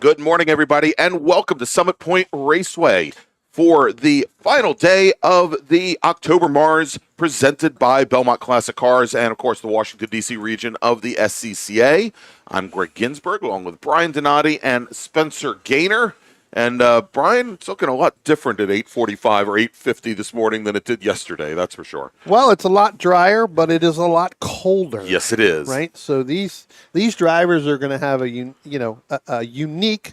Good morning, everybody, and welcome to Summit Point Raceway for the final day of the October MARRS presented by Belmont Classic Cars and, of course, the Washington, D.C. region of the SCCA. I'm Greg Ginsberg, along with Brian Donati and Spencer Gaynor. And, Brian, it's looking a lot different at 8:45 or 8:50 this morning than it did yesterday, that's for sure. Well, it's a lot drier, but it is a lot colder. Yes, it is. Right? So these drivers are going to have a unique,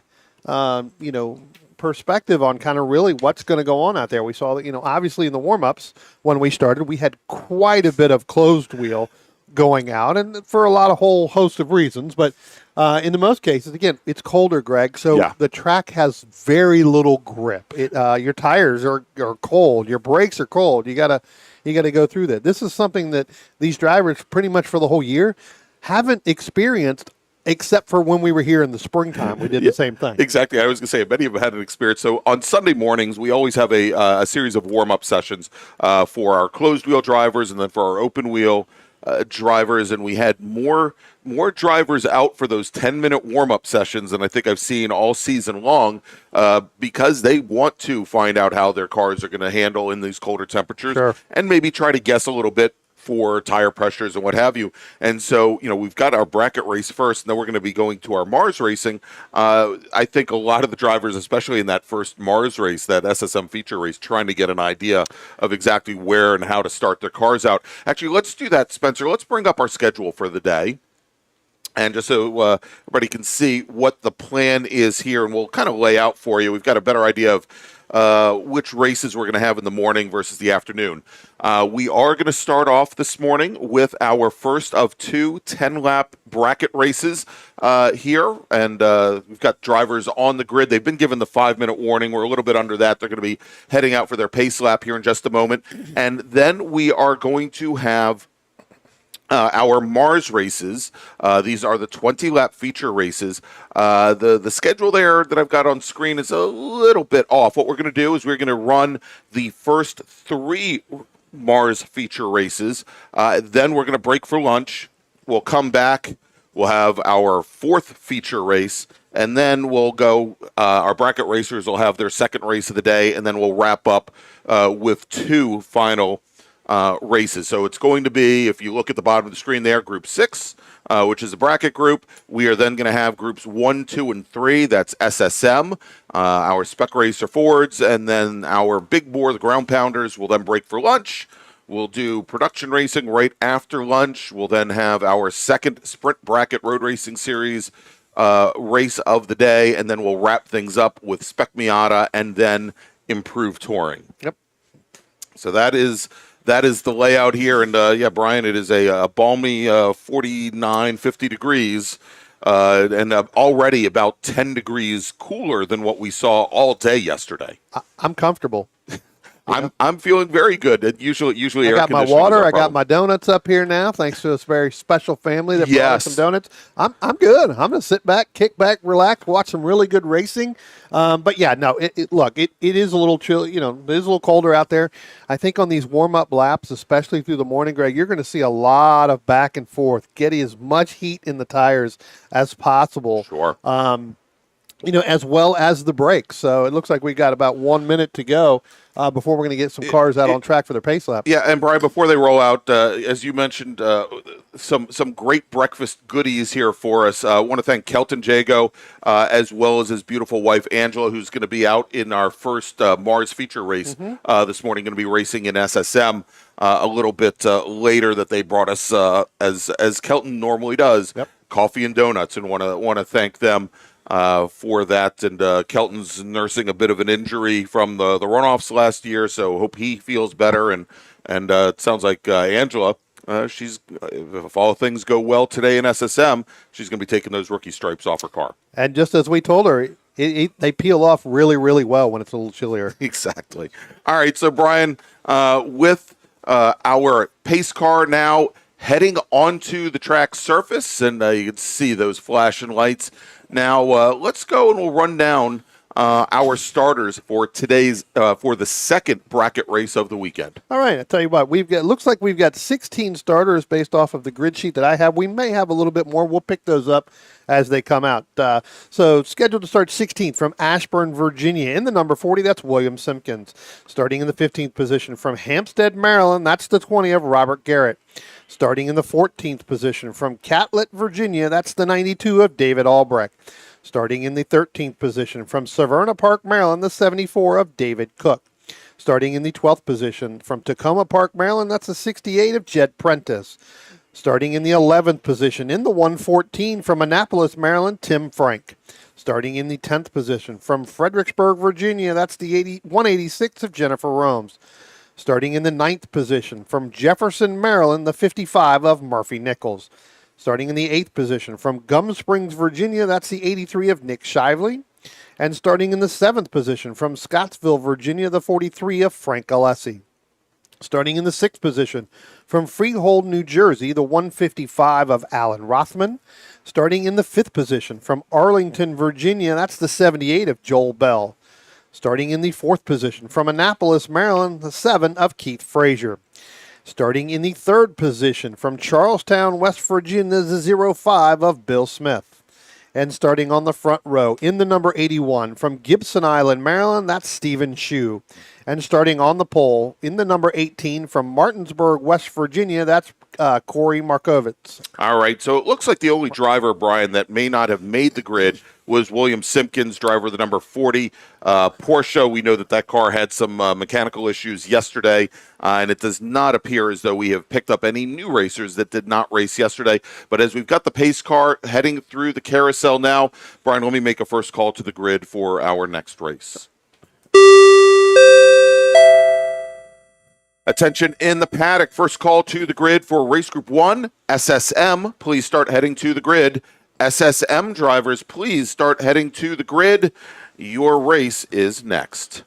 perspective on kind of really what's going to go on out there. We saw that, obviously in the warm-ups when we started, we had quite a bit of closed wheel going out, and for a whole host of reasons, but in the most cases, again, it's colder, Greg, so the track has very little grip. Your tires are cold, your brakes are cold. You gotta go through that. This is something that these drivers pretty much for the whole year haven't experienced, except for when we were here in the springtime. We did the same thing. Exactly. I was going to say, many of them had an experience. So on Sunday mornings, we always have a series of warm-up sessions for our closed-wheel drivers and then for our open-wheel drivers, and we had more drivers out for those 10-minute warm-up sessions than I think I've seen all season long because they want to find out how their cars are going to handle in these colder temperatures and maybe try to guess a little bit for tire pressures and what have you. And so, we've got our bracket race first, and then we're going to be going to our MARRS racing. I think a lot of the drivers, especially in that first MARRS race, that SSM feature race, trying to get an idea of exactly where and how to start their cars out. Actually, let's do that, Spencer. Let's bring up our schedule for the day. And just so everybody can see what the plan is here, and we'll kind of lay out for you. We've got a better idea of which races we're going to have in the morning versus the afternoon. We are going to start off this morning with our first of two 10-lap bracket races here, and we've got drivers on the grid. They've been given the 5-minute warning. We're a little bit under that. They're going to be heading out for their pace lap here in just a moment, and then we are going to have our MARRS races. These are the 20-lap feature races. The schedule there that I've got on screen is a little bit off. What we're going to do is we're going to run the first 3 MARRS feature races. Then we're going to break for lunch. We'll come back. We'll have our 4th feature race. And then we'll go, our bracket racers will have their second race of the day. And then we'll wrap up with 2 final races. So it's going to be, if you look at the bottom of the screen there, Group 6, which is the bracket group. We are then going to have Groups 1, 2, and 3. That's SSM, our Spec Racer Fords, and then our Big Bore, the Ground Pounders, will then break for lunch. We'll do production racing right after lunch. We'll then have our second Sprint Bracket Road Racing Series race of the day, and then we'll wrap things up with Spec Miata and then Improved Touring. Yep. So that is the layout here, and Brian, it is a balmy 49, 50 degrees, and already about 10 degrees cooler than what we saw all day yesterday. I'm comfortable. I'm feeling very good. Usually I got my water. I got my donuts up here now, thanks to this very special family that brought us some donuts. I'm good. I'm going to sit back, kick back, relax, watch some really good racing. But it is a little chill. It is a little colder out there. I think on these warm-up laps, especially through the morning, Greg, you're going to see a lot of back and forth, getting as much heat in the tires as possible. Sure. As well as the brakes. So it looks like we got about 1 minute to go before we're going to get some cars out on track for their pace lap. Yeah, and Brian, before they roll out, as you mentioned, some great breakfast goodies here for us. I want to thank Kelton Jago as well as his beautiful wife, Angela, who's going to be out in our first MARRS feature race this morning, going to be racing in SSM a little bit later, that they brought us, as Kelton normally does, coffee and donuts, and want to thank them for that. And Kelton's nursing a bit of an injury from the runoffs last year, so hope he feels better. And it sounds like Angela, she's, if all things go well today in SSM, she's going to be taking those rookie stripes off her car. And just as we told her, they peel off really, really well when it's a little chillier. Exactly. All right, so Brian, with our pace car now heading onto the track surface, and you can see those flashing lights. Now, let's go and we'll run down our starters for today's for the second bracket race of the weekend. All right, I tell you what, looks like we've got 16 starters based off of the grid sheet that I have. We may have a little bit more. We'll pick those up as they come out. So scheduled to start 16th from Ashburn, Virginia. In the number 40, that's William Simpkins. Starting in the 15th position from Hampstead, Maryland, that's the 20 of Robert Garrett. Starting in the 14th position from Catlett, Virginia, that's the 92 of David Albrecht. Starting in the 13th position from Severna Park, Maryland, the 74 of David Cook. Starting in the 12th position from Tacoma Park, Maryland, that's the 68 of Jed Prentice. Starting in the 11th position in the 114 from Annapolis, Maryland, Tim Frank. Starting in the 10th position from Fredericksburg, Virginia, that's the 186 of Jennifer Romes. Starting in the 9th position from Jefferson, Maryland, the 55 of Murphy Nichols. Starting in the 8th position from Gum Springs, Virginia, that's the 83 of Nick Shively. And starting in the 7th position from Scottsville, Virginia, the 43 of Frank Alessi. Starting in the 6th position from Freehold, New Jersey, the 155 of Alan Rothman. Starting in the 5th position from Arlington, Virginia, that's the 78 of Joel Bell. Starting in the 4th position from Annapolis, Maryland, the 7 of Keith Frazier. Starting in the 3rd position from Charlestown, West Virginia, the 05 of Bill Smith. And starting on the front row in the number 81 from Gibson Island, Maryland, that's Stephen Shue. And starting on the pole in the number 18 from Martinsburg, West Virginia, that's Corey Markovitz. All right, so it looks like the only driver, Brian, that may not have made the grid was William Simpkins, driver of the number 40 Porsche. We know that car had some mechanical issues yesterday, and it does not appear as though we have picked up any new racers that did not race yesterday. But as we've got the pace car heading through the carousel now, Brian, let me make a first call to the grid for our next race. Attention in the paddock. First call to the grid for race group 1, SSM. Please start heading to the grid. SSM drivers, please start heading to the grid. Your race is next.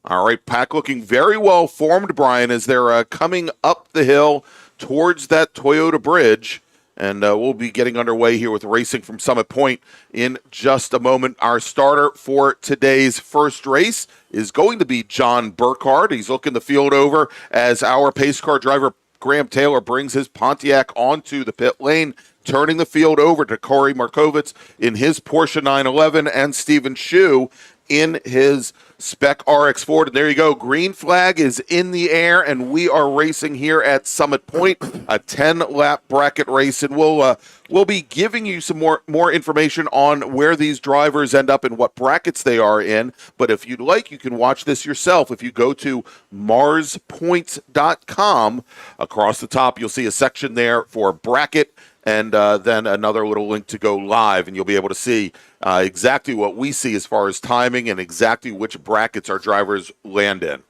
All right, pack looking very well formed, Brian, as they're coming up the hill towards that Toyota bridge. And we'll be getting underway here with racing from Summit Point in just a moment. Our starter for today's first race is going to be John Burkhardt. He's looking the field over as our pace car driver Graham Taylor brings his Pontiac onto the pit lane, turning the field over to Corey Markovitz in his Porsche 911 and Stephen Shue in his Spec RX Ford. And there you go. Green flag is in the air, and we are racing here at Summit Point, a 10-lap bracket race. And we'll be giving you some more information on where these drivers end up and what brackets they are in. But if you'd like, you can watch this yourself. If you go to MARRSpoints.com, across the top, you'll see a section there for bracket, and then another little link to go live, and you'll be able to see exactly what we see as far as timing and exactly which brackets our drivers land in.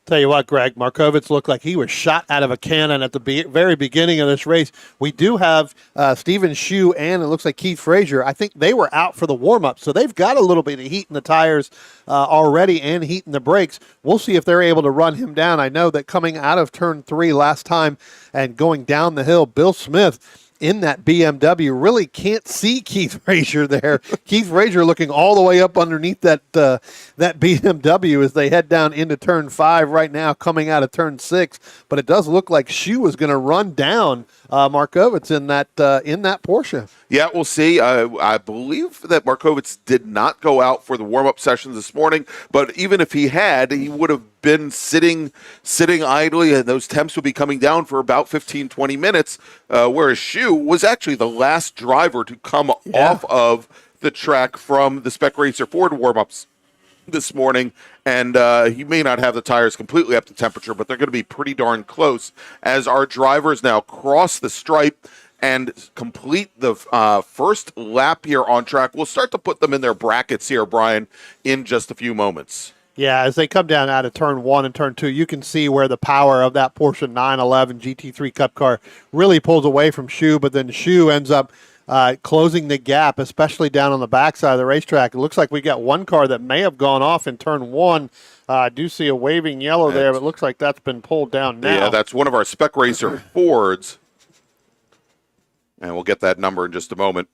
Tell you what, Greg, Markovitz looked like he was shot out of a cannon at the very beginning of this race. We do have Stephen Shue and it looks like Keith Frazier. I think they were out for the warm-up, so they've got a little bit of heat in the tires already and heat in the brakes. We'll see if they're able to run him down. I know that coming out of turn 3 last time and going down the hill, Bill Smith in that BMW really can't see Keith Frazier there. Keith Frazier looking all the way up underneath that BMW as they head down into turn 5 right now, coming out of turn 6. But it does look like Shue is going to run down Markovitz in that Porsche. Yeah, we'll see. I believe that Markovitz did not go out for the warm-up sessions this morning, but even if he had, he would have been sitting idly, and those temps would be coming down for about 15, 20 minutes, whereas Shue was actually the last driver to come off of the track from the Spec Racer Ford warm-ups this morning, and he may not have the tires completely up to temperature, but they're going to be pretty darn close as our drivers now cross the stripe and complete the first lap here on track. We'll start to put them in their brackets here, Brian, in just a few moments. Yeah, as they come down out of turn 1 and turn 2, you can see where the power of that Porsche 911 GT3 Cup car really pulls away from Shue, but then Shue ends up closing the gap, especially down on the backside of the racetrack. It looks like we got one car that may have gone off in turn 1. I do see a waving yellow there, but it looks like that's been pulled down now. Yeah, that's one of our Spec Racer Fords, and we'll get that number in just a moment.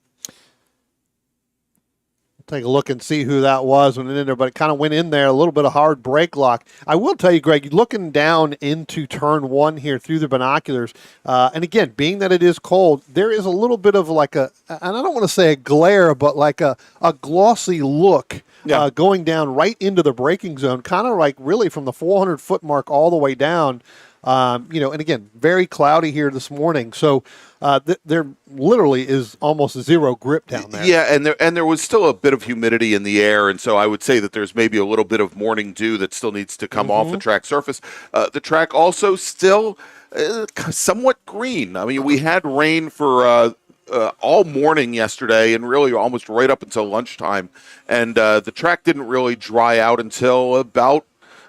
take a look and see who that was when it in there, but it kind of went in there, a little bit of hard brake lock. I will tell you, Greg, looking down into turn one here through the binoculars, and again, being that it is cold, there is a little bit of like and I don't want to say a glare, but like a glossy look. Yeah. Going down right into the braking zone, kind of like really from the 400-foot mark all the way down. And again, very cloudy here this morning. So there literally is almost zero grip down there. Yeah, and there was still a bit of humidity in the air, and so I would say that there's maybe a little bit of morning dew that still needs to come off the track surface. The track also still somewhat green. I mean, we had rain for all morning yesterday and really almost right up until lunchtime, and the track didn't really dry out until about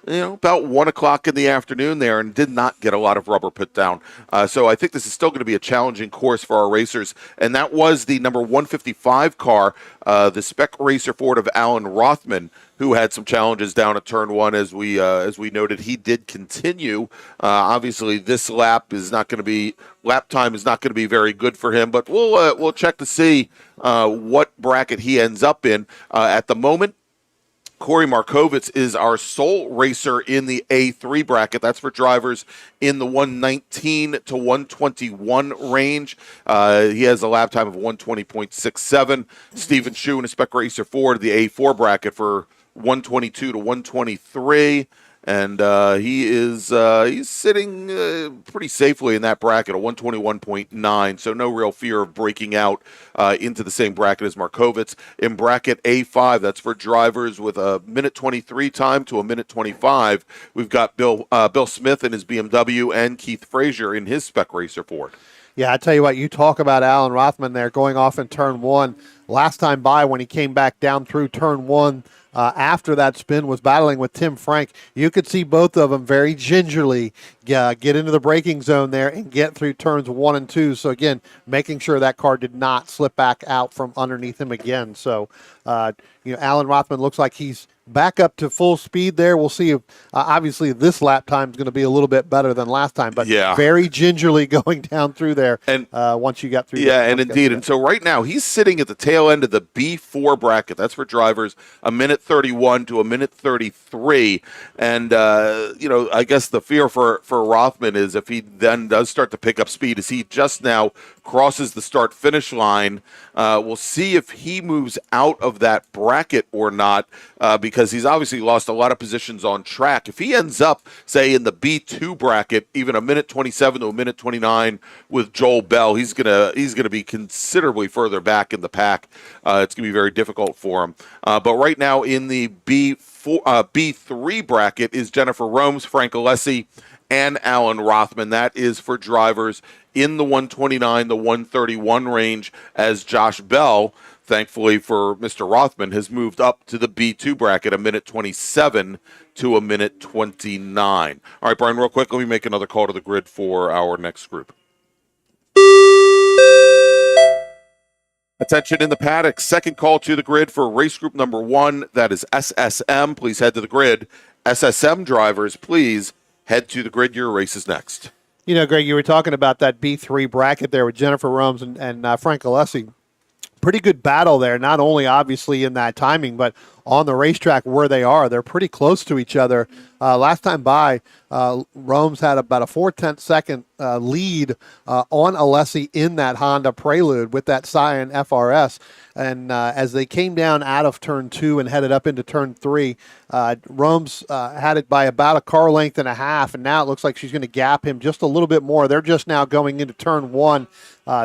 1 o'clock in the afternoon there, and did not get a lot of rubber put down. So I think this is still going to be a challenging course for our racers. And that was the number 155 car, the Spec Racer Ford of Alan Rothman, who had some challenges down at turn one. As we noted, he did continue. Obviously, this lap time is not going to be very good for him, but we'll check to see what bracket he ends up in. At the moment, Corey Markovitz is our sole racer in the A3 bracket. That's for drivers in the 119 to 121 range. He has a lap time of 120.67. Stephen Shu in a Spec Racer Ford, the A4 bracket for 122 to 123. And he's sitting pretty safely in that bracket, a 121.9, so no real fear of breaking out into the same bracket as Markovitz. In bracket A5, that's for drivers with a minute 23 time to a minute 25. We've got Bill Smith in his BMW and Keith Frazier in his Spec Racer Ford. Yeah, I tell you what, you talk about Alan Rothman there going off in turn one. Last time by, when he came back down through turn one, after that spin, was battling with Tim Frank. You could see both of them very gingerly get into the braking zone there and get through turns 1 and 2. So again, making sure that car did not slip back out from underneath him again. So Alan Rothman looks like he's back up to full speed there. We'll see if obviously this lap time is going to be a little bit better than last time, but very gingerly going down through there. And once you got through, and indeed, and so right now he's sitting at the tail end of the B4 bracket. That's for drivers a minute 31 to a minute 33, and I guess the fear for Rothman is if he then does start to pick up speed, as he just now crosses the start-finish line. We'll see if he moves out of that bracket or not, because he's obviously lost a lot of positions on track. If he ends up, say, in the B2 bracket, even a minute 27 to a minute 29 with Joel Bell, he's gonna be considerably further back in the pack. It's gonna be very difficult for him. But right now in the B3 bracket is Jennifer Romes, Frank Alessi, and Alan Rothman. That is for drivers in the 129, the 131 range, as Josh Bell, thankfully for Mr. Rothman, has moved up to the B2 bracket, a minute 27 to a minute 29. All right, Brian, real quick, let me make another call to the grid for our next group. Attention in the paddock. Second call to the grid for race group number 1. That is SSM. Please head to the grid. SSM drivers, please head to the grid. Your race is next. Greg, you were talking about that B3 bracket there with Jennifer Romes and Frank Alessi. Pretty good battle there, not only obviously in that timing, but on the racetrack where they are. They're pretty close to each other. Last time by, Romes had about a 4/10 second lead on Alessi in that Honda Prelude with that Scion FRS. And as they came down out of turn 2 and headed up into turn 3, Romes had it by about a car length and a half, and now it looks like she's going to gap him just a little bit more. They're just now going into turn 1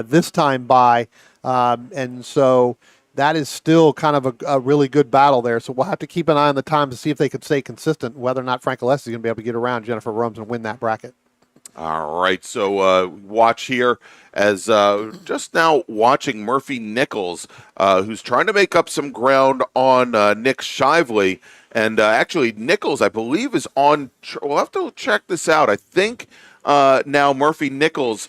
this time by. And so that is still kind of a really good battle there. So we'll have to keep an eye on the time to see if they can stay consistent, whether or not Frank Alessi is going to be able to get around Jennifer Romes and win that bracket. All right, so watch here as just now watching Murphy Nichols, who's trying to make up some ground on Nick Shively. And actually, Nichols, I believe, is on. We'll have to check this out. I think now Murphy Nichols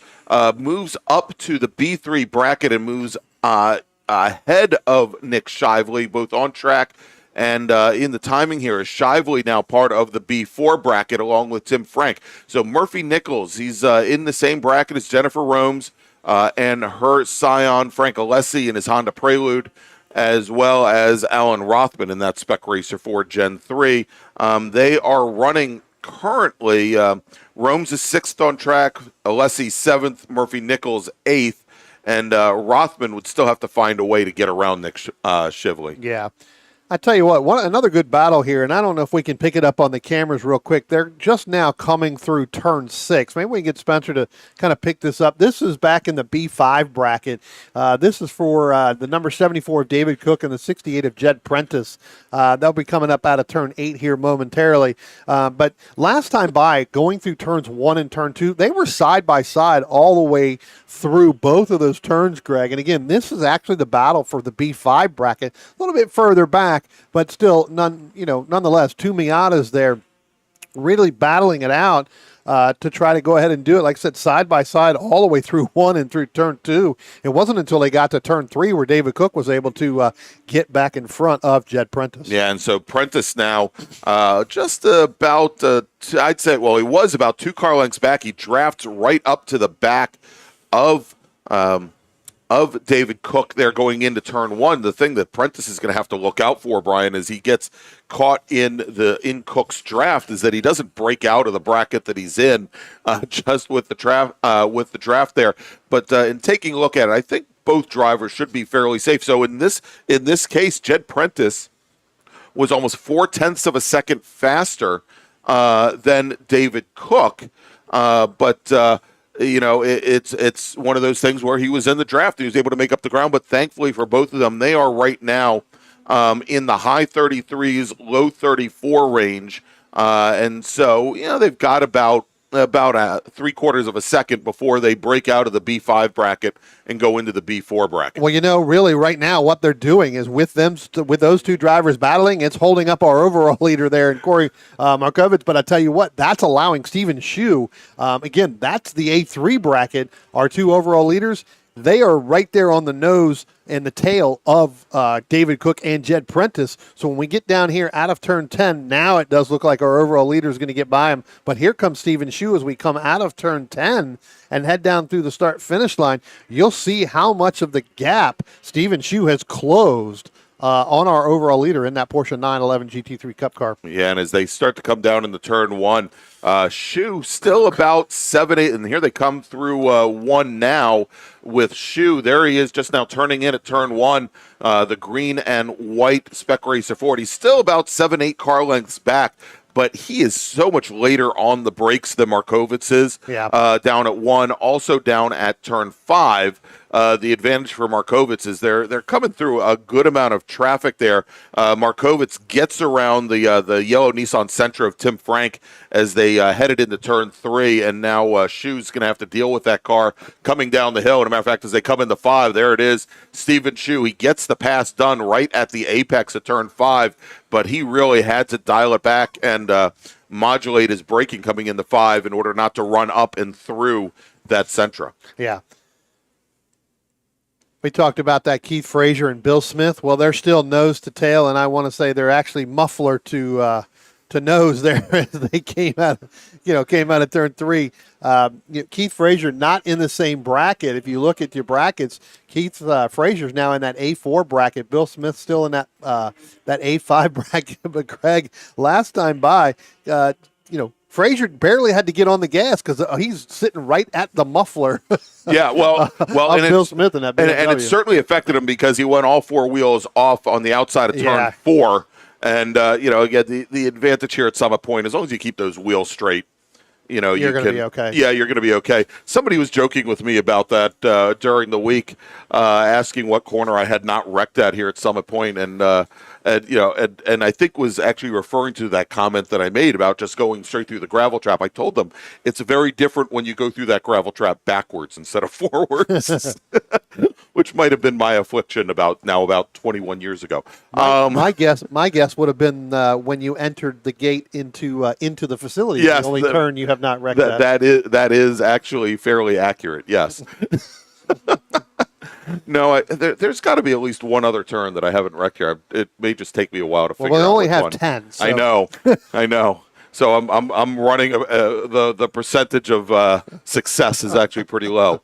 moves up to the B3 bracket and moves ahead of Nick Shively, both on track and in the timing here. Is Shively now part of the B4 bracket along with Tim Frank? So Murphy Nichols, he's in the same bracket as Jennifer Romes and her Scion Frank Alessi in his Honda Prelude. as well as Alan Rothman in that Spec Racer 4 Gen 3. They are running currently, Rome's is 6th on track, Alessi 7th, Murphy Nichols 8th, and Rothman would still have to find a way to get around Nick Shively. Yeah. I tell you what, another good battle here, and I don't know if we can pick it up on the cameras real quick. They're just now coming through turn 6. Maybe we can get Spencer to kind of pick this up. This is back in the B5 bracket. This is for the number 74 of David Cook and the 68 of Jed Prentice. They'll be coming up out of turn 8 here momentarily. But last time by, going through turns 1 and turn 2, they were side by side all the way through both of those turns, Greg. And again, this is actually the battle for the B5 bracket, a little bit further back. But still, nonetheless, two Miatas there really battling it out to try to go ahead and do it. Like I said, side by side all the way through 1 and through turn 2. It wasn't until they got to turn 3 where David Cook was able to get back in front of Jed Prentice. Yeah, and so Prentice now just about, I'd say, well, he was about 2 car lengths back. He drafts right up to the back of David Cook there going into turn 1. The thing that Prentice is going to have to look out for, Brian, as he gets caught in Cook's draft, is that he doesn't break out of the bracket that he's in just with the draft there. But in taking a look at it, I think both drivers should be fairly safe. So in this case, Jed Prentice was almost 0.4 of a second faster than David Cook, but. It's one of those things where he was in the draft. He was able to make up the ground, but thankfully for both of them, they are right now in the high 33s, low 34 range. And so, they've got about 3/4 of a second before they break out of the B5 bracket and go into the B4 bracket. Well, really right now what they're doing is with those two drivers battling, it's holding up our overall leader there in Corey Markovitz. But I tell you what, that's allowing Stephen Shue. Again, that's the A3 bracket. Our 2 overall leaders, they are right there on the nose and the tail of David Cook and Jed Prentice. So when we get down here out of turn 10, now it does look like our overall leader is going to get by him. But here comes Stephen Shue as we come out of turn 10 and head down through the start-finish line. You'll see how much of the gap Stephen Shue has closed on our overall leader in that Porsche 911 GT3 Cup car. Yeah, and as they start to come down into turn 1, Shue still about 7-8, and here they come through 1 now with Shue. There he is just now turning in at turn 1, the green and white Spec Racer 4. He's still about 7-8 car lengths back, but he is so much later on the brakes than Markovitz is. Yeah. Down at 1, also down at turn 5. The advantage for Markovitz is they're coming through a good amount of traffic there. Markovitz gets around the yellow Nissan Sentra of Tim Frank as they headed into turn 3, and now Shue's going to have to deal with that car coming down the hill. And a matter of fact, as they come into 5, there it is, Stephen Shue. He gets the pass done right at the apex of turn 5, but he really had to dial it back and modulate his braking coming into 5 in order not to run up and through that Sentra. Yeah. We talked about that Keith Frazier and Bill Smith. Well, they're still nose to tail, and I want to say they're actually muffler to nose there as they came out of turn 3. Keith Frazier not in the same bracket. If you look at your brackets, Keith Frazier's now in that A4 bracket. Bill Smith still in that A5 bracket. But Greg, last time by, Frazier barely had to get on the gas because he's sitting right at the muffler. Yeah, well, and Bill Smith in that BMW. And it certainly affected him because he went all 4 wheels off on the outside of turn 4. And again, the advantage here at Summit Point, as long as you keep those wheels straight, you're going to be okay. Yeah, you're going to be okay. Somebody was joking with me about that during the week, asking what corner I had not wrecked at here at Summit Point, and I think was actually referring to that comment that I made about just going straight through the gravel trap. I told them it's very different when you go through that gravel trap backwards instead of forwards, which might have been my affliction about 21 years ago. My guess would have been when you entered the gate into the facility. Yes, the only turn you have not wrecked. That is actually fairly accurate. Yes. No, there's got to be at least one other turn that I haven't wrecked here. It may just take me a while to figure out. Well, we only have one. 10. So. I know. So I'm running the percentage of success is actually pretty low.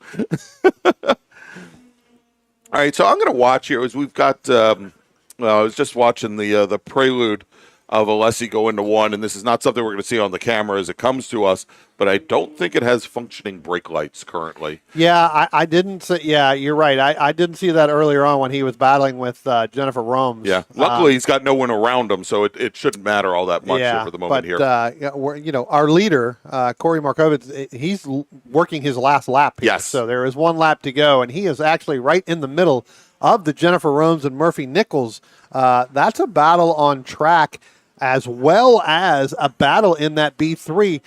All right, so I'm going to watch here as we've got. I was just watching the prelude of Alessi go into one, and this is not something we're going to see on the camera as it comes to us, but I don't think it has functioning brake lights currently. Yeah, I didn't see. Yeah, you're right. I didn't see that earlier on when he was battling with Jennifer Romes. Yeah, luckily he's got no one around him, so it shouldn't matter all that much yeah, for the moment here. Our leader, Corey Markovitz, he's working his last lap here. Yes. So there is one lap to go, and he is actually right in the middle of the Jennifer Romes and Murphy Nichols. That's a battle on track, as well as a battle in that B3.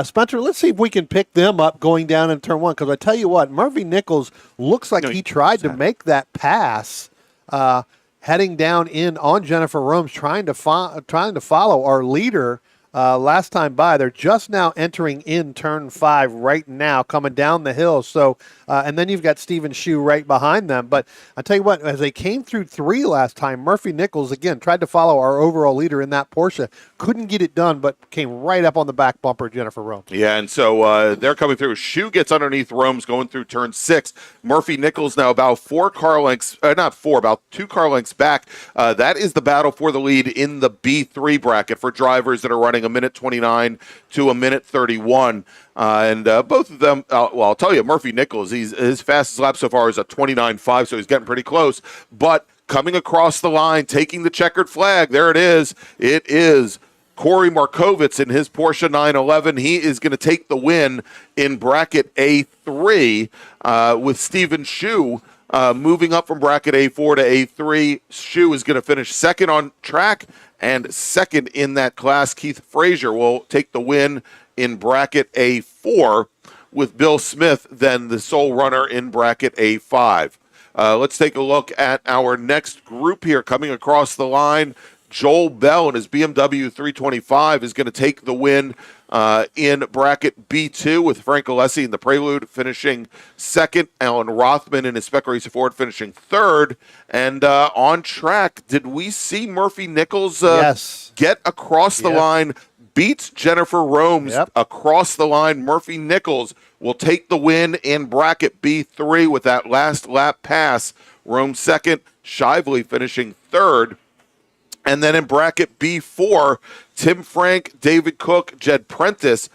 Spencer, let's see if we can pick them up going down in turn one, because I tell you what, Murphy Nichols looks like he tried to make that pass heading down in on Jennifer Romes, trying to follow our leader last time by. They're just now entering in turn 5 right now, coming down the hill. So, and then you've got Stephen Shue right behind them. But I tell you what, as they came through 3 last time, Murphy Nichols again tried to follow our overall leader in that Porsche, couldn't get it done, but came right up on the back bumper of Jennifer Romes. Yeah, and so they're coming through. Shue gets underneath Romes going through turn 6. Murphy Nichols now about 4 car lengths, about 2 car lengths back. That is the battle for the lead in the B3 bracket for drivers that are running a minute 29 to a minute 31. And both of them, well, I'll tell you, Murphy Nichols, his fastest lap so far is a 29.5, so he's getting pretty close. But coming across the line, taking the checkered flag, there it is. It is Corey Markovitz in his Porsche 911. He is going to take the win in bracket A3 with Stephen Shue moving up from bracket A4 to A3. Shue is going to finish second on track and second in that class. Keith Frazier will take the win in bracket A4 with Bill Smith then the sole runner in bracket A5. Let's take a look at our next group here coming across the line. Joel Bell and his BMW 325 is going to take the win in bracket B2 with Frank Alessi in the Prelude finishing second. Alan Rothman in his Spec Racer Ford finishing third. And on track, did we see Murphy Nichols get across the line, beats Jennifer Romes across the line? Murphy Nichols will take the win in bracket B3 with that last lap pass. Romes second, Shively finishing third. And then in bracket B4, Tim Frank, David Cook, Jed Prentice.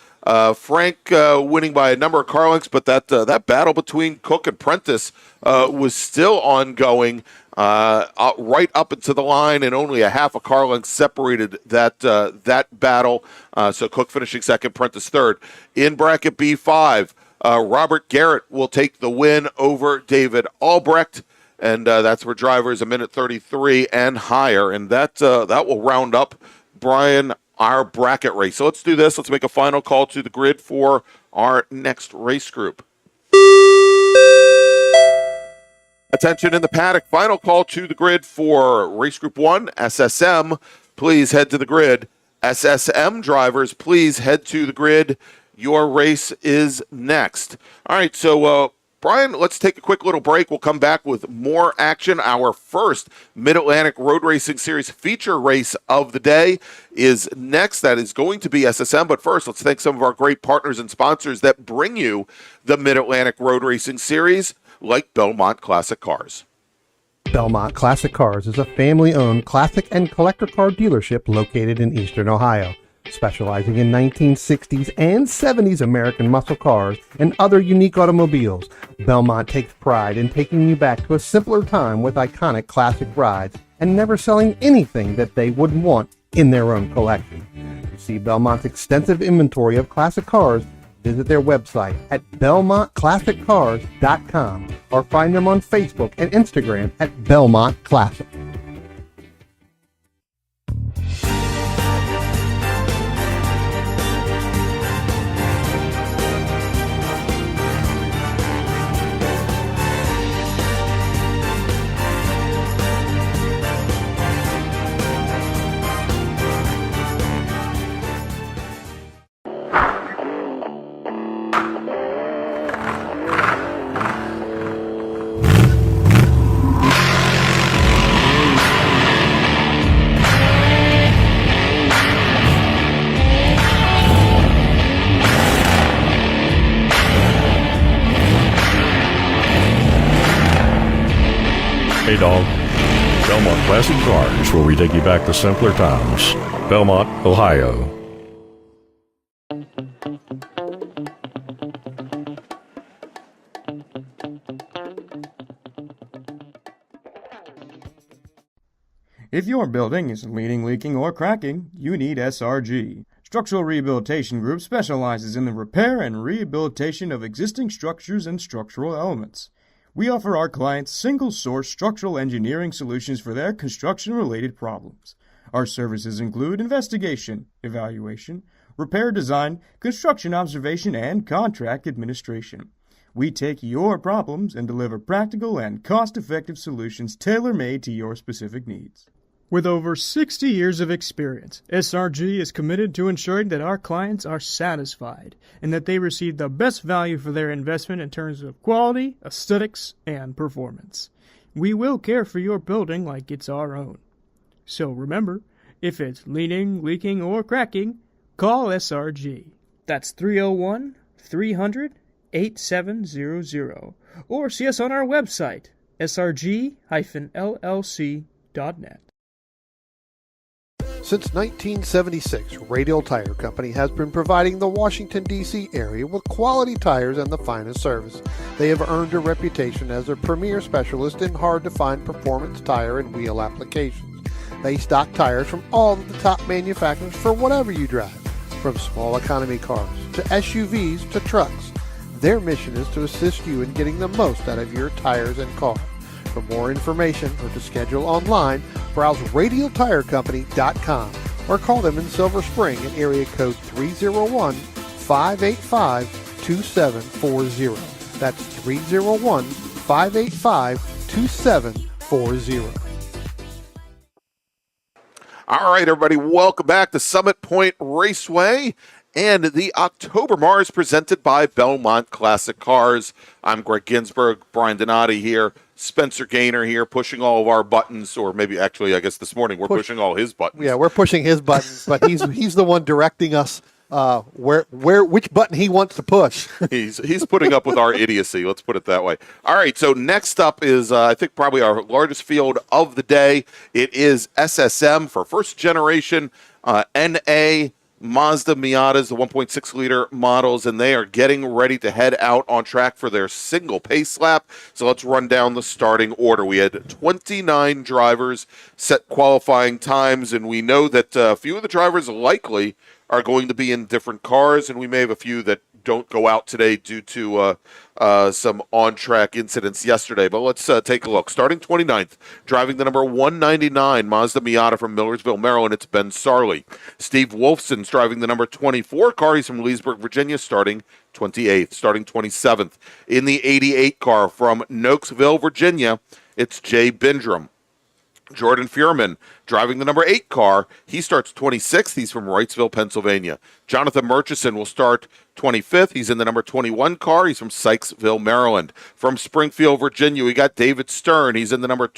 Frank winning by a number of car lengths, but that battle between Cook and Prentice was still ongoing right up into the line, and only a half a car length separated that battle. So Cook finishing second, Prentice third. In bracket B5, Robert Garrett will take the win over David Albrecht. And that's for drivers a minute 33 and higher. And that will round up, Brian, our bracket race. So let's do this. Let's make a final call to the grid for our next race group. Attention in the paddock. Final call to the grid for race group 1, SSM. Please head to the grid. SSM drivers, please head to the grid. Your race is next. All right, so Brian, let's take a quick little break. We'll come back with more action. Our first Mid-Atlantic Road Racing Series feature race of the day is next. That is going to be SSM. But first, let's thank some of our great partners and sponsors that bring you the Mid-Atlantic Road Racing Series, like Belmont Classic Cars. Belmont Classic Cars is a family-owned classic and collector car dealership located in Eastern Ohio, specializing in 1960s and 70s American muscle cars and other unique automobiles. Belmont takes pride in taking you back to a simpler time with iconic classic rides and never selling anything that they wouldn't want in their own collection. To see Belmont's extensive inventory of classic cars, visit their website at belmontclassiccars.com or find them on Facebook and Instagram at Belmont Classic. Hey, dog. Belmont Classic Cars, where we take you back to simpler times. Belmont, Ohio. If your building is leaning, leaking, or cracking, you need SRG. Structural Rehabilitation Group specializes in the repair and rehabilitation of existing structures and structural elements. We offer our clients single-source structural engineering solutions for their construction-related problems. Our services include investigation, evaluation, repair design, construction observation, and contract administration. We take your problems and deliver practical and cost-effective solutions tailor-made to your specific needs. With over 60 years of experience, SRG is committed to ensuring that our clients are satisfied and that they receive the best value for their investment in terms of quality, aesthetics, and performance. We will care for your building like it's our own. So remember, if it's leaning, leaking, or cracking, call SRG. That's 301-300-8700, or see us on our website, srg-llc.net. Since 1976, Radial Tire Company has been providing the Washington, D.C. area with quality tires and the finest service. They have earned a reputation as a premier specialist in hard-to-find performance tire and wheel applications. They stock tires from all of the top manufacturers for whatever you drive, from small economy cars to SUVs to trucks. Their mission is to assist you in getting the most out of your tires and car. For more information or to schedule online, browse radialtirecompany.com or call them in Silver Spring at area code 301-585-2740. That's 301-585-2740. All right, everybody, welcome back to Summit Point Raceway and the October MARRS presented by Belmont Classic Cars. I'm Greg Ginsburg, Brian Donati here, Spencer Gaynor here, pushing all of our buttons, or maybe actually, I guess this morning we're pushing all his buttons. Yeah, we're pushing his buttons, but he's the one directing us which button he wants to push. He's putting up with our idiocy. Let's put it that way. All right. So next up is I think probably our largest field of the day. It is SSM for first generation NA Mazda Miatas, the 1.6 liter models, and they are getting ready to head out on track for their single pace lap. So let's run down the starting order. We had 29 drivers set qualifying times, and we know that a few of the drivers likely are going to be in different cars, and we may have a few that don't go out today due to some on-track incidents yesterday. But let's take a look. Starting 29th, driving the number 199 Mazda Miata from Millersville, Maryland, it's Ben Sarley. Steve Wolfson's driving the number 24 car. He's from Leesburg, Virginia, starting 28th. Starting 27th, in the 88 car from Nokesville, Virginia, it's Jay Bindrum. Jordan Fuhrman driving the number 8 car. He starts 26th. He's from Wrightsville, Pennsylvania. Jonathan Murchison will start 25th. He's in the number 21 car. He's from Sykesville, Maryland. From Springfield, Virginia, we got David Stern. He's in the number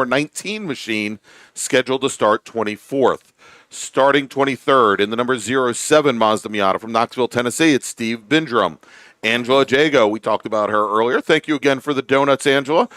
19 machine, scheduled to start 24th. Starting 23rd in the number 07 Mazda Miata from Knoxville, Tennessee, it's Steve Bindrum. Angela Jago, we talked about her earlier. Thank you again for the donuts, Angela.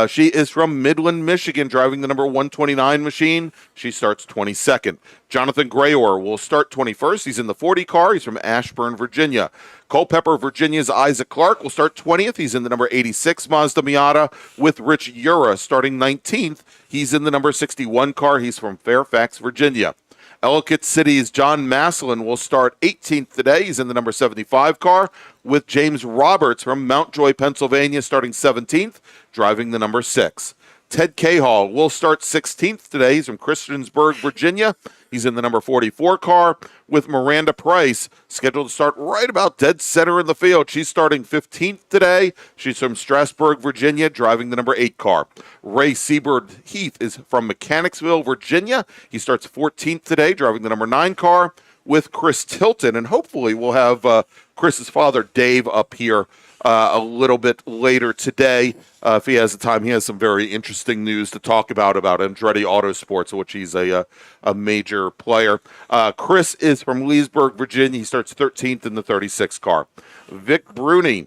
She is from Midland, Michigan, driving the number 129 machine. She starts 22nd. Jonathan Grayor will start 21st. He's in the 40 car. He's from Ashburn, Virginia. Culpeper, Virginia's Isaac Clark will start 20th. He's in the number 86 Mazda Miata with Rich Ura starting 19th. He's in the number 61 car. He's from Fairfax, Virginia. Ellicott City's John Maslin will start 18th today. He's in the number 75 car with James Roberts from Mount Joy, Pennsylvania, starting 17th, driving the number 6. Ted Cahall will start 16th today. He's from Christiansburg, Virginia. He's in the number 44 car with Miranda Price, scheduled to start right about dead center in the field. She's starting 15th today. She's from Strasburg, Virginia, driving the number 8 car. Ray Seabird Heath is from Mechanicsville, Virginia. He starts 14th today, driving the number 9 car with Chris Tilton. And hopefully we'll have Chris's father, Dave, up here a little bit later today. If he has the time, he has some very interesting news to talk about Andretti Autosports, which he's a major player. Chris is from Leesburg, Virginia. He starts 13th in the 36 car. Vic Bruni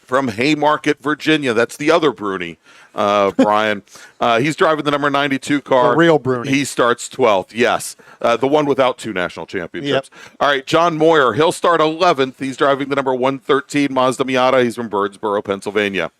from Haymarket, Virginia. That's the other Bruni, Brian. He's driving the number 92 car. The real Bruni. He starts 12th, yes. The one without 2 national championships. Yep. All right, John Moyer, he'll start 11th. He's driving the number 113 Mazda Miata. He's from Birdsboro, Pennsylvania.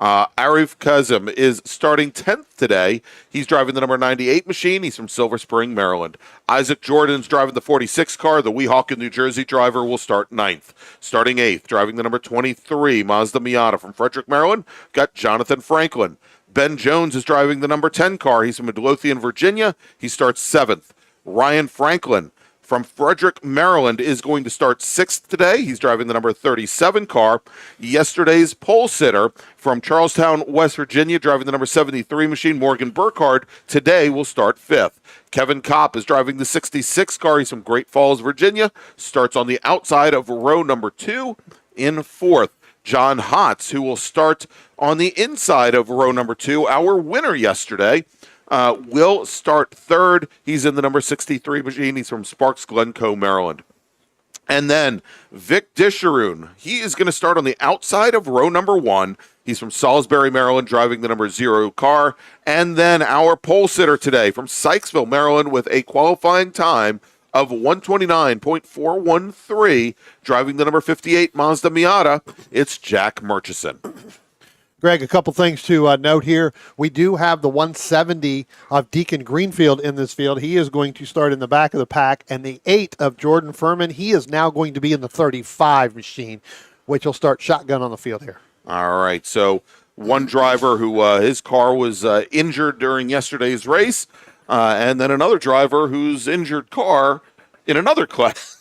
Arif Kazim is starting 10th today. He's driving the number 98 machine. He's from Silver Spring, Maryland. Isaac Jordan's driving the 46 car. The Weehawken, New Jersey driver will start 9th. Starting 8th, driving the number 23 Mazda Miata from Frederick, Maryland, got Jonathan Franklin. Ben Jones is driving the number 10 car. He's from Midlothian, Virginia. He starts 7th. Ryan Franklin from Frederick, Maryland, is going to start 6th today. He's driving the number 37 car. Yesterday's pole sitter from Charlestown, West Virginia, driving the number 73 machine, Morgan Burkhardt, today will start 5th. Kevin Kopp is driving the 66 car. He's from Great Falls, Virginia, starts on the outside of row number 2 in 4th. John Hotz, who will start on the inside of row number 2, our winner yesterday, will start 3rd. He's in the number 63 machine. He's from Sparks, Glencoe, Maryland. And then Vic Disharoon, he is going to start on the outside of row number 1. He's from Salisbury, Maryland, driving the number 0 car. And then our pole sitter today from Sykesville, Maryland, with a qualifying time of 129.413, driving the number 58 Mazda Miata. It's Jack Murchison. Greg, a couple things to note here. We do have the 170 of Deacon Greenfield in this field. He is going to start in the back of the pack. And the 8 of Jordan Furman, he is now going to be in the 35 machine, which will start shotgun on the field here. All right, so one driver who his car was injured during yesterday's race, and then another driver whose injured car in another class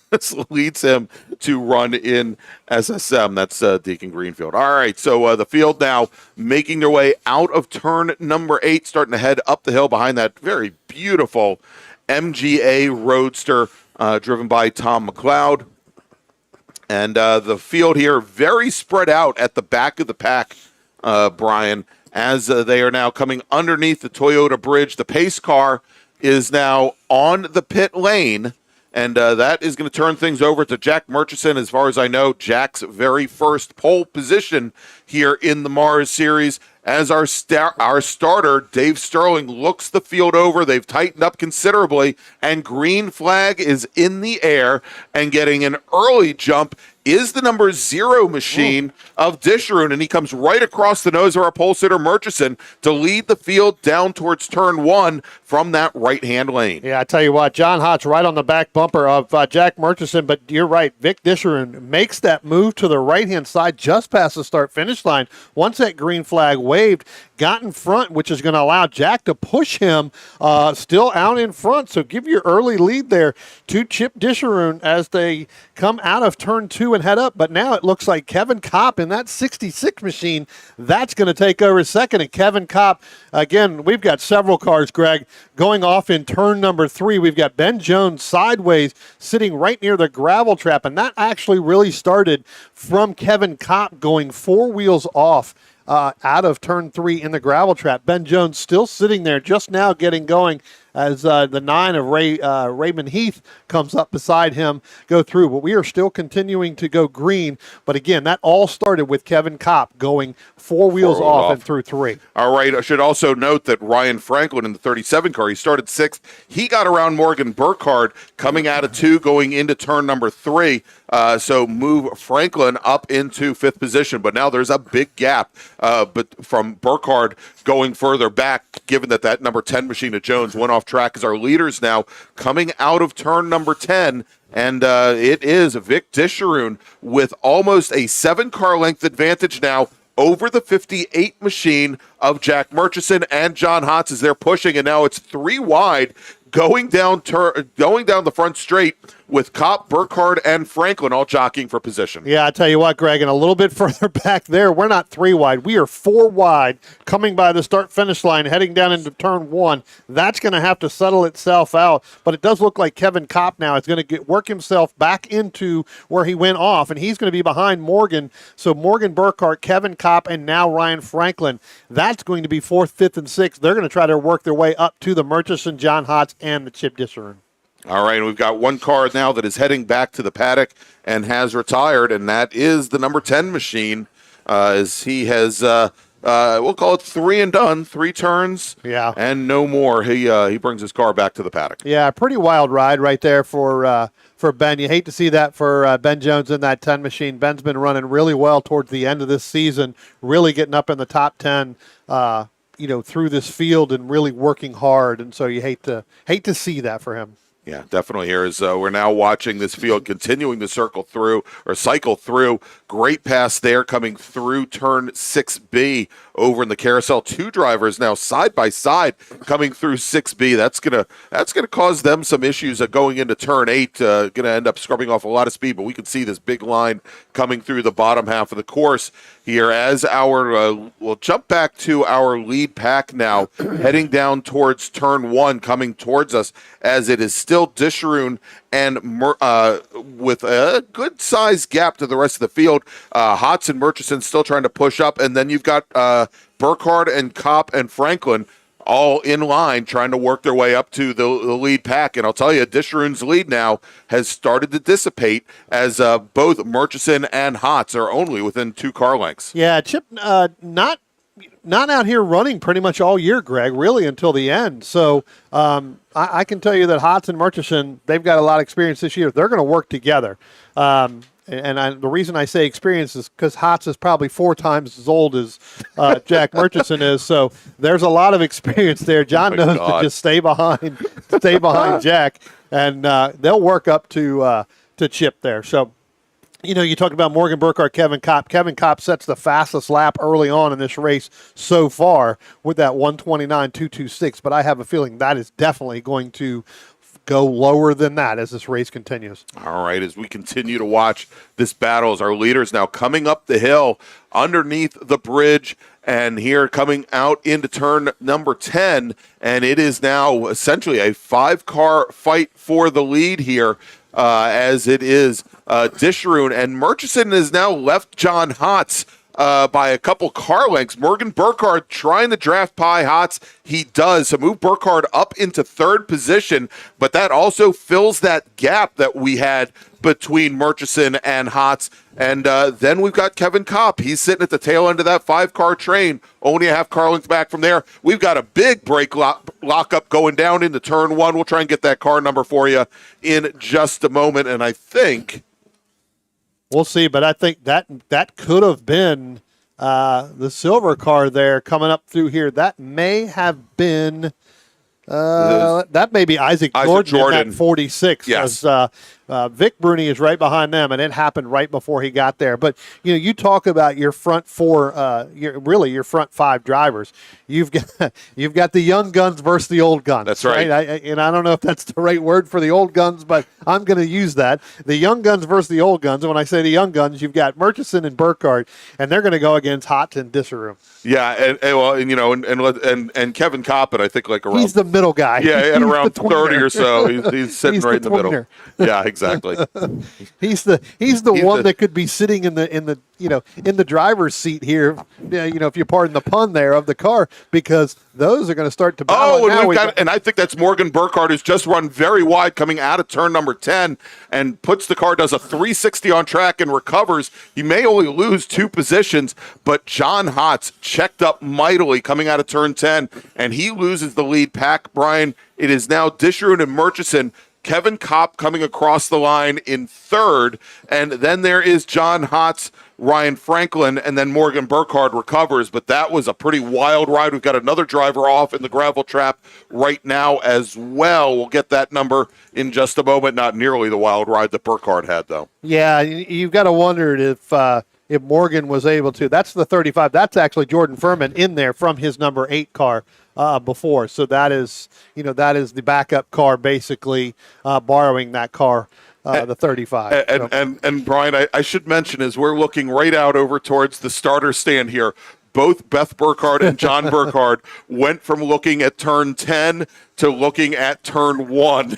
leads him to run in SSM. That's Deacon Greenfield. All right, so the field now making their way out of turn number 8, starting to head up the hill behind that very beautiful MGA Roadster driven by Tom McLeod. And the field here very spread out at the back of the pack, Brian, as they are now coming underneath the Toyota bridge. The pace car is now on the pit lane, and that is going to turn things over to Jack Murchison. As far as I know, Jack's very first pole position here in the MARRS series. As our starter, Dave Sterling, looks the field over. They've tightened up considerably, and green flag is in the air, and getting an early jump is the number 0 machine of Disharoon, and he comes right across the nose of our pole sitter Murchison to lead the field down towards turn 1 from that right-hand lane. Yeah, I tell you what, John Hotz right on the back bumper of Jack Murchison, but you're right, Vic Disharoon makes that move to the right-hand side just past the start-finish line. Once that green flag waved, got in front, which is going to allow Jack to push him still out in front. So give your early lead there to Chip Disharoon as they come out of turn 2 and head up. But now it looks like Kevin Kopp in that 66 machine, that's going to take over second. And Kevin Kopp, again, we've got several cars, Greg, going off in turn number 3. We've got Ben Jones sideways sitting right near the gravel trap. And that actually really started from Kevin Kopp going 4 wheels off out of turn 3 in the gravel trap. Ben Jones still sitting there, just now getting going as the 9 of Raymond Heath comes up beside him, go through. But we are still continuing to go green. But again, that all started with Kevin Kopp going 4 wheels off and through 3. All right, I should also note that Ryan Franklin in the 37 car, he started 6th. He got around Morgan Burkhardt coming out of 2, going into turn number 3. So move Franklin up into 5th position. But now there's a big gap but from Burkhardt going further back, given that number 10 machine of Jones went off track as our leaders now coming out of turn number 10. And it is Vic Disharoon with almost a 7-car length advantage now over the 58 machine of Jack Murchison and John Hotz as they're pushing. And now it's 3 wide going down the front straight with Kopp, Burkhardt, and Franklin all jockeying for position. Yeah, I tell you what, Greg, and a little bit further back there, we're not 3 wide. We are 4 wide coming by the start-finish line, heading down into turn 1. That's going to have to settle itself out, but it does look like Kevin Kopp now is going to work himself back into where he went off, and he's going to be behind Morgan. So Morgan Burkhardt, Kevin Kopp, and now Ryan Franklin. That's going to be 4th, 5th, and 6th. They're going to try to work their way up to the Murchison, John Hotz, and the Chip Disharoon. All right, we've got one car now that is heading back to the paddock and has retired, and that is the number 10 machine as he has, we'll call it 3 and done, 3 turns, and no more. He brings his car back to the paddock. Yeah, pretty wild ride right there for Ben. You hate to see that for Ben Jones in that 10 machine. Ben's been running really well towards the end of this season, really getting up in the top 10, through this field and really working hard. And so you hate to see that for him. Yeah, definitely. Here is we're now watching this field continuing to cycle through. Great pass there coming through turn 6B over in the carousel. 2 drivers now side by side coming through 6B. That's gonna cause them some issues going into turn 8. Gonna end up scrubbing off a lot of speed, but we can see this big line coming through the bottom half of the course here as we'll jump back to our lead pack now, heading down towards turn 1, coming towards us as it is still Disharoon and with a good size gap to the rest of the field. Hotz and Murchison still trying to push up, and then you've got Burkhardt and Kopp and Franklin all in line trying to work their way up to the lead pack. And I'll tell you, Disharoon's lead now has started to dissipate as both Murchison and Hotz are only within 2 car lengths. Yeah, Chip, not out here running pretty much all year, Greg, really until the end. So I can tell you that Hotz and Murchison, they've got a lot of experience this year. They're going to work together. The reason I say experience is because Hotz is probably 4 times as old as Jack Murchison is. So there's a lot of experience there. John knows to just stay behind Jack, and they'll work up to Chip there. So, you talked about Morgan Burkhardt, Kevin Kopp. Kevin Kopp sets the fastest lap early on in this race so far with that 129.226, but I have a feeling that is definitely going to go lower than that as this race continues. All right, as we continue to watch this battle, as our leaders now coming up the hill underneath the bridge, and here coming out into turn number 10, and it is now essentially a 5-car fight for the lead here, as it is Disharoon, and Murchison has now left John Hotz by a couple car lengths. Morgan Burkhardt trying to draft Pi Hotz. He does. So move Burkhardt up into 3rd position, but that also fills that gap that we had between Murchison and Hotz. And then we've got Kevin Kopp. He's sitting at the tail end of that 5-car train, only a half car length back from there. We've got a big brake lockup going down into turn 1. We'll try and get that car number for you in just a moment. And I think we'll see, but I think that could have been the silver car there coming up through here. That may have been that may be Isaac Jordan at 46. Yes. Vic Bruni is right behind them, and it happened right before he got there. But you talk about your front 4, your front 5 drivers. You've got the young guns versus the old guns. That's right. And I don't know if that's the right word for the old guns, but I'm going to use that. The young guns versus the old guns. And when I say the young guns, you've got Murchison and Burkhardt, and they're going to go against Hotz and Disharoon. Yeah, and Kevin Kopp, I think like around he's the middle guy. Yeah, at around 30 or so, he's sitting right in the middle. Yeah, exactly. he's the one that could be sitting in the driver's seat here. If you pardon the pun there, of the car, because those are going to start to battle. And I think that's Morgan Burkhardt, who's just run very wide coming out of turn number 10 and puts the car, does a 360 on track and recovers. He may only lose 2 positions, but John Hotz checked up mightily coming out of turn 10, and he loses the lead pack. Brian, it is now Disharoon and Murchison. Kevin Kopp coming across the line in 3rd, and then there is John Hotz, Ryan Franklin, and then Morgan Burkhardt recovers. But that was a pretty wild ride. We've got another driver off in the gravel trap right now as well. We'll get that number in just a moment. Not nearly the wild ride that Burkhardt had, though. Yeah, you've got to wonder if Morgan was able to. That's the 35. That's actually Jordan Furman in there from his number 8 car before. So that is the backup car, basically borrowing that car, the 35. And Brian, I should mention, as we're looking right out over towards the starter stand here, both Beth Burkhardt and John Burkhardt went from looking at turn 10 to looking at turn 1.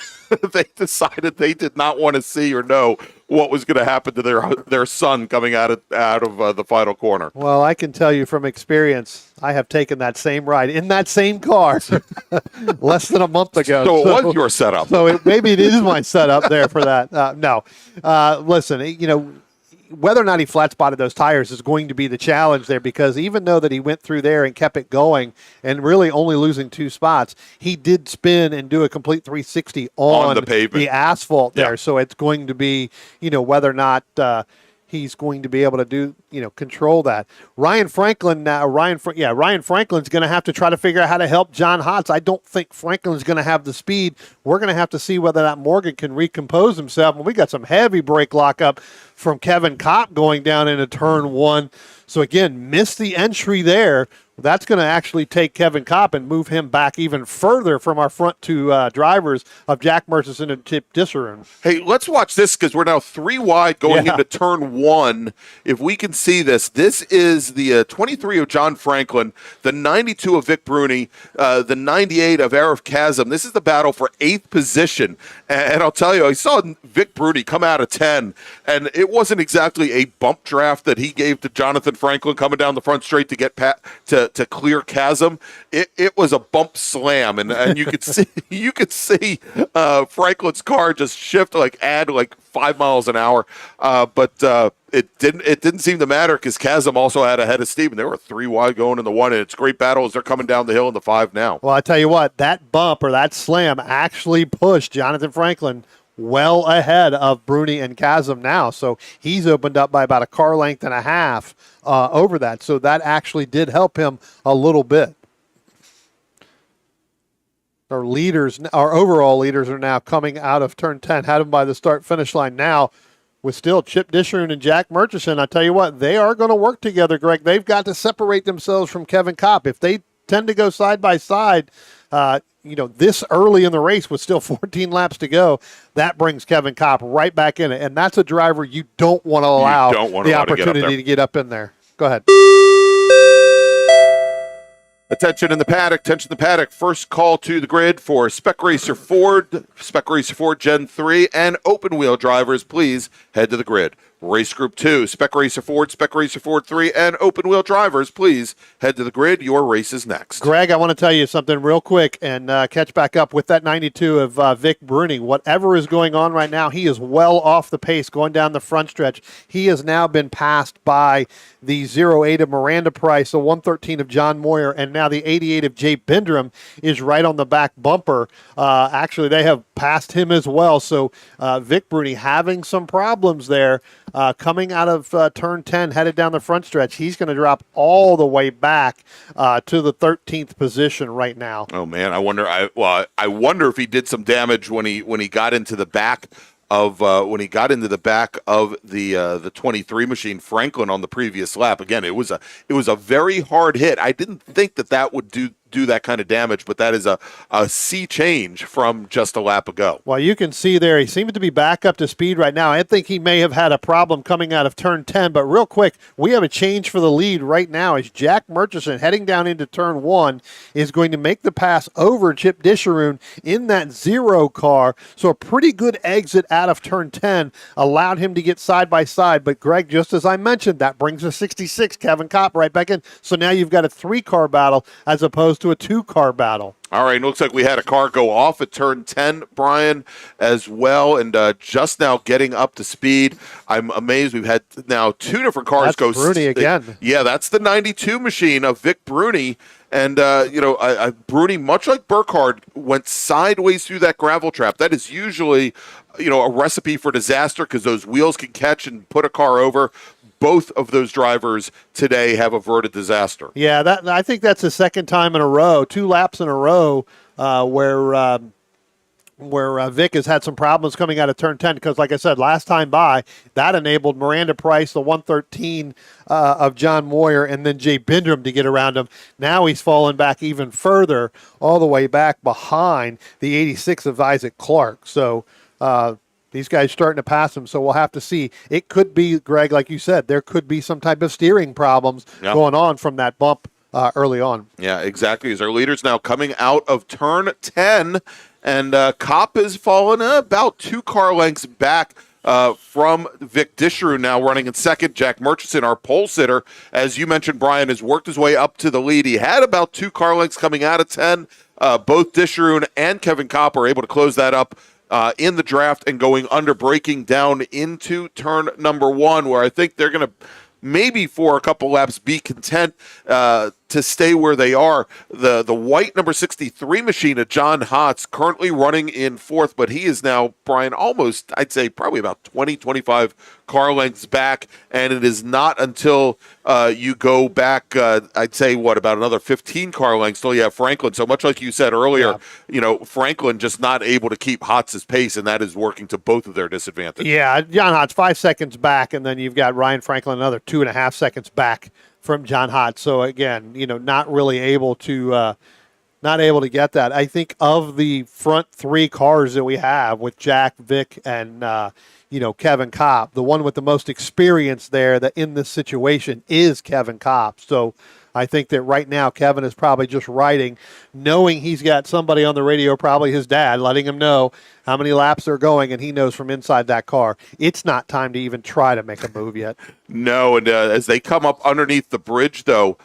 They decided they did not want to see or know what was going to happen to their son coming out of the final corner. Well, I can tell you from experience, I have taken that same ride in that same car less than a month ago. So it was your setup. So maybe it is my setup there for that. No. Listen, whether or not he flat spotted those tires is going to be the challenge there, because even though that he went through there and kept it going and really only losing 2 spots, he did spin and do a complete 360 on the pavement, the asphalt there. So it's going to be, whether or not he's going to be able to do, control that. Ryan Franklin's going to have to try to figure out how to help John Hotz. I don't think Franklin's going to have the speed. We're going to have to see whether that Morgan can recompose himself. And we got some heavy brake lockup from Kevin Kopp going down into turn 1. So again, missed the entry there. That's going to actually take Kevin Kopp and move him back even further from our front 2 drivers of Jack Murchison and Chip Disharoon. Hey, let's watch this because we're now 3 wide going into turn 1. If we can see this, this is the 23 of John Franklin, the 92 of Vic Bruni, the 98 of Arif Kazem. This is the battle for 8th position. And I'll tell you, I saw Vic Bruni come out of 10, and it wasn't exactly a bump draft that he gave to Jonathan Franklin coming down the front straight to get to clear Chasm. It was a bump slam, and you could see Franklin's car just shift, add 5 miles an hour, but it didn't seem to matter because Chasm also had a head of steam, and they were 3 wide going in the 1, and it's a great battle as they're coming down the hill in the 5 now. Well, I tell you what, that bump or that slam actually pushed Jonathan Franklin well ahead of Bruni and Chasm now. So he's opened up by about a car length and a half over that. So that actually did help him a little bit. Our overall leaders are now coming out of turn 10, had them by the start-finish line now with still Chip Disharoon and Jack Murchison. I tell you what, they are going to work together, Greg. They've got to separate themselves from Kevin Kopp. If they tend to go side by side, this early in the race with still 14 laps to go, that brings Kevin Kopp right back in it. And that's a driver you don't want to allow the opportunity to get up in there. Go ahead. Attention in the paddock. First call to the grid for Spec Racer Ford Gen 3, and open wheel drivers, please head to the grid. Race Group 2, Spec Racer Ford 3, and open wheel drivers, please head to the grid. Your race is next. Greg, I want to tell you something real quick and catch back up with that 92 of Vic Bruni. Whatever is going on right now, he is well off the pace going down the front stretch. He has now been passed by the 08 of Miranda Price, the 113 of John Moyer, and now the 88 of Jay Bindrum is right on the back bumper. Actually, they have passed him as well. So Vic Bruni having some problems there. Coming out of turn 10, headed down the front stretch, he's going to drop all the way back to the 13th position right now. Oh man, I wonder if he did some damage when he got into the back of the 23 machine Franklin on the previous lap. Again, it was a very hard hit. I didn't think that would do that kind of damage, but that is a sea change from just a lap ago. Well, you can see there, he seems to be back up to speed right now. I think he may have had a problem coming out of turn 10, but real quick, we have a change for the lead right now as Jack Murchison, heading down into turn 1, is going to make the pass over Chip Disharoon in that 0 car. So a pretty good exit out of turn 10 allowed him to get side by side. But Greg, just as I mentioned, that brings a 66 Kevin Kopp right back in. So now you've got a 3-car battle as opposed to a 2-car battle. All right, looks like we had a car go off at turn 10, Brian, as well, and just now getting up to speed. I'm amazed. We've had now 2 different cars go. Bruni again. Yeah, that's the 92 machine of Vic Bruni. And, Bruni, much like Burkhardt, went sideways through that gravel trap. That is usually, a recipe for disaster because those wheels can catch and put a car over. Both of those drivers today have averted disaster. Yeah, I think that's the second time in a row, 2 laps in a row, where Vic has had some problems coming out of turn 10 because, like I said, last time by, that enabled Miranda Price, the 113 of John Moyer, and then Jay Bindrum to get around him. Now he's fallen back even further, all the way back behind the 86 of Isaac Clark. So these guys starting to pass him, so we'll have to see. It could be, Greg, like you said, there could be some type of steering problems going on from that bump early on. Yeah, exactly. As our leaders now coming out of turn 10, and Kopp has fallen about 2 car lengths back from Vic Disharoon, now running in second. Jack Murchison, our pole sitter, as you mentioned, Brian, has worked his way up to the lead. He had about 2 car lengths coming out of 10. Both Disharoon and Kevin Kopp are able to close that up in the draft and going under, breaking down into turn number 1, where I think they're going to maybe for a couple laps be content to stay where they are. The white number 63 machine of John Hotz currently running in 4th, but he is now, Brian, almost, I'd say probably about 20, 25 car lengths back, and it is not until you go back, I'd say, about another 15 car lengths till you have Franklin. So much like you said earlier, Franklin just not able to keep Hotz's pace, and that is working to both of their disadvantage. Yeah, John Hotz 5 seconds back, and then you've got Ryan Franklin another 2.5 seconds back from John Hotz. So again, not really able to get that. I think of the front 3 cars that we have with Jack, Vic, and Kevin Kopp, the one with the most experience there that in this situation is Kevin Kopp. So I think that right now Kevin is probably just riding, knowing he's got somebody on the radio, probably his dad, letting him know how many laps they're going, and he knows from inside that car it's not time to even try to make a move yet. No, and as they come up underneath the bridge, though,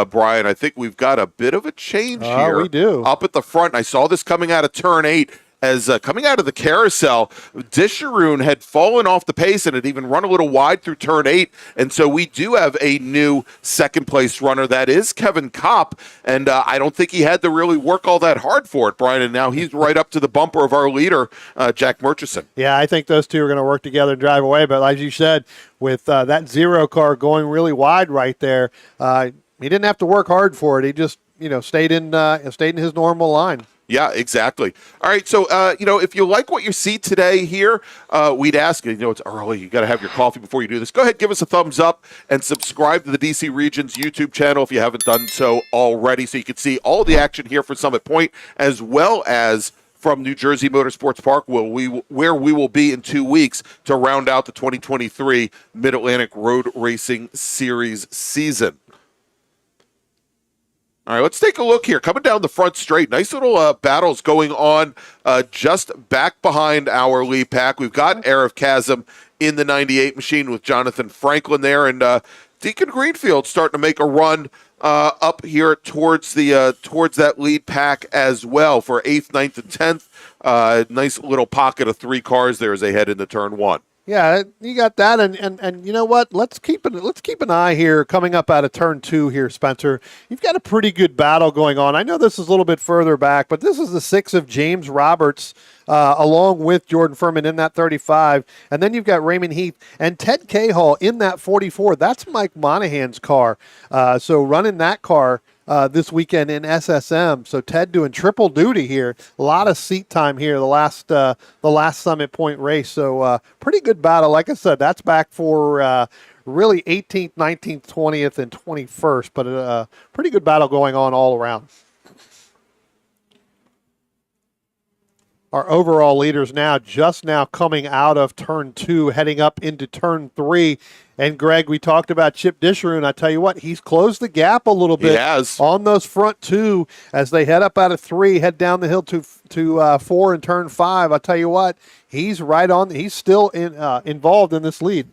Brian, I think we've got a bit of a change here. We do. Up at the front, I saw this coming out of turn 8. As coming out of the carousel, Disharoon had fallen off the pace and had even run a little wide through turn 8. And so we do have a new second-place runner. That is Kevin Kopp. And I don't think he had to really work all that hard for it, Brian. And now he's right up to the bumper of our leader, Jack Murchison. Yeah, I think those two are going to work together and drive away. But as you said, with that 0 car going really wide right there, he didn't have to work hard for it. He just, stayed in his normal line. Yeah, exactly. All right, so, if you like what you see today here, we'd ask you, it's early, you got to have your coffee before you do this. Go ahead, give us a thumbs up, and subscribe to the DC Region's YouTube channel if you haven't done so already, so you can see all the action here for Summit Point, as well as from New Jersey Motorsports Park, where we will be in 2 weeks to round out the 2023 Mid-Atlantic Road Racing Series season. All right, let's take a look here. Coming down the front straight, nice little battles going on just back behind our lead pack. We've got Arif Chasm in the 98 machine with Jonathan Franklin there, and Deacon Greenfield starting to make a run up here towards that lead pack as well for 8th, 9th, and 10th. Nice little pocket of 3 cars there as they head into turn 1. Yeah, you got that, and you know what? Let's keep an eye here coming up out of turn 2 here, Spencer. You've got a pretty good battle going on. I know this is a little bit further back, but this is the 6 of James Roberts along with Jordan Furman in that 35, and then you've got Raymond Heath and Ted Cahall in that 44. That's Mike Monahan's car. So running that car this weekend in SSM. So Ted doing triple duty here. A lot of seat time here the last Summit Point race. So pretty good battle. Like I said, that's back for really 18th, 19th, 20th, and 21st. But pretty good battle going on all around. Our overall leaders just now coming out of turn 2, heading up into turn 3. And, Greg, we talked about Chip Disharoon. I tell you what, he's closed the gap a little bit on those front 2 as they head up out of 3, head down the hill to 4 in turn 5. I tell you what, he's right on. He's still involved in this lead.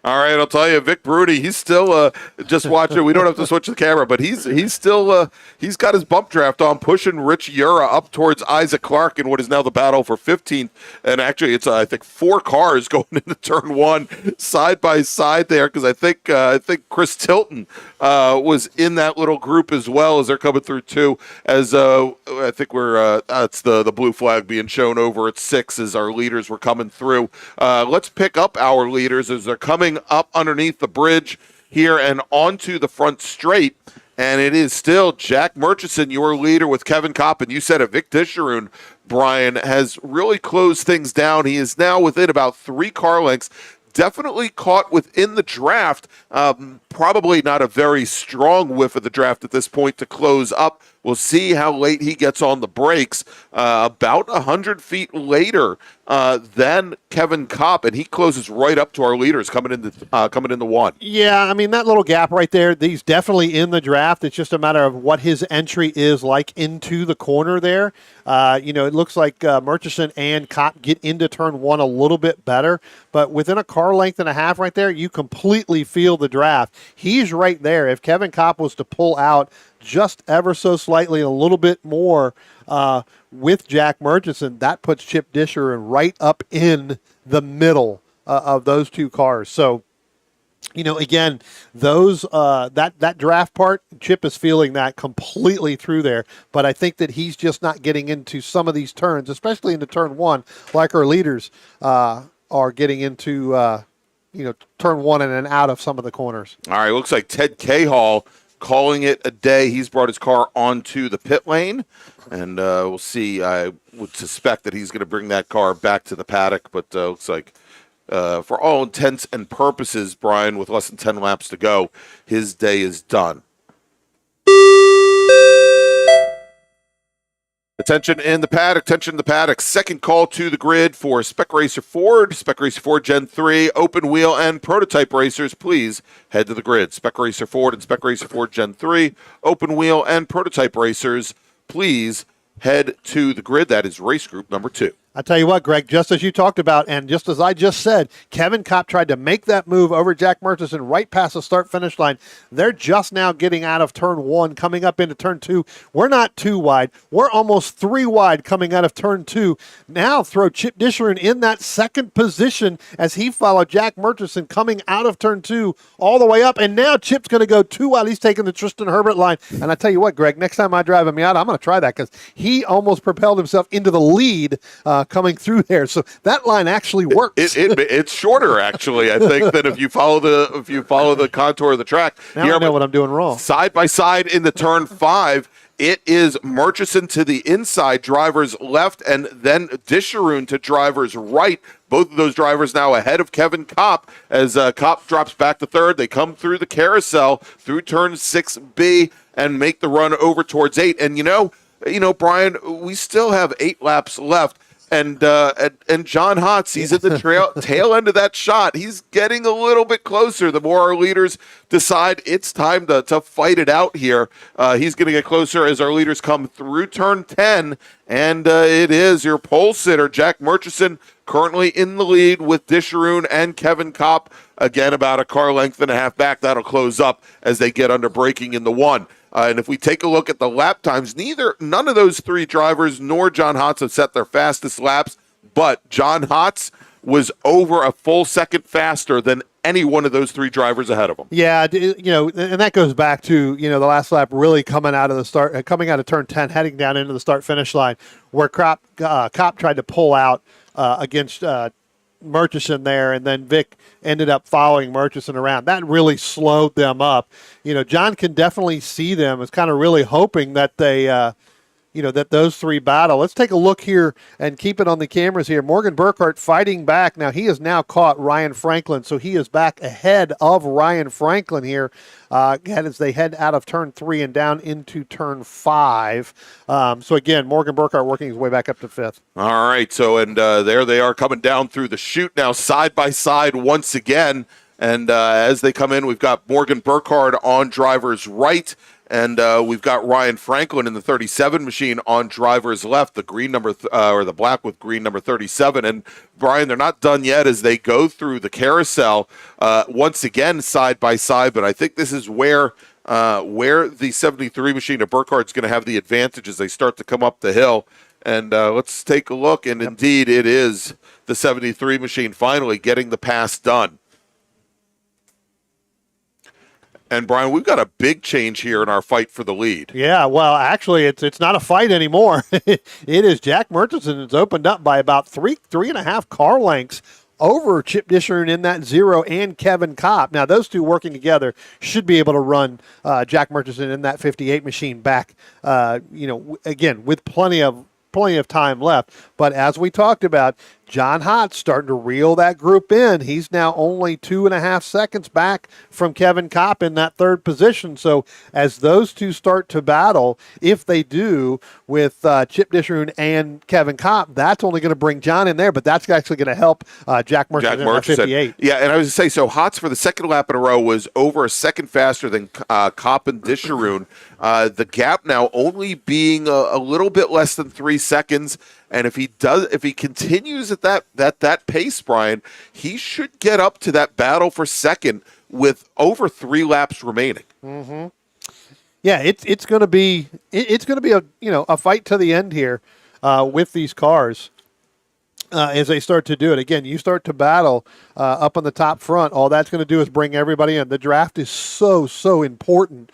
All right, I'll tell you, Vic Broody, he's still just watching. We don't have to switch the camera, but he's still he's got his bump draft on, pushing Rich Ura up towards Isaac Clark in what is now the battle for 15th. And actually, it's I think 4 cars going into turn 1 side by side there, because I think Chris Tilton was in that little group as well as they're coming through 2. As I think it's the blue flag being shown over at 6 as our leaders were coming through. Let's pick up our leaders as they're coming up underneath the bridge here and onto the front straight. And it is still Jack Murchison, your leader, with Kevin Kopp. And you said it, Vic Disharoon, Brian, has really closed things down. He is now within about 3 car lengths. Definitely caught within the draft. Probably not a very strong whiff of the draft at this point to close up. We'll see how late he gets on the brakes. About 100 feet later than Kevin Kopp, and he closes right up to our leaders coming into 1. Yeah, I mean, that little gap right there, he's definitely in the draft. It's just a matter of what his entry is like into the corner there. It looks like Murchison and Kopp get into turn 1 a little bit better, but within a car length and a half right there, you completely feel the draft. He's right there. If Kevin Kopp was to pull out just ever so slightly, slightly a little bit more with Jack Murchison, that puts Chip Disher right up in the middle of those two cars. So, again, those that draft part, Chip is feeling that completely through there. But I think that he's just not getting into some of these turns, especially into turn one, like our leaders are getting into. Turn one and then out of some of the corners. All right, looks like Ted Cahall calling it a day. He's brought his car onto the pit lane, and we'll see. I would suspect that he's going to bring that car back to the paddock, but looks like for all intents and purposes, Brian, with less than 10 laps to go, his day is done. Attention in the paddock, attention in the paddock. Second call to the grid for Spec Racer Ford Gen 3, open wheel and prototype racers. Please head to the grid. Spec Racer Ford and Spec Racer Ford Gen 3, open wheel and prototype racers. Please head to the grid. That is race group number 2. I tell you what, Greg, just as you talked about, and just as I just said, Kevin Kopp tried to make that move over Jack Murchison right past the start-finish line. They're just now getting out of turn one, coming up into turn two. We're not too wide. We're almost 3 wide coming out of turn two. Now throw Chip Disher in that second position as he followed Jack Murchison coming out of turn two all the way up. And now Chip's going to go 2 wide. He's taking the Tristan Herbert line. And I tell you what, Greg, next time I drive a Miata, I'm going to try that because he almost propelled himself into the lead coming through there. So that line actually works. It's shorter, actually, I think, than if you follow the contour of the track. Now I know what I'm doing wrong. Side by side into turn 5. It is Murchison to the inside, drivers left, and then Disharoon to drivers right. Both of those drivers now ahead of Kevin Kopp as Kopp drops back to third. They come through the carousel through turn 6B and make the run over towards 8. And Brian, we still have 8 laps left. And John Hotz, he's at the tail end of that shot. He's getting a little bit closer. The more our leaders decide it's time to fight it out here, he's going to get closer as our leaders come through turn 10. And it is your pole sitter, Jack Murchison, currently in the lead with Disharoon and Kevin Kopp. Again, about a car length and a half back. That'll close up as they get under braking in the 1. And if we take a look at the lap times, none of those 3 drivers nor John Hotz have set their fastest laps, but John Hotz was over a full second faster than any one of those 3 drivers ahead of him. Yeah, and that goes back to, the last lap really coming out of turn 10, heading down into the start-finish line, where Kopp tried to pull out against Murchison there, and then Vic ended up following Murchison around. That really slowed them up. John can definitely see them as kind of really hoping that they, that those 3 battle. Let's take a look here and keep it on the cameras here. Morgan Burkhart fighting back. Now he has now caught Ryan Franklin, so he is back ahead of Ryan Franklin here as they head out of turn 3 and down into turn 5. So again, Morgan Burkhart working his way back up to 5th. All right, so there they are coming down through the chute now, side by side once again. And as they come in, we've got Morgan Burkhart on driver's right. And we've got Ryan Franklin in the 37 machine on driver's left, the green number or the black with green number 37. And Brian, they're not done yet as they go through the carousel once again side by side. But I think this is where the 73 machine of Burkhart's going to have the advantage as they start to come up the hill. And let's take a look. And indeed, it is the 73 machine finally getting the pass done. And, Brian, we've got a big change here in our fight for the lead. Yeah, well, actually, it's not a fight anymore. It is Jack Murchison. It's opened up by about three and a half car lengths over Chip Disher in that 0 and Kevin Kopp. Now, those 2 working together should be able to run Jack Murchison in that 58 machine back, again, with plenty of time left. But as we talked about, John Hotz starting to reel that group in. He's now only 2.5 seconds back from Kevin Kopp in that 3rd position. So as those 2 start to battle, if they do with Chip Disharoon and Kevin Kopp, that's only going to bring John in there, but that's actually going to help Jack Murchison in that 58. Yeah, and I was going to say, so Hotz for the second lap in a row was over a second faster than Kopp and Disharoon. The gap now only being a little bit less than 3 seconds. And if he continues at that pace, Brian, he should get up to that battle for second with over 3 laps remaining. Mm-hmm. Yeah, it's going to be a fight to the end here with these cars. As they start to do it. Again, you start to battle up on the top front. All that's going to do is bring everybody in. The draft is so important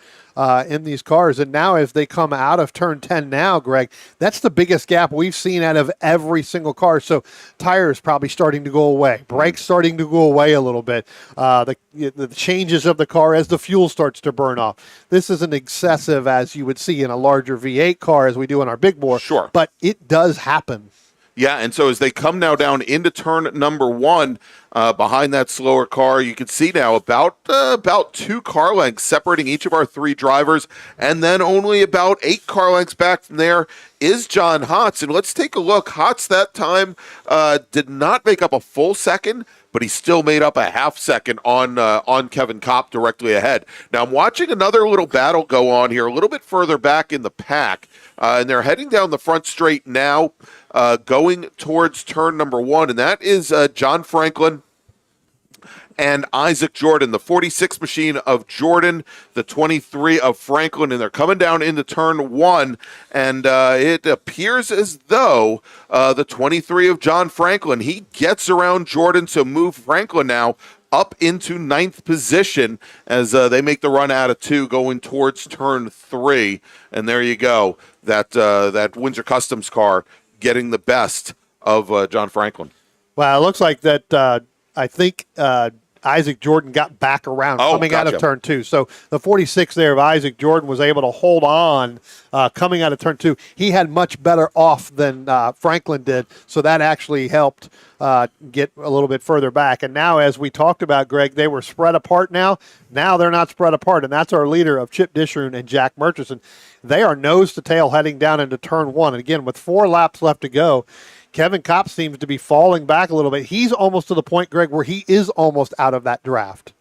in these cars. And now as they come out of turn 10 now, Greg, that's the biggest gap we've seen out of every single car. So tires probably starting to go away. Brakes starting to go away a little bit. The changes of the car as the fuel starts to burn off. This isn't excessive as you would see in a larger V8 car as we do in our big bore. Sure. But it does happen. Yeah, and so as they come now down into turn number 1, behind that slower car, you can see now about 2 car lengths separating each of our 3 drivers, and then only about 8 car lengths back from there is John Hotz. And let's take a look. Hotz that time did not make up a full second, but he still made up a half second on Kevin Kopp directly ahead. Now I'm watching another little battle go on here a little bit further back in the pack, and they're heading down the front straight now, going towards turn number 1, and that is John Franklin and Isaac Jordan, the 46 machine of Jordan, the 23 of Franklin, and they're coming down into turn 1, and it appears as though the 23 of John Franklin, he gets around Jordan to move Franklin now up into 9th position as they make the run out of 2 going towards turn 3, and there you go, that Windsor Customs car getting the best of John Franklin. Well, it looks like that I think Isaac Jordan got back around coming out of turn 2. So the 46 there of Isaac Jordan was able to hold on coming out of turn 2. He had much better off than Franklin did, so that actually helped get a little bit further back. And now, as we talked about, Greg, they were spread apart now. Now they're not spread apart, and that's our leader of Chip Disharoon and Jack Murchison. They are nose to tail heading down into turn 1. And again, with 4 laps left to go, Kevin Kopp seems to be falling back a little bit. He's almost to the point, Greg, where he is almost out of that draft.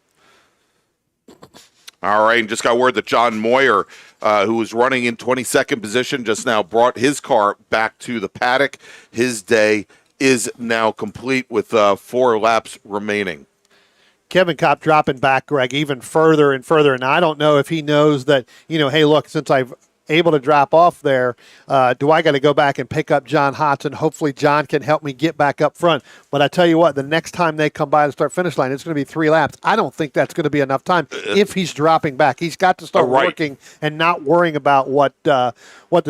All right, and just got word that John Moyer, who was running in 22nd position, just now brought his car back to the paddock. His day is now complete with 4 laps remaining. Kevin Kopp dropping back, Greg, even further and further. And I don't know if he knows that, hey, look, since I've able to drop off there, do I got to go back and pick up John Hotz, and hopefully John can help me get back up front. But I tell you what, the next time they come by the start finish line, it's going to be 3 laps. I don't think that's going to be enough time if he's dropping back. He's got to start working and not worrying about what the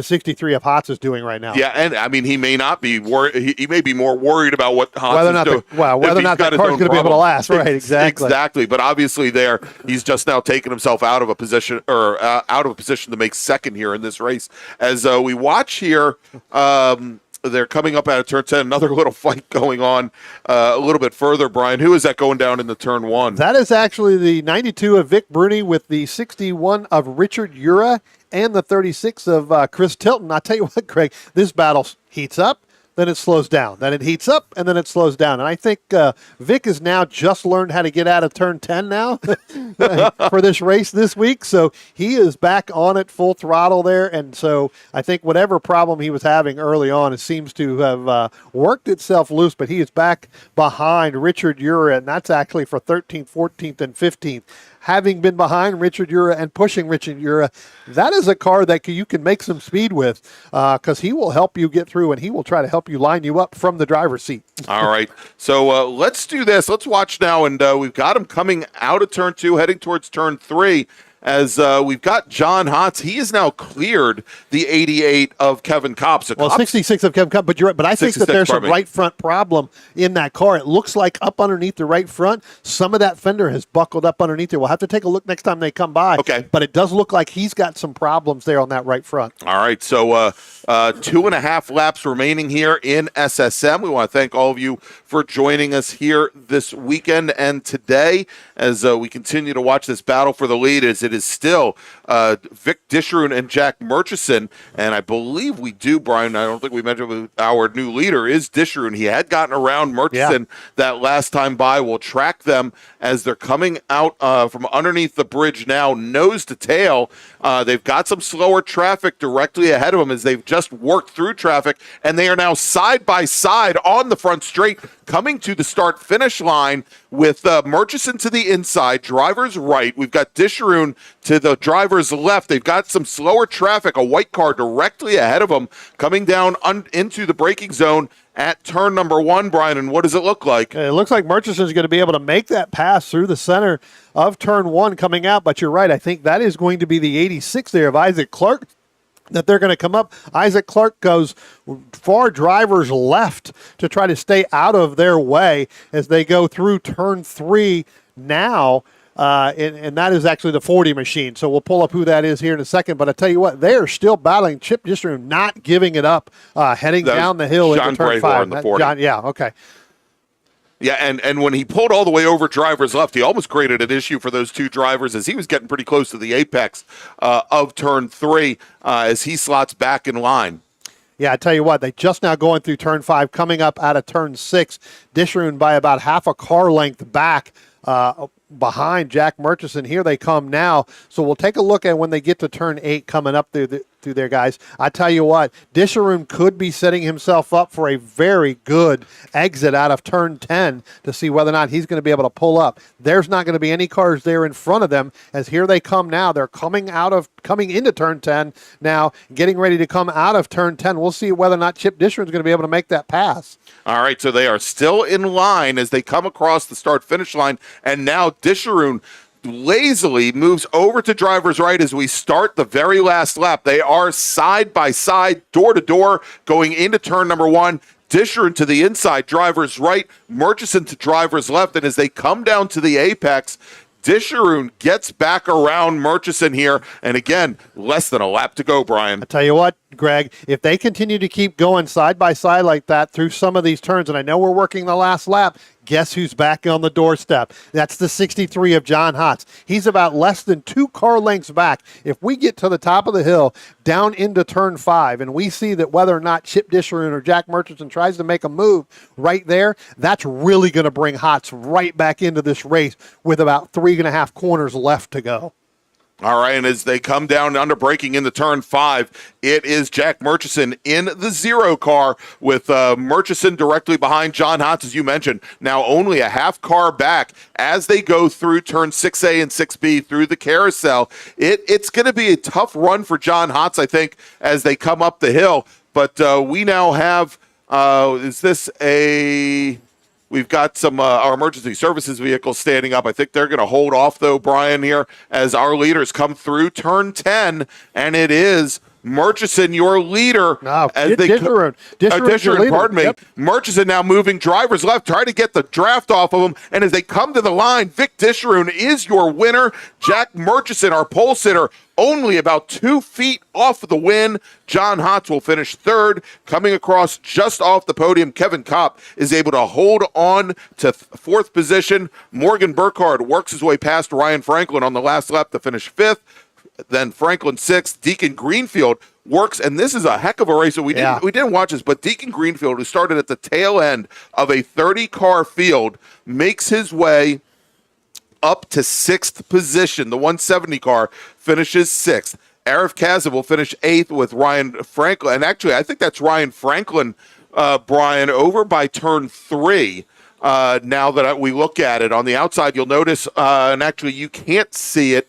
63 of Hotz is doing right now. Yeah, and I mean, he may not be worried. He may be more worried about what Hotz is doing. Whether or not that car's going to be able to last. Right, exactly. Exactly. But obviously there, he's just now taken himself out of a position to make second here in this race. As we watch here, they're coming up out of turn 10. Another little fight going on a little bit further, Brian. Who is that going down into turn 1? That is actually the 92 of Vic Bruni with the 61 of Richard Ura and the 36 of Chris Tilton. I'll tell you what, Craig, this battle heats up, then it slows down. Then it heats up, and then it slows down. And I think Vic has now just learned how to get out of turn 10 now for this race this week. So he is back on it full throttle there. And so I think whatever problem he was having early on, it seems to have worked itself loose. But he is back behind Richard Ura, and that's actually for 13th, 14th, and 15th. Having been behind Richard Ura and pushing Richard Ura, that is a car that you can make some speed with because he will help you get through, and he will try to help you line you up from the driver's seat. All right. So let's do this. Let's watch now, and we've got him coming out of turn 2, heading towards turn 3. As we've got John Hotz. He has now cleared the 88 of Kevin Kopp. So well, 66 of Kevin Kopp, but you're right. But I think that there's some right front problem in that car. It looks like up underneath the right front, some of that fender has buckled up underneath there. We'll have to take a look next time they come by. Okay. But it does look like he's got some problems there on that right front. All right. So 2.5 laps remaining here in SSM. We want to thank all of you for joining us here this weekend and today as we continue to watch this battle for the lead. As it is still Vic Disharoon and Jack Murchison, and I believe we do, Brian, I don't think we mentioned our new leader is Disharoon. He had gotten around Murchison that last time by. We'll track them as they're coming out from underneath the bridge now, nose to tail. They've got some slower traffic directly ahead of them as they've just worked through traffic, and they are now side by side on the front straight, coming to the start-finish line with Murchison to the inside, driver's right. We've got Disharoon to the driver's drivers left. They've got some slower traffic, a white car directly ahead of them coming down into the braking zone at turn number 1, Brian. And what does it look like? It looks like Murchison's going to be able to make that pass through the center of turn 1 coming out, but you're right. I think that is going to be the 86 there of Isaac Clark that they're going to come up. Isaac Clark goes far drivers left to try to stay out of their way as they go through turn 3 now. And that is actually the 40 machine. So we'll pull up who that is here in a second. But I tell you what, they are still battling. Chip Disharoon not giving it up, heading down the hill into turn 5. On the 40. Yeah, okay. Yeah, and when he pulled all the way over drivers left, he almost created an issue for those 2 drivers as he was getting pretty close to the apex of turn 3 as he slots back in line. Yeah, I tell you what, they just now going through turn 5, coming up out of turn 6. Disharoon by about half a car length back behind Jack Murchison. Here they come now. So we'll take a look at when they get to turn 8 coming up through there, guys. I tell you what, Disharoon could be setting himself up for a very good exit out of turn 10 to see whether or not he's going to be able to pull up. There's not going to be any cars there in front of them as here they come now. They're coming into turn 10 now, getting ready to come out of turn 10. We'll see whether or not Chip Disharoon's going to be able to make that pass. All right, so they are still in line as they come across the start-finish line, and now Disharoon lazily moves over to driver's right as we start the very last lap. They are side by side, door to door, going into turn number 1. Disharoon to the inside, driver's right, Murchison to driver's left, and as they come down to the apex, Disharoon gets back around Murchison here, and again, less than a lap to go, Brian. I tell you what, Greg, if they continue to keep going side by side like that through some of these turns, and I know we're working the last lap, guess who's back on the doorstep? That's the 63 of John Hotz. He's about less than 2 car lengths back. If we get to the top of the hill, down into turn 5, and we see that whether or not Chip Disharoon or Jack Murchison tries to make a move right there, that's really going to bring Hotz right back into this race with about 3.5 corners left to go. All right, and as they come down under braking into turn 5, it is Jack Murchison in the 0 car with Murchison directly behind John Hotz, as you mentioned. Now only a half car back as they go through turn 6A and 6B through the carousel. It's going to be a tough run for John Hotz, I think, as they come up the hill. But we now have, is this a... We've got some our emergency services vehicles standing up. I think they're going to hold off, though, Brian, here as our leaders come through turn 10, and it is Murchison, your leader. No, Disharoon, pardon me. Yep. Murchison now moving drivers left, trying to get the draft off of him. And as they come to the line, Vic Disharoon is your winner. Jack Murchison, our pole sitter, only about 2 feet off of the win. John Hotz will finish 3rd. Coming across just off the podium, Kevin Kopp is able to hold on to 4th position. Morgan Burkhardt works his way past Ryan Franklin on the last lap to finish 5th. Then Franklin 6th. Deacon Greenfield works, and this is a heck of a race. So we didn't watch this, but Deacon Greenfield, who started at the tail end of a 30-car field, makes his way up to 6th position. The 170 car finishes 6th. Arif Kazim will finish 8th with Ryan Franklin. And actually, I think that's Ryan Franklin, Brian, over by turn 3. Now that we look at it on the outside, you'll notice, and actually you can't see it,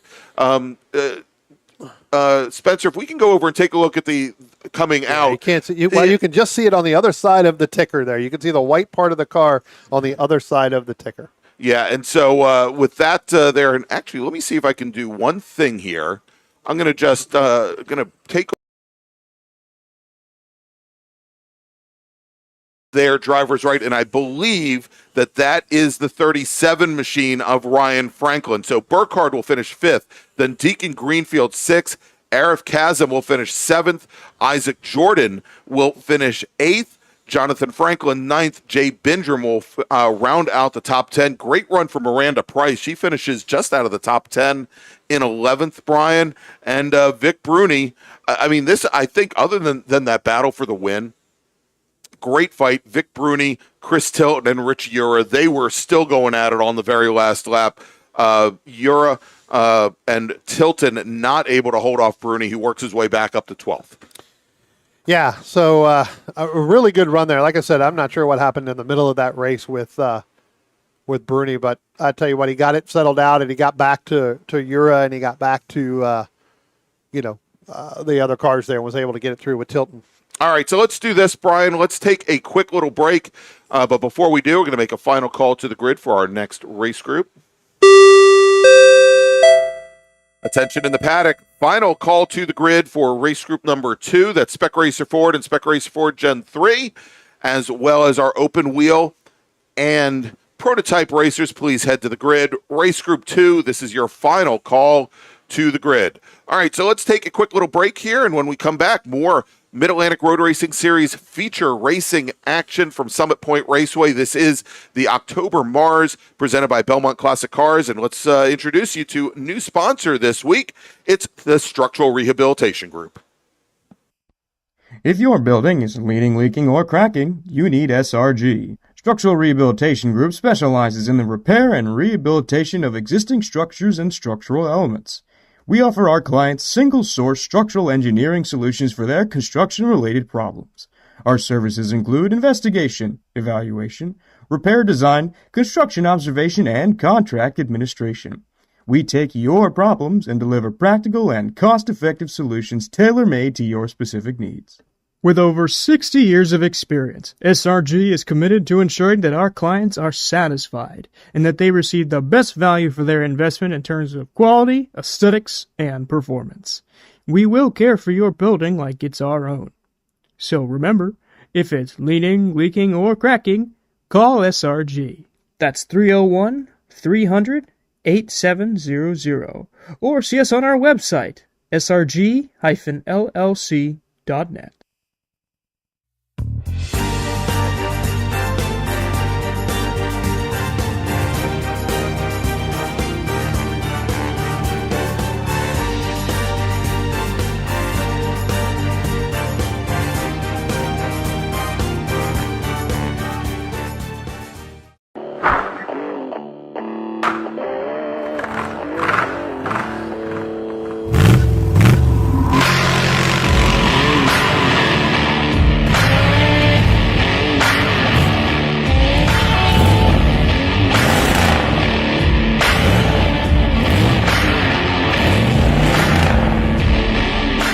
Spencer, if we can go over and take a look at the coming out. You can't see. You can just see it on the other side of the ticker there. You can see the white part of the car on the other side of the ticker. Yeah, and so with that there, and actually, let me see if I can do one thing here. I'm going to just take their driver's right, and I believe that is the 37 machine of Ryan Franklin. So Burkhardt will finish 5th, then Deacon Greenfield 6th, Arif Kazim will finish 7th, Isaac Jordan will finish 8th, Jonathan Franklin 9th, Jay Bindrum will round out the top 10. Great run for Miranda Price. She finishes just out of the top 10 in 11th, Brian. And Vic Bruni, I mean, this, I think, other than that battle for the win, great fight. Vic Bruni, Chris Tilton, and Rich Ura, they were still going at it on the very last lap. Ura and Tilton not able to hold off Bruni, who works his way back up to 12th. Yeah, so a really good run there. Like I said, I'm not sure what happened in the middle of that race with Bruni, but I tell you what, he got it settled out, and he got back to Ura, and he got back to the other cars there and was able to get it through with Tilton. All right, so let's do this, Brian. Let's take a quick little break. But before we do, we're going to make a final call to the grid for our next race group. Attention in the paddock. Final call to the grid for race group number 2. That's Spec Racer Ford and Spec Racer Ford Gen 3, as well as our open wheel and prototype racers. Please head to the grid. Race group 2, this is your final call to the grid. All right, so let's take a quick little break here, and when we come back, more Mid-Atlantic Road Racing Series feature racing action from Summit Point Raceway. This is the October MARRS presented by Belmont Classic Cars, and let's introduce you to new sponsor this week. It's the Structural Rehabilitation Group. If your building is leaning, leaking, or cracking, you need SRG. Structural Rehabilitation Group specializes in the repair and rehabilitation of existing structures and structural elements. We offer our clients single-source structural engineering solutions for their construction-related problems. Our services include investigation, evaluation, repair design, construction observation, and contract administration. We take your problems and deliver practical and cost-effective solutions tailor-made to your specific needs. With over 60 years of experience, SRG is committed to ensuring that our clients are satisfied and that they receive the best value for their investment in terms of quality, aesthetics, and performance. We will care for your building like it's our own. So remember, if it's leaning, leaking, or cracking, call SRG. That's 301-300-8700, or see us on our website, srg-llc.net.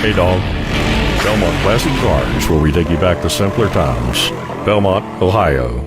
Hey dog. Belmont Classic Cars, where we take you back to simpler times. Belmont, Ohio.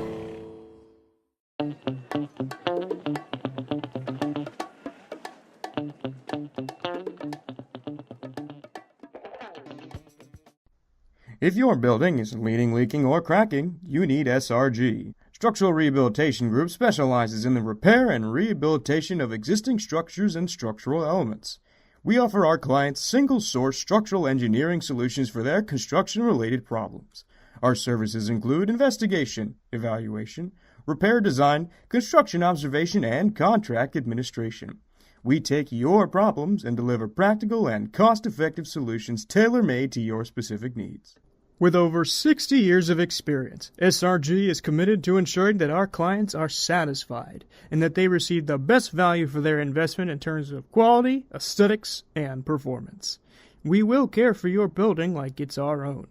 If your building is leaning, leaking, or cracking, you need SRG. Structural Rehabilitation Group specializes in the repair and rehabilitation of existing structures and structural elements. We offer our clients single-source structural engineering solutions for their construction-related problems. Our services include investigation, evaluation, repair design, construction observation, and contract administration. We take your problems and deliver practical and cost-effective solutions tailor-made to your specific needs. With over 60 years of experience, SRG is committed to ensuring that our clients are satisfied and that they receive the best value for their investment in terms of quality, aesthetics, and performance. We will care for your building like it's our own.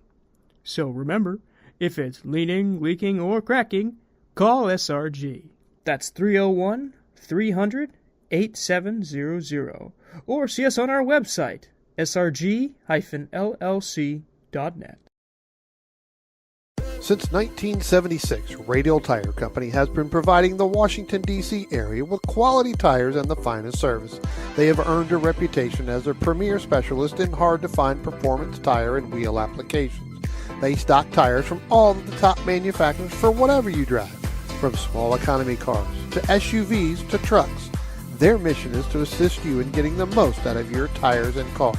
So remember, if it's leaning, leaking, or cracking, call SRG. That's 301-300-8700, or see us on our website, srg-llc.net. Since 1976, Radial Tire Company has been providing the Washington, D.C. area with quality tires and the finest service. They have earned a reputation as a premier specialist in hard-to-find performance tire and wheel applications. They stock tires from all of the top manufacturers for whatever you drive, from small economy cars to SUVs to trucks. Their mission is to assist you in getting the most out of your tires and car.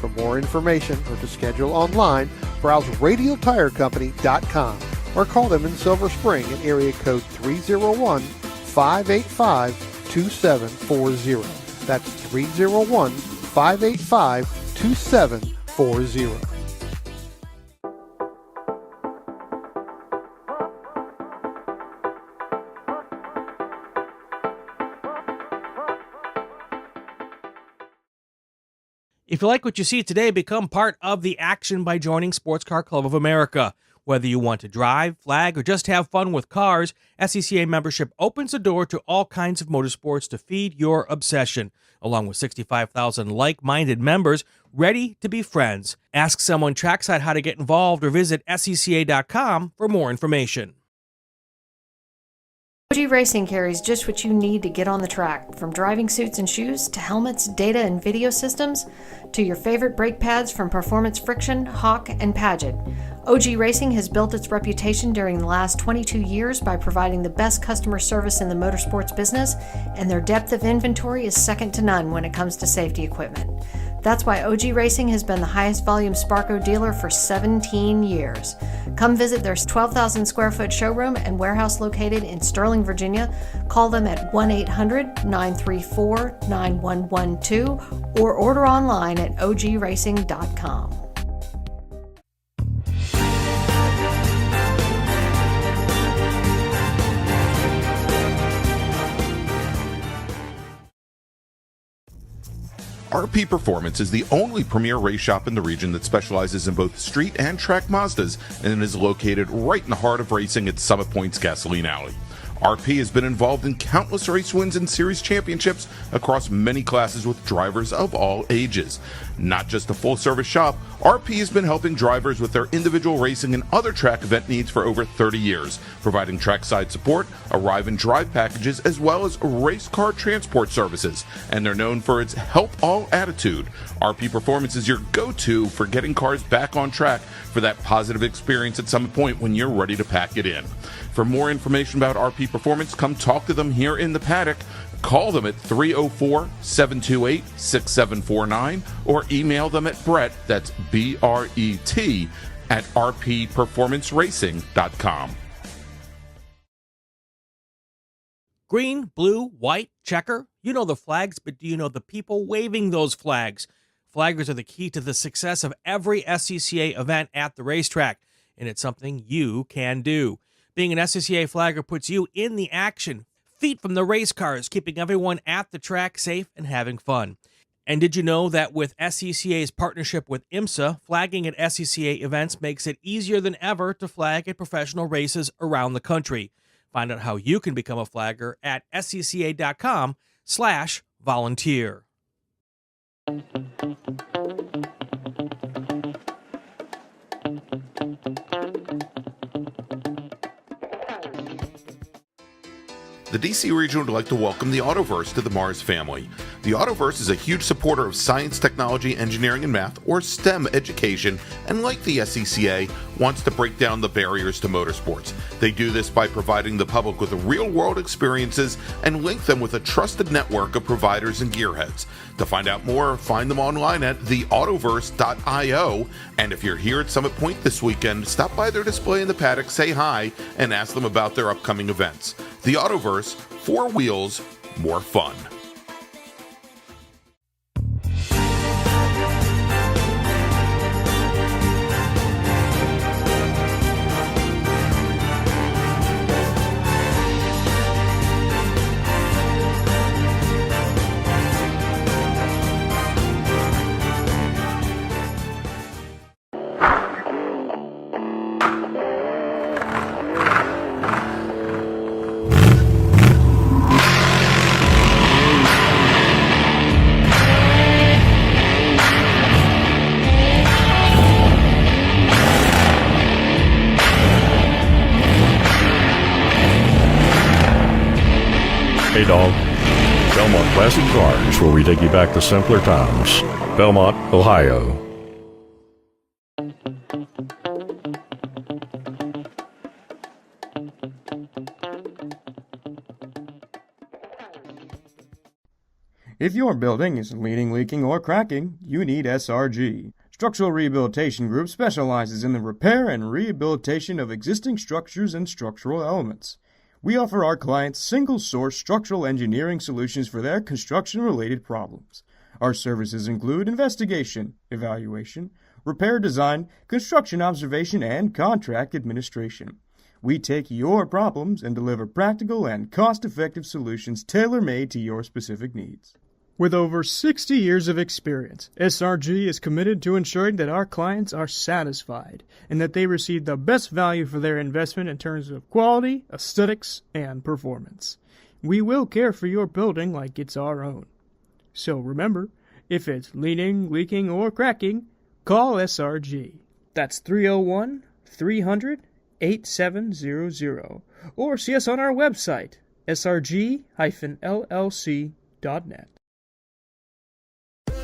For more information or to schedule online, browse radialtirecompany.com or call them in Silver Spring at area code 301-585-2740. That's 301-585-2740. If you like what you see today, become part of the action by joining Sports Car Club of America. Whether you want to drive, flag, or just have fun with cars, SCCA membership opens the door to all kinds of motorsports to feed your obsession, along with 65,000 like-minded members ready to be friends. Ask someone trackside how to get involved or visit SCCA.com for more information. OG Racing carries just what you need to get on the track, from driving suits and shoes to helmets, data and video systems, to your favorite brake pads from Performance Friction, Hawk, and Paget. OG Racing has built its reputation during the last 22 years by providing the best customer service in the motorsports business, and their depth of inventory is second to none when it comes to safety equipment. That's why OG Racing has been the highest volume Sparco dealer for 17 years. Come visit their 12,000 square foot showroom and warehouse located in Sterling, Virginia. Call them at 1-800-934-9112 or order online at ogracing.com. RP Performance is the only premier race shop in the region that specializes in both street and track Mazdas and is located right in the heart of racing at Summit Point's Gasoline Alley. RP has been involved in countless race wins and series championships across many classes with drivers of all ages. Not just a full-service shop, RP has been helping drivers with their individual racing and other track event needs for over 30 years, providing trackside support, arrive and drive packages, as well as race car transport services. And they're known for its help all attitude. RP Performance is your go-to for getting cars back on track for that positive experience at Summit Point when you're ready to pack it in. For more information about RP Performance, come talk to them here in the paddock. Call them at 304-728-6749 or email them at Brett, that's B-R-E-T, at rpperformanceracing.com. Green, blue, white, checker. You know the flags, but do you know the people waving those flags? Flaggers are the key to the success of every SCCA event at the racetrack, and it's something you can do. Being an SCCA flagger puts you in the action, feet from the race cars, keeping everyone at the track safe and having fun. And did you know that with SCCA's partnership with IMSA, flagging at SCCA events makes it easier than ever to flag at professional races around the country? Find out how you can become a flagger at scca.com/volunteer. The DC region would like to welcome the Autoverse to the MARRS family. The Autoverse is a huge supporter of science, technology, engineering, and math, or STEM education, and like the SCCA, wants to break down the barriers to motorsports. They do this by providing the public with real-world experiences and link them with a trusted network of providers and gearheads. To find out more, find them online at theautoverse.io, and if you're here at Summit Point this weekend, stop by their display in the paddock, say hi, and ask them about their upcoming events. The Autoverse, 4 wheels, more fun. Hey dog. Belmont Classic Cars, where we take you back to simpler times. Belmont, Ohio. If your building is leaning, leaking, or cracking, you need SRG. Structural Rehabilitation Group specializes in the repair and rehabilitation of existing structures and structural elements. We offer our clients single-source structural engineering solutions for their construction-related problems. Our services include investigation, evaluation, repair design, construction observation, and contract administration. We take your problems and deliver practical and cost-effective solutions tailor-made to your specific needs. With over 60 years of experience, SRG is committed to ensuring that our clients are satisfied and that they receive the best value for their investment in terms of quality, aesthetics, and performance. We will care for your building like it's our own. So remember, if it's leaning, leaking, or cracking, call SRG. That's 301-300-8700. Or see us on our website, srg-llc.net.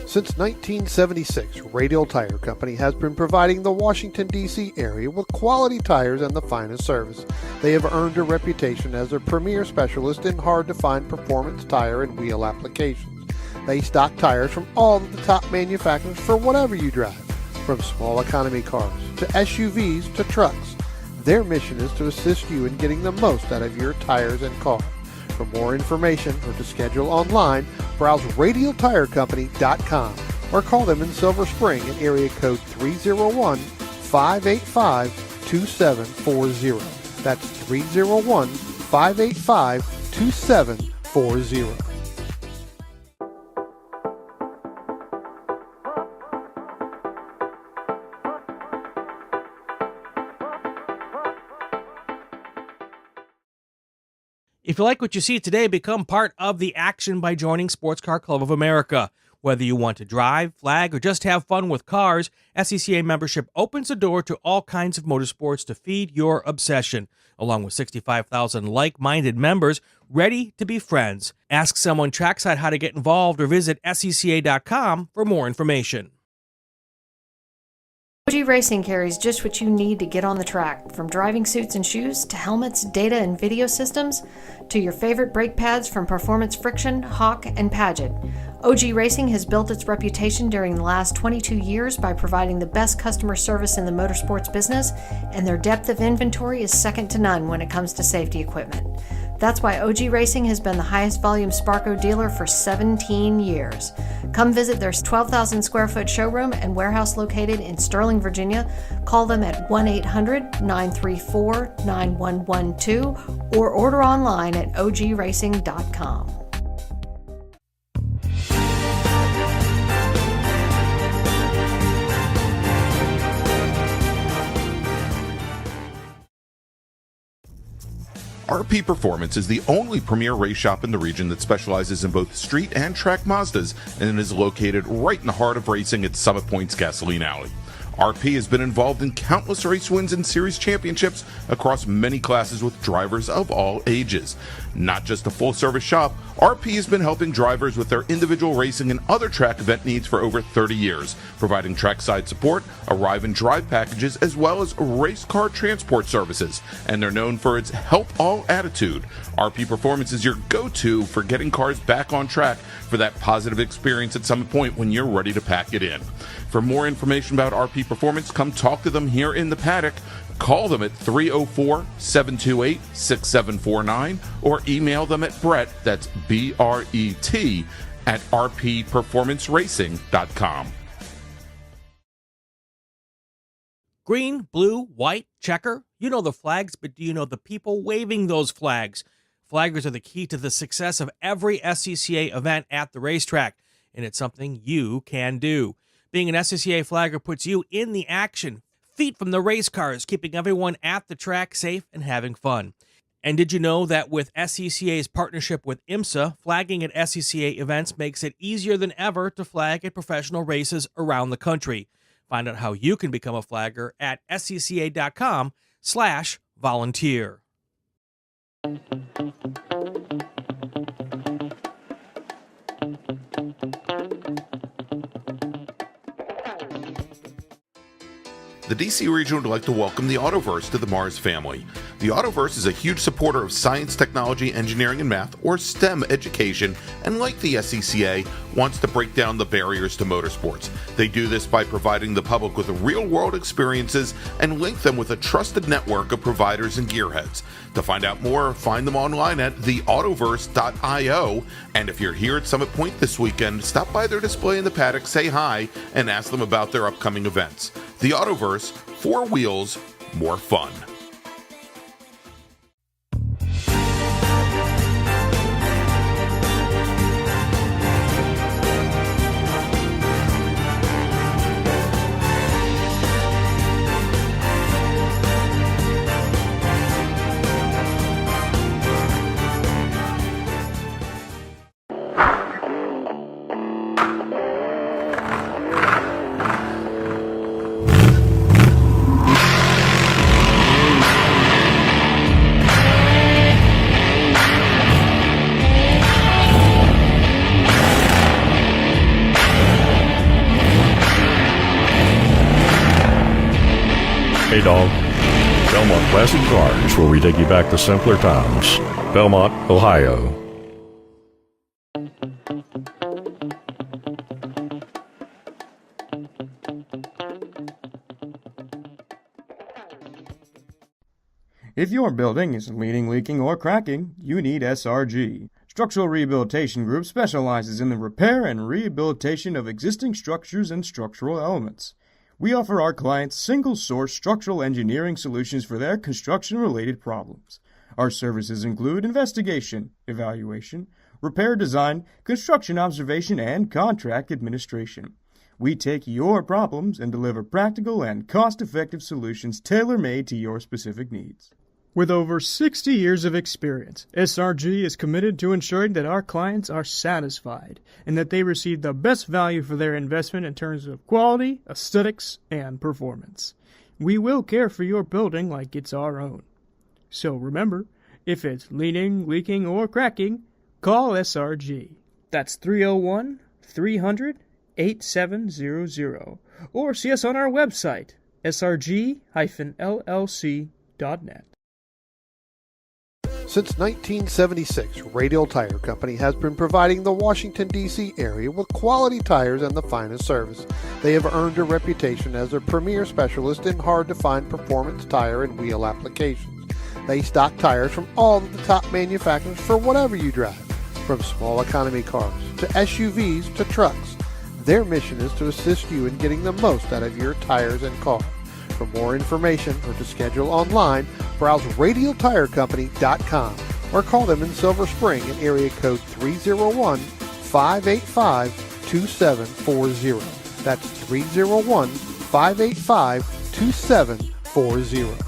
Since 1976, Radial Tire Company has been providing the Washington, D.C. area with quality tires and the finest service. They have earned a reputation as a premier specialist in hard-to-find performance tire and wheel applications. They stock tires from all of the top manufacturers for whatever you drive, from small economy cars to SUVs to trucks. Their mission is to assist you in getting the most out of your tires and car. For more information or to schedule online, browse radialtirecompany.com or call them in Silver Spring at area code 301-585-2740. That's 301-585-2740. If you like what you see today, become part of the action by joining Sports Car Club of America. Whether you want to drive, flag, or just have fun with cars, SCCA membership opens the door to all kinds of motorsports to feed your obsession, along with 65,000 like-minded members ready to be friends. Ask someone trackside how to get involved or visit SCCA.com for more information. OG Racing carries just what you need to get on the track, from driving suits and shoes to helmets, data and video systems, to your favorite brake pads from Performance Friction, Hawk, and Paget. OG Racing has built its reputation during the last 22 years by providing the best customer service in the motorsports business, and their depth of inventory is second to none when it comes to safety equipment. That's why OG Racing has been the highest volume Sparco dealer for 17 years. Come visit their 12,000 square foot showroom and warehouse located in Sterling, Virginia. Call them at 1-800-934-9112 or order online at ogracing.com. RP Performance is the only premier race shop in the region that specializes in both street and track Mazdas and is located right in the heart of racing at Summit Point's Gasoline Alley. RP has been involved in countless race wins and series championships across many classes with drivers of all ages. Not just a full-service shop, RP has been helping drivers with their individual racing and other track event needs for over 30 years, providing trackside support, arrive and drive packages, as well as race car transport services. And they're known for its help all attitude. RP Performance is your go-to for getting cars back on track for that positive experience at Summit Point when you're ready to pack it in. For more information about RP Performance, come talk to them here in the paddock. Call them at 304-728-6749 or email them at Brett, that's B-R-E-T, at rpperformanceracing.com. Green, blue, white, checker. You know the flags, but do you know the people waving those flags? Flaggers are the key to the success of every SCCA event at the racetrack, and it's something you can do. Being an SCCA flagger puts you in the action, feet from the race cars, keeping everyone at the track safe and having fun. And did you know that with SCCA's partnership with IMSA, flagging at SCCA events makes it easier than ever to flag at professional races around the country? Find out how you can become a flagger at scca.com/volunteer. The DC region would like to welcome the Autoverse to the MARRS family. The Autoverse is a huge supporter of science, technology, engineering, and math, or STEM education, and like the SCCA, wants to break down the barriers to motorsports. They do this by providing the public with real-world experiences and link them with a trusted network of providers and gearheads. To find out more, find them online at theautoverse.io, and if you're here at Summit Point this weekend, stop by their display in the paddock, say hi, and ask them about their upcoming events. The Autoverse, 4 wheels, more fun. Hey, dog. Belmont Classic Cars, where we take you back to simpler times. Belmont, Ohio. If your building is leaning, leaking, or cracking, you need SRG. Structural Rehabilitation Group specializes in the repair and rehabilitation of existing structures and structural elements. We offer our clients single-source structural engineering solutions for their construction-related problems. Our services include investigation, evaluation, repair design, construction observation, and contract administration. We take your problems and deliver practical and cost-effective solutions tailor-made to your specific needs. With over 60 years of experience, SRG is committed to ensuring that our clients are satisfied and that they receive the best value for their investment in terms of quality, aesthetics, and performance. We will care for your building like it's our own. So remember, if it's leaning, leaking, or cracking, call SRG. That's 301-300-8700, or see us on our website, srg-llc.net. Since 1976, Radial Tire Company has been providing the Washington, D.C. area with quality tires and the finest service. They have earned a reputation as a premier specialist in hard-to-find performance tire and wheel applications. They stock tires from all of the top manufacturers for whatever you drive, from small economy cars to SUVs to trucks. Their mission is to assist you in getting the most out of your tires and car. For more information or to schedule online, browse radialtirecompany.com or call them in Silver Spring at area code 301-585-2740. That's 301-585-2740.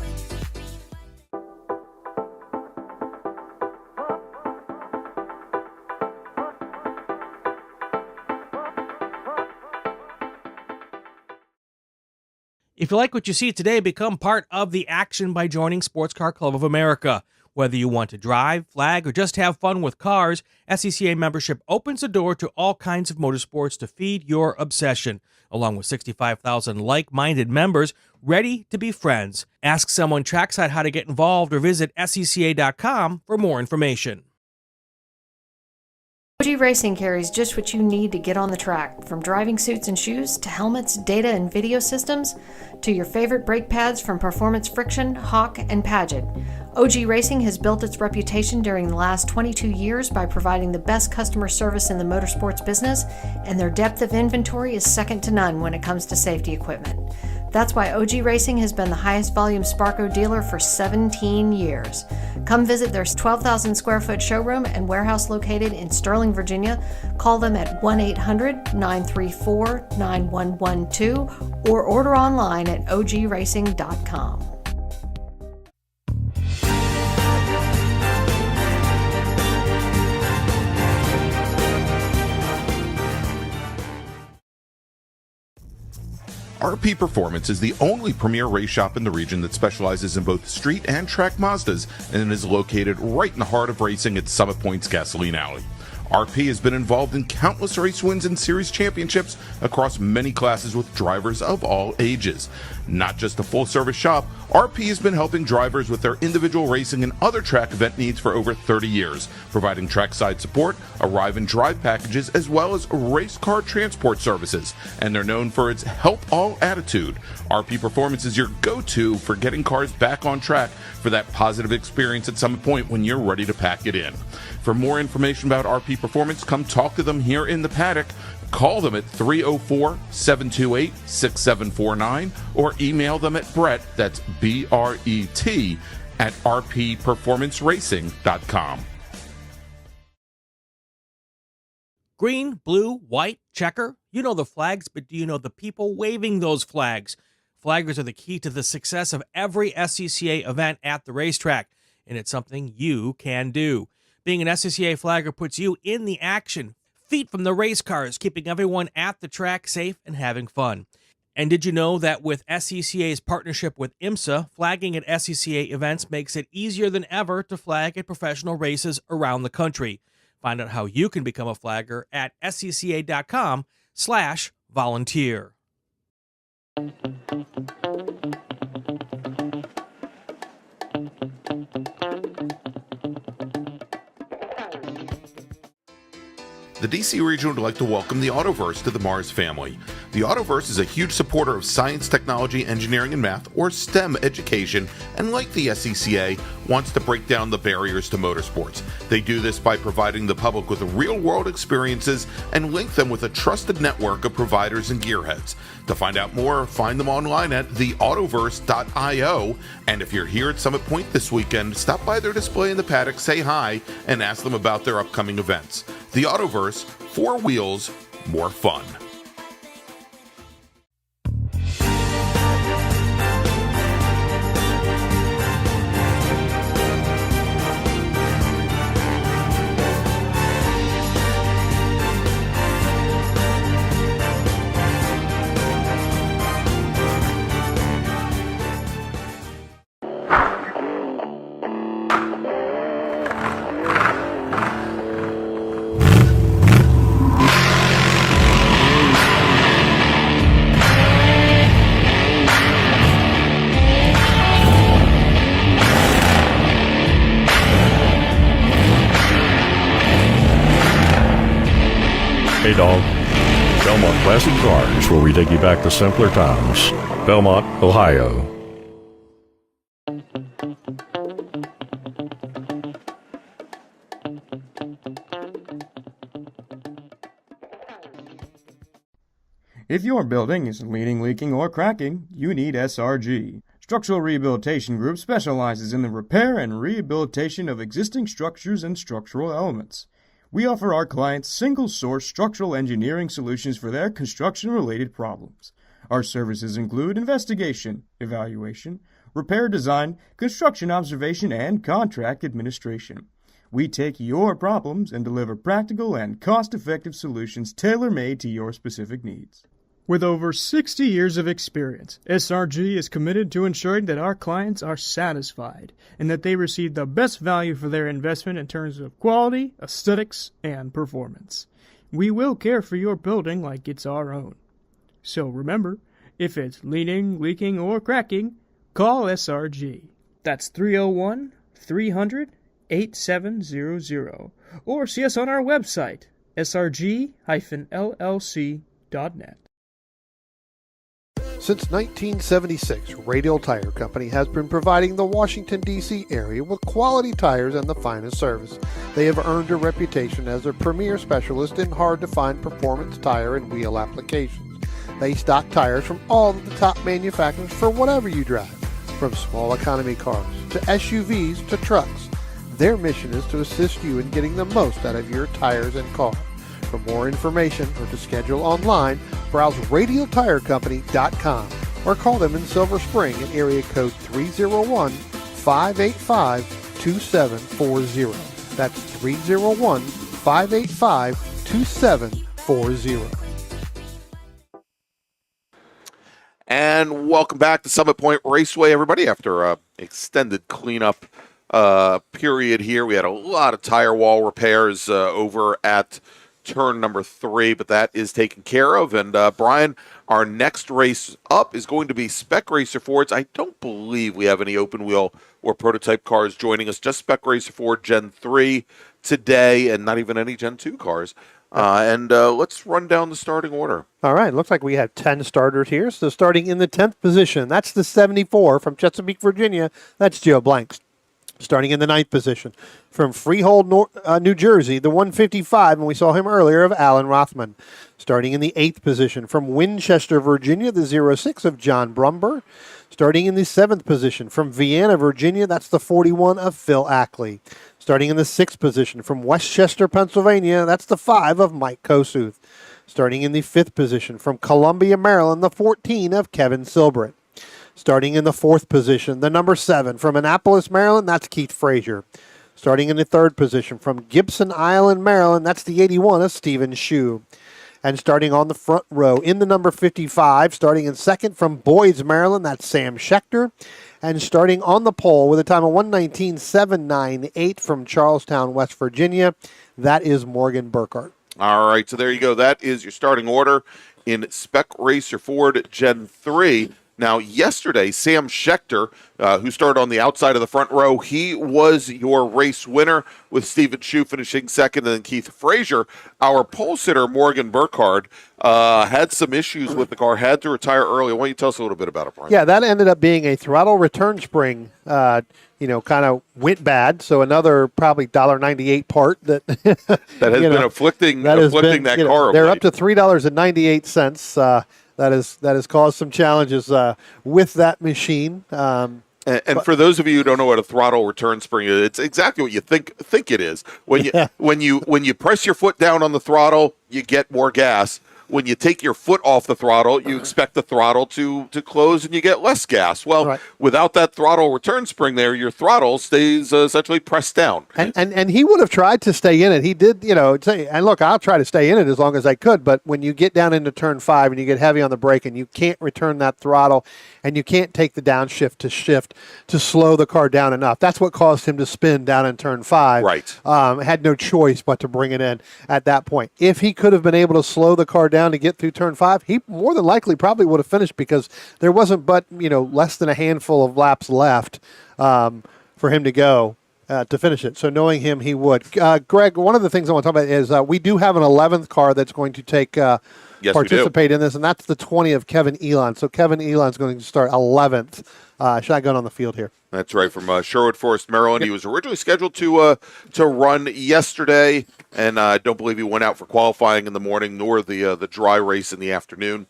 If you like what you see today, become part of the action by joining Sports Car Club of America. Whether you want to drive, flag, or just have fun with cars, SCCA membership opens the door to all kinds of motorsports to feed your obsession, along with 65,000 like-minded members ready to be friends. Ask someone trackside how to get involved or visit SCCA.com for more information. OG Racing carries just what you need to get on the track, from driving suits and shoes to helmets, data and video systems, to your favorite brake pads from Performance Friction, Hawk, and Paget. OG Racing has built its reputation during the last 22 years by providing the best customer service in the motorsports business, and their depth of inventory is second to none when it comes to safety equipment. That's why OG Racing has been the highest volume Sparco dealer for 17 years. Come visit their 12,000 square foot showroom and warehouse located in Sterling, Virginia. Call them at 1-800-934-9112 or order online at ogracing.com. RP Performance is the only premier race shop in the region that specializes in both street and track Mazdas and is located right in the heart of racing at Summit Point's Gasoline Alley. RP has been involved in countless race wins and series championships across many classes with drivers of all ages. Not just a full-service shop, RP has been helping drivers with their individual racing and other track event needs for over 30 years, providing trackside support, arrive and drive packages, as well as race car transport services. And they're known for its help all attitude. RP Performance is your go-to for getting cars back on track for that positive experience at Summit Point when you're ready to pack it in. For more information about RP Performance, come talk to them here in the paddock. Call them at 304-728-6749 or email them at Brett, that's B-R-E-T, at rpperformanceracing.com. Green, blue, white, checker. You know the flags, but do you know the people waving those flags? Flaggers are the key to the success of every SCCA event at the racetrack, and it's something you can do. Being an SCCA flagger puts you in the action, feet from the race cars, keeping everyone at the track safe and having fun. And did you know that with SCCA's partnership with IMSA, flagging at SCCA events makes it easier than ever to flag at professional races around the country? Find out how you can become a flagger at scca.com/volunteer. the DC region would like to welcome the Autoverse to the MARRS family. The Autoverse is a huge supporter of science, technology, engineering, and math, or STEM education, and like the SCCA, wants to break down the barriers to motorsports. They do this by providing the public with real-world experiences and link them with a trusted network of providers and gearheads. To find out more, find them online at theautoverse.io, and if you're here at Summit Point this weekend, stop by their display in the paddock, say hi, and ask them about their upcoming events. The Autoverse, 4 wheels, more fun. Hey dog. Belmont Classic Cars, where we take you back to simpler times. Belmont, Ohio. If your building is leaning, leaking, or cracking, you need SRG. Structural Rehabilitation Group specializes in the repair and rehabilitation of existing structures and structural elements. We offer our clients single-source structural engineering solutions for their construction-related problems. Our services include investigation, evaluation, repair design, construction observation, and contract administration. We take your problems and deliver practical and cost-effective solutions tailor-made to your specific needs. With over 60 years of experience, SRG is committed to ensuring that our clients are satisfied and that they receive the best value for their investment in terms of quality, aesthetics, and performance. We will care for your building like it's our own. So remember, if it's leaning, leaking, or cracking, call SRG. That's 301-300-8700, or see us on our website, srg-llc.net. Since 1976, Radial Tire Company has been providing the Washington, D.C. area with quality tires and the finest service. They have earned a reputation as a premier specialist in hard-to-find performance tire and wheel applications. They stock tires from all of the top manufacturers for whatever you drive, from small economy cars to SUVs to trucks. Their mission is to assist you in getting the most out of your tires and car. For more information or to schedule online, browse radialtirecompany.com or call them in Silver Spring at area code 301-585-2740. That's 301-585-2740. And welcome back to Summit Point Raceway, everybody. After an extended cleanup period here, we had a lot of tire wall repairs over at turn number 3, but that is taken care of. And Brian, our next race up is going to be Spec Racer Fords. I don't believe we have any open wheel or prototype cars joining us, just Spec Racer Ford Gen 3 today, and not even any Gen 2 cars. And let's run down the starting order. All right, looks like we have 10 starters here. So starting in the 10th position, that's the 74 from Chesapeake, Virginia. That's Joe Blanks. Starting in the 9th position, from Freehold, New Jersey, the 155, and we saw him earlier, of Alan Rothman. Starting in the 8th position, from Winchester, Virginia, the 06 of John Brumber. Starting in the 7th position, from Vienna, Virginia, that's the 41 of Phil Ackley. Starting in the 6th position, from Westchester, Pennsylvania, that's the 5 of Mike Kosuth. Starting in the 5th position, from Columbia, Maryland, the 14 of Kevin Silbrett. Starting in the 4th position, the number 7 from Annapolis, Maryland, that's Keith Frazier. Starting in the 3rd position, from Gibson Island, Maryland, that's the 81 of Stephen Shue. And starting on the front row, in the number 55, starting in 2nd from Boyd's, Maryland, that's Sam Schechter. And starting on the pole with a time of 1:19.798 from Charlestown, West Virginia, that is Morgan Burkhart. All right, so there you go. That is your starting order in Spec Racer Ford Gen 3. Now, yesterday, Sam Schechter, who started on the outside of the front row, he was your race winner with Stephen Shue finishing second, and then Keith Frazier. Our pole sitter, Morgan Burkhardt, had some issues with the car, had to retire early. Why don't you tell us a little bit about it, Brian? Yeah, that ended up being a throttle return spring, kind of went bad. So another probably $1.98 part that that has been afflicting that car. They're up to $3.98. That has caused some challenges with that machine. And for those of you who don't know what a throttle return spring is, it's exactly what you think it is. When you press your foot down on the throttle, you get more gas. When you take your foot off the throttle, you expect the throttle to close and you get less gas. Well, without that throttle return spring there, your throttle stays essentially pressed down. And he would have tried to stay in it. He did, say, and look, I'll try to stay in it as long as I could. But when you get down into turn 5 and you get heavy on the brake and you can't return that throttle and you can't take the downshift to slow the car down enough, that's what caused him to spin down in turn 5. Right. Had no choice but to bring it in at that point. If he could have been able to slow the car down to get through turn 5, he more than likely probably would have finished, because there wasn't but less than a handful of laps left for him to go to finish it. So knowing him, he would. Greg, one of the things I want to talk about is we do have an 11th car that's going to take participate in this, and that's the 20 of Kevin Elon. So Kevin Elon's going to start 11th shotgun on the field here. That's right, from Sherwood Forest, Maryland. He was originally scheduled to run yesterday, and I don't believe he went out for qualifying in the morning, nor the dry race in the afternoon.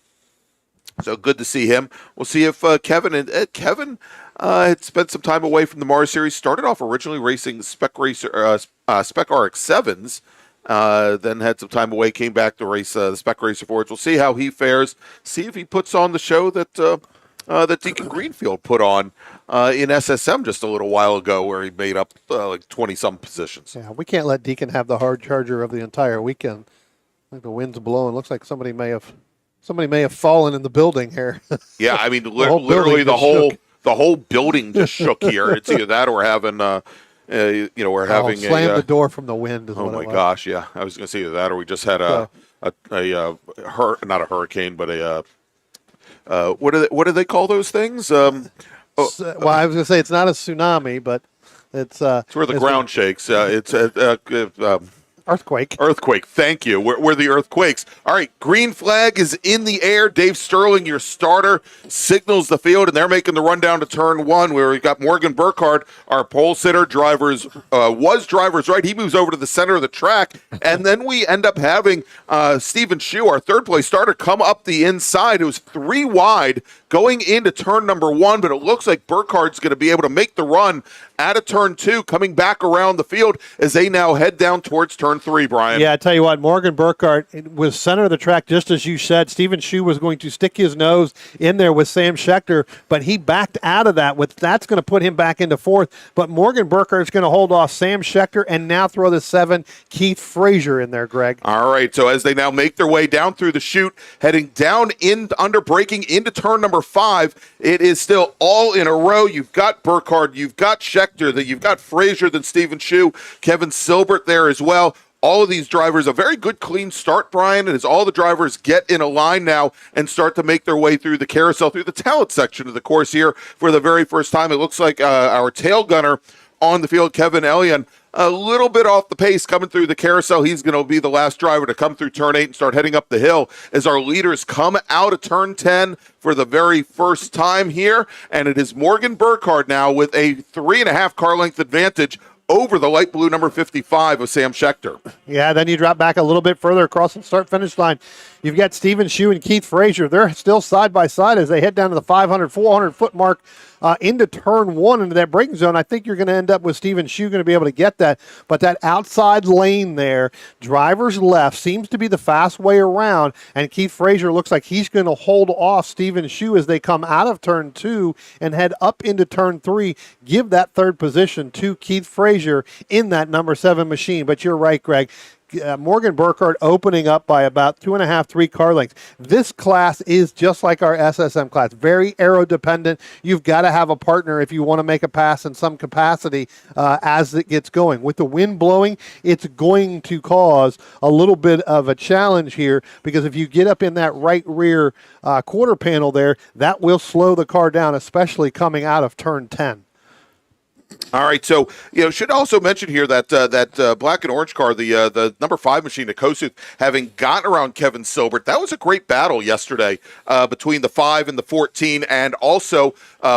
So good to see him. We'll see if Kevin had spent some time away from the MARRS series. Started off originally racing Spec RX 7s. Then had some time away, came back to race the Spec Racer Fords. We'll see how he fares. See if he puts on the show that Deacon Greenfield put on in SSM just a little while ago, where he made up like 20-some positions. Yeah, we can't let Deacon have the hard charger of the entire weekend. I think the wind's blowing. Looks like somebody may have fallen in the building here. Yeah, I mean, literally the whole building just shook here. It's either that or having we're having slammed the door from the wind. Oh my gosh, yeah. I was going to say either that or we just had not a hurricane, but what do they call those things? Well, I was going to say it's not a tsunami, but it's where the ground shakes. It's earthquake. Earthquake. Thank you. We're the earthquakes. All right. Green flag is in the air. Dave Sterling, your starter, signals the field, and they're making the run down to turn 1, where we've got Morgan Burkhardt, our pole sitter, driver's right. He moves over to the center of the track, and then we end up having Stephen Shue, our third place starter, come up the inside. It was 3 wide going into turn number 1, but it looks like Burkhardt's going to be able to make the run out of turn 2, coming back around the field as they now head down towards turn 3, Brian. Yeah, I tell you what, Morgan Burkhardt was center of the track, just as you said. Stephen Shue was going to stick his nose in there with Sam Schechter, but he backed out of that. That's going to put him back into 4th, but Morgan Burkhardt's going to hold off Sam Schechter and now throw the 7, Keith Frazier, in there, Greg. All right, so as they now make their way down through the chute, heading down under braking into turn number 5, it is still all in a row. You've got Burkhardt, you've got Schechter, you've got Frazier, then Stephen Shue, Kevin Silbert there as well. All of these drivers, a very good clean start, Brian, and as all the drivers get in a line now and start to make their way through the carousel, through the talent section of the course here for the very first time. It looks like our tail gunner on the field, Kevin Elliott, a little bit off the pace coming through the carousel. He's going to be the last driver to come through turn 8 and start heading up the hill as our leaders come out of turn 10 for the very first time here. And it is Morgan Burkhardt now with a 3.5 car length advantage over the light blue number 55 of Sam Schechter. Yeah, then you drop back a little bit further across the start-finish line. You've got Stephen Shue and Keith Frazier. They're still side by side as they head down to the 500, 400-foot mark into turn 1, into that braking zone. I think you're going to end up with Stephen Shue going to be able to get that. But that outside lane there, driver's left, seems to be the fast way around. And Keith Frazier looks like he's going to hold off Stephen Shue as they come out of turn 2 and head up into turn 3. Give that third position to Keith Frazier. Frazier in that number 7 machine. But you're right, Greg. Morgan Burkhardt opening up by about 2.5, 3 car lengths. This class is just like our SSM class, very aero dependent. You've got to have a partner if you want to make a pass in some capacity as it gets going. With the wind blowing, it's going to cause a little bit of a challenge here, because if you get up in that right rear quarter panel there, that will slow the car down, especially coming out of turn 10. All right, so should also mention here that that black and orange car, the number 5 machine at Kossuth, having gotten around Kevin Silbert, that was a great battle yesterday between the 5 and the 14, and also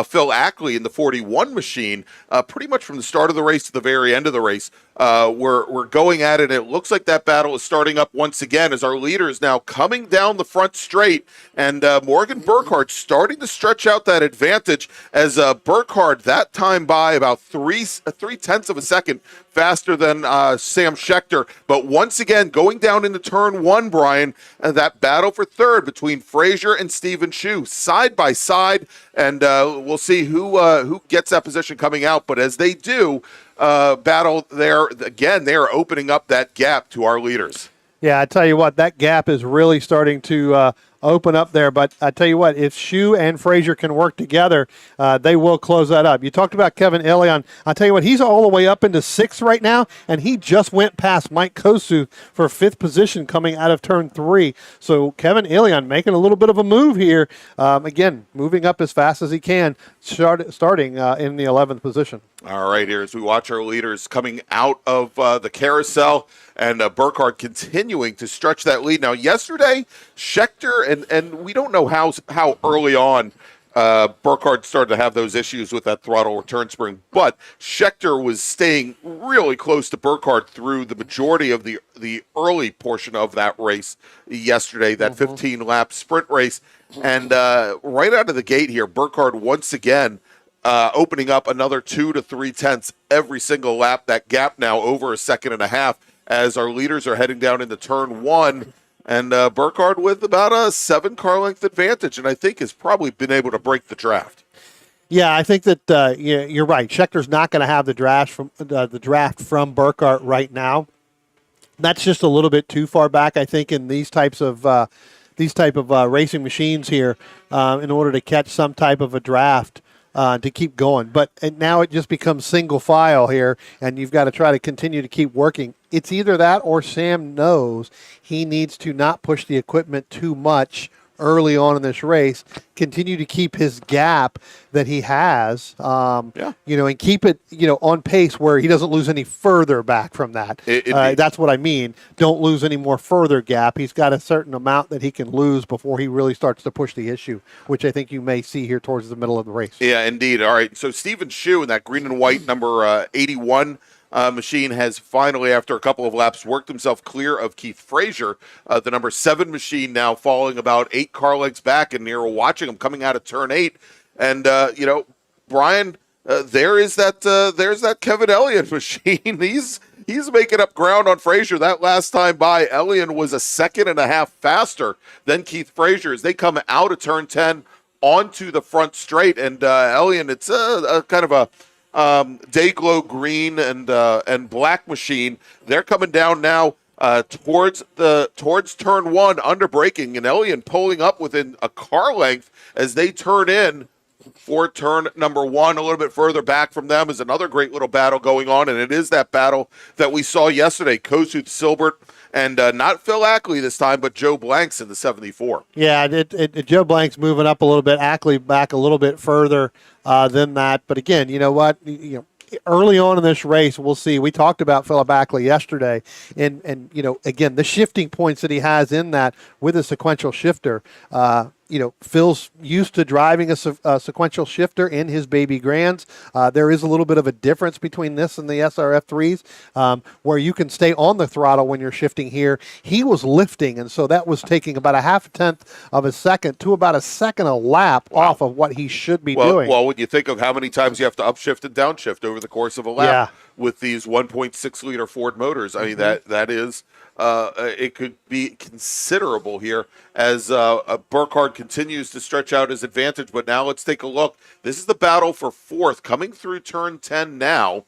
Phil Ackley in the 41 machine. Pretty much from the start of the race to the very end of the race, we're going at it. It looks like that battle is starting up once again as our leader is now coming down the front straight, and Morgan Burkhardt starting to stretch out that advantage as Burkhardt that time by about 3/10 of a second faster than Sam Schechter. But once again, going down into turn 1, Brian, that battle for third between Frazier and Stephen Shu, side by side, and we'll see who gets that position coming out. But as they do battle there, again, they are opening up that gap to our leaders. Yeah, I tell you what, that gap is really starting to open up there. But I tell you what, if Shu and Frazier can work together, they will close that up. You talked about Kevin Ilion. I tell you what, he's all the way up into 6th right now, and he just went past Mike Kossuth for 5th position coming out of turn 3. So Kevin Ilion making a little bit of a move here. Again, moving up as fast as he can, starting in the 11th position. All right, here as we watch our leaders coming out of the carousel, and Burkhardt continuing to stretch that lead. Now, yesterday, Schechter, and we don't know how early on Burkhardt started to have those issues with that throttle return spring, but Schechter was staying really close to Burkhardt through the majority of the early portion of that race yesterday, that 15-lap sprint race. And right out of the gate here, Burkhardt once again opening up another 2 to 3/10 every single lap. That gap now over 1.5 seconds as our leaders are heading down into turn 1. And Burkhardt with about a 7 car length advantage, and I think has probably been able to break the draft. Yeah, I think that you're right. Schechter's not going to have the draft from Burkhardt right now. That's just a little bit too far back, I think, in these type of racing machines here, in order to catch some type of a draft. To keep going. But now it just becomes single file here, and you've got to try to continue to keep working. It's either that or Sam knows he needs to not push the equipment too much early on in this race, continue to keep his gap that he has, and keep it, on pace where he doesn't lose any further back from that. That's what I mean. Don't lose any more further gap. He's got a certain amount that he can lose before he really starts to push the issue, which I think you may see here towards the middle of the race. Yeah, indeed. All right. So Stephen Shu in that green and white number 81 machine has finally, after a couple of laps, worked himself clear of Keith Frazier. The number 7 machine now falling about 8 car lengths back, and you're watching him coming out of turn 8. And, Brian, there's that Kevin Elliott machine. He's making up ground on Frazier. That last time by, Elliott was 1.5 seconds faster than Keith Frazier as they come out of turn 10 onto the front straight. And Elliott, it's a kind of a Dayglow green and black machine. They're coming down now towards turn 1, under braking, and Elliott pulling up within a car length as they turn in for turn number 1. A little bit further back from them is another great little battle going on, and it is that battle that we saw yesterday. Kossuth, Silbert, and not Phil Ackley this time, but Joe Blanks in the 74. Yeah, Joe Blanks moving up a little bit, Ackley back a little bit further than that. But again, you know what? Early on in this race, we'll see. We talked about Philip Ackley yesterday, and again, the shifting points that he has in that with a sequential shifter. Phil's used to driving a sequential shifter in his baby Grands. There is a little bit of a difference between this and the SRF3s, where you can stay on the throttle when you're shifting here. He was lifting, and so that was taking about 0.5 of a second to about 1 second a lap off of what he should be doing. Well, when you think of how many times you have to upshift and downshift over the course of a lap with these 1.6 liter Ford motors, I mean, that is... it could be considerable here as Burkhardt continues to stretch out his advantage. But now let's take a look. This is the battle for 4th coming through turn 10 now.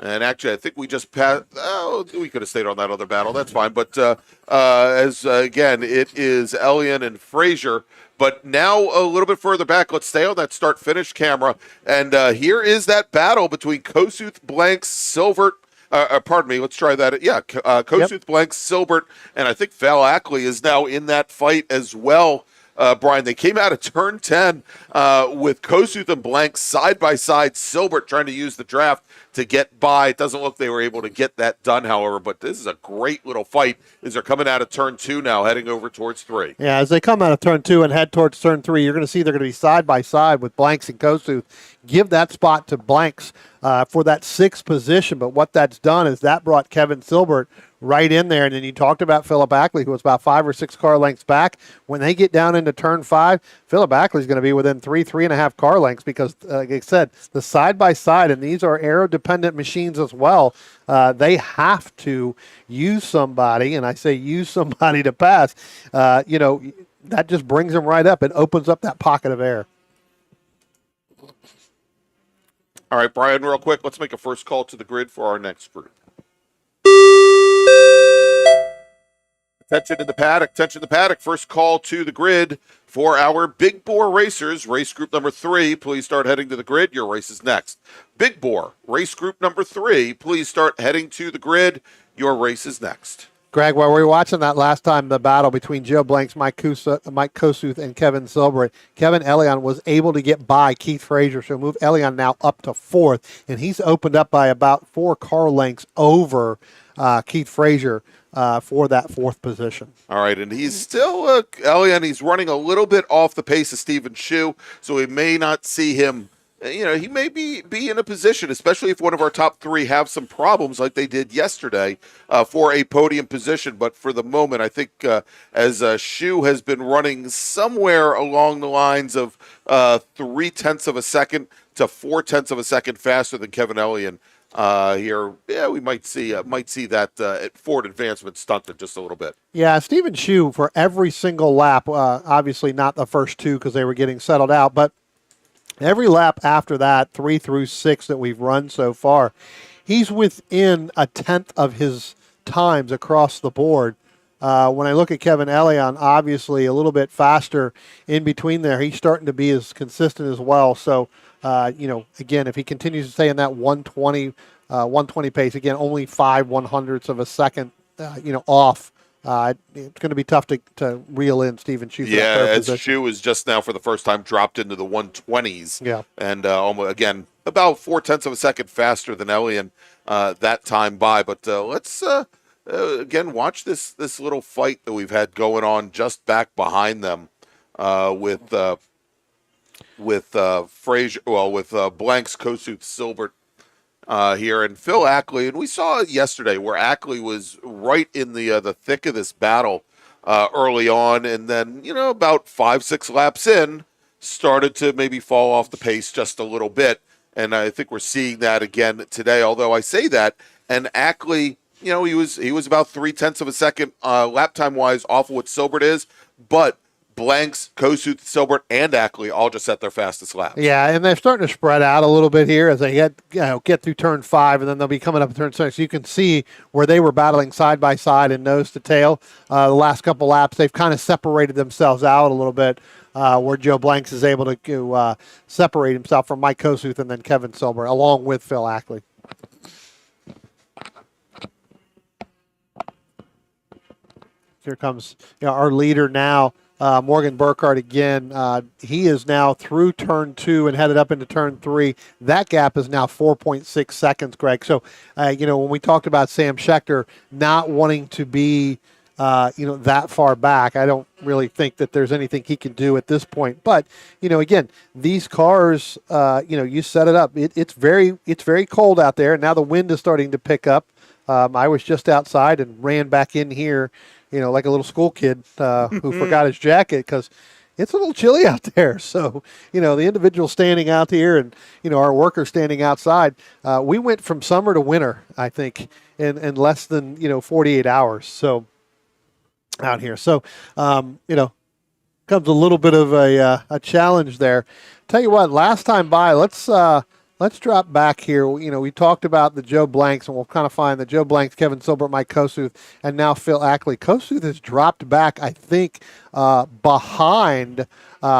And actually, I think we just passed. Oh, we could have stayed on that other battle. That's fine. But again, it is Elian and Frazier. But now a little bit further back, let's stay on that start-finish camera. And here is that battle between Kossuth, Blanks, Silvert. Pardon me. Let's try that. Yeah, Kossuth, Blanks, Silbert, and I think Val Ackley is now in that fight as well. Brian, they came out of turn 10 with Kossuth and Blanks side by side. Silbert trying to use the draft to get by. It doesn't look they were able to get that done, however, but this is a great little fight as they're coming out of turn 2 now, heading over towards 3. Yeah, as they come out of turn 2 and head towards turn 3, you're going to see they're going to be side by side with Blanks and Kossuth. Give that spot to Blanks for that 6th position, but what that's done is that brought Kevin Silbert right in there. And then you talked about Philip Ackley, who was about 5 or 6 car lengths back. When they get down into turn 5, Philip Ackley is going to be within 3.5 car lengths because, like I said, the side-by-side, and these are aero-dependent machines as well, they have to use somebody, and I say use somebody to pass. That just brings them right up. It opens up that pocket of air. All right, Brian, real quick, let's make a first call to the grid for our next group. Attention to the paddock, attention to the paddock. First call to the grid for our Big Bore Racers. Race group number 3, please start heading to the grid. Your race is next. Big Bore, race group number 3, please start heading to the grid. Your race is next. Greg, while we were watching that last time, the battle between Joe Blanks, Mike Kossuth, and Kevin Silbert, Kevin Elian was able to get by Keith Frazier, so move Elian now up to 4th, and he's opened up by about 4 car lengths over Keith Frazier for that 4th position. All right, and he's still, Elian, he's running a little bit off the pace of Stephen Shue, so we may not see him. He may be in a position, especially if one of our top 3 have some problems like they did yesterday for a podium position. But for the moment, I think as Shue has been running somewhere along the lines of 0.3 of a second to 0.4 of a second faster than Kevin Elian here, we might see that forward advancement stunted just a little bit. Yeah, Stephen Shue for every single lap, obviously not the first 2 because they were getting settled out, but every lap after that, 3 through 6 that we've run so far, he's within 1/10 of his times across the board. When I look at Kevin Elian, obviously a little bit faster in between there. He's starting to be as consistent as well. So, again, if he continues to stay in that 120 pace, again, only 5/100ths of a second, off. It's going to be tough to reel in Stephen Shue. Yeah, as Shue is just now for the first time dropped into the 120s. Yeah, and almost again about 0.4 of a second faster than Elian that time by. But let's again watch this little fight that we've had going on just back behind them with Frazier, with Blanks, Kossuth, Silbert. Here and Phil Ackley, and we saw it yesterday where Ackley was right in the thick of this battle early on, and then about 5-6 laps in started to maybe fall off the pace just a little bit, and I think we're seeing that again today. Although I say that, and Ackley, he was about 0.3 of a second lap time wise off of what Silbert is, but Blanks, Kossuth, Silbert, and Ackley all just set their fastest laps. Yeah, and they're starting to spread out a little bit here as they get through turn 5, and then they'll be coming up turn 6. You can see where they were battling side by side and nose to tail. The last couple laps, they've kind of separated themselves out a little bit, where Joe Blanks is able to separate himself from Mike Kossuth and then Kevin Silbert, along with Phil Ackley. Here comes our leader now. Morgan Burkhardt again. He is now through turn 2 and headed up into turn 3. That gap is now 4.6 seconds, Greg. So, when we talked about Sam Schechter not wanting to be, that far back, I don't really think that there's anything he can do at this point. But, again, these cars, you set it up. It's very cold out there, and now the wind is starting to pick up. I was just outside and ran back in here, like a little school kid who forgot his jacket because it's a little chilly out there. So, the individual standing out here and, our workers standing outside, we went from summer to winter, I think, in less than, 48 hours. So out here. So, comes a little bit of a challenge there. Tell you what, last time by, let's let's drop back here. We talked about the Joe Blanks, and we'll kind of find the Joe Blanks, Kevin Silbert, Mike Kosuth, and now Phil Ackley. Kosuth has dropped back, I think, behind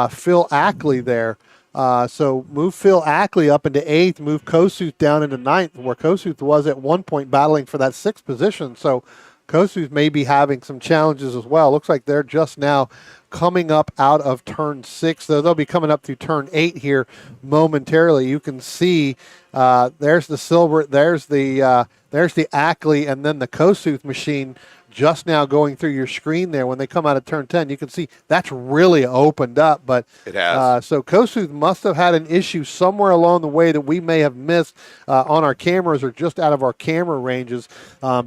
Phil Ackley there. So move Phil Ackley up into 8th, move Kosuth down into 9th, where Kosuth was at one point battling for that 6th position. So Kosuth may be having some challenges as well. Looks like they're just now coming up out of turn 6, though they'll be coming up through turn 8 here momentarily. You can see there's the Silbert, there's the Ackley, and then the Kosuth machine just now going through your screen there. When they come out of turn 10, you can see that's really opened up. But it has. So Kosuth must have had an issue somewhere along the way that we may have missed on our cameras or just out of our camera ranges,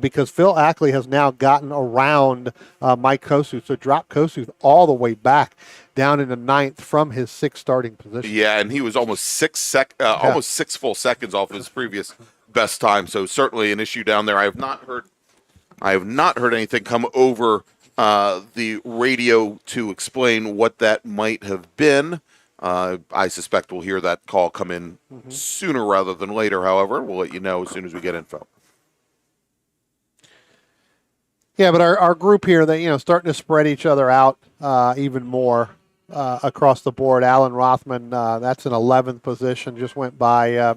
because Phil Ackley has now gotten around Mike Kosuth. So drop Kosuth all the way back down into 9th from his 6th starting position. Yeah, and he was almost almost 6 full seconds off his previous best time. So certainly an issue down there. I have not heard anything come over the radio to explain what that might have been. I suspect we'll hear that call come in sooner rather than later, however. We'll let you know as soon as we get info. Yeah, but our group here, they starting to spread each other out even more across the board. Alan Rothman, that's an 11th position, just went by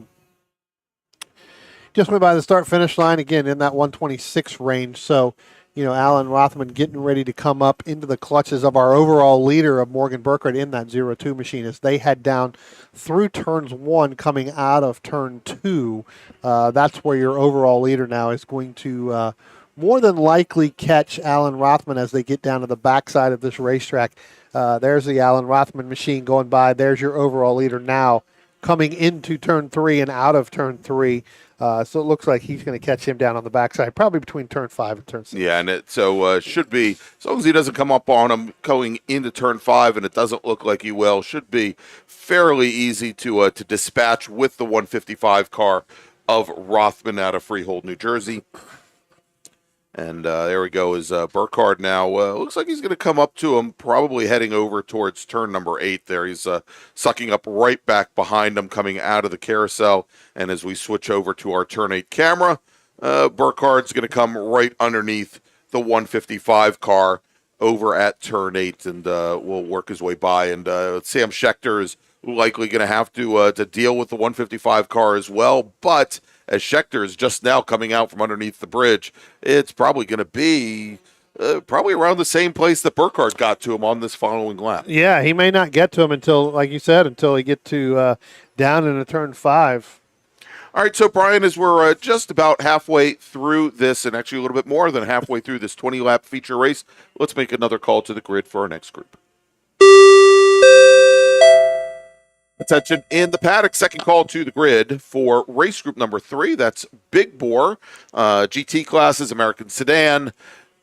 the start-finish line, again, in that 126 range. So, Alan Rothman getting ready to come up into the clutches of our overall leader of Morgan Burkhardt in that 0-2 machine as they head down through turns 1 coming out of turn 2. That's where your overall leader now is going to more than likely catch Alan Rothman as they get down to the backside of this racetrack. There's the Alan Rothman machine going by. There's your overall leader now coming into turn 3 and out of turn 3. So it looks like he's going to catch him down on the backside, probably between turn 5 and turn 6. Yeah, and should be, as long as he doesn't come up on him going into turn 5, and it doesn't look like he will, should be fairly easy to dispatch with the 155 car of Rothman out of Freehold, New Jersey. And there we go, is Burkhardt now. Looks like he's going to come up to him, probably heading over towards turn number 8 there. He's sucking up right back behind him, coming out of the carousel. And as we switch over to our turn 8 camera, Burkhardt's going to come right underneath the 155 car over at turn 8, and will work his way by. And Sam Schechter is likely going to have to deal with the 155 car as well, but as Schechter is just now coming out from underneath the bridge, it's probably going to be probably around the same place that Burkhardt got to him on this following lap. Yeah, he may not get to him until, like you said, until he get to down into turn 5. All right, so Brian, as we're just about halfway through this, and actually a little bit more than halfway through this 20-lap feature race, let's make another call to the grid for our next group. Attention in the paddock, second call to the grid for race group number 3. That's Big Bore, GT classes, American Sedan,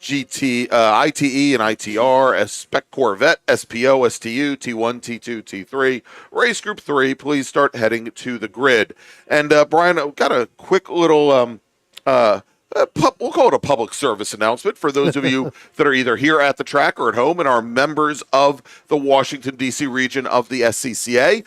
GT, ITE and ITR, Spec Corvette, SPO, STU, T1, T2, T3. Race group 3, please start heading to the grid. And Brian, I've got a quick little we'll call it a public service announcement for those of you that are either here at the track or at home and are members of the Washington, D.C. region of the SCCA.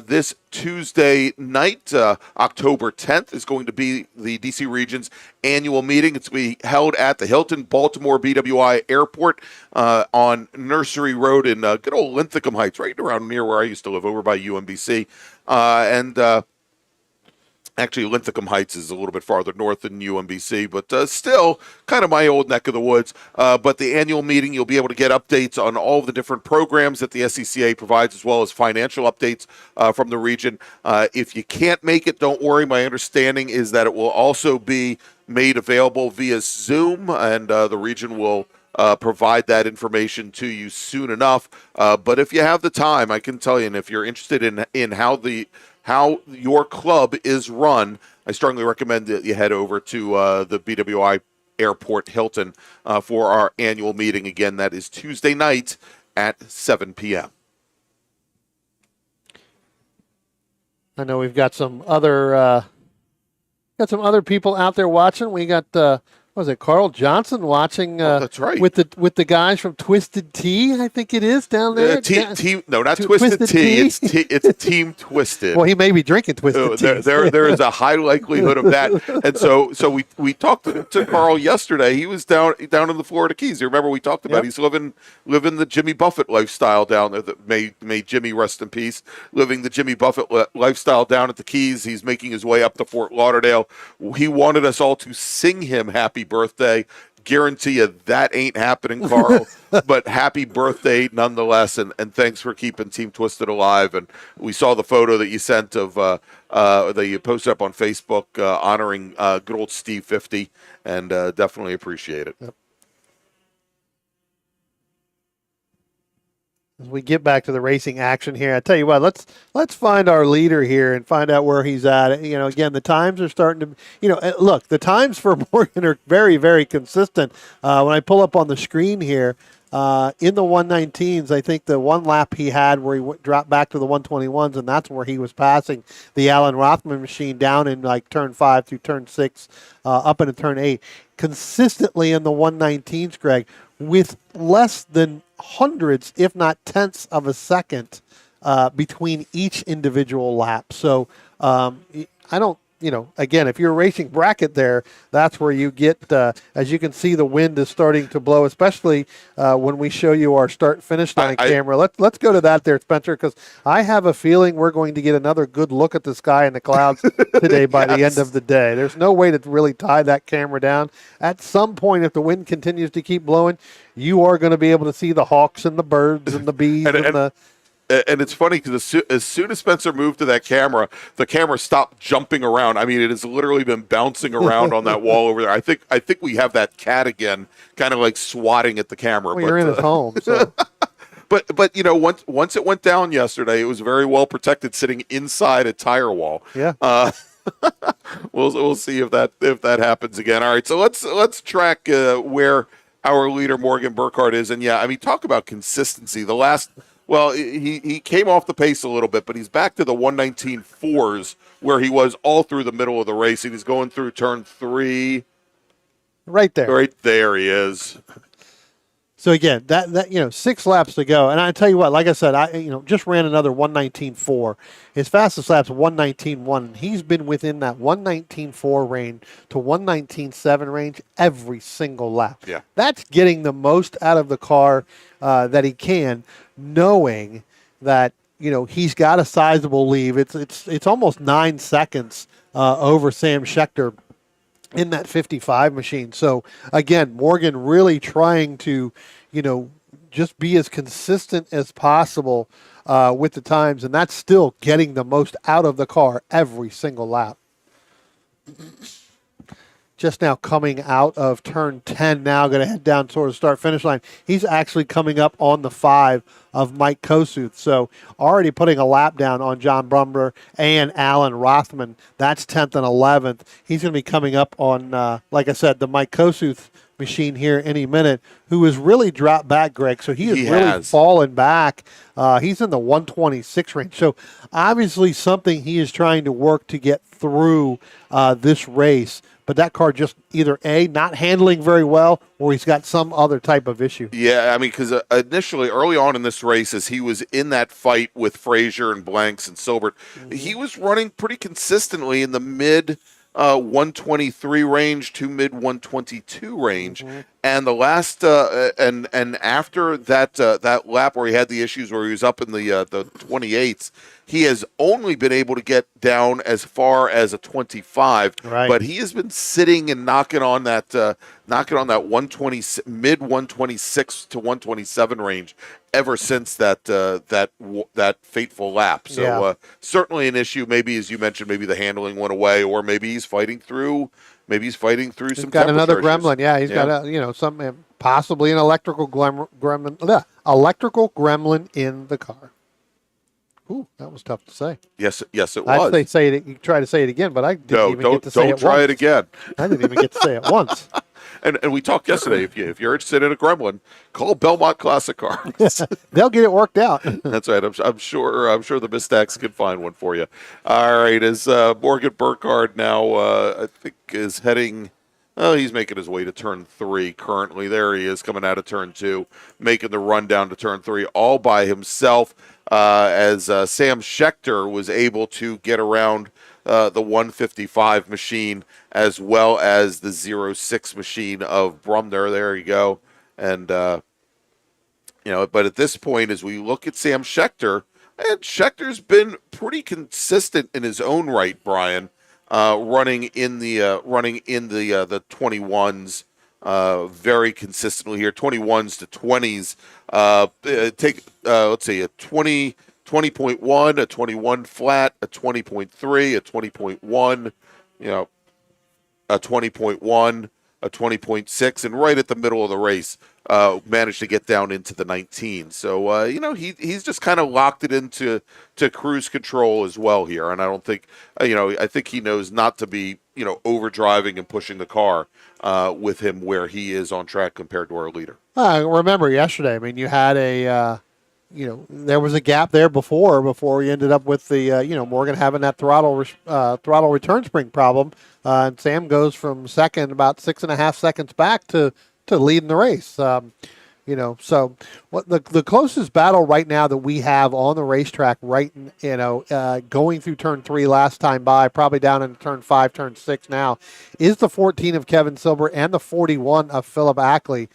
This Tuesday night, October 10th, is going to be the D.C. region's annual meeting. It's going to be held at the Hilton Baltimore BWI Airport on Nursery Road in good old Linthicum Heights, right around near where I used to live, over by UMBC. Actually, Linthicum Heights is a little bit farther north than UMBC, but still kind of my old neck of the woods. But the annual meeting, you'll be able to get updates on all of the different programs that the SCCA provides, as well as financial updates from the region. If you can't make it, don't worry. My understanding is that it will also be made available via Zoom, and the region will provide that information to you soon enough. But if you have the time, I can tell you, and if you're interested in how your club is run, I strongly recommend that you head over to the BWI Airport Hilton for our annual meeting. Again, that is Tuesday night at 7 p.m. I know we've got some other people out there watching. We got Was it Carl Johnson watching? That's right. With the guys from Twisted Tea, I think it is down there. No, not Twisted Tea. It's Team Twisted. Well, he may be drinking Twisted Tea. There is a high likelihood of that. And so we talked to Carl yesterday. He was down in the Florida Keys. You remember we talked about he's living the Jimmy Buffett lifestyle down there. That may Jimmy rest in peace. Living the Jimmy Buffett lifestyle down at the Keys. He's making his way up to Fort Lauderdale. He wanted us all to sing him happy birthday. Guarantee you that ain't happening, Carl. But happy birthday nonetheless, and thanks for keeping Team Twisted alive. And we saw the photo that you sent of that you posted up on Facebook honoring good old Steve 50, and definitely appreciate it. Yep. As we get back to the racing action here, I tell you what, let's find our leader here and find out where he's at. You know, again, the times are starting to, look, the times for Morgan are very, very consistent. When I pull up on the screen here, in the 119s, I think the one lap he had where he dropped back to the 121s, and that's where he was passing the Alan Rothman machine down in like turn 5 through turn 6, up into turn 8, consistently in the 119s, Greg, with less than hundreds, if not tenths of a second between each individual lap. So I don't, again, if you're racing bracket there, that's where you get, as you can see, the wind is starting to blow, especially when we show you our start-finish line camera. Let's go to that there, Spencer, because I have a feeling we're going to get another good look at the sky and the clouds today by the end of the day. There's no way to really tie that camera down. At some point, if the wind continues to keep blowing, you are going to be able to see the hawks and the birds and the bees and it's funny because as soon as Spencer moved to that camera, the camera stopped jumping around. I mean, it has literally been bouncing around on that wall over there. I think we have that cat again, kind of like swatting at the camera. Well, you're in his home, so. But once it went down yesterday, it was very well protected, sitting inside a tire wall. Yeah. We'll see if that happens again. All right, so let's track where our leader Morgan Burkhardt is, and yeah, I mean, talk about consistency. Well, he came off the pace a little bit, but he's back to the 119.4s where he was all through the middle of the race. He's going through turn 3. Right there. Right there he is. So again, that 6 laps to go, and I tell you what, like I said, I just ran another 119.4. His fastest lap's 119.1. He's been within that 119.4 range to 119.7 range every single lap. Yeah, that's getting the most out of the car that he can, knowing that he's got a sizable lead. It's almost 9 seconds over Sam Schechter in that 55 machine. So again, Morgan really trying to, just be as consistent as possible with the times, and that's still getting the most out of the car every single lap. Just now coming out of turn 10 now, going to head down toward the start-finish line. He's actually coming up on the 5 of Mike Kosuth. So already putting a lap down on John Brumber and Alan Rothman. That's 10th and 11th. He's going to be coming up on, like I said, the Mike Kosuth machine here any minute, who has really dropped back, Greg. So he has really fallen back. He's in the 126 range. So obviously something he is trying to work to get through this race. But that car just either A, not handling very well, or he's got some other type of issue. Yeah, I mean, because initially, early on in this race, as he was in that fight with Frazier and Blanks and Silbert, he was running pretty consistently in the mid 123 range to mid 122 range. And the last and after that lap where he had the issues where he was up in the 28s, he has only been able to get down as far as a 25. Right. But he has been sitting and knocking on that 120 mid 126 to 127 range ever since that fateful lap. So certainly an issue. Maybe, as you mentioned, maybe the handling went away, or maybe he's fighting through. Maybe he's fighting through he's some. Got another issues. gremlin. Yeah, he's got some possibly an electrical gremlin. Electrical gremlin in the car. Ooh, that was tough to say. Yes, it was. I'd say it. You try to say it again, but I didn't even get to say it once. Don't try it again. I didn't even get to say it once. And we talked yesterday. If you're interested in a gremlin, call Belmont Classic Cars. They'll get it worked out. That's right. I'm sure the Mistacks can find one for you. All right. As Morgan Burkhardt now, I think, is heading Oh, he's making his way to turn 3 currently. There he is coming out of turn 2, making the run down to turn 3 all by himself as Sam Schechter was able to get around the 155 machine as well as the 06 machine of Brumner. There you go. And, but at this point, as we look at Sam Schechter, and Schechter's been pretty consistent in his own right, Brian, running in the 21s very consistently here, 21s to 20s. Let's see, a 20.1, a 21 flat, a 20.3, a 20.1, a 20.1, a 20.6, and right at the middle of the race, managed to get down into the 19. So, he's just kind of locked it into cruise control as well here. And I don't think, I think he knows not to be, over driving and pushing the car with him where he is on track compared to our leader. Remember yesterday, I mean, you had there was a gap there before we ended up with the, Morgan having that throttle return spring problem. And Sam goes from second about 6.5 seconds back to leading the race. So what the closest battle right now that we have on the racetrack, going through turn 3 last time by, probably down into turn 5, turn 6 now, is the 14 of Kevin Silber and the 41 of Philip Ackley.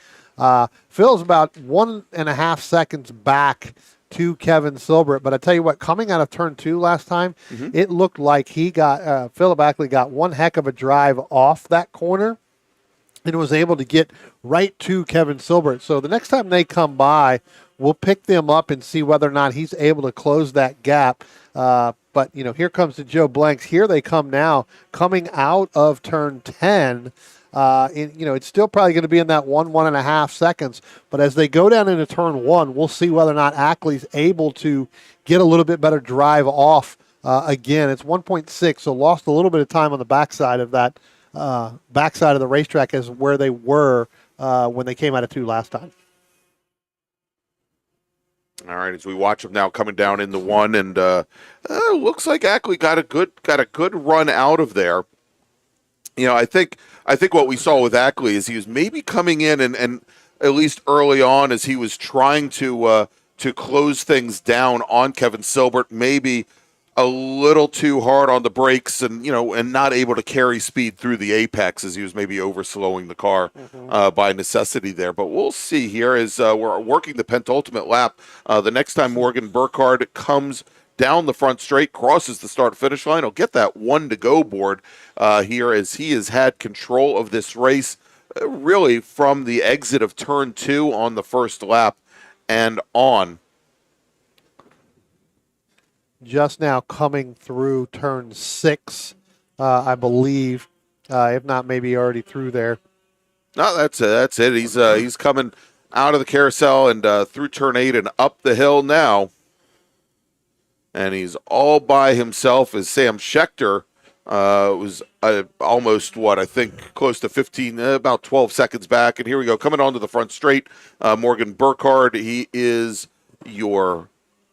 Phil's about 1.5 seconds back to Kevin Silbert, but I tell you what, coming out of turn 2 last time, it looked like Philip Ackley got one heck of a drive off that corner and was able to get right to Kevin Silbert. So the next time they come by, we'll pick them up and see whether or not he's able to close that gap. But here comes the Joe Blanks. Here they come now, coming out of turn 10. It's still probably going to be in that 1.5 seconds. But as they go down into turn 1, we'll see whether or not Ackley's able to get a little bit better drive off again. It's 1.6, so lost a little bit of time on the backside of that backside of the racetrack as where they were when they came out of 2 last time. All right, as we watch him now coming down in the 1, and looks like Ackley got a good run out of there. I think what we saw with Ackley is he was maybe coming in and at least early on as he was trying to close things down on Kevin Silbert, maybe a little too hard on the brakes and not able to carry speed through the apex as he was maybe overslowing the car by necessity there. But we'll see here as we're working the penultimate lap. The next time Morgan Burkhardt comes down the front straight, crosses the start-finish line, he'll get that 1 to go board here as he has had control of this race really from the exit of turn 2 on the first lap and on. Just now coming through turn 6, I believe. If not, maybe already through there. No, that's it. He's coming out of the carousel and through turn 8 and up the hill now. And he's all by himself as Sam Schechter was almost, I think, close to 15, about 12 seconds back. And here we go, coming onto the front straight. Morgan Burkhardt, he is your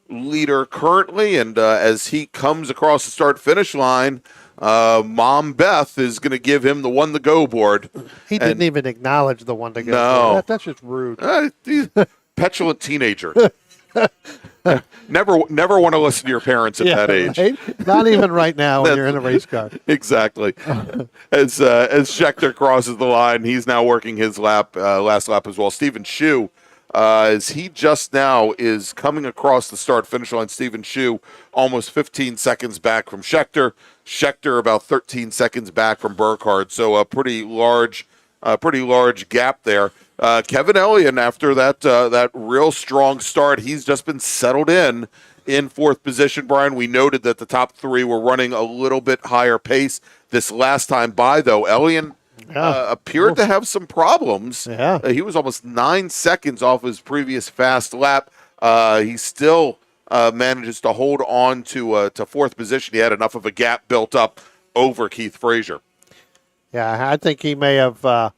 leader currently. And as he comes across the start-finish line, Mom Beth is going to give him the 1 to go board. He didn't even acknowledge the 1 to go board. That's just rude. He's a petulant teenager. Never want to listen to your parents at that age. Right? Not even right now when you're in a race car. Exactly. As Schechter crosses the line, he's now working his last lap as well. Stephen Shue, as he just now is coming across the start-finish line. Stephen Shue almost 15 seconds back from Schechter. Schechter about 13 seconds back from Burkhardt. So a pretty large gap there. Kevin Elliott, after that real strong start, he's just been settled in 4th position. Brian, we noted that the top 3 were running a little bit higher pace this last time by, though. Elliott appeared to have some problems. He was almost 9 seconds off his previous fast lap. He still manages to hold on to 4th position. He had enough of a gap built up over Keith Frazier. Yeah, I think he may have,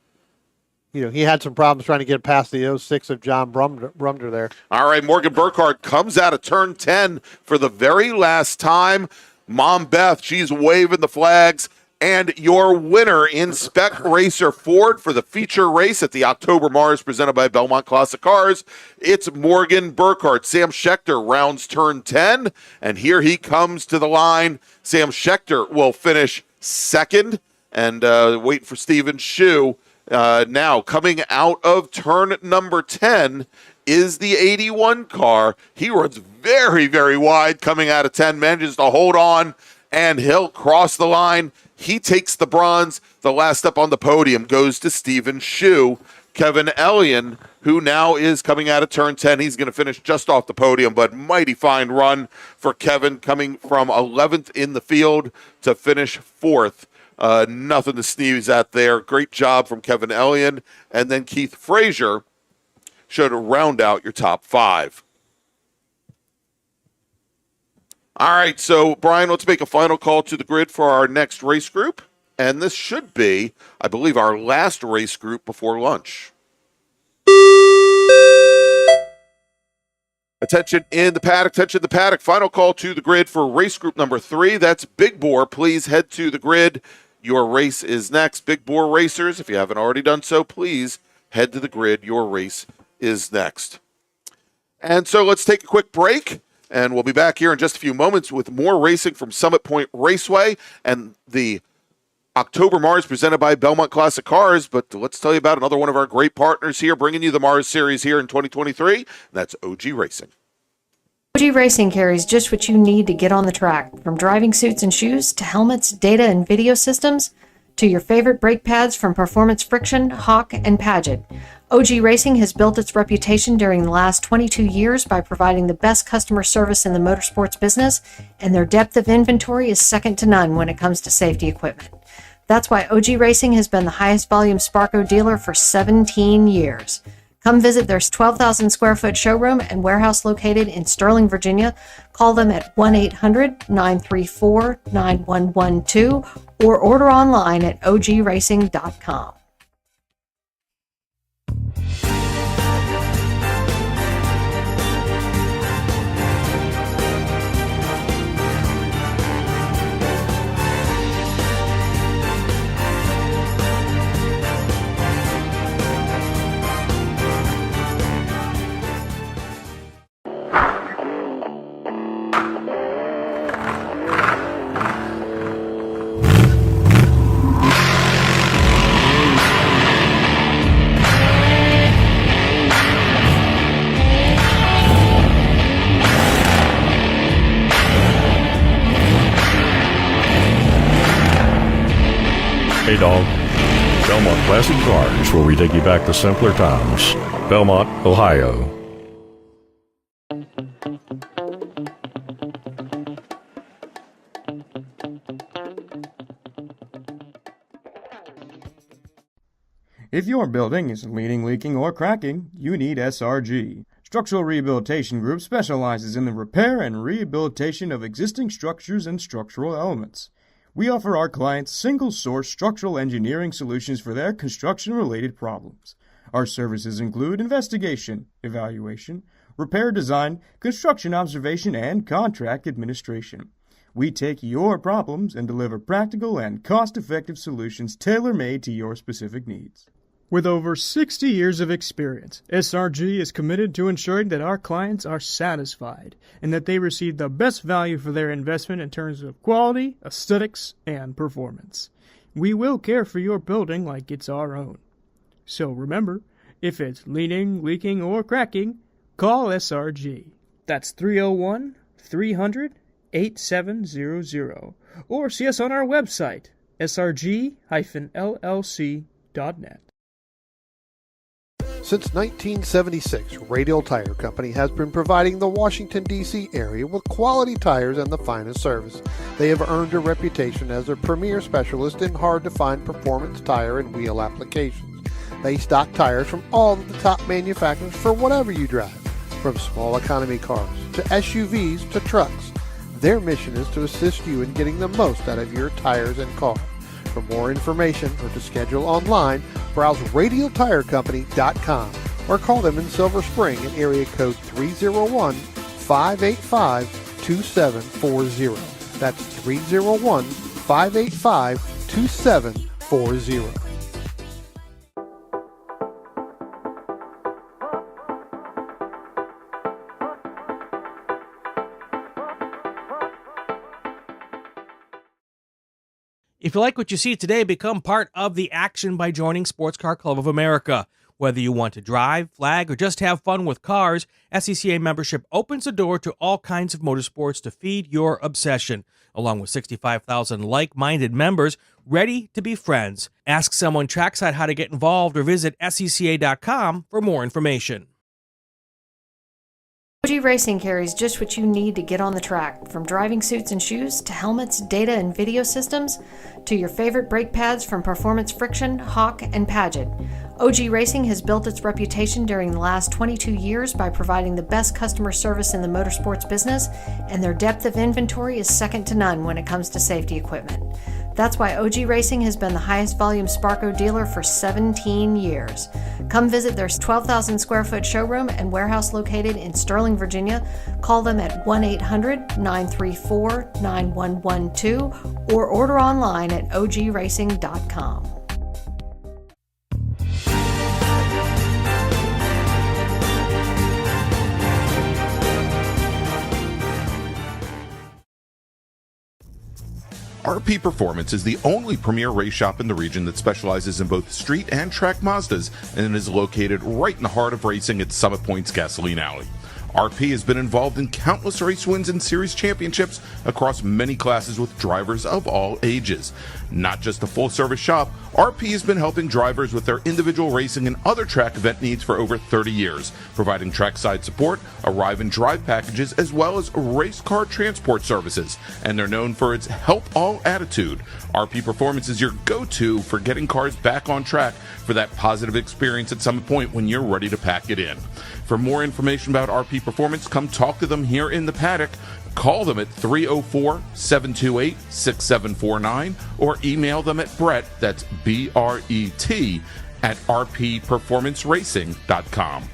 he had some problems trying to get past the 06 of John Brumner there. All right, Morgan Burkhardt comes out of turn 10 for the very last time. Mom Beth, she's waving the flags And your winner in Spec Racer Ford for the feature race at the October MARRS presented by Belmont Classic Cars, it's Morgan Burkhardt. Sam Schechter rounds turn 10, and here he comes to the line. Sam Schechter will finish second, and waiting for Stephen Shu. Now, coming out of turn number 10 is the 81 car. He runs very, very wide coming out of 10, manages to hold on, and he'll cross the line. He takes the bronze. The last step on the podium goes to Stephen Shu. Kevin Ellion, who now is coming out of turn 10, he's going to finish just off the podium, but mighty fine run for Kevin, coming from 11th in the field to finish 4th. Nothing to sneeze at there. Great job from Kevin Ellion. And then Keith Frazier should round out your top 5. All right, so Brian, let's make a final call to the grid for our next race group. And this should be, I believe, our last race group before lunch. Attention in the paddock, attention in the paddock. Final call to the grid for race group number 3. That's Big Bore. Please head to the grid. Your race is next. Big Bore racers, if you haven't already done so, please head to the grid. Your race is next. And so let's take a quick break. And we'll be back here in just a few moments with more racing from Summit Point Raceway and the October MARRS presented by Belmont Classic Cars. But let's tell you about another one of our great partners here, bringing you the MARRS Series here in 2023. And that's OG Racing. OG Racing carries just what you need to get on the track, from driving suits and shoes to helmets, data and video systems, to your favorite brake pads from Performance Friction, Hawk, and Paget. OG Racing has built its reputation during the last 22 years by providing the best customer service in the motorsports business, and their depth of inventory is second to none when it comes to safety equipment. That's why OG Racing has been the highest volume Sparco dealer for 17 years. Come visit their 12,000 square foot showroom and warehouse located in Sterling, Virginia. Call them at 1-800-934-9112 or order online at ogracing.com. Hey dog. Belmont Classic Cars, where we take you back to simpler times. Belmont, Ohio. If your building is leaning, leaking, or cracking, you need SRG. Structural Rehabilitation Group specializes in the repair and rehabilitation of existing structures and structural elements. We offer our clients single-source structural engineering solutions for their construction-related problems. Our services include investigation, evaluation, repair design, construction observation, and contract administration. We take your problems and deliver practical and cost-effective solutions tailor-made to your specific needs. With over 60 years of experience, SRG is committed to ensuring that our clients are satisfied and that they receive the best value for their investment in terms of quality, aesthetics, and performance. We will care for your building like it's our own. So remember, if it's leaning, leaking, or cracking, call SRG. That's 301-300-8700. Or see us on our website, srg-llc.net. Since 1976, Radial Tire Company has been providing the Washington, D.C. area with quality tires and the finest service. They have earned a reputation as a premier specialist in hard-to-find performance tire and wheel applications. They stock tires from all of the top manufacturers for whatever you drive, from small economy cars to SUVs to trucks. Their mission is to assist you in getting the most out of your tires and car. For more information or to schedule online, browse radialtirecompany.com or call them in Silver Spring at area code 301-585-2740. That's 301-585-2740. 2740. If you like what you see today, become part of the action by joining Sports Car Club of America. Whether you want to drive, flag, or just have fun with cars, SCCA membership opens the door to all kinds of motorsports to feed your obsession, along with 65,000 like-minded members ready to be friends. Ask someone trackside how to get involved or visit SCCA.com for more information. OG Racing carries just what you need to get on the track, from driving suits and shoes to helmets, data and video systems, to your favorite brake pads from Performance Friction, Hawk, and Paget. OG Racing has built its reputation during the last 22 years by providing the best customer service in the motorsports business, and their depth of inventory is second to none when it comes to safety equipment. That's why OG Racing has been the highest volume Sparco dealer for 17 years. Come visit their 12,000 square foot showroom and warehouse located in Sterling, Virginia. Call them at 1-800-934-9112 or order online at ogracing.com. RP Performance is the only premier race shop in the region that specializes in both street and track Mazdas and is located right in the heart of racing at Summit Point's Gasoline Alley. RP has been involved in countless race wins and series championships across many classes with drivers of all ages. Not just a full-service shop, RP has been helping drivers with their individual racing and other track event needs for over 30 years, providing trackside support, arrive and drive packages, as well as race car transport services. And they're known for its help all attitude. RP Performance is your go-to for getting cars back on track for that positive experience at Summit Point when you're ready to pack it in. For more information about RP Performance, come talk to them here in the paddock. Call them at 304-728-6749 or email them at Brett, that's B-R-E-T, at rpperformanceracing.com.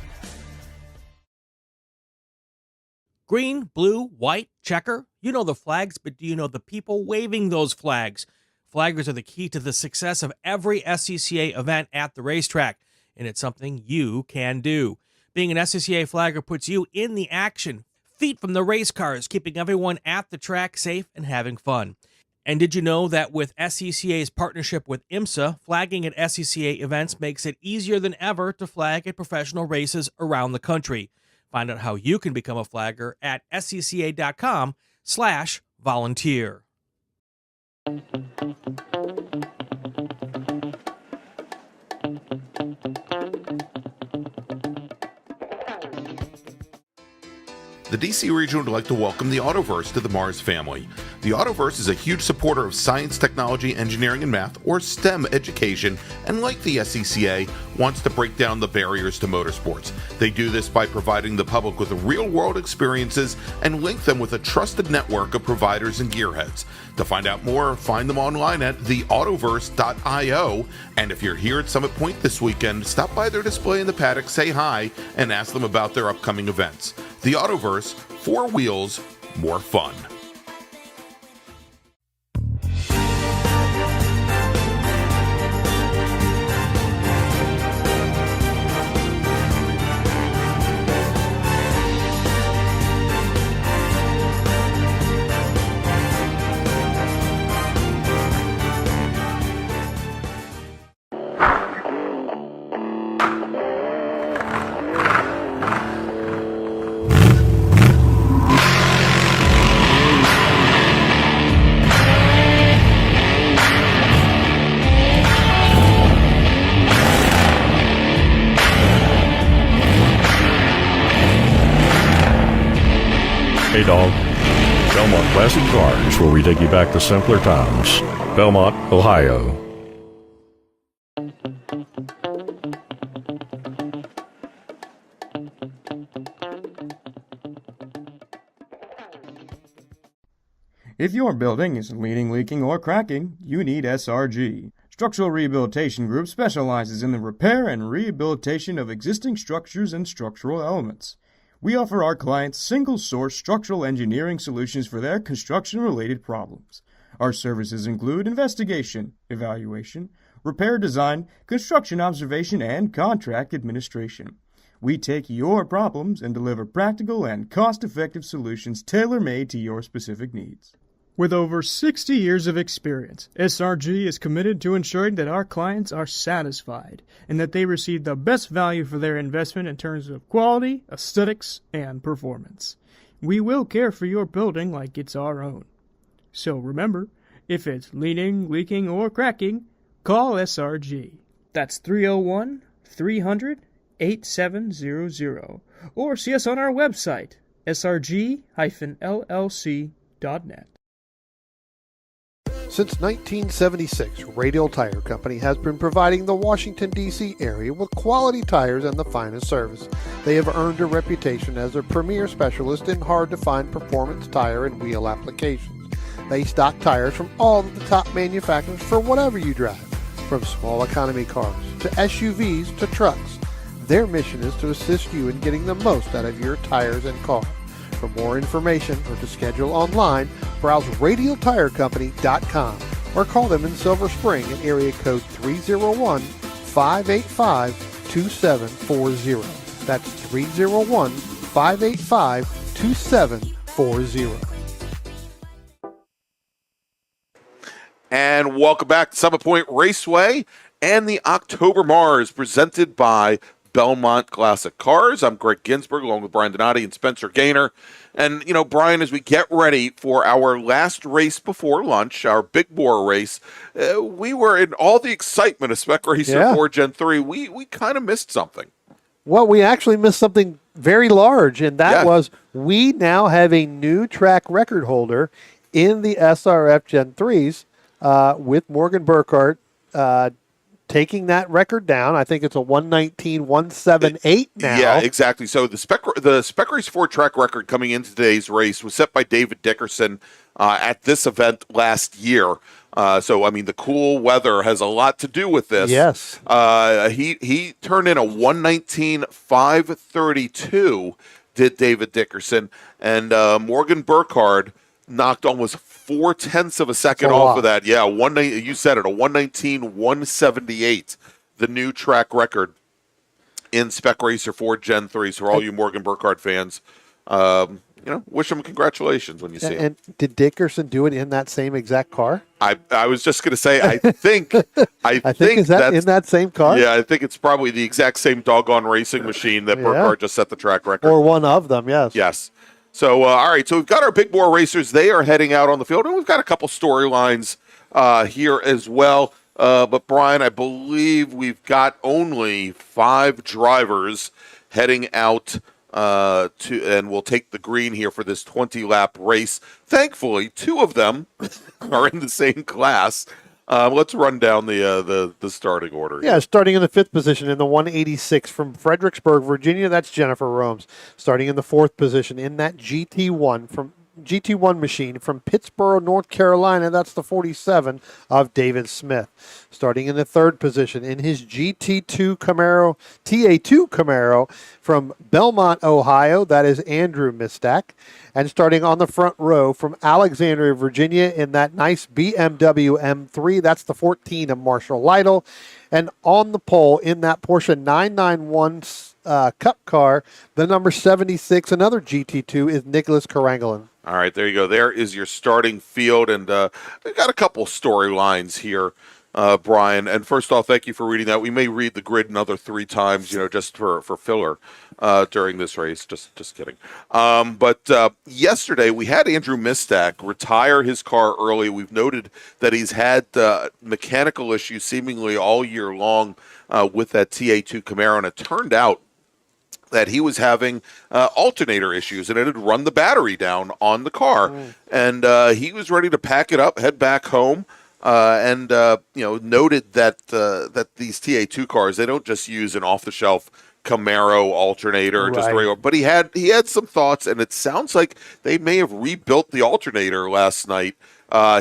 Green, blue, white, checker. You know the flags, but do you know the people waving those flags? Flaggers are the key to the success of every SCCA event at the racetrack, and it's something you can do. Being an SCCA flagger puts you in the action, feet from the race cars, keeping everyone at the track safe and having fun. And did you know that with SCCA's partnership with IMSA, flagging at SCCA events makes it easier than ever to flag at professional races around the country? Find out how you can become a flagger at scca.com/volunteer. The DC region would like to welcome the Autoverse to the MARRS family. The Autoverse is a huge supporter of science, technology, engineering, and math, or STEM education, and like the SCCA, wants to break down the barriers to motorsports. They do this by providing the public with real-world experiences and link them with a trusted network of providers and gearheads. To find out more, find them online at theautoverse.io, and if you're here at Summit Point this weekend, stop by their display in the paddock, say hi, and ask them about their upcoming events. The Autoverse, 4 wheels, more fun. Hey dog. Belmont Classic Cars, where we take you back to simpler times. Belmont, Ohio. If your building is leaning, leaking, or cracking, you need SRG. Structural Rehabilitation Group specializes in the repair and rehabilitation of existing structures and structural elements. We offer our clients single-source structural engineering solutions for their construction-related problems. Our services include investigation, evaluation, repair design, construction observation, and contract administration. We take your problems and deliver practical and cost-effective solutions tailor-made to your specific needs. With over 60 years of experience, SRG is committed to ensuring that our clients are satisfied and that they receive the best value for their investment in terms of quality, aesthetics, and performance. We will care for your building like it's our own. So remember, if it's leaning, leaking, or cracking, call SRG. That's 301-300-8700. Or see us on our website, srg-llc.net. Since 1976, Radial Tire Company has been providing the Washington, D.C. area with quality tires and the finest service. They have earned a reputation as a premier specialist in hard-to-find performance tire and wheel applications. They stock tires from all of the top manufacturers for whatever you drive, from small economy cars to SUVs to trucks. Their mission is to assist you in getting the most out of your tires and car. For more information or to schedule online, browse radialtirecompany.com or call them in Silver Spring at area code 301-585-2740. That's 301-585-2740. And welcome back to Summit Point Raceway and the October MARRS presented by Belmont Classic Cars. I'm Greg Ginsburg along with Brian Donati and Spencer Gaynor. And, you know, Brian, as we get ready for our last race before lunch, our big bore race, we were in all the excitement of Spec Racer 4 Gen 3. We kind of missed something. Well, we actually missed something very large, and that was we now have a new track record holder in the SRF Gen 3s with Morgan Burkhardt taking that record down. I think it's a 119.178 now. Yeah, exactly. So the Spec Race 4 track record coming into today's race was set by David Dickerson at this event last year. So, I mean, the cool weather has a lot to do with this. Yes. He turned in a 119.532, did David Dickerson, and Morgan Burkhardt knocked almost 0.4 of a second off of that. Yeah, you said it, a 119.178, the new track record in Spec Racer 4 Gen 3. So for all you Morgan Burkhardt fans, wish him congratulations when you see him. And did Dickerson do it in that same exact car? I was just going to say, I think is that in that same car? Yeah, I think it's probably the exact same doggone racing machine that Burkhardt just set the track record. Or one of them, yes. Yes. So, all right, so we've got our big bore racers. They are heading out on the field, and we've got a couple storylines here as well. But, Brian, I believe we've got only 5 drivers heading out and we'll take the green here for this 20-lap race. Thankfully, 2 of them are in the same class. Let's run down the starting order. Yeah, starting in the 5th position in the 186 from Fredericksburg, Virginia, that's Jennifer Romes. Starting in the 4th position in that GT1 machine from Pittsboro, North Carolina, that's the 47 of David Smith. Starting in the 3rd position in his TA2 Camaro from Belmont, Ohio, that is Andrew Mistak. And starting on the front row from Alexandria, Virginia, in that nice BMW M3, that's the 14 of Marshall Lytle. And on the pole in that Porsche 991 Cup car, the number 76, another GT2, is Nicholas Karangelin. All right, there you go. There is your starting field, and we've got a couple storylines here, Brian. And first off, thank you for reading that. We may read the grid another 3 times, just for filler during this race. Just kidding. But yesterday we had Andrew Mistak retire his car early. We've noted that he's had mechanical issues seemingly all year long with that TA2 Camaro, and it turned out that he was having alternator issues, and it had run the battery down on the car. And he was ready to pack it up, head back home, and noted that that these TA2 cars, they don't just use an off-the-shelf Camaro alternator, just regular. But he had some thoughts, and it sounds like they may have rebuilt the alternator last night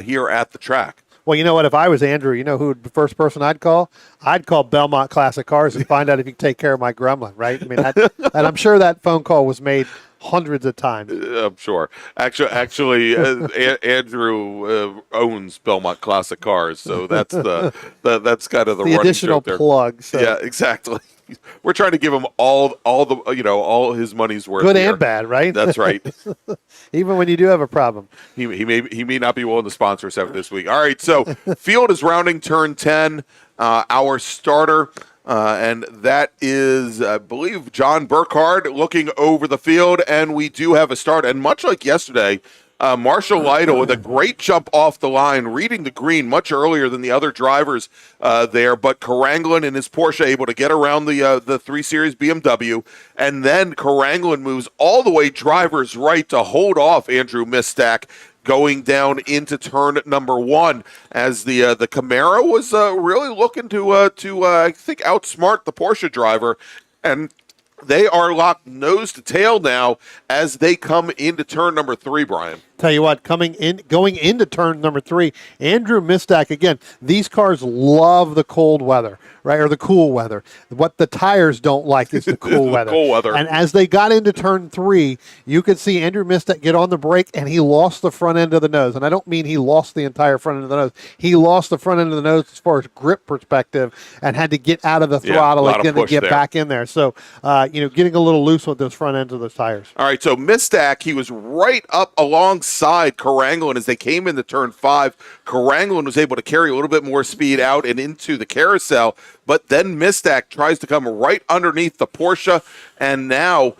here at the track. Well, you know what? If I was Andrew, you know who the first person I'd call? I'd call Belmont Classic Cars and find out if you can take care of my Gremlin, right? I mean, and I'm sure that phone call was made hundreds of times. I'm sure. Actually, Andrew owns Belmont Classic Cars, so that's that's kind of the The running additional joke there. plug. So. Yeah, exactly. We're trying to give him all the all his money's worth. Good here. and bad, right? That's right. Even when you do have a problem. He may not be willing to sponsor us after this week. All right, so field is rounding turn 10. Our starter. And that is, I believe, John Burkhardt looking over the field, and we do have a start. And much like yesterday, Marshall Lytle with a great jump off the line, reading the green much earlier than the other drivers there. But Karanglin and his Porsche able to get around the 3 Series BMW, and then Karanglin moves all the way driver's right to hold off Andrew Mistack, going down into turn number 1 as the Camaro was really looking to I think outsmart the Porsche driver, and they are locked nose to tail now as they come into turn number 3, Brian. Tell you what, going into turn number 3, Andrew Mistack, again, these cars love the cold weather, right, or the cool weather. What the tires don't like is the cool weather. Cool weather. And as they got into turn 3, you could see Andrew Mistack get on the brake, and he lost the front end of the nose. And I don't mean he lost the entire front end of the nose. He lost the front end of the nose as far as grip perspective and had to get out of the throttle again to get back in there. So, getting a little loose with those front ends of those tires. All right, so Mistack, he was right up alongside Karanglin as they came into turn 5. Karanglin was able to carry a little bit more speed out and into the carousel, but then Mistack tries to come right underneath the Porsche, and now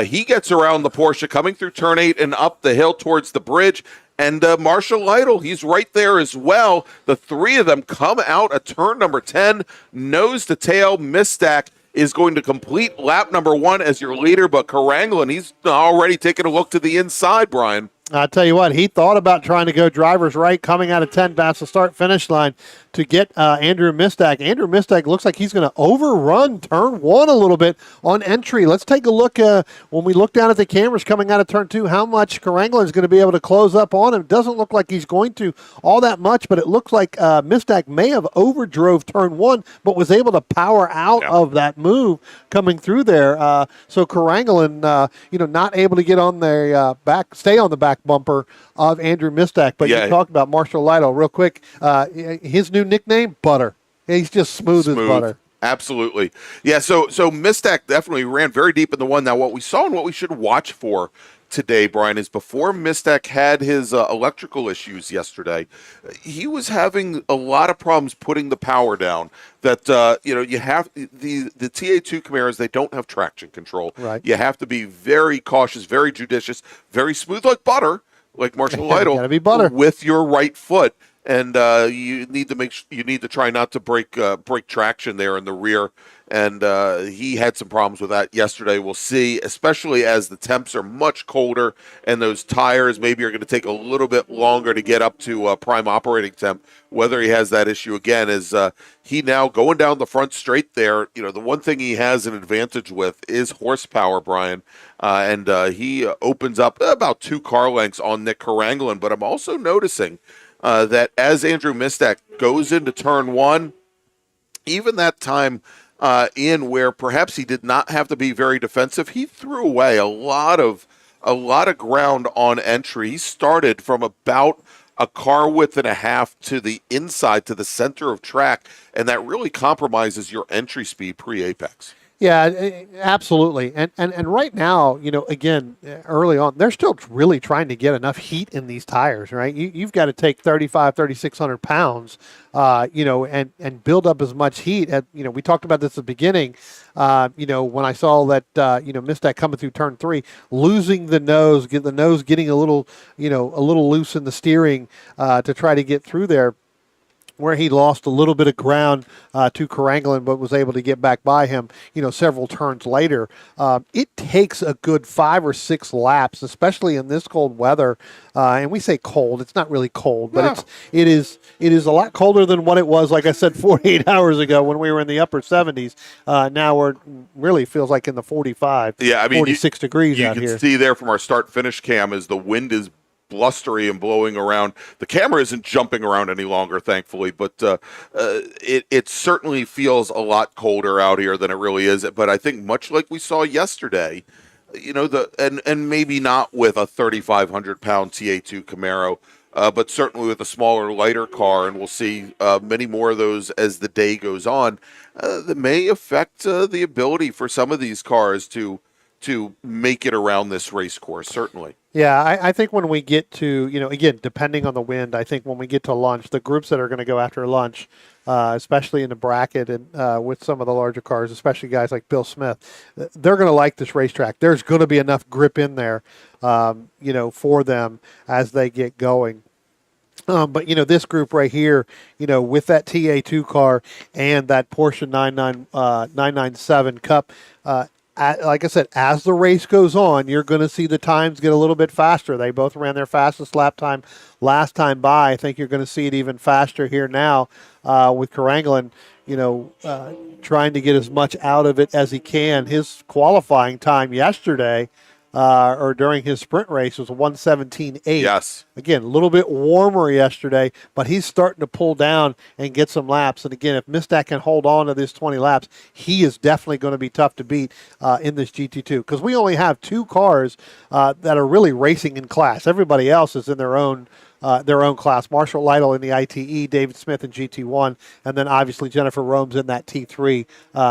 he gets around the Porsche coming through turn 8 and up the hill towards the bridge. And Marshall Lytle, he's right there as well. The 3 of them come out at turn number 10, nose to tail. Mistack is going to complete lap number 1 as your leader, but Karanglin, he's already taking a look to the inside, Brian. I'll tell you what, he thought about trying to go driver's right coming out of 10 past the start-finish line to get Andrew Mistack. Andrew Mistack looks like he's going to overrun turn 1 a little bit on entry. Let's take a look when we look down at the cameras coming out of turn 2, how much Karanglin is going to be able to close up on him. It doesn't look like he's going to all that much, but it looks like Mistack may have overdrove turn 1, but was able to power out of that move coming through there. So Karanglin, not able to get on the stay on the back bumper of Andrew Mistack. But you talked about Marshall Lytle real quick. His new nickname, Butter. He's just smooth as butter. Absolutely. Yeah, so Mistack definitely ran very deep in the one. Now, what we saw and what we should watch for today, Brian, is before Mistack had his electrical issues yesterday, he was having a lot of problems putting the power down. That you have the TA2 Camaros, they don't have traction control. Right. You have to be very cautious, very judicious, very smooth like butter, like Marshall Lytle, gotta be butter with your right foot. And you need to try not to break traction there in the rear. And he had some problems with that yesterday. We'll see, especially as the temps are much colder and those tires maybe are going to take a little bit longer to get up to prime operating temp. Whether he has that issue again is he now going down the front straight there. The one thing he has an advantage with is horsepower, Brian. And he opens up about 2 car lengths on Nick Karanglin. But I'm also noticing that as Andrew Mistack goes into turn 1, even that time in where perhaps he did not have to be very defensive, he threw away a lot of ground on entry. He started from about a car width and a half to the inside, to the center of track, and that really compromises your entry speed pre-apex. Yeah, absolutely. And right now, again, early on, they're still really trying to get enough heat in these tires, right? You've got to take 3,600 pounds, and build up as much heat. We talked about this at the beginning, when I saw that, Mistack coming through turn 3, losing the nose getting a little loose in the steering to try to get through there, where he lost a little bit of ground to Karanglin, but was able to get back by him, several turns later. It takes a good 5 or 6 laps, especially in this cold weather. And we say cold; it's not really cold, but it is a lot colder than what it was, like I said, 48 hours ago when we were in the upper 70s. Now we're really feels like in the 45, 46 degrees out here. You can see there from our start-finish cam as the wind is blustery and blowing around. The camera isn't jumping around any longer, thankfully, but it certainly feels a lot colder out here than it really is. But I think much like we saw yesterday, and maybe not with a 3,500-pound TA2 Camaro, but certainly with a smaller, lighter car, and we'll see many more of those as the day goes on. That may affect the ability for some of these cars to make it around this race course. Certainly. Yeah, I think when we get to, again, depending on the wind, I think when we get to lunch, the groups that are going to go after lunch, especially in the bracket and with some of the larger cars, especially guys like Bill Smith, they're going to like this racetrack. There's going to be enough grip in there, for them as they get going. But this group right here, with that TA2 car and that Porsche 997 Cup, like I said, as the race goes on, you're going to see the times get a little bit faster. They both ran their fastest lap time last time by. I think you're going to see it even faster here now with Karanglin, trying to get as much out of it as he can. His qualifying time yesterday or during his sprint race was 1:17.8. Yes. Again, a little bit warmer yesterday, but he's starting to pull down and get some laps. And again, if Mistak can hold on to this 20 laps, he is definitely going to be tough to beat in this GT2 because we only have two cars that are really racing in class. Everybody else is in their own class. Marshall Lytle in the ITE, David Smith in GT1, and then obviously Jennifer Rome's in that T3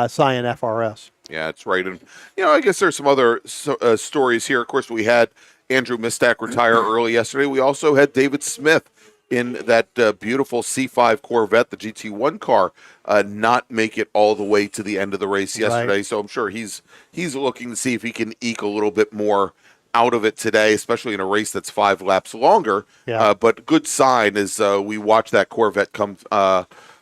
Cyan FRS. Yeah, that's right. And, I guess there's some other stories here. Of course, we had Andrew Mistak retire early yesterday. We also had David Smith in that beautiful C5 Corvette, the GT1 car, not make it all the way to the end of the race yesterday. Right. So I'm sure he's looking to see if he can eke a little bit more out of it today, especially in a race that's 5 laps longer. Yeah. But good sign as we watch that Corvette come,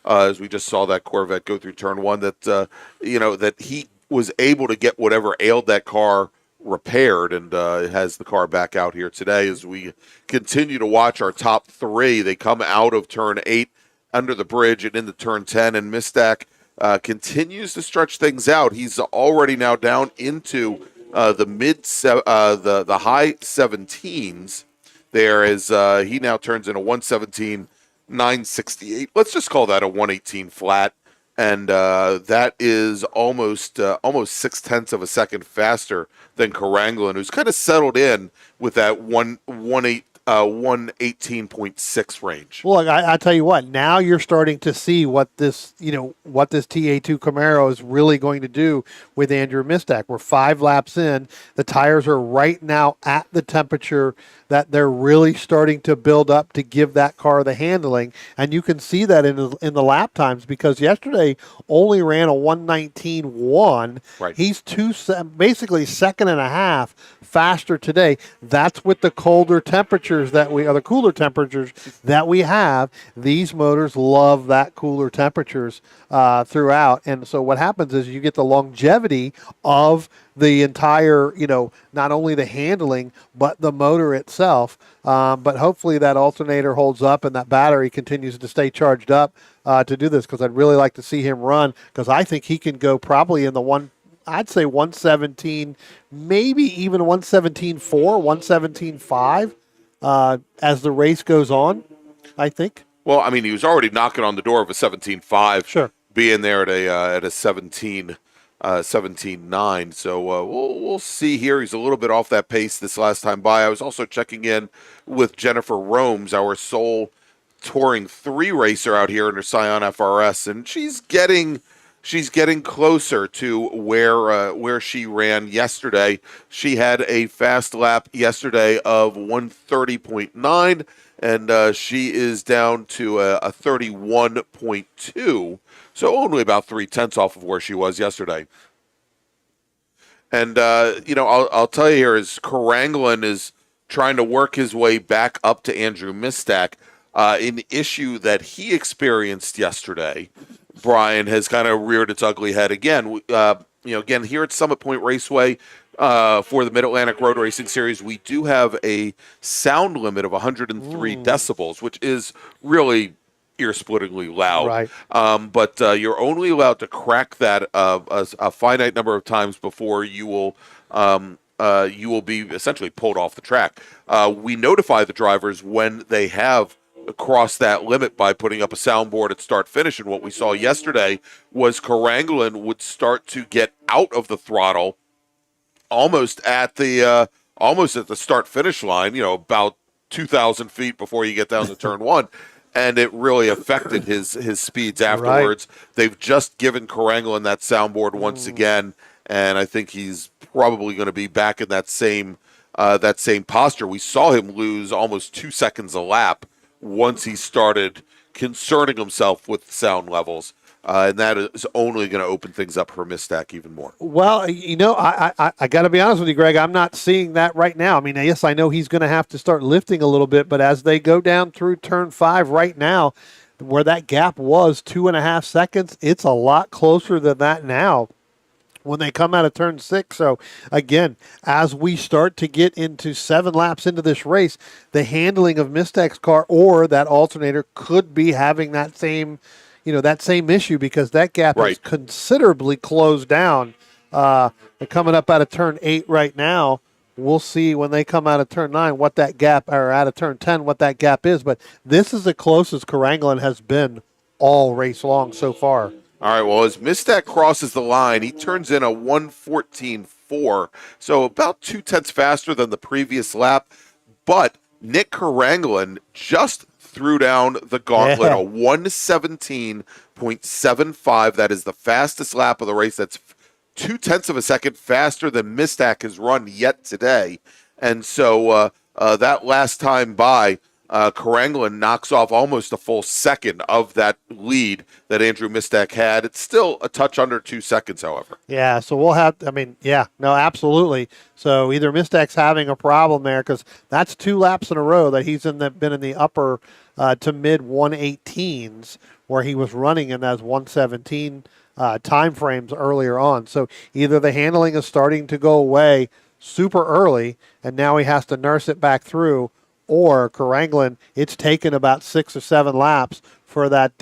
as we just saw that Corvette go through turn 1, that, that he was able to get whatever ailed that car repaired and has the car back out here today as we continue to watch our top 3. They come out of turn 8 under the bridge and into turn 10, and Mistak continues to stretch things out. He's already now down into the high 17s there as he now turns in a 117.968. Let's just call that a 118 flat. And that is almost 0.6 of a second faster than Karanglin, who's kind of settled in with that 118.6 range. Well, I tell you what, now you're starting to see what this TA2 Camaro is really going to do with Andrew Mistak. We're 5 laps in. The tires are right now at the temperature that they're really starting to build up to give that car the handling. And you can see that in the lap times because yesterday only ran a 119.1. Right. He's basically second and a half faster today. That's with the cooler temperatures that we have. These motors love that cooler temperatures throughout. And so what happens is you get the longevity of the entire, not only the handling, but the motor itself. But hopefully that alternator holds up and that battery continues to stay charged up to do this because I'd really like to see him run because I think he can go probably in the I'd say 117, maybe even 117.4, 117.5 as the race goes on, I think. Well, I mean, he was already knocking on the door of a 17.5. Sure. Being there at a 17.9. So we'll see here. He's a little bit off that pace this last time by. I was also checking in with Jennifer Romes, our sole Touring 3 racer out here in her Scion FRS, and she's getting closer to where she ran yesterday. She had a fast lap yesterday of 130.9, and she is down to a 31.2. So only about 0.3 off of where she was yesterday. And, I'll tell you here is Karanglin is trying to work his way back up to Andrew Mistak. An issue that he experienced yesterday, Brian, has kind of reared its ugly head again. Again, here at Summit Point Raceway for the Mid-Atlantic Road Racing Series, we do have a sound limit of 103 decibels, which is really ear-splittingly loud. Right. But you're only allowed to crack that a finite number of times before you will be essentially pulled off the track. We notify the drivers when they have crossed that limit by putting up a soundboard at start-finish, and what we saw yesterday was Karanglin would start to get out of the throttle almost at the start finish line. About 2,000 feet before you get down to turn one. And it really affected his speeds afterwards. Right. They've just given Karanglin that soundboard once again, and I think he's probably going to be back in that same posture. We saw him lose almost 2 seconds a lap once he started concerning himself with sound levels. And that is only going to open things up for Mistak even more. Well, I got to be honest with you, Greg. I'm not seeing that right now. I mean, yes, I know he's going to have to start lifting a little bit, but as they go down through turn 5 right now, where that gap was 2.5 seconds, it's a lot closer than that now when they come out of turn 6. So, again, as we start to get into 7 laps into this race, the handling of Mistak's car or that alternator could be having that same issue, because that gap is considerably closed down. They're coming up out of turn 8 right now. We'll see when they come out of turn 9 what that gap, or out of turn 10 what that gap is. But this is the closest Karanglin has been all race long so far. All right, well, as Mistak crosses the line, he turns in a 1:14.4, so about 0.2 faster than the previous lap. But Nick Karanglin just threw down the gauntlet, a 1:17.75. That is the fastest lap of the race. That's 0.2 of a second faster than Mistak has run yet today. And so that last time by, Karanglin knocks off almost a full second of that lead that Andrew Mistak had. It's still a touch under 2 seconds, however. Yeah, so we'll have, absolutely. So either Mistak's having a problem there, because that's 2 laps in a row that he's been in the upper to mid 118s, where he was running in those 117 time frames earlier on. So either the handling is starting to go away super early, and now he has to nurse it back through, or Karanglin, it's taken about 6 or 7 laps for that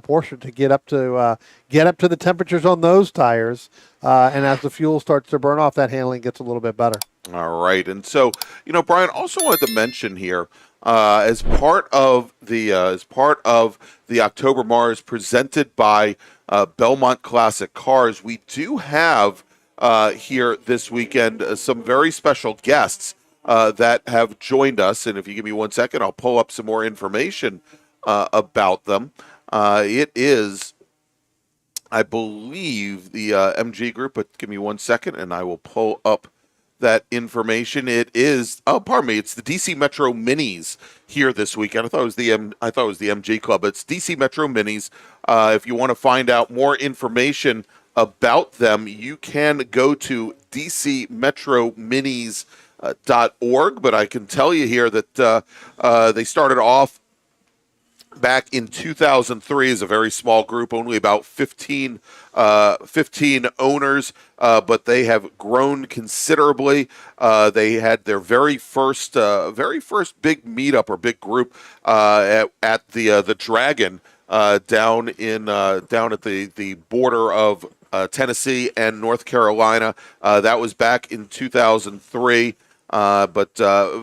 portion to get up to the temperatures on those tires, and as the fuel starts to burn off, that handling gets a little bit better. All right, and so Brian, also wanted to mention here, as part of the October MARRS presented by Belmont Classic Cars, we do have here this weekend some very special guests that have joined us. And if you give me 1 second, I'll pull up some more information about them. It is, I believe, the MG group, but give me 1 second and I will pull up that information. It is, it's the DC Metro Minis here this weekend. I thought it was the MG Club. It's DC Metro Minis. If you want to find out more information about them, you can go to DCMetroMinis.org, but I can tell you here that they started off back in 2003 as a very small group, only about 15 owners, but they have grown considerably. They had their very first big meetup or big group at the Dragon down at the border of Tennessee and North Carolina. That was back in 2003. But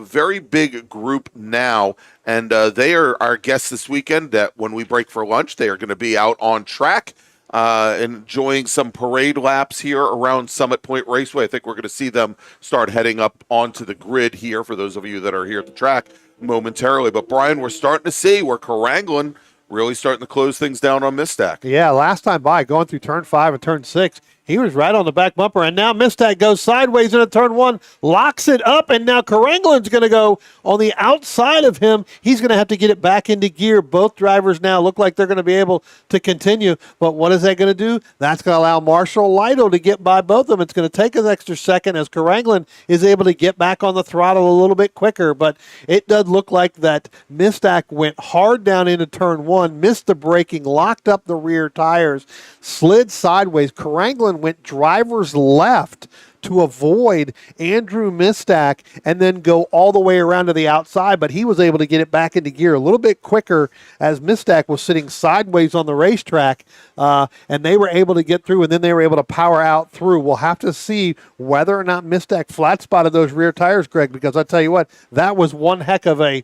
very big group now, and they are our guests this weekend. That when we break for lunch, they are going to be out on track, enjoying some parade laps here around Summit Point Raceway. I think we're going to see them start heading up onto the grid here for those of you that are here at the track momentarily. But Brian, we're starting to see where Karanglin really starting to close things down on Mistak. Yeah, last time by, going through turn 5 and turn 6, he was right on the back bumper, and now Mistak goes sideways into turn 1, locks it up, and now Karanglin's going to go on the outside of him. He's going to have to get it back into gear. Both drivers now look like they're going to be able to continue, but what is that going to do? That's going to allow Marshall Lido to get by both of them. It's going to take an extra second as Karanglin is able to get back on the throttle a little bit quicker, but it does look like that Mistak went hard down into turn 1, missed the braking, locked up the rear tires, slid sideways. Karanglin went driver's left to avoid Andrew Mistak and then go all the way around to the outside, but he was able to get it back into gear a little bit quicker as Mistak was sitting sideways on the racetrack, and they were able to get through, and then they were able to power out through. We'll have to see whether or not Mistak flat spotted those rear tires, Greg, because I tell you what, that was one heck of a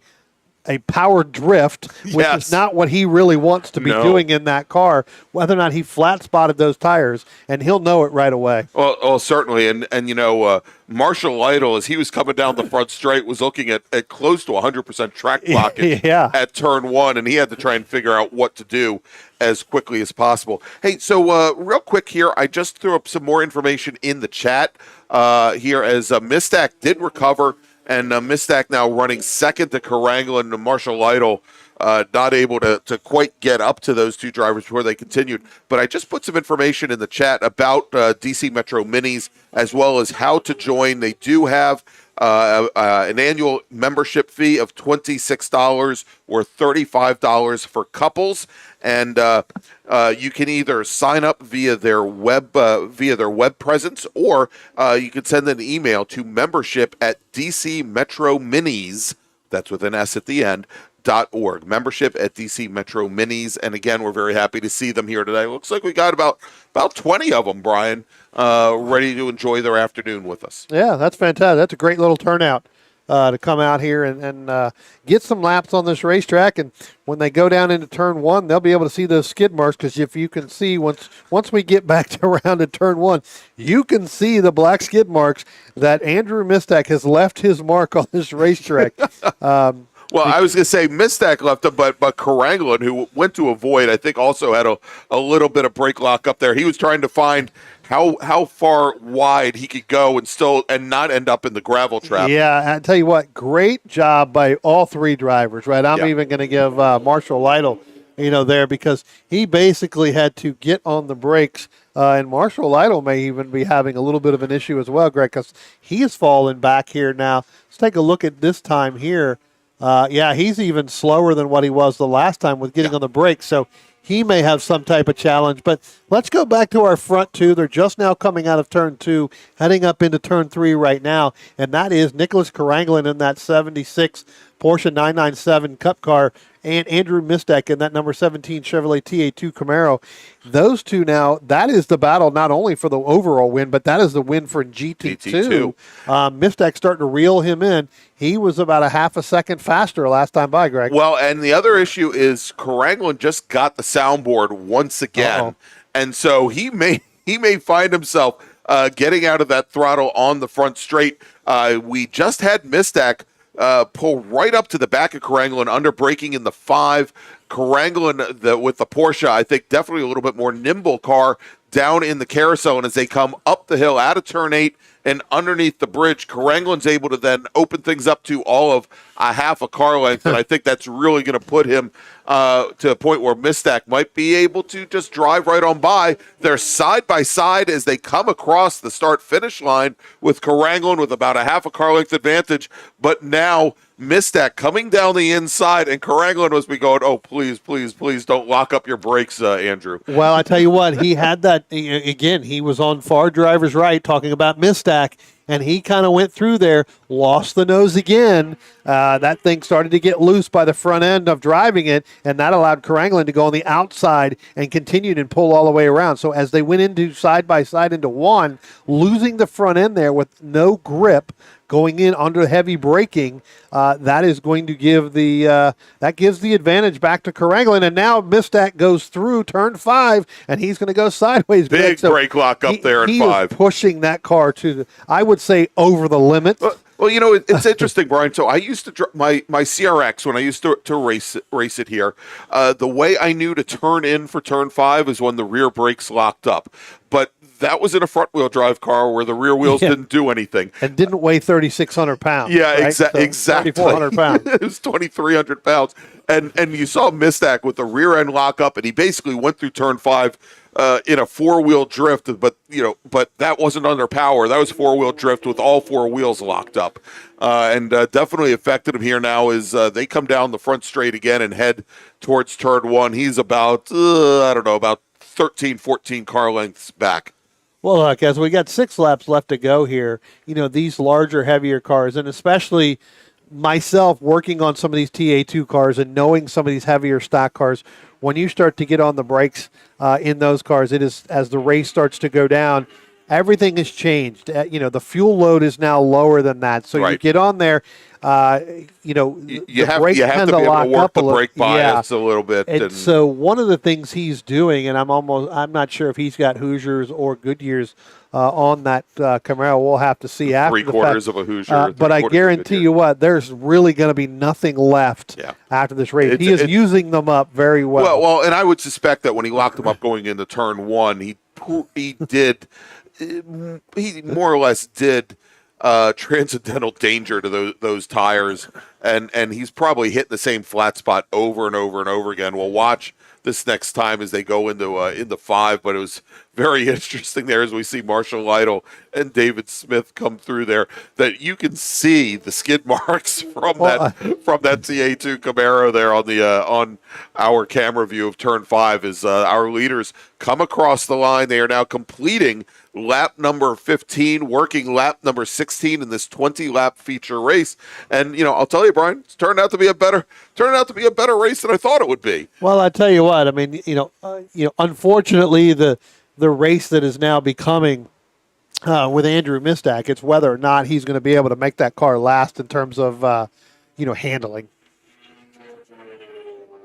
a power drift, which Yes. is not what he really wants to be No. doing in that car, whether or not he flat spotted those tires, and he'll know it right away. Well, certainly, and Marshall Lytle, as he was coming down the front straight, was looking at close to 100% track blockage Yeah. at turn one, and he had to try and figure out what to do as quickly as possible. Hey, so real quick here, I just threw up some more information in the chat here as Mistak did recover, and Mistak now running second to Caranglan and Marshall Lytle. Not able to quite get up to those two drivers before they continued. But I just put some information in the chat about DC Metro Minis as well as how to join. They do have an annual membership fee of $26 or $35 for couples, and you can either sign up via their web presence, or you can send an email to membership at DC Metro Minis. That's with an S at the end. .org. Membership at DC Metro Minis, and again, we're very happy to see them here today. Looks like we got about 20 of them, Brian, ready to enjoy their afternoon with us. Yeah, that's fantastic. That's a great little turnout to come out here and get some laps on this racetrack. And when they go down into turn one, they'll be able to see those skid marks, because if you can see, once we get back to around to turn one, you can see the black skid marks that Andrew Mistak has left his mark on this racetrack. Well, I was going to say Mistak left him, but Caranglan, who went to avoid, I think also had a little bit of brake lock up there. He was trying to find how far wide he could go and not end up in the gravel trap. Yeah, I tell you what, great job by all three drivers, right? I'm even going to give Marshall Lytle, there, because he basically had to get on the brakes, and Marshall Lytle may even be having a little bit of an issue as well, Greg, because he is falling back here now. Let's take a look at this time here. He's even slower than what he was the last time with getting on the brakes, so he may have some type of challenge. But let's go back to our front two. They're just now coming out of turn two, heading up into turn three right now, and that is Nicholas Caranglan in that 76 Porsche 997 Cup car, and Andrew Mistak in that number 17 Chevrolet TA2 Camaro. Those two now, that is the battle not only for the overall win, but that is the win for GT2. Mistak starting to reel him in. He was about a half a second faster last time by, Greg. Well, and the other issue is Caranglan just got the soundboard once again. Uh-oh. And so he may find himself getting out of that throttle on the front straight. We just had Mistak pull right up to the back of Caranglan, under braking in the 5. Caranglan with the Porsche, I think definitely a little bit more nimble car down in the carousel, and as they come up the hill out of turn 8 and underneath the bridge, Caranglan's able to then open things up to all of a half a car length, and I think that's really going to put him to a point where Mistak might be able to just drive right on by. They're side by side as they come across the start-finish line, with Caranglan with about a half a car length advantage, but now Mistak coming down the inside, and Caranglan must be going, oh, please, please, please don't lock up your brakes, Andrew. Well, I tell you what, he had that, again, he was on far driver's right talking about Mistak, and he kind of went through there, lost the nose again. That thing started to get loose by the front end of driving it, and that allowed Caranglan to go on the outside and continued and pull all the way around. So as they went into side by side into one, losing the front end there with no grip, going in under heavy braking, that is going to give the advantage back to Caranglan. And now Mistak goes through turn 5, and he's going to go sideways. Big brake lock up there in 5. Is pushing that car to, I would say, over the limit. Well, it's interesting, Brian. So I used to my CRX when I used to race it here. The way I knew to turn in for turn 5 is when the rear brakes locked up. But that was in a front-wheel drive car where the rear wheels didn't do anything. And didn't weigh 3,600 pounds. Yeah, right? exactly. 3,400 pounds. It was 2,300 pounds. And you saw Mistak with the rear end lock up, and he basically went through turn 5 in a 4-wheel drift, but that wasn't under power. That was 4-wheel drift with all 4 wheels locked up. And definitely affected him here now as they come down the front straight again and head towards turn 1. He's about 13, 14 car lengths back. Well, look, as we got 6 laps left to go here, these larger, heavier cars, and especially myself working on some of these TA2 cars and knowing some of these heavier stock cars, when you start to get on the brakes in those cars, it is, as the race starts to go down, everything has changed. The fuel load is now lower than that. So you Right. get on there, You the have brakes to be tend able to lock work up the a little. brake bias a little bit. And so one of the things he's doing, and I'm not sure if he's got Hoosiers or Goodyears on that Camaro. We'll have to see after the fact. 3/4 of a Hoosier. But I 3/4 of a guarantee Goodyear. you what, there's really going to be nothing left after this race. He is using them up very well. Well, and I would suspect that when he locked them up going into turn one, he more or less did transcendental danger to those tires, and he's probably hitting the same flat spot over and over and over again. We'll watch this next time as they go into 5, but it was very interesting there as we see Marshall Lytle and David Smith come through there, that you can see the skid marks from that TA2 Camaro there on our camera view of turn 5 as our leaders come across the line. They are now completing lap number 15, working lap number 16 in this 20-lap feature race. And I'll tell you, Brian, it's turned out to be a better race than I thought it would be. Well, I tell you what, I mean, unfortunately, the race that is now becoming with Andrew Mistak, it's whether or not he's going to be able to make that car last in terms of handling.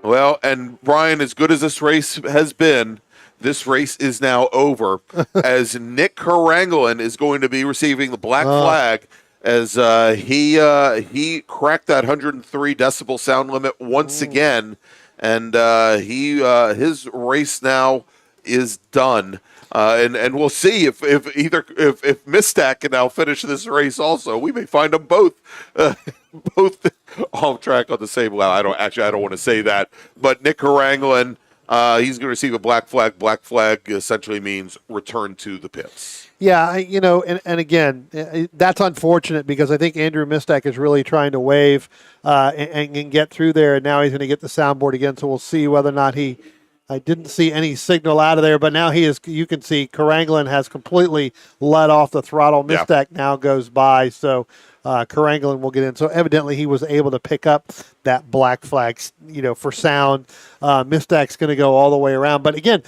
Well, and Brian, as good as this race has been, this race is now over as Nick Karangelin is going to be receiving the black flag as he cracked that 103 decibel sound limit once again, and his race now is done. And we'll see if Mistak can now finish this race also. We may find them both off track on the same lap. I don't want to say that, but Nick Karangelin, he's going to receive a black flag. Black flag essentially means return to the pits. Yeah, and again, that's unfortunate because I think Andrew Mistak is really trying to wave and get through there, and now he's going to get the soundboard again. So we'll see whether or not I didn't see any signal out of there, but now he is. You can see Karangelin has completely let off the throttle. Mistak now goes by, so Karangelin will get in. So evidently he was able to pick up that black flag, for sound. Mistak's going to go all the way around. But again,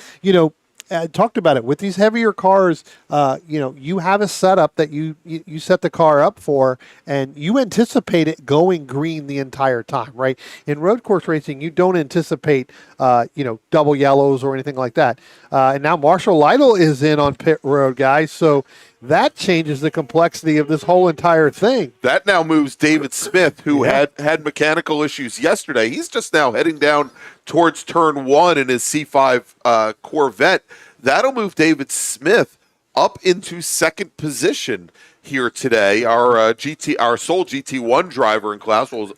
I talked about it with these heavier cars. You have a setup that you set the car up for, and you anticipate it going green the entire time, right? In road course racing, you don't anticipate, double yellows or anything like that. And now Marshall Lytle is in on pit road, guys. So that changes the complexity of this whole entire thing. That now moves David Smith, who had mechanical issues yesterday. He's just now heading down towards turn 1 in his C5 Corvette. That'll move David Smith up into second position here today. Our sole GT1 driver in class will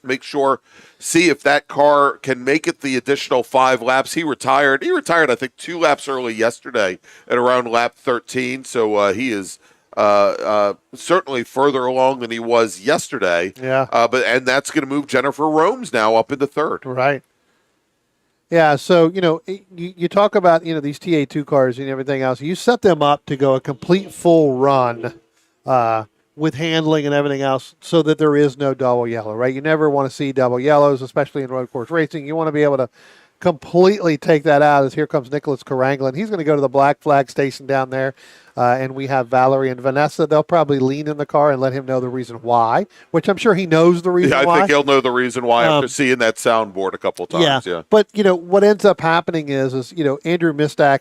see if that car can make it the additional 5 laps. He retired, I think, 2 laps early yesterday at around lap 13. So he is certainly further along than he was yesterday. Yeah. And that's going to move Jennifer Romes now up into third. Right. Yeah, so, you talk about, these TA2 cars and everything else. You set them up to go a complete full run with handling and everything else so that there is no double yellow, right? You never want to see double yellows, especially in road course racing. You want to be able to completely take that out as here comes Nicholas Karangelin. He's going to go to the black flag station down there, and we have Valerie and Vanessa. They'll probably lean in the car and let him know the reason why, which I'm sure he knows the reason why. Yeah, I think he'll know the reason why after seeing that soundboard a couple times. Yeah. But, what ends up happening is Andrew Mistak,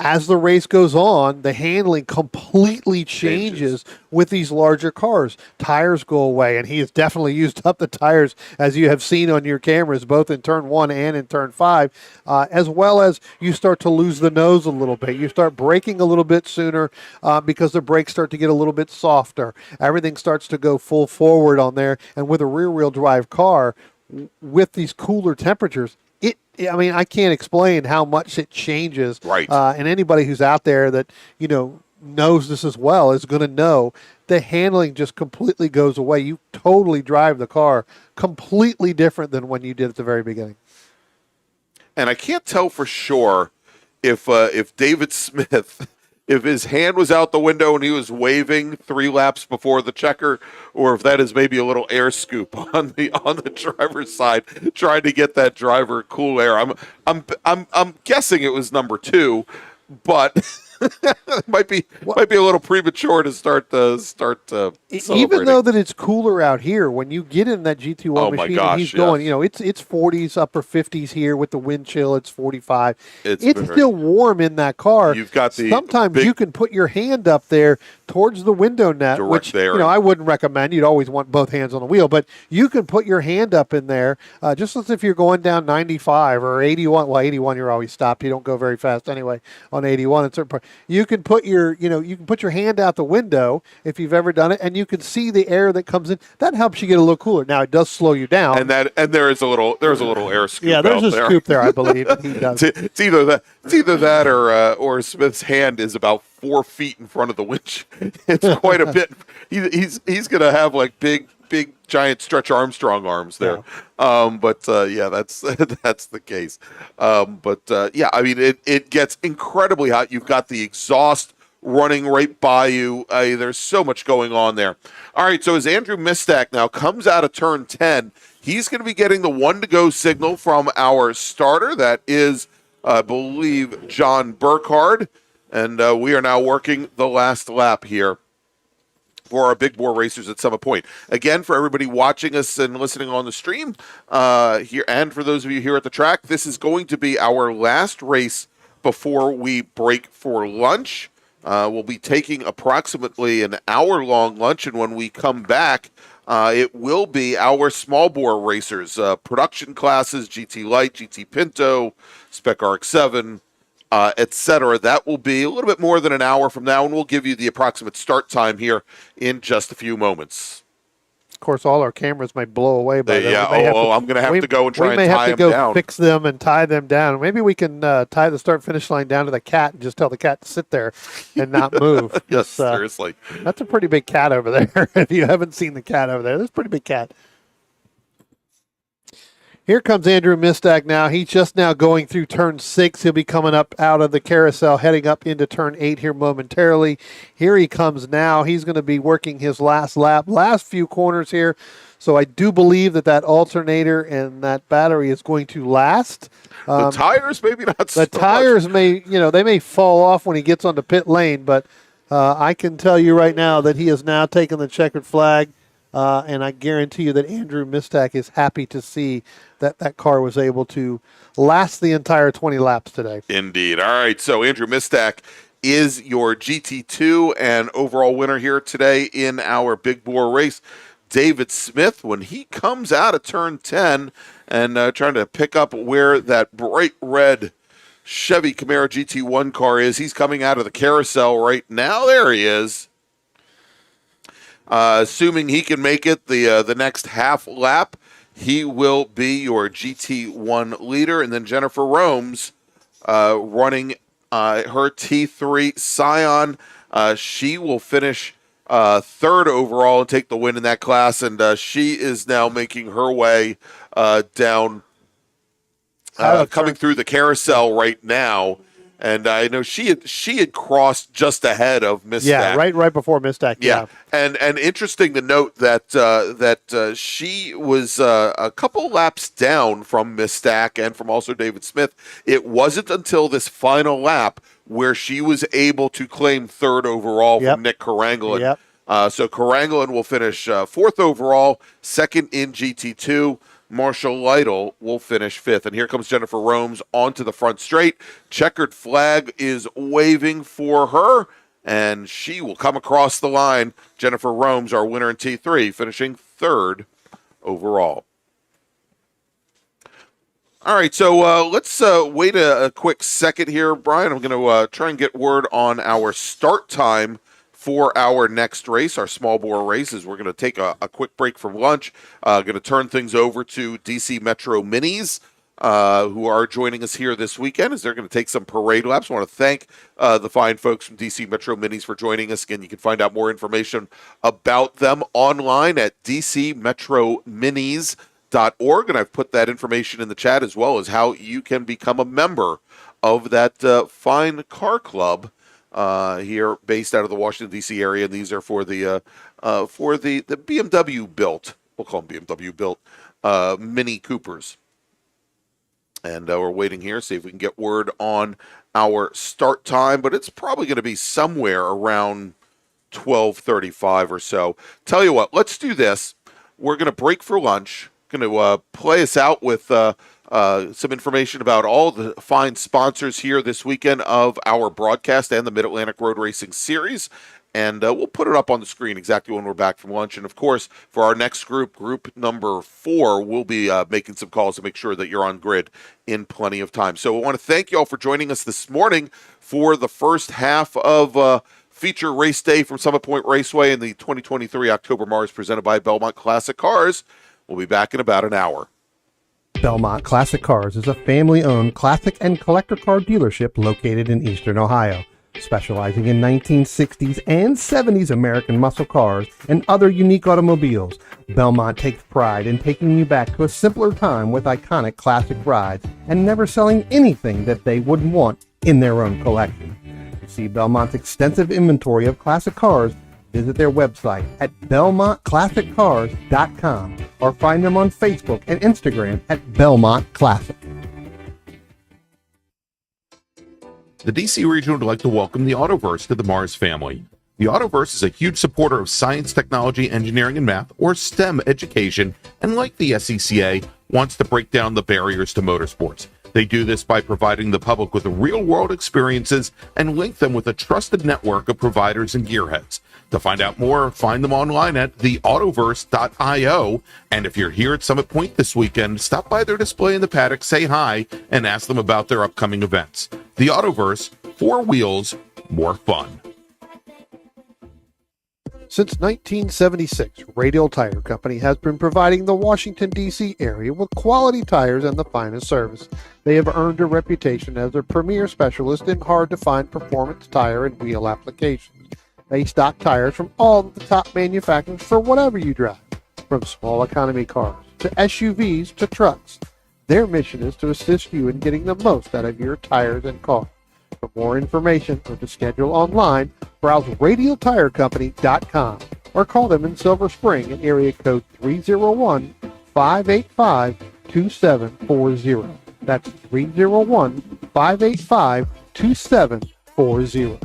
as the race goes on, the handling completely changes with these larger cars. Tires go away, and he has definitely used up the tires, as you have seen on your cameras, both in turn 1 and in turn 5, as well as you start to lose the nose a little bit. You start braking a little bit sooner because the brakes start to get a little bit softer. Everything starts to go full forward on there, and with a rear-wheel drive car, with these cooler temperatures, I can't explain how much it changes. Right. And anybody who's out there that, knows this as well is going to know the handling just completely goes away. You totally drive the car completely different than when you did at the very beginning. And I can't tell for sure if David Smith, if his hand was out the window and he was waving 3 laps before the checker, or if that is maybe a little air scoop on the driver's side, trying to get that driver cool air. I'm guessing it was number 2, but might be a little premature to start Even celebrating. though that it's cooler out here, when you get in that GT1 Oh my machine gosh, and he's going, yes. it's 40s, upper 50s here with the wind chill. It's 45. It's It's very- still warm in that car. You've got the sometimes big- you can put your hand up there towards the window net, Direct which there. I wouldn't recommend. You'd always want both hands on the wheel, but you can put your hand up in there, just as if you're going down 95 or 81. Well, 81 you're always stopped. You don't go very fast anyway on 81 at certain point. You can put your hand out the window if you've ever done it, and you can see the air that comes in. That helps you get a little cooler. Now it does slow you down. and there's a little air scoop. Yeah, there's out a there. scoop there, I believe. He does. It's either that or Smith's hand is about 4 feet in front of the winch. It's quite a bit. He's going to have like big giant Stretch Armstrong arms there. Yeah. That's the case. I mean it gets incredibly hot. You've got the exhaust running right by you. There's so much going on there. All right, so as Andrew Mistack now comes out of turn 10, he's going to be getting the 1-to-go signal from our starter. That is, I believe, John Burkhardt. And we are now working the last lap here for our big bore racers at Summit Point. Again, for everybody watching us and listening on the stream here, and for those of you here at the track, this is going to be our last race before we break for lunch. We'll be taking approximately an hour-long lunch, and when we come back, it will be our small bore racers, production classes, GT Light, GT Pinto, Spec RX-7, etc. That will be a little bit more than an hour from now, and we'll give you the approximate start time here in just a few moments. Of course, all our cameras might blow away by then. Yeah. I'm going to have to go and try and tie them We may have to go down. fix them and tie them down. Maybe we can tie the start-finish line down to the cat and just tell the cat to sit there and not move. Yes, seriously. That's a pretty big cat over there. If you haven't seen the cat over there, that's a pretty big cat. Here comes Andrew Mistack now. He's just now going through turn 6. He'll be coming up out of the carousel, heading up into turn 8 here momentarily. Here he comes now. He's going to be working his last lap, last few corners here. So I do believe that alternator and that battery is going to last. The tires, maybe not so The tires may, they may fall off when he gets onto pit lane, but I can tell you right now that he has now taken the checkered flag. And I guarantee you that Andrew Mistack is happy to see that car was able to last the entire 20 laps today. Indeed. All right, so Andrew Mistack is your GT2 and overall winner here today in our big bore race. David Smith, when he comes out of turn 10 and trying to pick up where that bright red Chevy Camaro GT1 car is, he's coming out of the carousel right now. There he is. Assuming he can make it the next half lap, he will be your GT1 leader. And then Jennifer Romes running her T3 Scion. She will finish third overall and take the win in that class. And she is now making her way down, coming through the carousel right now. And I know she had crossed just ahead of Mistack. Yeah, right before Mistack. Yeah. And interesting to note that she was a couple laps down from Mistack and from also David Smith. It wasn't until this final lap where she was able to claim third overall from Nick Karanglin. Yep. So Karanglin will finish fourth overall, second in GT2. Marshall Lytle will finish fifth. And here comes Jennifer Romes onto the front straight. Checkered flag is waving for her, and she will come across the line. Jennifer Romes, our winner in T3, finishing third overall. All right, so let's wait a quick second here, Brian. I'm going to try and get word on our start time for our next race, our small bore races. We're going to take a quick break from lunch. Going to turn things over to DC Metro Minis, who are joining us here this weekend as they're going to take some parade laps. I want to thank the fine folks from DC Metro Minis for joining us. Again, you can find out more information about them online at dcmetrominis.org, and I've put that information in the chat as well as how you can become a member of that fine car club here based out of the Washington, D.C. area. And these are for the BMW built, we'll call them BMW built, Mini Coopers. And we're waiting here, see if we can get word on our start time, but it's probably going to be somewhere around 12:35 or so. Tell you what, let's do this. We're going to break for lunch. Going to play us out with some information about all the fine sponsors here this weekend of our broadcast and the Mid-Atlantic Road Racing Series. And we'll put it up on the screen exactly when we're back from lunch. And, of course, for our next group number 4, we'll be making some calls to make sure that you're on grid in plenty of time. So I want to thank you all for joining us this morning for the first half of feature race day from Summit Point Raceway in the 2023 October MARRS presented by Belmont Classic Cars. We'll be back in about an hour. Belmont Classic Cars is a family-owned classic and collector car dealership located in Eastern Ohio, specializing in 1960s and 70s American muscle cars and other unique automobiles. Belmont takes pride in taking you back to a simpler time with iconic classic rides and never selling anything that they wouldn't want in their own collection. To see Belmont's extensive inventory of classic cars, visit their website at belmontclassiccars.com or find them on Facebook and Instagram at Belmont Classic. The DC region would like to welcome the Autoverse to the MARRS family. The Autoverse is a huge supporter of science, technology, engineering, and math, or STEM education, and like the SCCA, wants to break down the barriers to motorsports. They do this by providing the public with real-world experiences and link them with a trusted network of providers and gearheads. To find out more, find them online at theautoverse.io. And if you're here at Summit Point this weekend, stop by their display in the paddock, say hi, and ask them about their upcoming events. The Autoverse, 4 wheels, more fun. Since 1976, Radial Tire Company has been providing the Washington, D.C. area with quality tires and the finest service. They have earned a reputation as a premier specialist in hard-to-find performance tire and wheel applications. They stock tires from all of the top manufacturers for whatever you drive, from small economy cars to SUVs to trucks. Their mission is to assist you in getting the most out of your tires and cars. For more information or to schedule online, browse radialtirecompany.com or call them in Silver Spring at area code 301-585-2740. That's 301-585-2740.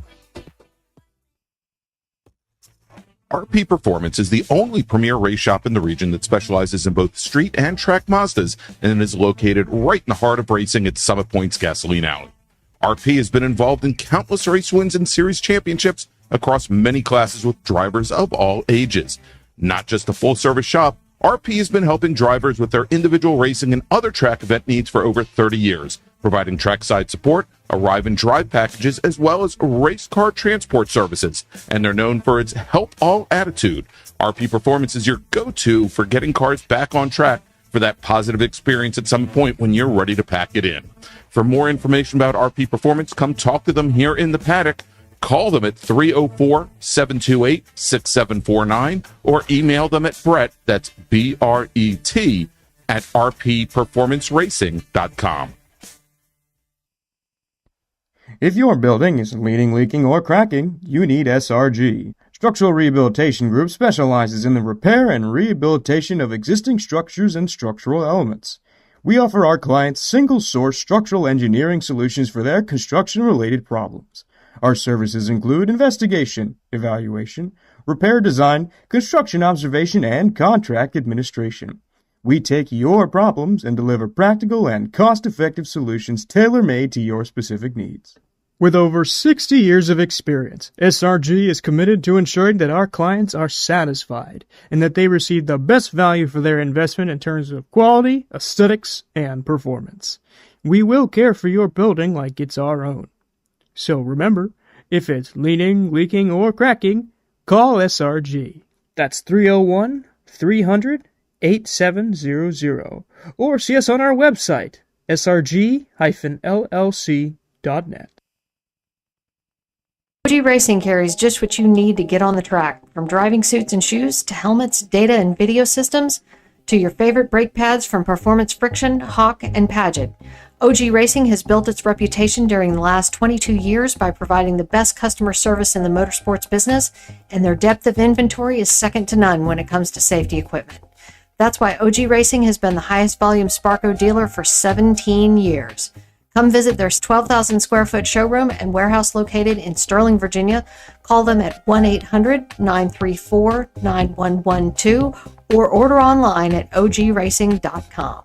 RP Performance is the only premier race shop in the region that specializes in both street and track Mazdas and is located right in the heart of racing at Summit Point's Gasoline Alley. RP has been involved in countless race wins and series championships across many classes with drivers of all ages. Not just a full-service shop, RP has been helping drivers with their individual racing and other track event needs for over 30 years, providing trackside support, arrive and drive packages, as well as race car transport services. And they're known for its help all attitude. RP Performance is your go-to for getting cars back on track for that positive experience at some point when you're ready to pack it in. For more information about RP Performance, come talk to them here in the paddock. Call them at 304-728-6749 or email them at Brett, that's B-R-E-T, at rpperformanceracing.com. If your building is leaning, leaking, or cracking, you need SRG. Structural Rehabilitation Group specializes in the repair and rehabilitation of existing structures and structural elements. We offer our clients single-source structural engineering solutions for their construction-related problems. Our services include investigation, evaluation, repair design, construction observation, and contract administration. We take your problems and deliver practical and cost-effective solutions tailor-made to your specific needs. With over 60 years of experience, SRG is committed to ensuring that our clients are satisfied and that they receive the best value for their investment in terms of quality, aesthetics, and performance. We will care for your building like it's our own. So remember, if it's leaning, leaking, or cracking, call SRG. That's 301-300-8700. Or see us on our website, srg-llc.net. OG Racing carries just what you need to get on the track, from driving suits and shoes to helmets, data and video systems, to your favorite brake pads from Performance Friction, Hawk, and Paget. OG Racing has built its reputation during the last 22 years by providing the best customer service in the motorsports business, and their depth of inventory is second to none when it comes to safety equipment. That's why OG Racing has been the highest volume Sparco dealer for 17 years. Come visit their 12,000 square foot showroom and warehouse located in Sterling, Virginia. Call them at 1-800-934-9112 or order online at ogracing.com.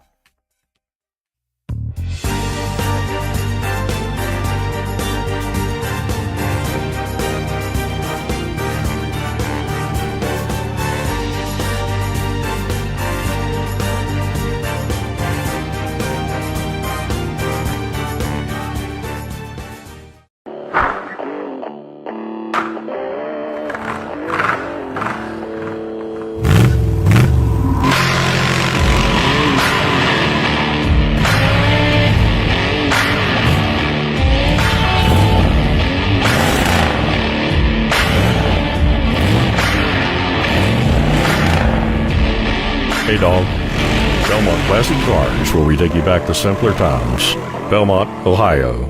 Hey dog. Belmont Classic Cars, where we take you back to simpler times. Belmont, Ohio.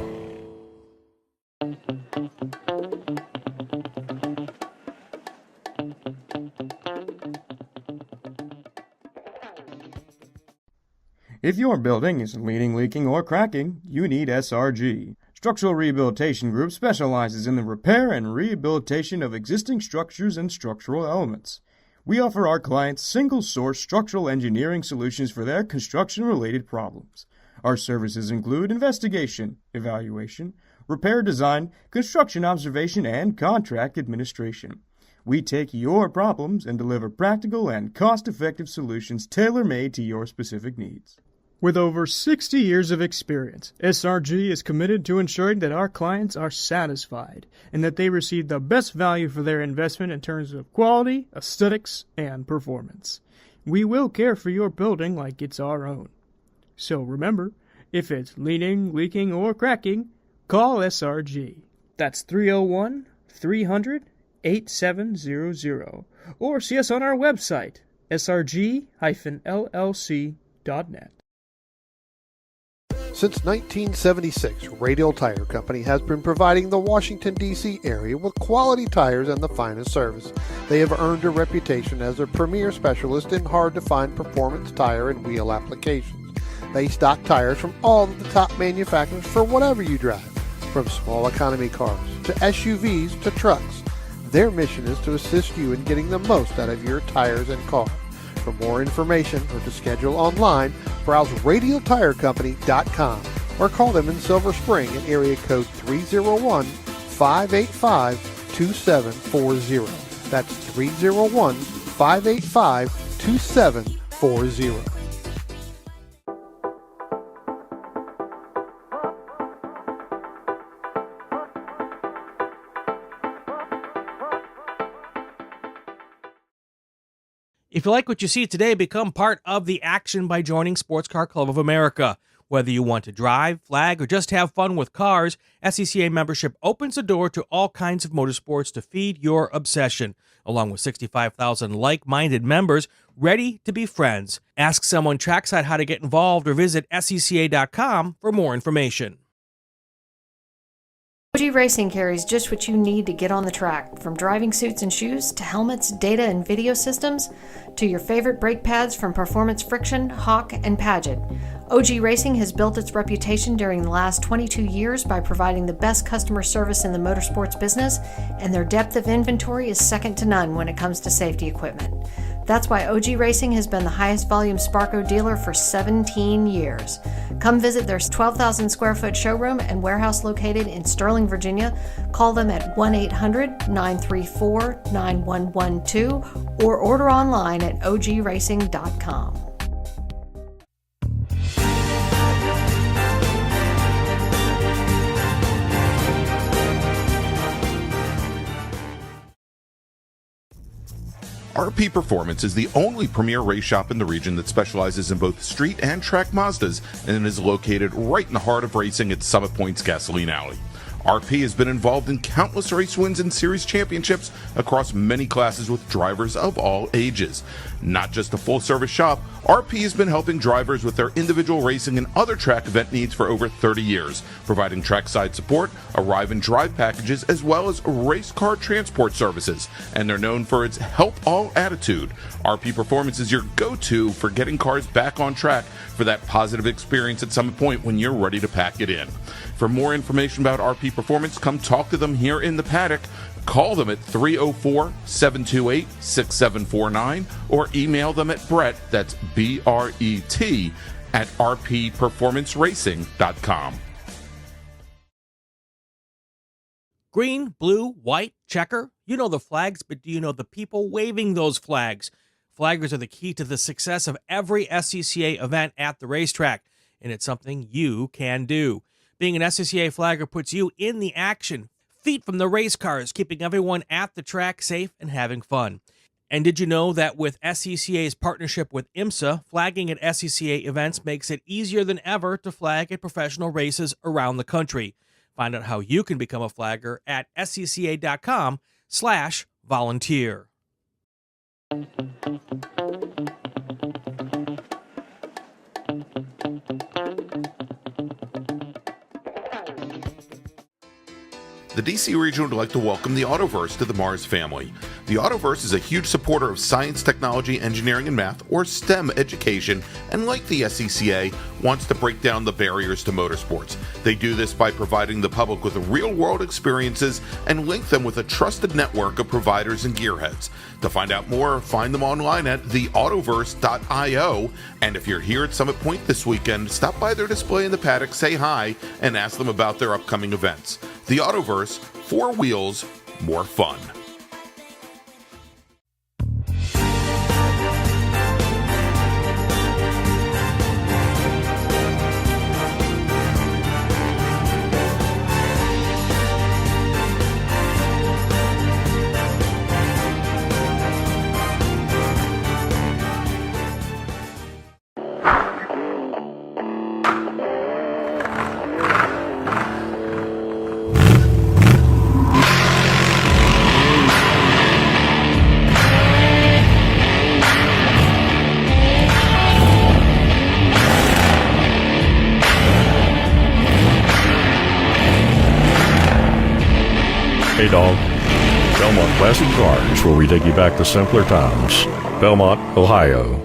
If your building is leaning, leaking, or cracking, you need SRG. Structural Rehabilitation Group specializes in the repair and rehabilitation of existing structures and structural elements. We offer our clients single-source structural engineering solutions for their construction-related problems. Our services include investigation, evaluation, repair design, construction observation, and contract administration. We take your problems and deliver practical and cost-effective solutions tailor-made to your specific needs. With over 60 years of experience, SRG is committed to ensuring that our clients are satisfied and that they receive the best value for their investment in terms of quality, aesthetics, and performance. We will care for your building like it's our own. So remember, if it's leaning, leaking, or cracking, call SRG. That's 301-300-8700 or see us on our website, srg-llc.net. Since 1976, Radial Tire Company has been providing the Washington, D.C. area with quality tires and the finest service. They have earned a reputation as a premier specialist in hard-to-find performance tire and wheel applications. They stock tires from all of the top manufacturers for whatever you drive, from small economy cars to SUVs to trucks. Their mission is to assist you in getting the most out of your tires and car. For more information or to schedule online, browse radialtirecompany.com or call them in Silver Spring at area code 301-585-2740. That's 301-585-2740. If you like what you see today, become part of the action by joining Sports Car Club of America. Whether you want to drive, flag, or just have fun with cars, SCCA membership opens the door to all kinds of motorsports to feed your obsession, along with 65,000 like-minded members ready to be friends. Ask someone trackside how to get involved or visit scca.com for more information. OG Racing carries just what you need to get on the track, from driving suits and shoes to helmets, data and video systems, to your favorite brake pads from Performance Friction, Hawk, and Paget. OG Racing has built its reputation during the last 22 years by providing the best customer service in the motorsports business, and their depth of inventory is second to none when it comes to safety equipment. That's why OG Racing has been the highest volume Sparco dealer for 17 years. Come visit their 12,000 square foot showroom and warehouse located in Sterling, Virginia. Call them at 1-800-934-9112 or order online at ogracing.com. RP Performance is the only premier race shop in the region that specializes in both street and track Mazdas and is located right in the heart of racing at Summit Point's Gasoline Alley. RP has been involved in countless race wins and series championships across many classes with drivers of all ages. Not just a full-service shop, RP has been helping drivers with their individual racing and other track event needs for over 30 years, providing trackside support, arrive and drive packages, as well as race car transport services. And they're known for its help all attitude. RP Performance is your go-to for getting cars back on track for that positive experience at Summit Point when you're ready to pack it in. For more information about RP Performance, come talk to them here in the paddock. Call them at 304-728-6749 or email them at Brett, that's B-R-E-T, at rpperformanceracing.com. Green, blue, white, checker. You know the flags, but do you know the people waving those flags? Flaggers are the key to the success of every SCCA event at the racetrack, and it's something you can do. Being an SCCA flagger puts you in the action, feet from the race cars, keeping everyone at the track safe and having fun. And did you know that with SCCA's partnership with IMSA, flagging at SCCA events makes it easier than ever to flag at professional races around the country? Find out how you can become a flagger at scca.com/volunteer. The DC region would like to welcome the Autoverse to the MARRS family. The Autoverse is a huge supporter of science, technology, engineering, and math, or STEM education, and like the SCCA, wants to break down the barriers to motorsports. They do this by providing the public with real-world experiences and link them with a trusted network of providers and gearheads. To find out more, find them online at theautoverse.io, and if you're here at Summit Point this weekend, stop by their display in the paddock, say hi, and ask them about their upcoming events. The Autoverse, 4 wheels, more fun. Hey dog. Belmont Classic Cars, where we take you back to simpler times. Belmont, Ohio.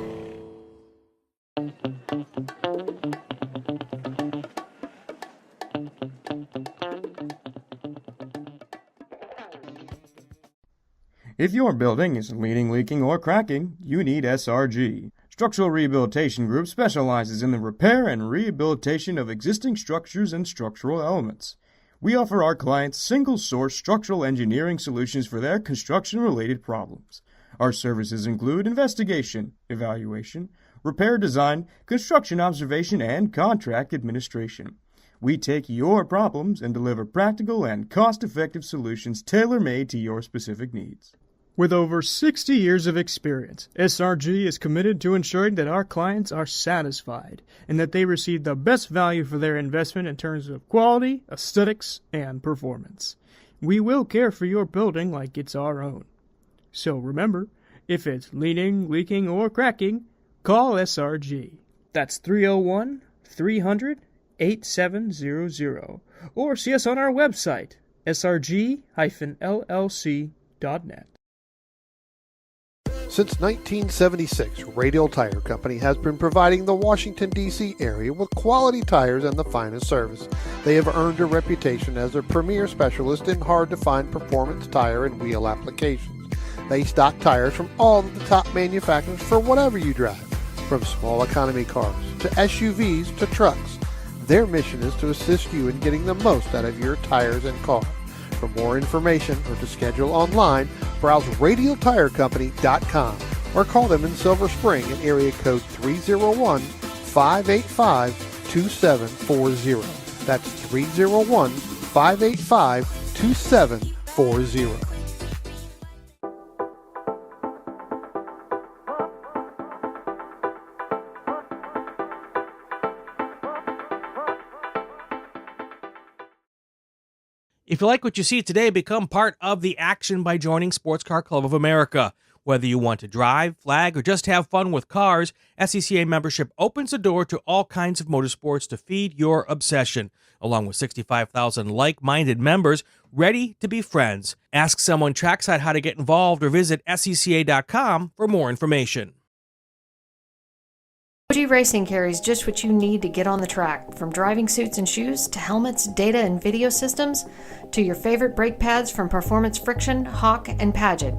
If your building is leaning, leaking, or cracking, you need SRG. Structural Rehabilitation Group specializes in the repair and rehabilitation of existing structures and structural elements. We offer our clients single-source structural engineering solutions for their construction-related problems. Our services include investigation, evaluation, repair design, construction observation, and contract administration. We take your problems and deliver practical and cost-effective solutions tailor-made to your specific needs. With over 60 years of experience, SRG is committed to ensuring that our clients are satisfied and that they receive the best value for their investment in terms of quality, aesthetics, and performance. We will care for your building like it's our own. So remember, if it's leaning, leaking, or cracking, call SRG. That's 301-300-8700, or see us on our website, srg-llc.net. Since 1976, Radial Tire Company has been providing the Washington, D.C. area with quality tires and the finest service. They have earned a reputation as a premier specialist in hard-to-find performance tire and wheel applications. They stock tires from all of the top manufacturers for whatever you drive, from small economy cars to SUVs to trucks. Their mission is to assist you in getting the most out of your tires and car. For more information or to schedule online, browse radialtirecompany.com or call them in Silver Spring at area code 301-585-2740. That's 301-585-2740. If you like what you see today, become part of the action by joining Sports Car Club of America. Whether you want to drive, flag, or just have fun with cars, SCCA membership opens the door to all kinds of motorsports to feed your obsession, along with 65,000 like-minded members ready to be friends. Ask someone trackside how to get involved or visit SCCA.com for more information. OG Racing carries just what you need to get on the track, from driving suits and shoes to helmets, data and video systems, to your favorite brake pads from Performance Friction, Hawk, and Paget.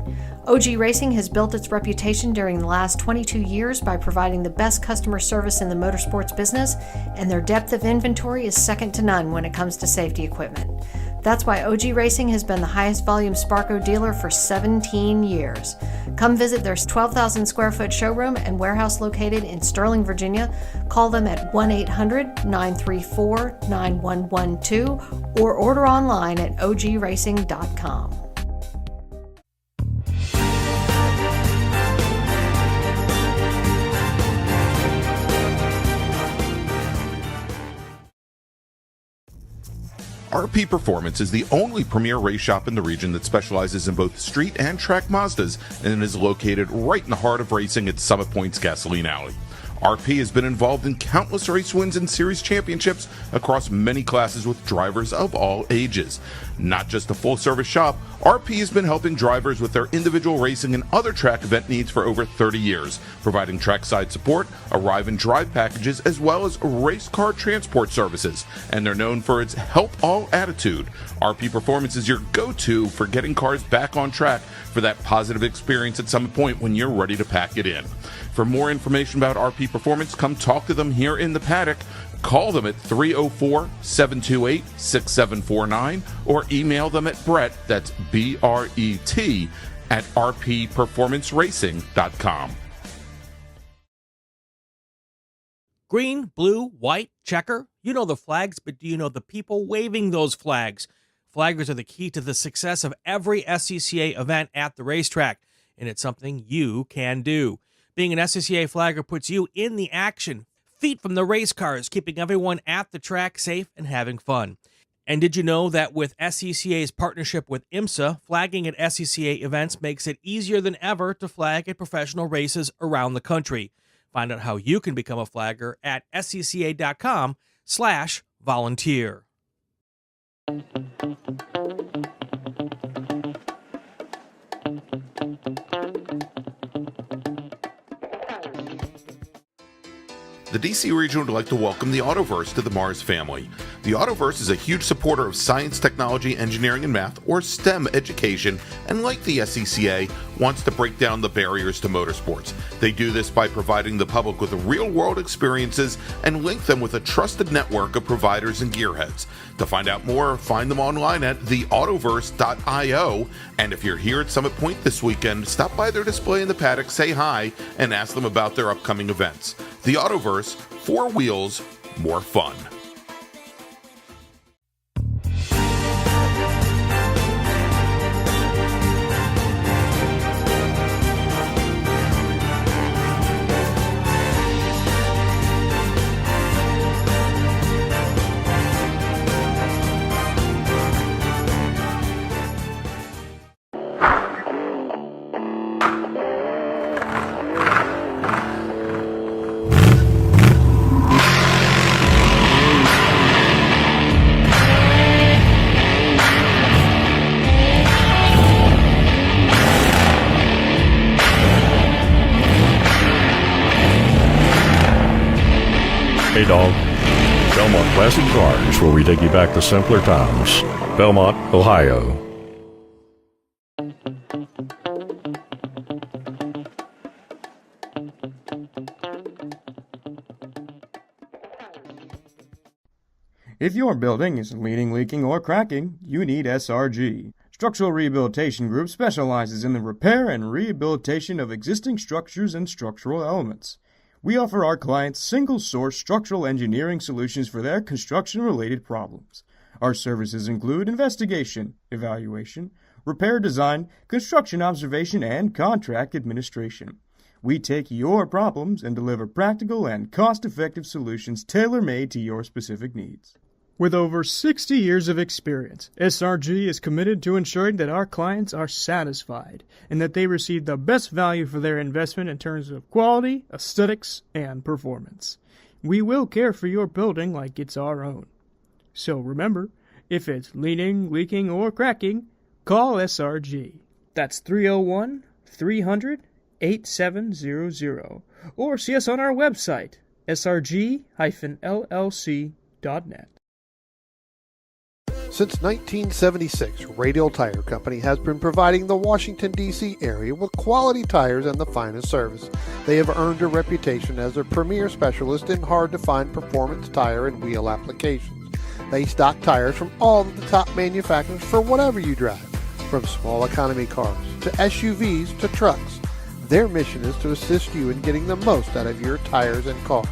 OG Racing has built its reputation during the last 22 years by providing the best customer service in the motorsports business, and their depth of inventory is second to none when it comes to safety equipment. That's why OG Racing has been the highest volume Sparco dealer for 17 years. Come visit their 12,000 square foot showroom and warehouse located in Sterling, Virginia. Call them at 1-800-934-9112 or order online at ogracing.com. RP Performance is the only premier race shop in the region that specializes in both street and track Mazdas and is located right in the heart of racing at Summit Point's Gasoline Alley. RP has been involved in countless race wins and series championships across many classes with drivers of all ages. Not just a full-service shop, RP has been helping drivers with their individual racing and other track event needs for over 30 years, providing trackside support, arrive and drive packages, as well as race car transport services. And they're known for its help all attitude. RP Performance is your go-to for getting cars back on track for that positive experience at Summit Point when you're ready to pack it in. For more information about RP Performance, come talk to them here in the paddock. Call them at 304-728-6749 or email them at Brett, that's B-R-E-T, at rpperformanceracing.com. Green, blue, white, checker. You know the flags, but do you know the people waving those flags? Flaggers are the key to the success of every SCCA event at the racetrack, and it's something you can do. Being an SCCA flagger puts you in the action, feet from the race cars, keeping everyone at the track safe and having fun. And did you know that with SCCA's partnership with IMSA, flagging at SCCA events makes it easier than ever to flag at professional races around the country? Find out how you can become a flagger at scca.com/volunteer. The DC region would like to welcome the Autoverse to the MARRS family. The Autoverse is a huge supporter of science, technology, engineering, and math, or STEM education, and like the SCCA, wants to break down the barriers to motorsports. They do this by providing the public with real-world experiences and link them with a trusted network of providers and gearheads. To find out more, find them online at theautoverse.io, and if you're here at Summit Point this weekend, stop by their display in the paddock, say hi, and ask them about their upcoming events. The Autoverse, 4 wheels, more fun. Hey dog. Belmont Classic Cars, where we take you back to simpler times. Belmont, Ohio. If your building is leaning, leaking, or cracking, you need SRG. Structural Rehabilitation Group specializes in the repair and rehabilitation of existing structures and structural elements. We offer our clients single-source structural engineering solutions for their construction-related problems. Our services include investigation, evaluation, repair design, construction observation, and contract administration. We take your problems and deliver practical and cost-effective solutions tailor-made to your specific needs. With over 60 years of experience, SRG is committed to ensuring that our clients are satisfied and that they receive the best value for their investment in terms of quality, aesthetics, and performance. We will care for your building like it's our own. So remember, if it's leaning, leaking, or cracking, call SRG. That's 301-300-8700. Or see us on our website, srg-llc.net. Since 1976, Radial Tire Company has been providing the Washington, D.C. area with quality tires and the finest service. They have earned a reputation as a premier specialist in hard-to-find performance tire and wheel applications. They stock tires from all of the top manufacturers for whatever you drive, from small economy cars to SUVs to trucks. Their mission is to assist you in getting the most out of your tires and car.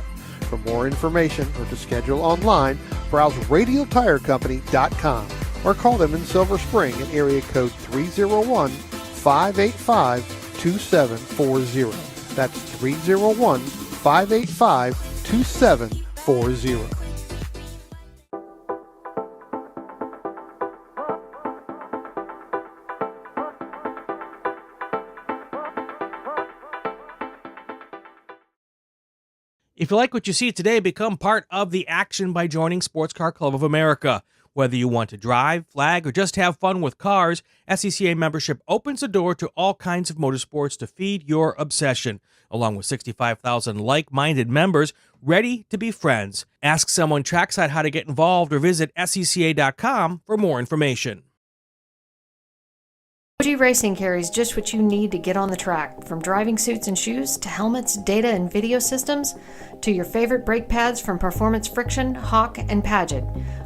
For more information or to schedule online, browse radialtirecompany.com or call them in Silver Spring at area code 301-585-2740. That's 301-585-2740. If you like what you see today, become part of the action by joining Sports Car Club of America. Whether you want to drive, flag, or just have fun with cars, SCCA membership opens the door to all kinds of motorsports to feed your obsession, along with 65,000 like-minded members ready to be friends. Ask someone trackside how to get involved or visit SCCA.com for more information. OG Racing carries just what you need to get on the track, from driving suits and shoes to helmets, data and video systems, to your favorite brake pads from Performance Friction, Hawk, and Paget.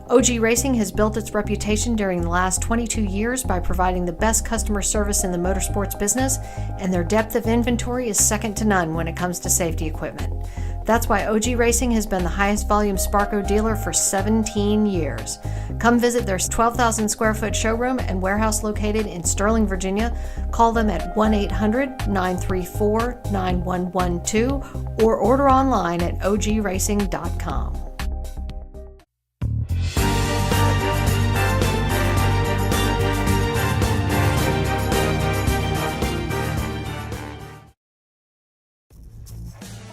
OG Racing has built its reputation during the last 22 years by providing the best customer service in the motorsports business, and their depth of inventory is second to none when it comes to safety equipment. That's why OG Racing has been the highest volume Sparco dealer for 17 years. Come visit their 12,000 square foot showroom and warehouse located in Sterling, Virginia. Call them at 1-800-934-9112 or order online at ogracing.com.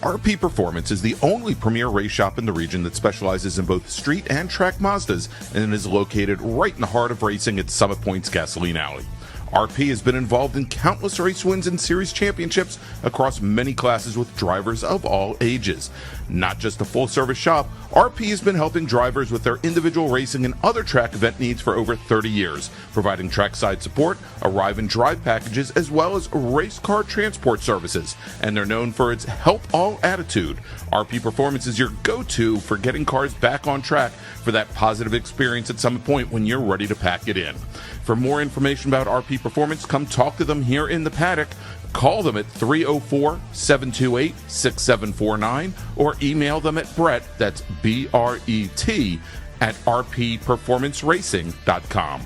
RP Performance is the only premier race shop in the region that specializes in both street and track Mazdas and is located right in the heart of racing at Summit Point's Gasoline Alley. RP has been involved in countless race wins and series championships across many classes with drivers of all ages. Not just a full-service shop, RP has been helping drivers with their individual racing and other track event needs for over 30 years, providing trackside support, arrive and drive packages, as well as race car transport services. And they're known for its help all attitude. RP Performance is your go-to for getting cars back on track for that positive experience at Summit Point when you're ready to pack it in. For more information about RP Performance, come talk to them here in the paddock. Call them at 304-728-6749 or email them at Brett, that's B-R-E-T, at rpperformanceracing.com.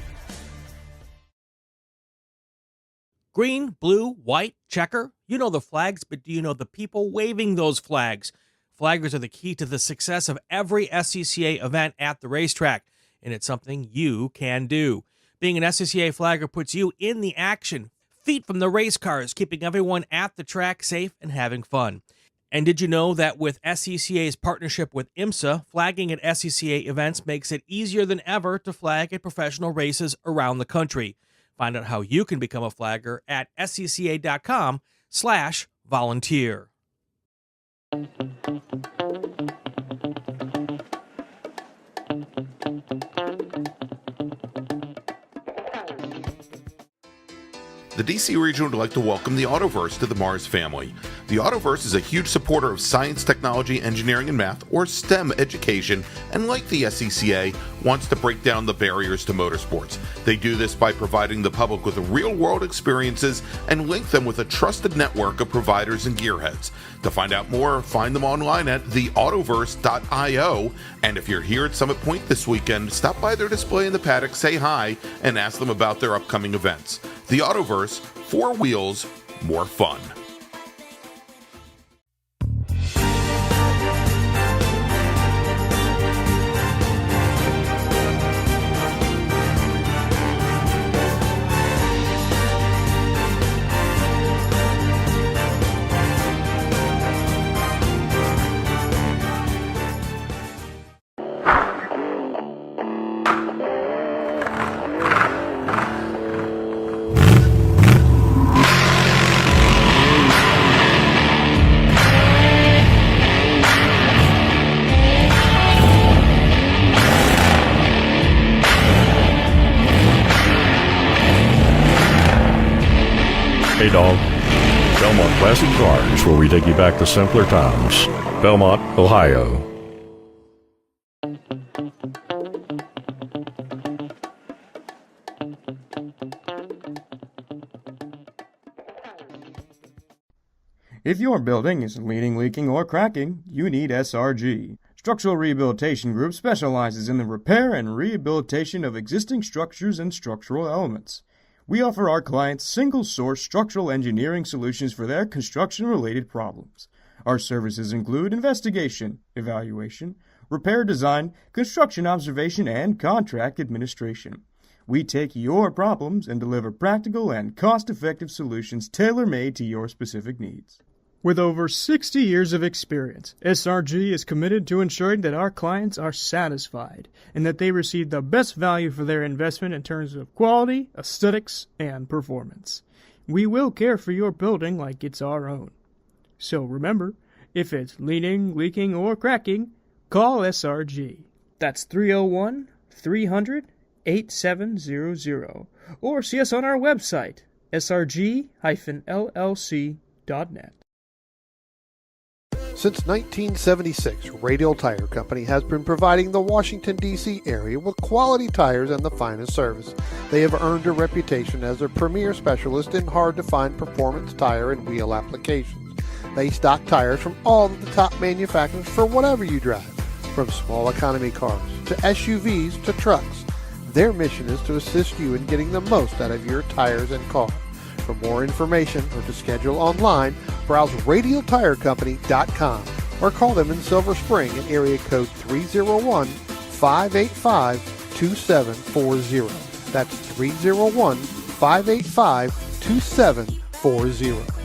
Green, blue, white, checker. You know the flags, but do you know the people waving those flags? Flaggers are the key to the success of every SCCA event at the racetrack, and it's something you can do. Being an SCCA flagger puts you in the action, feet from the race cars, keeping everyone at the track safe and having fun. And did you know that with SCCA's partnership with IMSA, flagging at SCCA events makes it easier than ever to flag at professional races around the country? Find out how you can become a flagger at scca.com/volunteer. The DC region would like to welcome the Autoverse to the MARRS family. The Autoverse is a huge supporter of science, technology, engineering, and math, or STEM education, and like the SCCA, wants to break down the barriers to motorsports. They do this by providing the public with real-world experiences and link them with a trusted network of providers and gearheads. To find out more, find them online at theautoverse.io, and if you're here at Summit Point this weekend, stop by their display in the paddock, say hi, and ask them about their upcoming events. The Autoverse, 4 wheels, more fun. Hey Dog. Belmont Classic Cars, where we take you back to simpler times. Belmont, Ohio. If your building is leaning, leaking, or cracking, you need SRG. Structural Rehabilitation Group specializes in the repair and rehabilitation of existing structures and structural elements. We offer our clients single-source structural engineering solutions for their construction-related problems. Our services include investigation, evaluation, repair design, construction observation, and contract administration. We take your problems and deliver practical and cost-effective solutions tailor-made to your specific needs. With over 60 years of experience, SRG is committed to ensuring that our clients are satisfied and that they receive the best value for their investment in terms of quality, aesthetics, and performance. We will care for your building like it's our own. So remember, if it's leaning, leaking, or cracking, call SRG. That's 301-300-8700, or see us on our website, srg-llc.net. Since 1976, Radial Tire Company has been providing the Washington, D.C. area with quality tires and the finest service. They have earned a reputation as a premier specialist in hard-to-find performance tire and wheel applications. They stock tires from all of the top manufacturers for whatever you drive, from small economy cars to SUVs to trucks. Their mission is to assist you in getting the most out of your tires and car. For more information or to schedule online, browse radialtirecompany.com or call them in Silver Spring at area code 301-585-2740. That's 301-585-2740.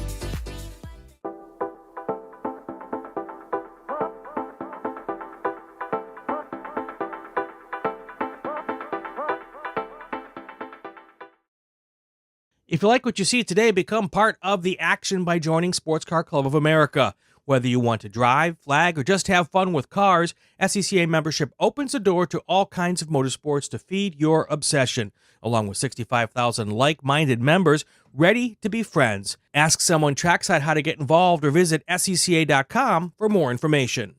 If you like what you see today, become part of the action by joining Sports Car Club of America. Whether you want to drive, flag, or just have fun with cars, SCCA membership opens the door to all kinds of motorsports to feed your obsession, along with 65,000 like-minded members ready to be friends. Ask someone trackside how to get involved or visit SCCA.com for more information.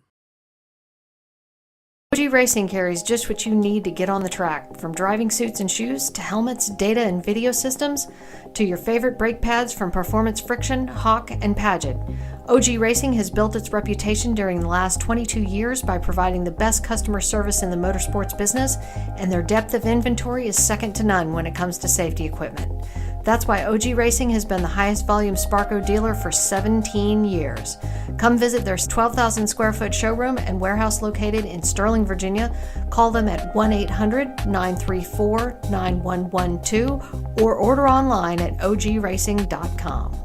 OG Racing carries just what you need to get on the track, from driving suits and shoes to helmets, data and video systems, to your favorite brake pads from Performance Friction, Hawk, and Paget. OG Racing has built its reputation during the last 22 years by providing the best customer service in the motorsports business, and their depth of inventory is second to none when it comes to safety equipment. That's why OG Racing has been the highest volume Sparco dealer for 17 years. Come visit their 12,000 square foot showroom and warehouse located in Sterling, Virginia. Call them at 1-800-934-9112 or order online at ogracing.com.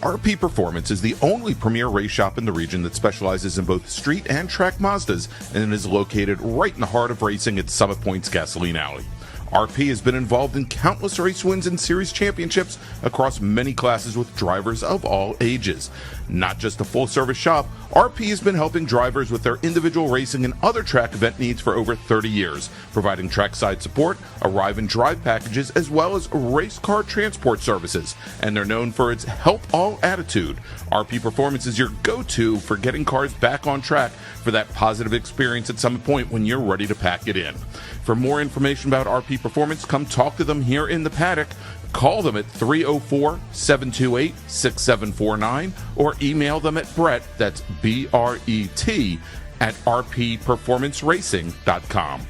RP Performance is the only premier race shop in the region that specializes in both street and track Mazdas and is located right in the heart of racing at Summit Point's Gasoline Alley. RP has been involved in countless race wins and series championships across many classes with drivers of all ages. Not just a full-service shop, RP has been helping drivers with their individual racing and other track event needs for over 30 years, providing trackside support, arrive and drive packages, as well as race car transport services. And they're known for its help all attitude. RP Performance is your go-to for getting cars back on track for that positive experience at Summit Point when you're ready to pack it in. For more information about RP Performance, come talk to them here in the paddock. Call them at 304-728-6749 or email them at Brett, that's B-R-E-T, at rpperformanceracing.com.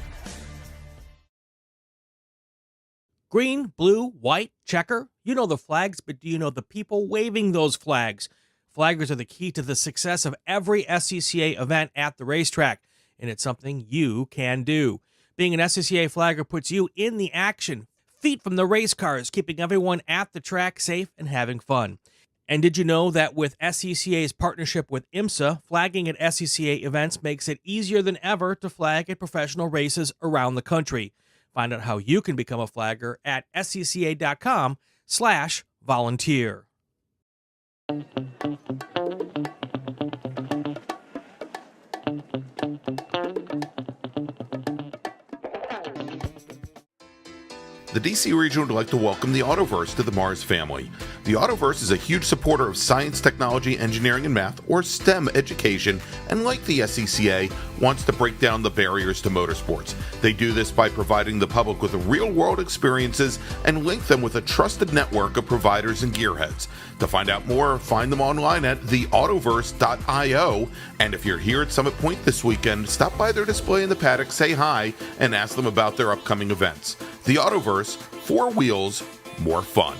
Green, blue, white, checker. You know the flags, but do you know the people waving those flags? Flaggers are the key to the success of every SCCA event at the racetrack, and it's something you can do. Being an SCCA flagger puts you in the action, feet from the race cars, keeping everyone at the track safe and having fun. And did you know that with SCCA's partnership with IMSA, flagging at SCCA events makes it easier than ever to flag at professional races around the country? Find out how you can become a flagger at scca.com/volunteer. the DC region would like to welcome the Autoverse to the MARRS family. The Autoverse is a huge supporter of science, technology, engineering, and math, or STEM education, and like the SCCA, wants to break down the barriers to motorsports. They do this by providing the public with real-world experiences and link them with a trusted network of providers and gearheads. To find out more, find them online at theautoverse.io, and if you're here at Summit Point this weekend, stop by their display in the paddock, say hi, and ask them about their upcoming events. The Autoverse, 4 wheels, more fun.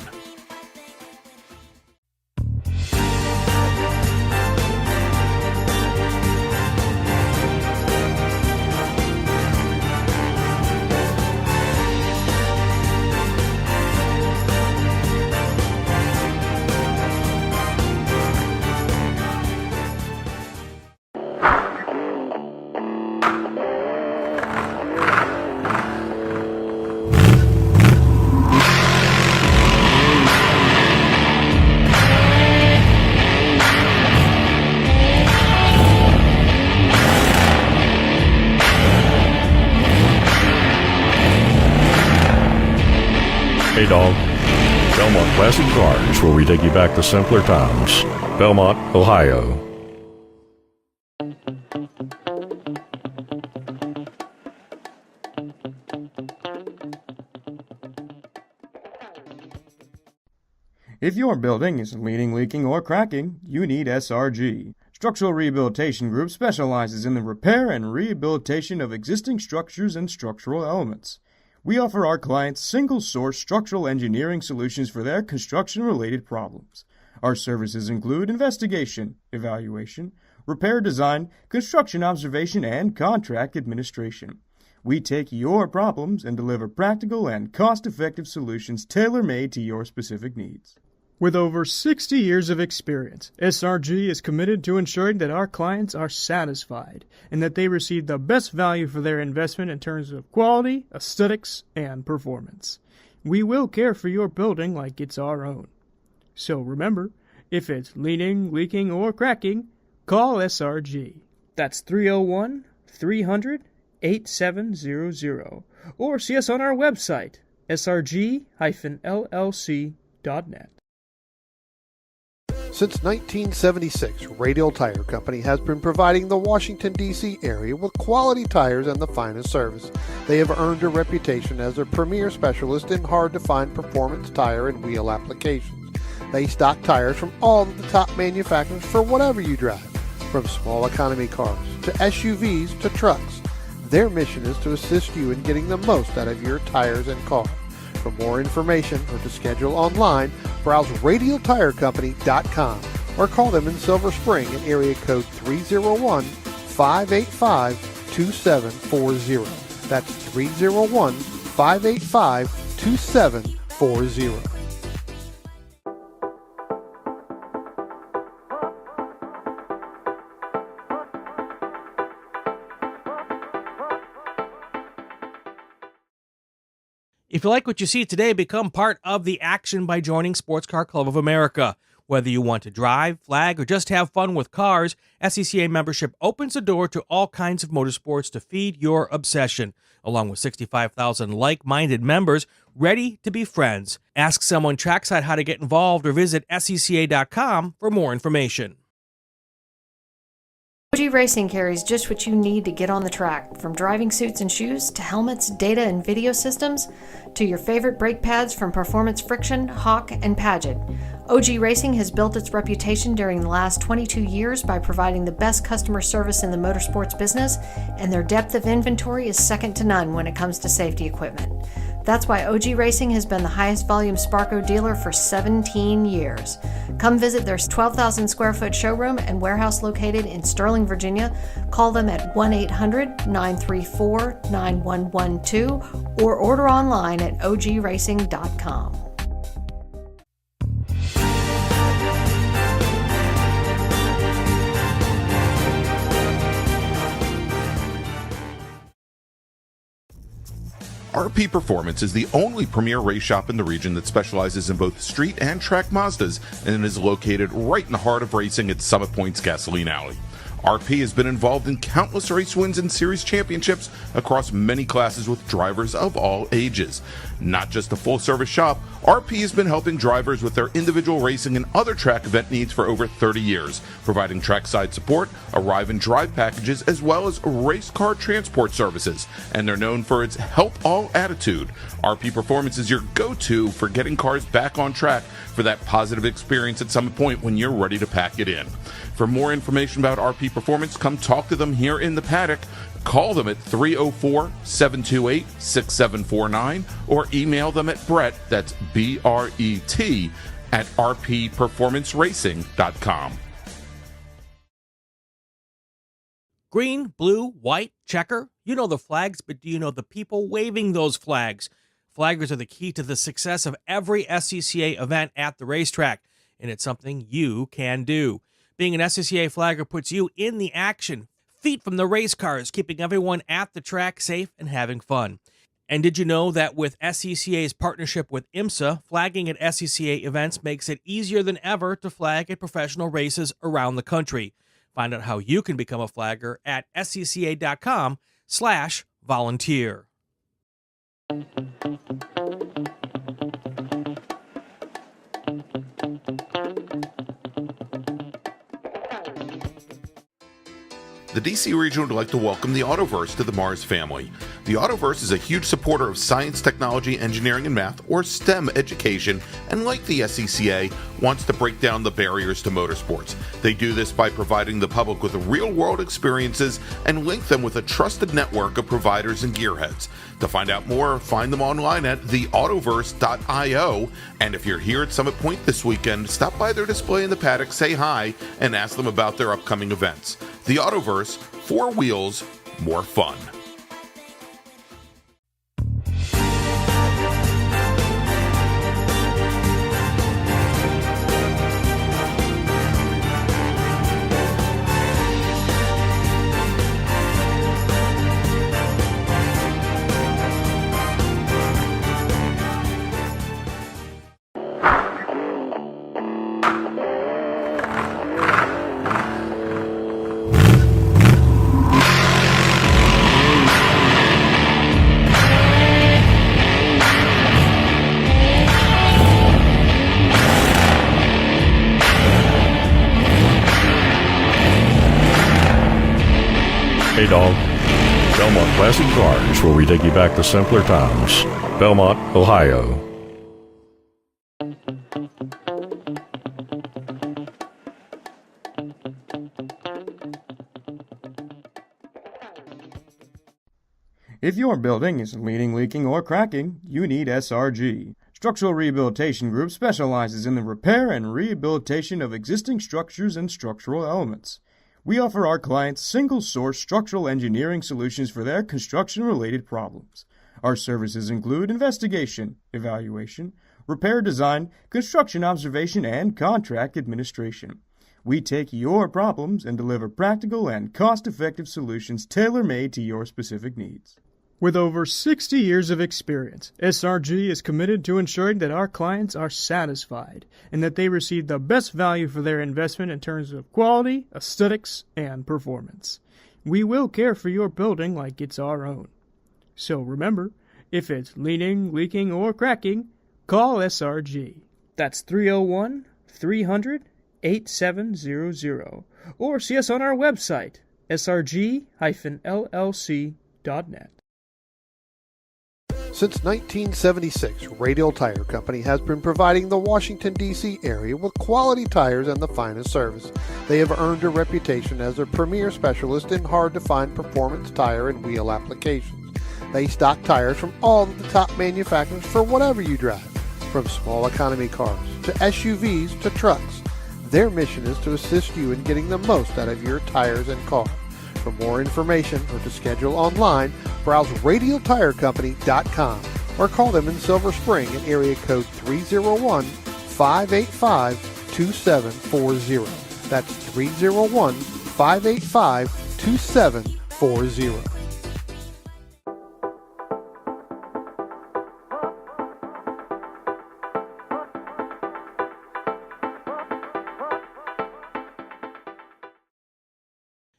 Hey Dog. Belmont Classic Cars, where we take you back to simpler times. Belmont, Ohio. If your building is leaning, leaking, or cracking, you need SRG. Structural Rehabilitation Group specializes in the repair and rehabilitation of existing structures and structural elements. We offer our clients single-source structural engineering solutions for their construction-related problems. Our services include investigation, evaluation, repair design, construction observation, and contract administration. We take your problems and deliver practical and cost-effective solutions tailor-made to your specific needs. With over 60 years of experience, SRG is committed to ensuring that our clients are satisfied and that they receive the best value for their investment in terms of quality, aesthetics, and performance. We will care for your building like it's our own. So remember, if it's leaning, leaking, or cracking, call SRG. That's 301-300-8700, or see us on our website, srg-llc.net. Since 1976, Radial Tire Company has been providing the Washington, D.C. area with quality tires and the finest service. They have earned a reputation as a premier specialist in hard-to-find performance tire and wheel applications. They stock tires from all of the top manufacturers for whatever you drive, from small economy cars to SUVs to trucks. Their mission is to assist you in getting the most out of your tires and car. For more information or to schedule online, browse radialtirecompany.com or call them in Silver Spring at area code 301-585-2740. That's 301-585-2740. If you like what you see today, become part of the action by joining Sports Car Club of America. Whether you want to drive, flag, or just have fun with cars, SCCA membership opens the door to all kinds of motorsports to feed your obsession, along with 65,000 like-minded members ready to be friends. Ask someone trackside how to get involved or visit scca.com for more information. OG Racing carries just what you need to get on the track, from driving suits and shoes to helmets, data and video systems, to your favorite brake pads from Performance Friction, Hawk, and Paget. OG Racing has built its reputation during the last 22 years by providing the best customer service in the motorsports business, and their depth of inventory is second to none when it comes to safety equipment. That's why OG Racing has been the highest volume Sparco dealer for 17 years. Come visit their 12,000 square foot showroom and warehouse located in Sterling, Virginia. Call them at 1-800-934-9112 or order online at ogracing.com. RP Performance is the only premier race shop in the region that specializes in both street and track Mazdas and is located right in the heart of racing at Summit Point's Gasoline Alley. RP has been involved in countless race wins and series championships across many classes with drivers of all ages. Not just a full-service shop, RP has been helping drivers with their individual racing and other track event needs for over 30 years, providing trackside support, arrive and drive packages, as well as race car transport services. And they're known for its help all attitude. RP Performance is your go-to for getting cars back on track for that positive experience at Summit Point when you're ready to pack it in. For more information about RP Performance, come talk to them here in the paddock. Call them at 304-728-6749 or email them at Brett, that's B-R-E-T, at rpperformanceracing.com. Green, blue, white, checker. You know the flags, but do you know the people waving those flags? Flaggers are the key to the success of every SCCA event at the racetrack, and it's something you can do. Being an SCCA flagger puts you in the action, feet from the race cars, keeping everyone at the track safe and having fun. And did you know that with SCCA's partnership with IMSA, flagging at SCCA events makes it easier than ever to flag at professional races around the country? Find out how you can become a flagger at scca.com/volunteer. The DC region would like to welcome the Autoverse to the MARRS family. The Autoverse is a huge supporter of science, technology, engineering, and math, or STEM education, and like the SCCA, wants to break down the barriers to motorsports. They do this by providing the public with real-world experiences and link them with a trusted network of providers and gearheads. To find out more, find them online at theautoverse.io, and if you're here at Summit Point this weekend, stop by their display in the paddock, say hi, and ask them about their upcoming events. The Autoverse, 4 wheels, more fun. Hey dog. Belmont Classic Cars, where we take you back to simpler times. Belmont, Ohio. If your building is leaning, leaking, or cracking, you need SRG. Structural Rehabilitation Group specializes in the repair and rehabilitation of existing structures and structural elements. We offer our clients single-source structural engineering solutions for their construction-related problems. Our services include investigation, evaluation, repair design, construction observation, and contract administration. We take your problems and deliver practical and cost-effective solutions tailor-made to your specific needs. With over 60 years of experience, SRG is committed to ensuring that our clients are satisfied and that they receive the best value for their investment in terms of quality, aesthetics, and performance. We will care for your building like it's our own. So remember, if it's leaning, leaking, or cracking, call SRG. That's 301-300-8700, or see us on our website, srg-llc.net. Since 1976, Radial Tire Company has been providing the Washington, D.C. area with quality tires and the finest service. They have earned a reputation as a premier specialist in hard-to-find performance tire and wheel applications. They stock tires from all of the top manufacturers for whatever you drive, from small economy cars to SUVs to trucks. Their mission is to assist you in getting the most out of your tires and car. For more information or to schedule online, browse radialtirecompany.com or call them in Silver Spring at area code 301-585-2740. That's 301-585-2740.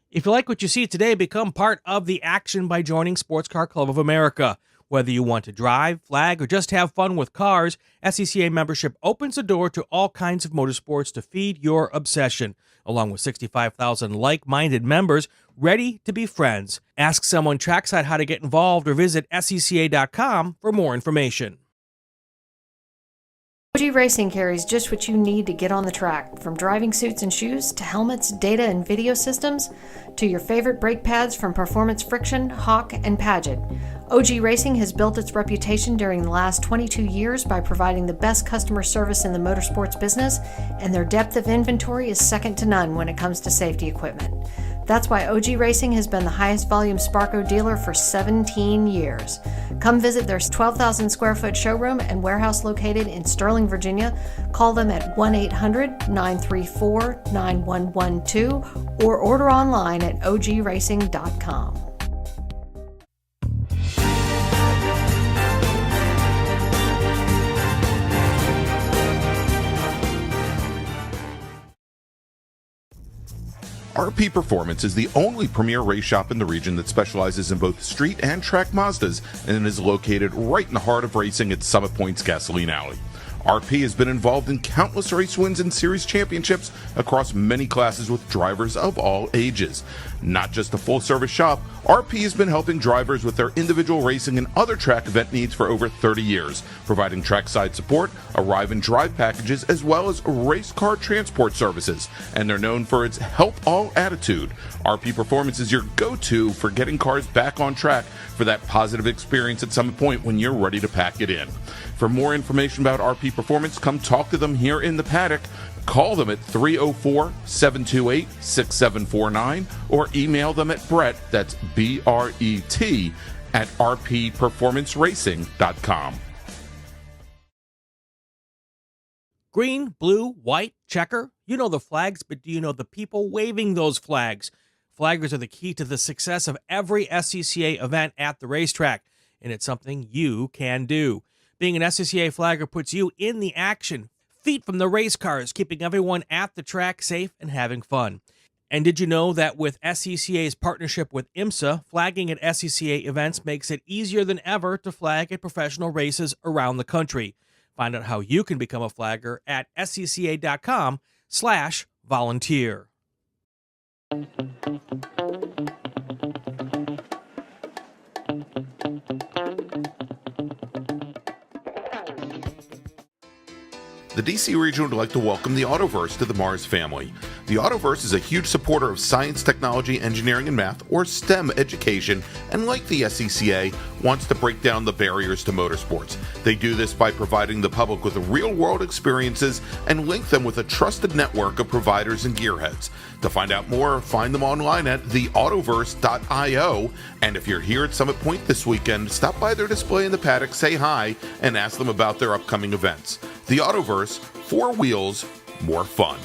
If you like what you see today, become part of the action by joining Sports Car Club of America. Whether you want to drive, flag, or just have fun with cars, SCCA membership opens the door to all kinds of motorsports to feed your obsession, along with 65,000 like-minded members ready to be friends. Ask someone trackside how to get involved or visit SCCA.com for more information. OG Racing carries just what you need to get on the track, from driving suits and shoes to helmets, data and video systems, to your favorite brake pads from Performance Friction, Hawk, and Paget. OG Racing has built its reputation during the last 22 years by providing the best customer service in the motorsports business, and their depth of inventory is second to none when it comes to safety equipment. That's why OG Racing has been the highest volume Sparco dealer for 17 years. Come visit their 12,000 square foot showroom and warehouse located in Sterling, Virginia. Call them at 1-800-934-9112 or order online at ogracing.com. RP Performance is the only premier race shop in the region that specializes in both street and track Mazdas and is located right in the heart of racing at Summit Point's Gasoline Alley. RP has been involved in countless race wins and series championships across many classes with drivers of all ages. Not just a full-service shop, RP has been helping drivers with their individual racing and other track event needs for over 30 years, providing trackside support, arrive and drive packages, as well as race car transport services. And they're known for its help all attitude. RP Performance is your go-to for getting cars back on track for that positive experience at Summit Point when you're ready to pack it in. For more information about RP Performance, come talk to them here in the paddock. Call them at 304-728-6749 or email them at Brett, that's B-R-E-T, at rpperformanceracing.com. Green, blue, white, checker. You know the flags, but do you know the people waving those flags? Flaggers are the key to the success of every SCCA event at the racetrack, and it's something you can do. Being an SCCA flagger puts you in the action, feet from the race cars, keeping everyone at the track safe and having fun. And did you know that with SCCA's partnership with IMSA, flagging at SCCA events makes it easier than ever to flag at professional races around the country? Find out how you can become a flagger at scca.com/volunteer. The DC region would like to welcome the Autoverse to the MARRS family. The Autoverse is a huge supporter of science, technology, engineering, and math, or STEM education, and like the SCCA, wants to break down the barriers to motorsports. They do this by providing the public with real-world experiences and link them with a trusted network of providers and gearheads. To find out more, find them online at theautoverse.io, and if you're here at Summit Point this weekend, stop by their display in the paddock, say hi, and ask them about their upcoming events. The Autoverse, 4 wheels, more fun.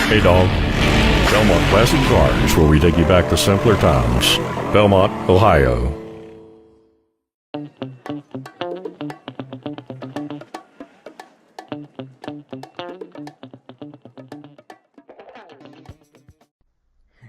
Hey dog. Belmont Classic Cars, where we take you back to simpler times. Belmont, Ohio.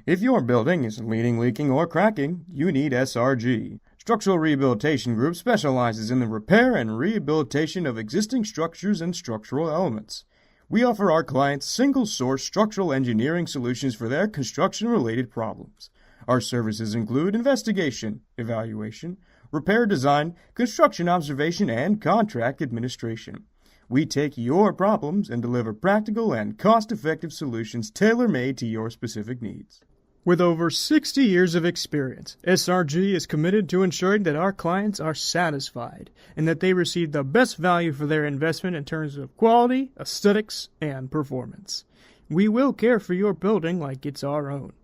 If your building is leaning, leaking, or cracking, you need SRG. Structural Rehabilitation Group specializes in the repair and rehabilitation of existing structures and structural elements. We offer our clients single-source structural engineering solutions for their construction-related problems. Our services include investigation, evaluation, repair design, construction observation, and contract administration. We take your problems and deliver practical and cost-effective solutions tailor-made to your specific needs. With over 60 years of experience, SRG is committed to ensuring that our clients are satisfied and that they receive the best value for their investment in terms of quality, aesthetics, and performance. We will care for your building like it's our own.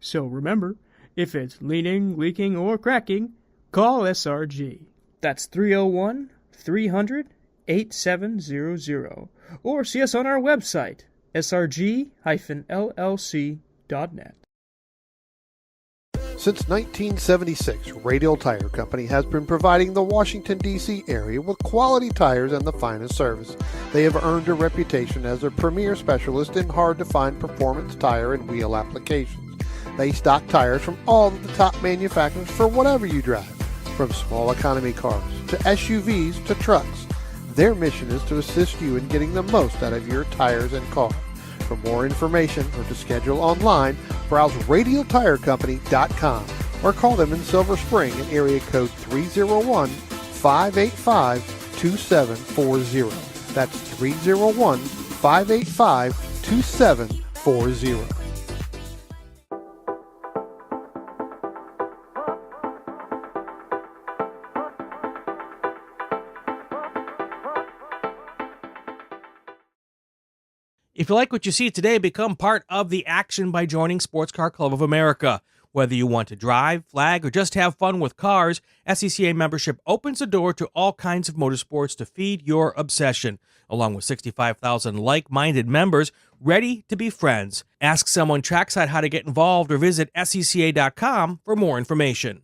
So remember, if it's leaning, leaking, or cracking, call SRG. That's 301-300-8700. Or see us on our website, srg-llc.net. Since 1976, Radial Tire Company has been providing the Washington, D.C. area with quality tires and the finest service. They have earned a reputation as a premier specialist in hard-to-find performance tire and wheel applications. They stock tires from all of the top manufacturers for whatever you drive, from small economy cars to SUVs to trucks. Their mission is to assist you in getting the most out of your tires and car. For more information or to schedule online, browse radialtirecompany.com or call them in Silver Spring at area code 301-585-2740. That's 301-585-2740. If you like what you see today, become part of the action by joining Sports Car Club of America. Whether you want to drive, flag, or just have fun with cars, SCCA membership opens the door to all kinds of motorsports to feed your obsession, along with 65,000 like-minded members ready to be friends. Ask someone trackside how to get involved or visit SCCA.com for more information.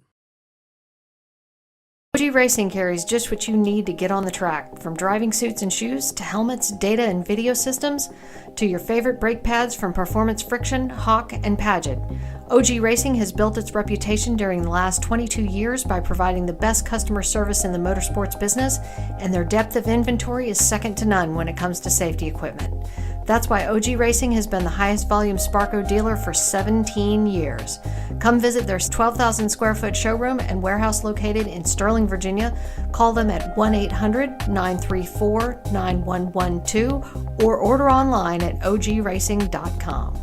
OG Racing carries just what you need to get on the track, from driving suits and shoes to helmets, data and video systems, to your favorite brake pads from Performance Friction, Hawk, and Paget. OG Racing has built its reputation during the last 22 years by providing the best customer service in the motorsports business, and their depth of inventory is second to none when it comes to safety equipment. That's why OG Racing has been the highest volume Sparco dealer for 17 years. Come visit their 12,000 square foot showroom and warehouse located in Sterling, Virginia. Call them at 1-800-934-9112 or order online at ogracing.com.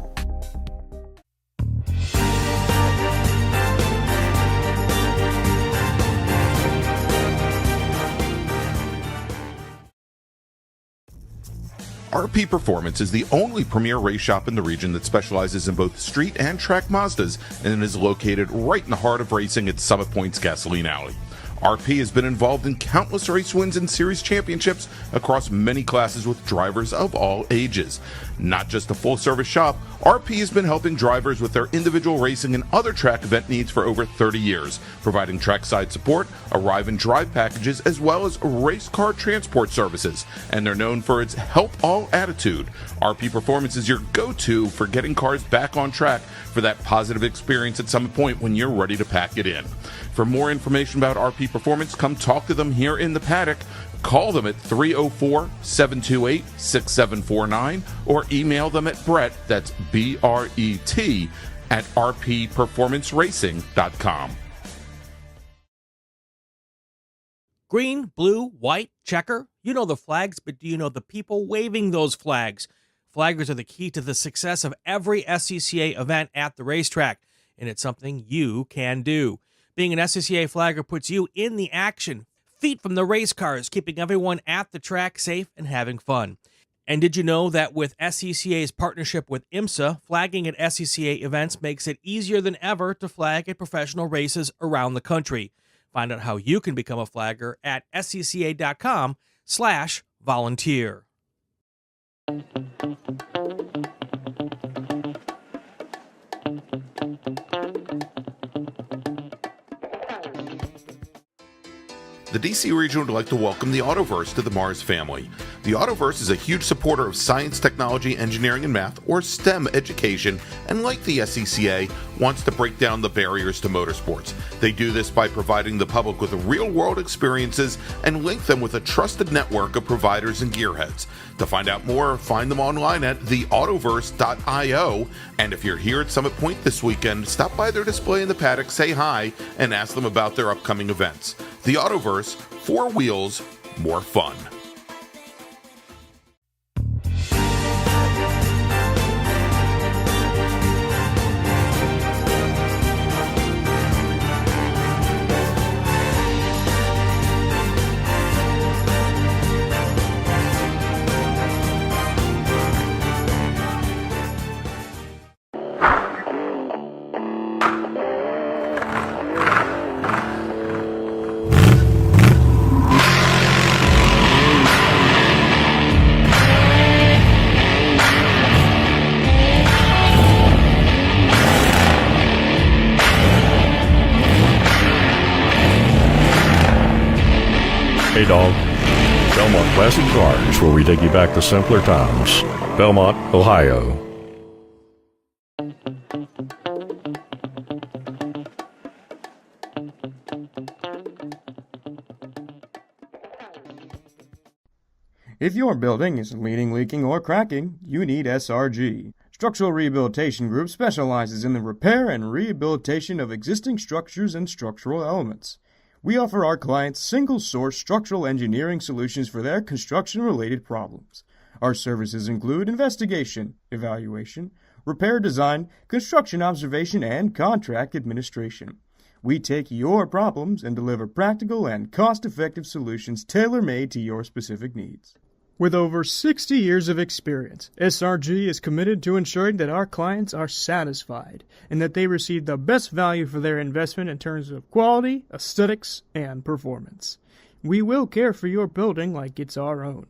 RP Performance is the only premier race shop in the region that specializes in both street and track Mazdas and is located right in the heart of racing at Summit Point's Gasoline Alley. RP has been involved in countless race wins and series championships across many classes with drivers of all ages. Not just a full-service shop, RP has been helping drivers with their individual racing and other track event needs for over 30 years, providing trackside support, arrive and drive packages, as well as race car transport services. And they're known for its help all attitude. RP Performance is your go-to for getting cars back on track for that positive experience at Summit Point when you're ready to pack it in. For more information about RP Performance, come talk to them here in the paddock. Call them at 304-728-6749 or email them at Brett, that's B-R-E-T, at rpperformanceracing.com. Green, blue, white, checker. You know the flags, but do you know the people waving those flags? Flaggers are the key to the success of every SCCA event at the racetrack, and it's something you can do. Being an SCCA flagger puts you in the action, feet from the race cars, keeping everyone at the track safe and having fun. And did you know that with SCCA's partnership with IMSA, flagging at SCCA events makes it easier than ever to flag at professional races around the country? Find out how you can become a flagger at scca.com/volunteer. The DC region would like to welcome the Autoverse to the MARRS family. The Autoverse is a huge supporter of science, technology, engineering, and math, or STEM education, and like the SCCA, wants to break down the barriers to motorsports. They do this by providing the public with real-world experiences and link them with a trusted network of providers and gearheads. To find out more, find them online at theautoverse.io, and if you're here at Summit Point this weekend, stop by their display in the paddock, say hi, and ask them about their upcoming events. The Autoverse, 4 wheels, more fun. Hey Dog. Belmont Classic Cars, where we take you back to simpler times. Belmont, Ohio. If your building is leaning, leaking, or cracking, you need SRG. Structural Rehabilitation Group specializes in the repair and rehabilitation of existing structures and structural elements. We offer our clients single-source structural engineering solutions for their construction-related problems. Our services include investigation, evaluation, repair design, construction observation, and contract administration. We take your problems and deliver practical and cost-effective solutions tailor-made to your specific needs. With over 60 years of experience, SRG is committed to ensuring that our clients are satisfied and that they receive the best value for their investment in terms of quality, aesthetics, and performance. We will care for your building like it's our own.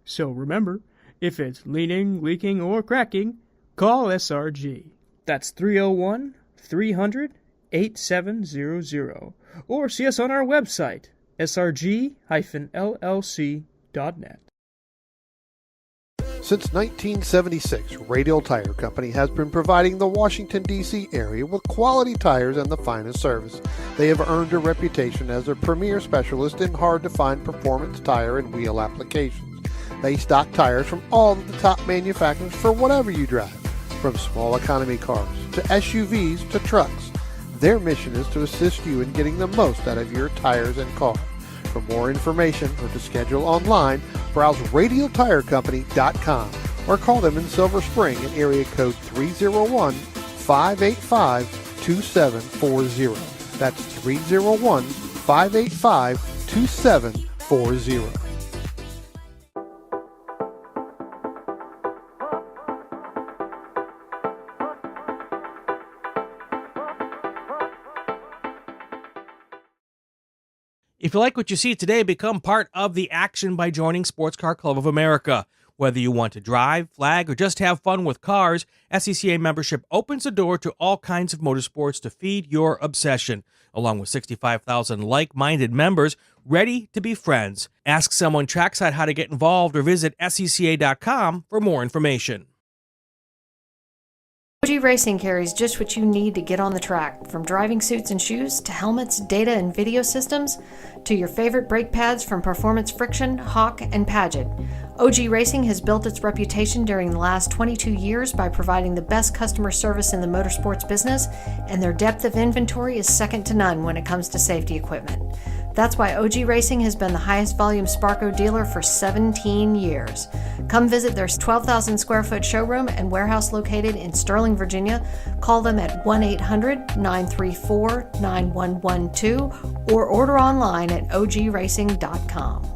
So remember, if it's leaning, leaking, or cracking, call SRG. That's 301-300-8700. Or see us on our website, srg-llc.net. Since 1976, Radial Tire Company has been providing the Washington, D.C. area with quality tires and the finest service. They have earned a reputation as a premier specialist in hard-to-find performance tire and wheel applications. They stock tires from all of the top manufacturers for whatever you drive, from small economy cars to SUVs to trucks. Their mission is to assist you in getting the most out of your tires and car. For more information or to schedule online, browse radialtirecompany.com or call them in Silver Spring at area code 301-585-2740. That's 301-585-2740. If you like what you see today, become part of the action by joining Sports Car Club of America. Whether you want to drive, flag, or just have fun with cars, SCCA membership opens the door to all kinds of motorsports to feed your obsession, along with 65,000 like-minded members ready to be friends. Ask someone trackside how to get involved or visit SCCA.com for more information. OG Racing carries just what you need to get on the track, from driving suits and shoes to helmets, data and video systems, to your favorite brake pads from Performance Friction, Hawk, and Paget. OG Racing has built its reputation during the last 22 years by providing the best customer service in the motorsports business, and their depth of inventory is second to none when it comes to safety equipment. That's why OG Racing has been the highest volume Sparco dealer for 17 years. Come visit their 12,000 square foot showroom and warehouse located in Sterling, Virginia. Call them at 1-800-934-9112 or order online at ogracing.com.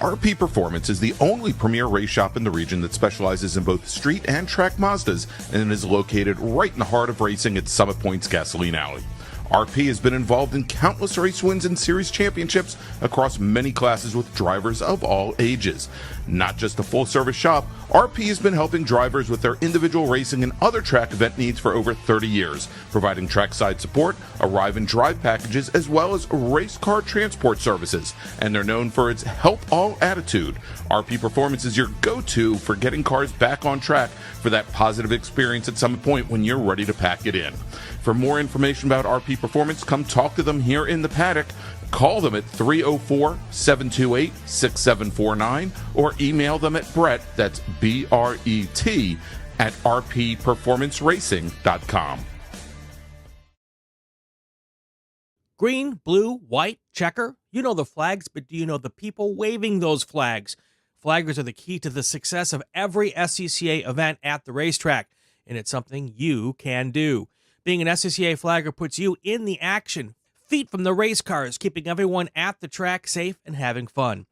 RP Performance is the only premier race shop in the region that specializes in both street and track Mazdas and is located right in the heart of racing at Summit Point's Gasoline Alley. RP has been involved in countless race wins and series championships across many classes with drivers of all ages. Not just a full-service shop, RP has been helping drivers with their individual racing and other track event needs for over 30 years, providing trackside support, arrive and drive packages, as well as race car transport services. And they're known for its help all attitude. RP Performance is your go-to for getting cars back on track for that positive experience at Summit Point when you're ready to pack it in. For more information about RP Performance, come talk to them here in the paddock. Call them at 304-728-6749 or email them at Brett, that's B-R-E-T, at rpperformanceracing.com. Green, blue, white, checker. You know the flags, but do you know the people waving those flags? Flaggers are the key to the success of every SCCA event at the racetrack, and it's something you can do. Being an SCCA flagger puts you in the action, feet from the race cars, keeping everyone at the track safe and having fun.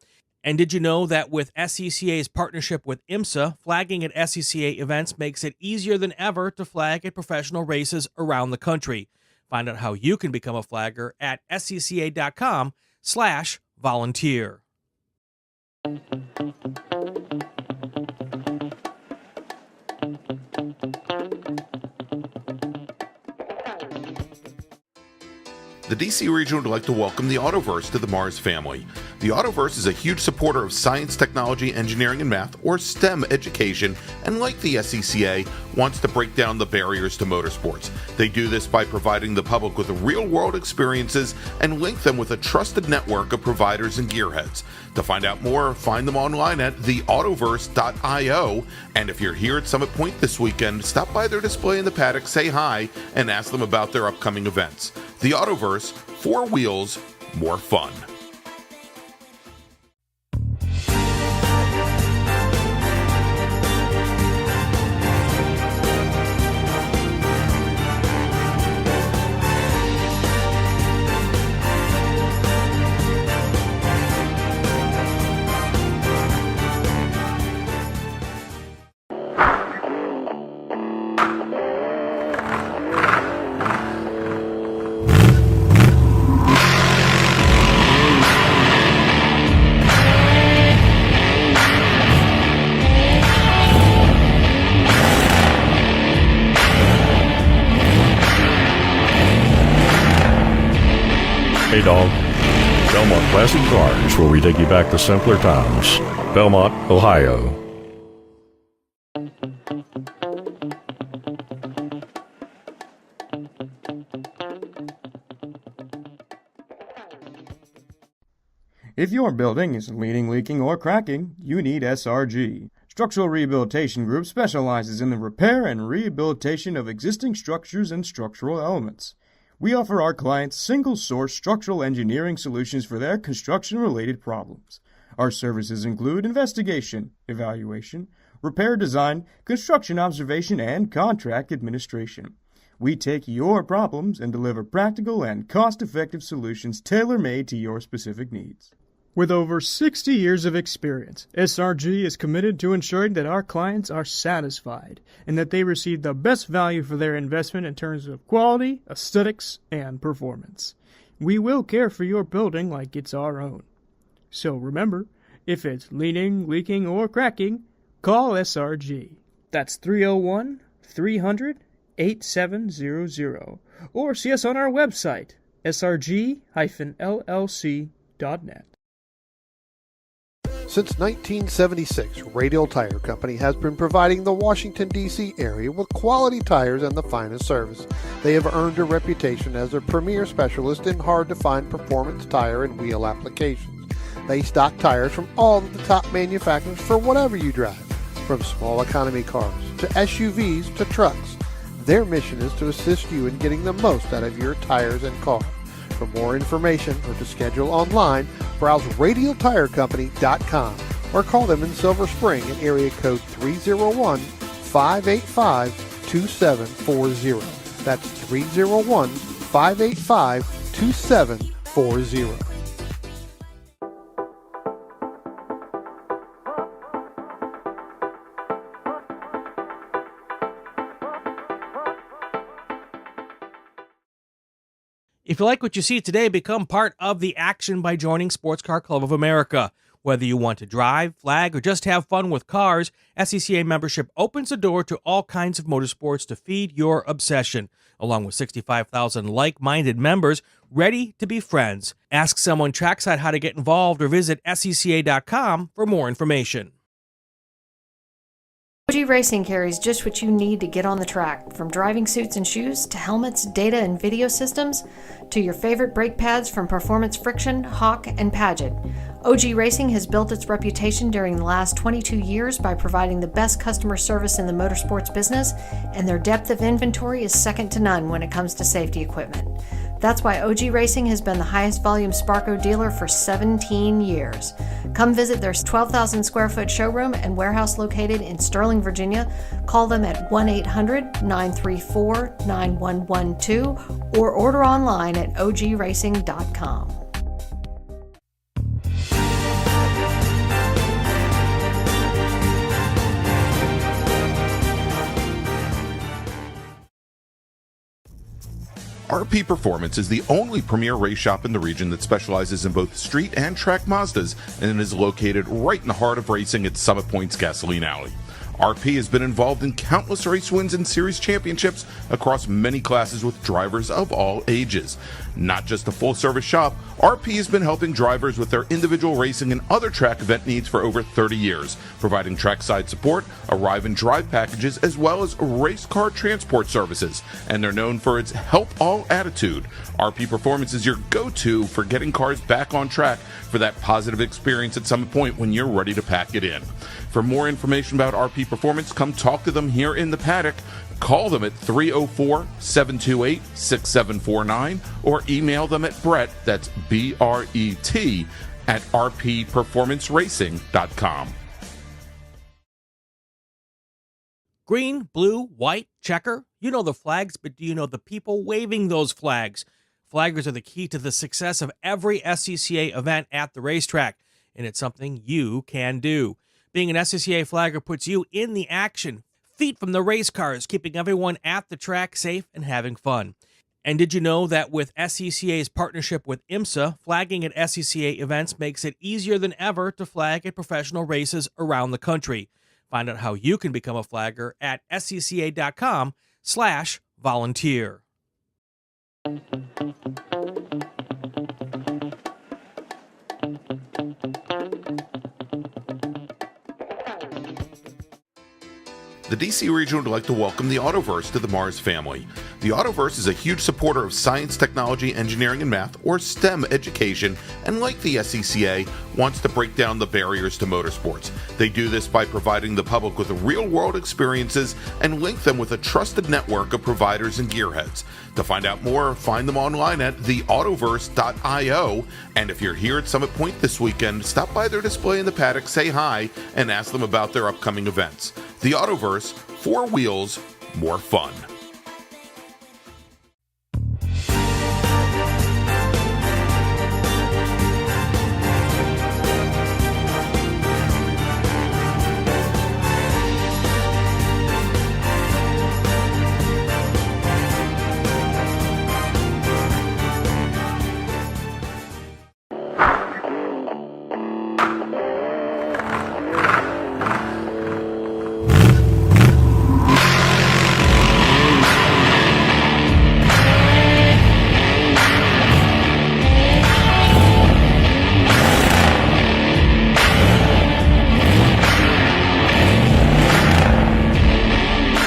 And did you know that with SCCA's partnership with IMSA, flagging at SCCA events makes it easier than ever to flag at professional races around the country? Find out how you can become a flagger at scca.com/volunteer. the DC region would like to welcome the Autoverse to the MARRS family. The Autoverse is a huge supporter of science, technology, engineering, and math, or STEM education, and like the SCCA, wants to break down the barriers to motorsports. They do this by providing the public with real-world experiences and link them with a trusted network of providers and gearheads. To find out more, find them online at theautoverse.io, and if you're here at Summit Point this weekend, stop by their display in the paddock, say hi, and ask them about their upcoming events. The Autoverse, 4 wheels, more fun. Hey Dog. Belmont Classic Cars, where we take you back to simpler times. Belmont, Ohio. If your building is leaning, leaking, or cracking, you need SRG. Structural Rehabilitation Group specializes in the repair and rehabilitation of existing structures and structural elements. We offer our clients single-source structural engineering solutions for their construction-related problems. Our services include investigation, evaluation, repair design, construction observation, and contract administration. We take your problems and deliver practical and cost-effective solutions tailor-made to your specific needs. With over 60 years of experience, SRG is committed to ensuring that our clients are satisfied and that they receive the best value for their investment in terms of quality, aesthetics, and performance. We will care for your building like it's our own. So remember, if it's leaning, leaking, or cracking, call SRG. That's 301-300-8700, or see us on our website, srg-llc.net. Since 1976, Radial Tire Company has been providing the Washington, D.C. area with quality tires and the finest service. They have earned a reputation as a premier specialist in hard-to-find performance tire and wheel applications. They stock tires from all of the top manufacturers for whatever you drive, from small economy cars to SUVs to trucks. Their mission is to assist you in getting the most out of your tires and car. For more information or to schedule online, browse radialtirecompany.com or call them in Silver Spring at area code 301-585-2740. That's 301-585-2740. If you like what you see today, become part of the action by joining Sports Car Club of America. Whether you want to drive, flag, or just have fun with cars, SCCA membership opens the door to all kinds of motorsports to feed your obsession, along with 65,000 like-minded members ready to be friends. Ask someone trackside how to get involved or visit scca.com for more information. OG Racing carries just what you need to get on the track, from driving suits and shoes to helmets, data and video systems, to your favorite brake pads from Performance Friction, Hawk, and Paget. OG Racing has built its reputation during the last 22 years by providing the best customer service in the motorsports business, and their depth of inventory is second to none when it comes to safety equipment. That's why OG Racing has been the highest volume Sparco dealer for 17 years. Come visit their 12,000 square foot showroom and warehouse located in Sterling, Virginia. Call them at 1-800-934-9112 or order online at ogracing.com. RP Performance is the only premier race shop in the region that specializes in both street and track Mazdas and is located right in the heart of racing at Summit Point's Gasoline Alley. RP has been involved in countless race wins and series championships across many classes with drivers of all ages. Not just a full-service shop, RP has been helping drivers with their individual racing and other track event needs for over 30 years, providing trackside support, arrive and drive packages, as well as race car transport services. And they're known for its help all attitude. RP Performance is your go-to for getting cars back on track for that positive experience at some point when you're ready to pack it in. For more information about RP Performance, come talk to them here in the paddock. Call them at 304-728-6749 or email them at Brett, that's B-R-E-T, at rpperformanceracing.com. Green, blue, white, checker. You know the flags, but do you know the people waving those flags? Flaggers are the key to the success of every SCCA event at the racetrack, and it's something you can do. Being an SCCA flagger puts you in the action, feet from the race cars, keeping everyone at the track safe and having fun. And did you know that with SCCA's partnership with IMSA, flagging at SCCA events makes it easier than ever to flag at professional races around the country? Find out how you can become a flagger at scca.com/volunteer. The DC region would like to welcome the Autoverse to the MARRS family. The Autoverse is a huge supporter of science, technology, engineering, and math, or STEM education, and like the SCCA, wants to break down the barriers to motorsports. They do this by providing the public with real-world experiences and link them with a trusted network of providers and gearheads. To find out more, find them online at theautoverse.io, and if you're here at Summit Point this weekend, stop by their display in the paddock, say hi, and ask them about their upcoming events. The Autoverse, 4 wheels, more fun.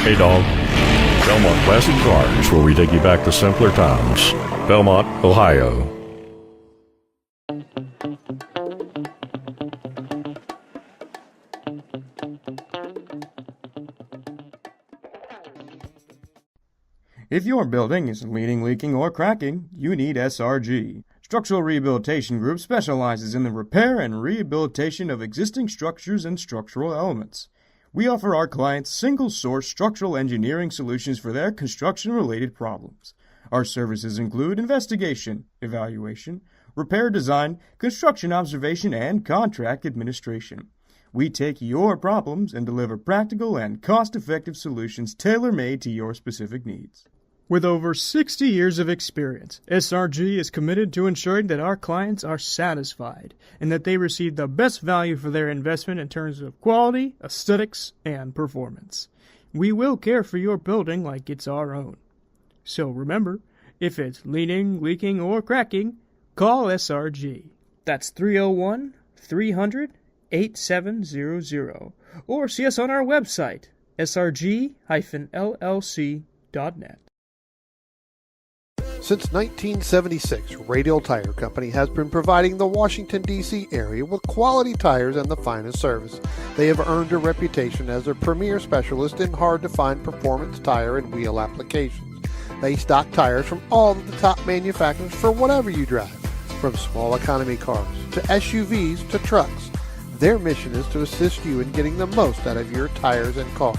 Hey Dog. Belmont Classic Cars, where we take you back to simpler times. Belmont, Ohio. If your building is leaning, leaking, or cracking, you need SRG. Structural Rehabilitation Group specializes in the repair and rehabilitation of existing structures and structural elements. We offer our clients single-source structural engineering solutions for their construction-related problems. Our services include investigation, evaluation, repair design, construction observation, and contract administration. We take your problems and deliver practical and cost-effective solutions tailor-made to your specific needs. With over 60 years of experience, SRG is committed to ensuring that our clients are satisfied and that they receive the best value for their investment in terms of quality, aesthetics, and performance. We will care for your building like it's our own. So remember, if it's leaning, leaking, or cracking, call SRG. That's 301-300-8700. Or see us on our website, srg-llc.net. Since 1976, Radial Tire Company has been providing the Washington, D.C. area with quality tires and the finest service. They have earned a reputation as a premier specialist in hard-to-find performance tire and wheel applications. They stock tires from all of the top manufacturers for whatever you drive, from small economy cars to SUVs to trucks. Their mission is to assist you in getting the most out of your tires and car.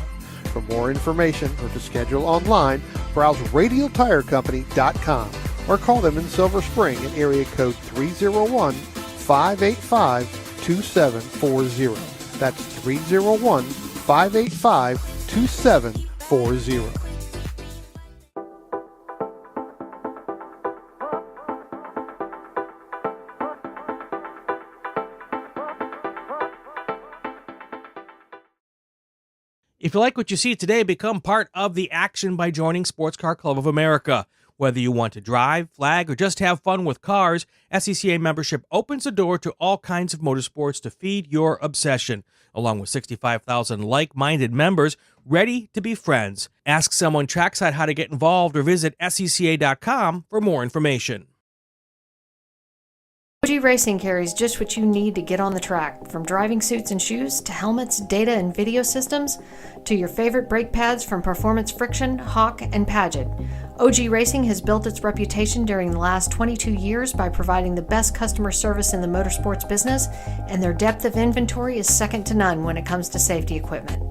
For more information or to schedule online, browse radialtirecompany.com or call them in Silver Spring at area code 301-585-2740. That's 301-585-2740. If you like what you see today, become part of the action by joining Sports Car Club of America. Whether you want to drive, flag, or just have fun with cars, SCCA membership opens the door to all kinds of motorsports to feed your obsession, along with 65,000 like-minded members ready to be friends. Ask someone trackside how to get involved or visit SCCA.com for more information. OG Racing carries just what you need to get on the track, from driving suits and shoes to helmets, data and video systems, to your favorite brake pads from Performance Friction, Hawk, and Paget. OG Racing has built its reputation during the last 22 years by providing the best customer service in the motorsports business, and their depth of inventory is second to none when it comes to safety equipment.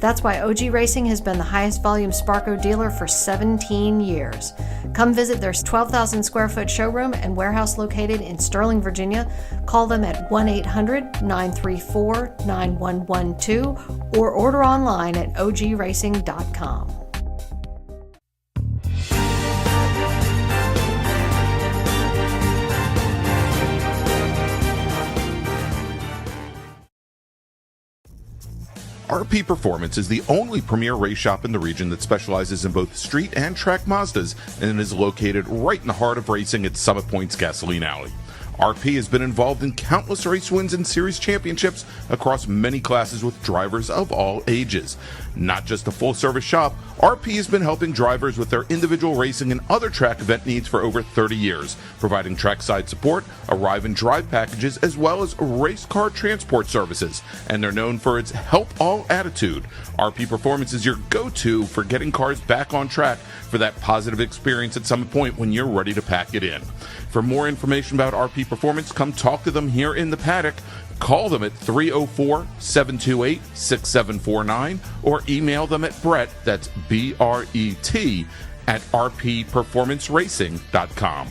That's why OG Racing has been the highest volume Sparco dealer for 17 years. Come visit their 12,000 square foot showroom and warehouse located in Sterling, Virginia. Call them at 1-800-934-9112 or order online at ogracing.com. RP Performance is the only premier race shop in the region that specializes in both street and track Mazdas and is located right in the heart of racing at Summit Point's Gasoline Alley. RP has been involved in countless race wins and series championships across many classes with drivers of all ages. Not just a full-service shop, RP has been helping drivers with their individual racing and other track event needs for over 30 years, providing trackside support, arrive and drive packages, as well as race car transport services. And they're known for its help all attitude. RP Performance is your go-to for getting cars back on track for that positive experience at Summit Point when you're ready to pack it in. For more information about RP Performance, come talk to them here in the paddock. Call them at 304-728-6749 or email them at Brett, that's B-R-E-T, at rpperformanceracing.com.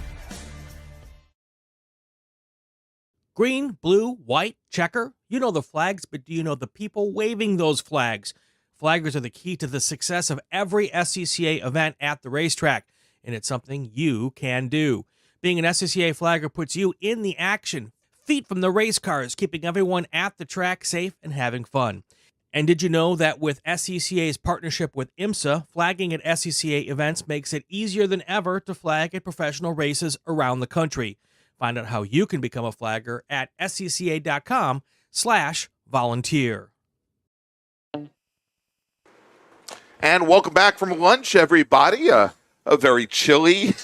Green, blue, white, checker. You know the flags, but do you know the people waving those flags? Flaggers are the key to the success of every SCCA event at the racetrack, and it's something you can do. Being an SCCA flagger puts you in the action, feet from the race cars, keeping everyone at the track safe and having fun. And did you know that with SCCA's partnership with IMSA, flagging at SCCA events makes it easier than ever to flag at professional races around the country? Find out how you can become a flagger at scca.com/volunteer. And welcome back from lunch, everybody. A very chilly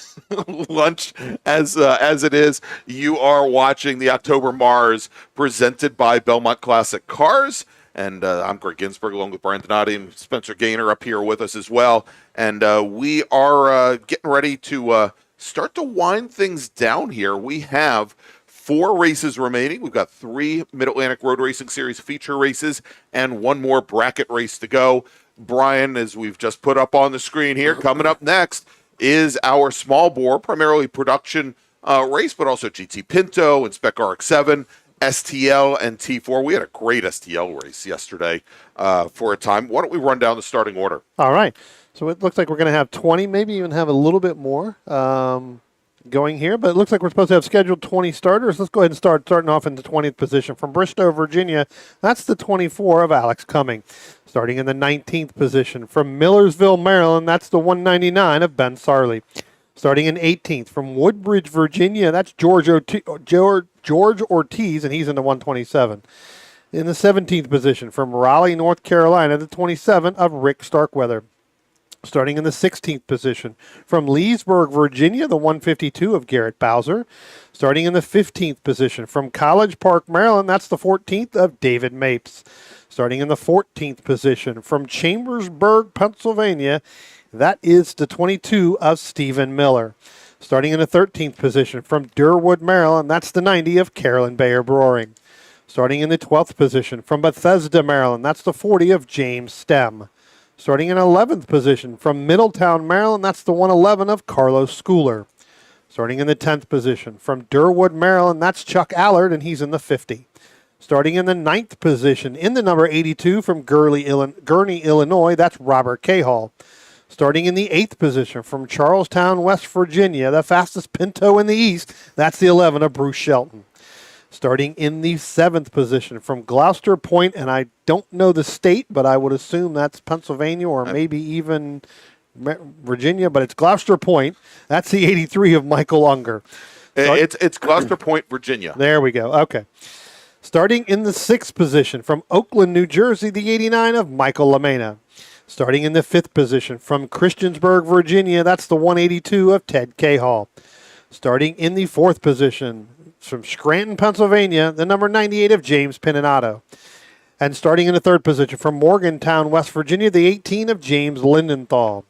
lunch as it is. You are watching the October MARRS presented by Belmont Classic Cars. And I'm Greg Ginsburg along with Brian Donati and Spencer Gaynor up here with us as well. And we are getting ready to start to wind things down here. We have 4 races remaining. We've got 3 Mid-Atlantic Road Racing Series feature races and 1 more bracket race to go. Brian, as we've just put up on the screen here, coming up next is our small bore, primarily production race, but also GT Pinto and Spec RX-7, STL, and T4. We had a great STL race yesterday for a time. Why don't we run down the starting order? All right. So it looks like we're going to have 20, maybe even have a little bit more going here. But it looks like we're supposed to have scheduled 20 starters. Let's go ahead and starting off in the 20th position. From Bristow, Virginia, that's the 24 of Alex Cumming. Starting in the 19th position. From Millersville, Maryland, that's the 199 of Ben Sarley. Starting in 18th. From Woodbridge, Virginia, that's George Ortiz, and he's in the 127. In the 17th position. From Raleigh, North Carolina, the 27 of Rick Starkweather. Starting in the 16th position. From Leesburg, Virginia, the 152 of Garrett Bowser. Starting in the 15th position. From College Park, Maryland, that's the 14th of David Mapes. Starting in the 14th position. From Chambersburg, Pennsylvania, that is the 22 of Stephen Miller. Starting in the 13th position. From Durwood, Maryland, that's the 90 of Carolyn Bayer Broering. Starting in the 12th position. From Bethesda, Maryland, that's the 40 of James Stem. Starting in 11th position. From Middletown, Maryland, that's the 111 of Carlos Schooler. Starting in the 10th position. From Durwood, Maryland, that's Chuck Allard, and he's in the 50. Starting in the 9th position, in the number 82 from Gurney, Illinois, that's Robert Cahall. Starting in the 8th position from Charlestown, West Virginia, the fastest Pinto in the East, that's the 11 of Bruce Shelton. Starting in the 7th position from Gloucester Point, and I don't know the state, but I would assume that's Pennsylvania or maybe even Virginia, but it's Gloucester Point. That's the 83 of Michael Unger. It's Gloucester Point, Virginia. There we go. Okay. Starting in the 6th position from Oakland, New Jersey, the 89 of Michael LaMena. Starting in the 5th position from Christiansburg, Virginia, that's the 182 of Ted Cahall. Starting in the 4th position from Scranton, Pennsylvania, the number 98 of James Pinato. And starting in the 3rd position from Morgantown, West Virginia, the 18 of James Lindenthal.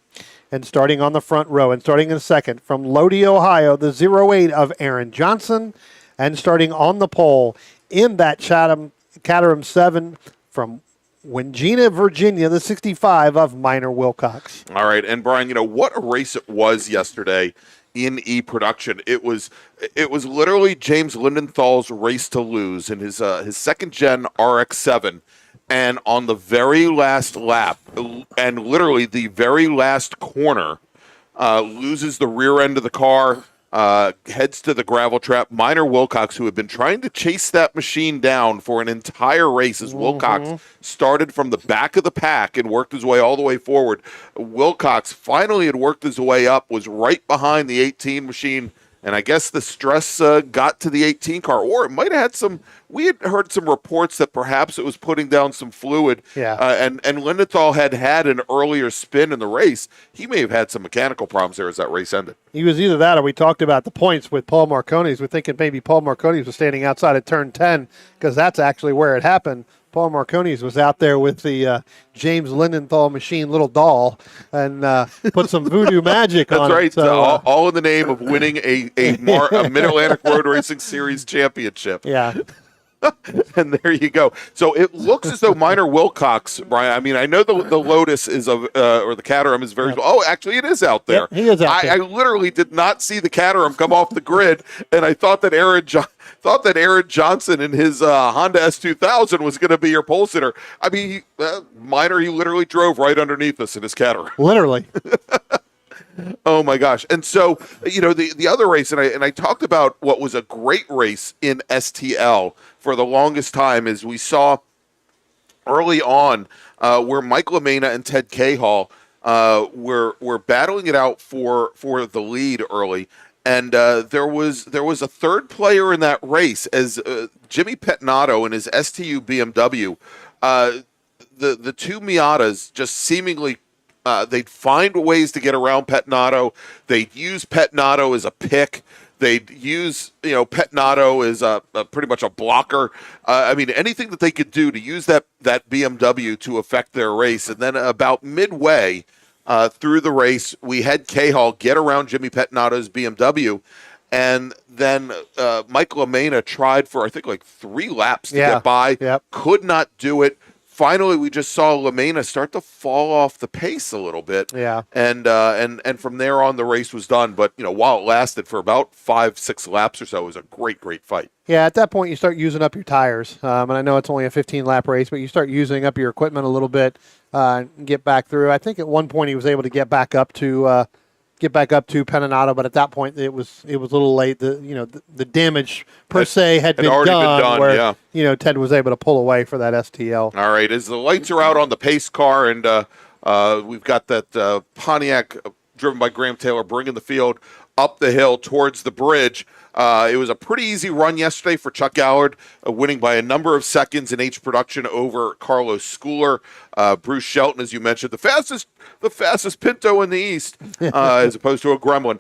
And starting on the front row and starting in the 2nd from Lodi, Ohio, the 08 of Aaron Johnson. And starting on the pole in that Caterham 7 from Wingina, Virginia, the 65 of Minor Wilcox. All right, and Brian, what a race it was yesterday in E-Production. It was literally James Lindenthal's race to lose in his 2nd gen RX-7. And on the very last lap, and literally the very last corner, loses the rear end of the car, heads to the gravel trap. Minor Wilcox, who had been trying to chase that machine down for an entire race, as Wilcox started from the back of the pack and worked his way all the way forward. Wilcox finally had worked his way up, was right behind the 18 machine, and I guess the stress got to the 18 car, or it might have had some. We had heard some reports that perhaps it was putting down some fluid. Yeah. And Lindenthal had an earlier spin in the race. He may have had some mechanical problems there as that race ended. He was either that or we talked about the points with Paul Marconis. We're thinking maybe Paul Marconis was standing outside of turn 10 because that's actually where it happened. Paul Marconis was out there with the James Lindenthal machine little doll and put some voodoo magic on it. That's right. So, all in the name of winning a Mid-Atlantic Road Racing Series championship. Yeah. And there you go. So it looks as though Minor Wilcox, Brian, I mean, I know the Lotus is or the Caterham is very, oh, actually it is out there. Yep, he is out there. I literally did not see the Caterham come off the grid, and I thought that Aaron Johnson in his Honda S2000 was going to be your pole sitter. I mean, Minor, he literally drove right underneath us in his Caterham. Literally. Oh my gosh. And so, the other race, and I talked about what was a great race in STL for the longest time, is we saw early on where Mike LaMena and Ted Cahall were battling it out for the lead early. And there was a third player in that race as Jimmy Pettinato in his STU BMW. The two Miatas just seemingly they'd find ways to get around Pettinato. They'd use Pettinato as a pick. They'd use, Pettinato as a pretty much a blocker. I mean, anything that they could do to use that BMW to affect their race. And then about midway through the race, we had Cahall get around Jimmy Pettinato's BMW. And then Mike LaMena tried for, I think, like 3 laps to get by. Yep. Could not do it. Finally, we just saw LaMena start to fall off the pace a little bit. Yeah. And from there on, the race was done. But, while it lasted for about 5-6 laps or so, it was a great, great fight. Yeah, at that point, you start using up your tires. And I know it's only a 15-lap race, but you start using up your equipment a little bit and get back through. I think at one point he was able to get back up to Pettinato, but at that point it was a little late. The damage per se had been already done. Been done, where, yeah. Ted was able to pull away for that STL. All right, as the lights are out on the pace car, and we've got that Pontiac driven by Graham Taylor bringing the field up the hill towards the bridge. It was a pretty easy run yesterday for Chuck Gallard, winning by a number of seconds in H production over Carlos Schooler. Bruce Shelton, as you mentioned, the fastest Pinto in the East, as opposed to a Gremlin.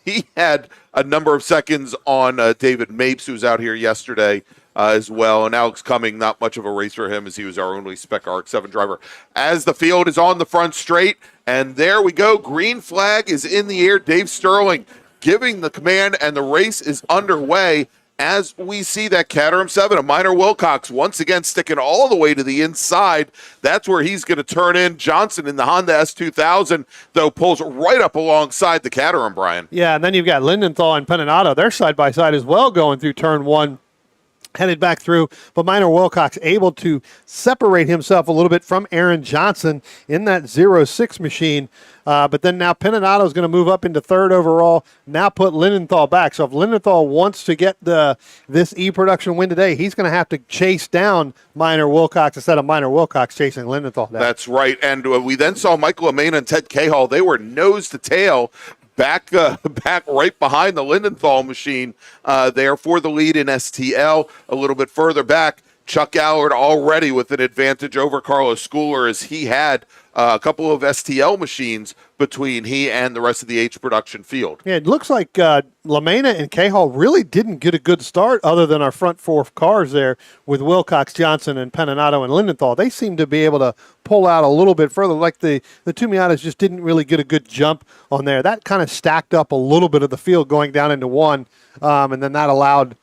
He had a number of seconds on David Mapes, who was out here yesterday as well. And Alex Cumming, not much of a race for him, as he was our only Spec RX-7 driver. As the field is on the front straight, and there we go. Green flag is in the air. Dave Sterling giving the command, and the race is underway as we see that Caterham 7 of Minor Wilcox once again sticking all the way to the inside. That's where he's going to turn in. Johnson in the Honda S2000, though, pulls right up alongside the Caterham, Brian. Yeah, and then you've got Lindenthal and Pettinato. They're side by side as well going through turn 1. headed back through, but Minor Wilcox able to separate himself a little bit from Aaron Johnson in that 0-6 machine. But then now Penato is going to move up into third overall, now put Lindenthal back. So if Lindenthal wants to get this E-Production win today, he's going to have to chase down Minor Wilcox instead of Minor Wilcox chasing Lindenthal down. That's right. And we then saw Michael Amena and Ted Cahall. They were nose to tail. Back right behind the Lindenthal machine there for the lead in STL. A little bit further back, Chuck Allard already with an advantage over Carlos Schooler as he had a couple of STL machines between he and the rest of the H production field. Yeah, it looks like LaMena and Cahall really didn't get a good start other than our front four cars there with Wilcox, Johnson, and Penato and Lindenthal. They seem to be able to pull out a little bit further. Like the two Miatas just didn't really get a good jump on there. That kind of stacked up a little bit of the field going down into one, and then that allowed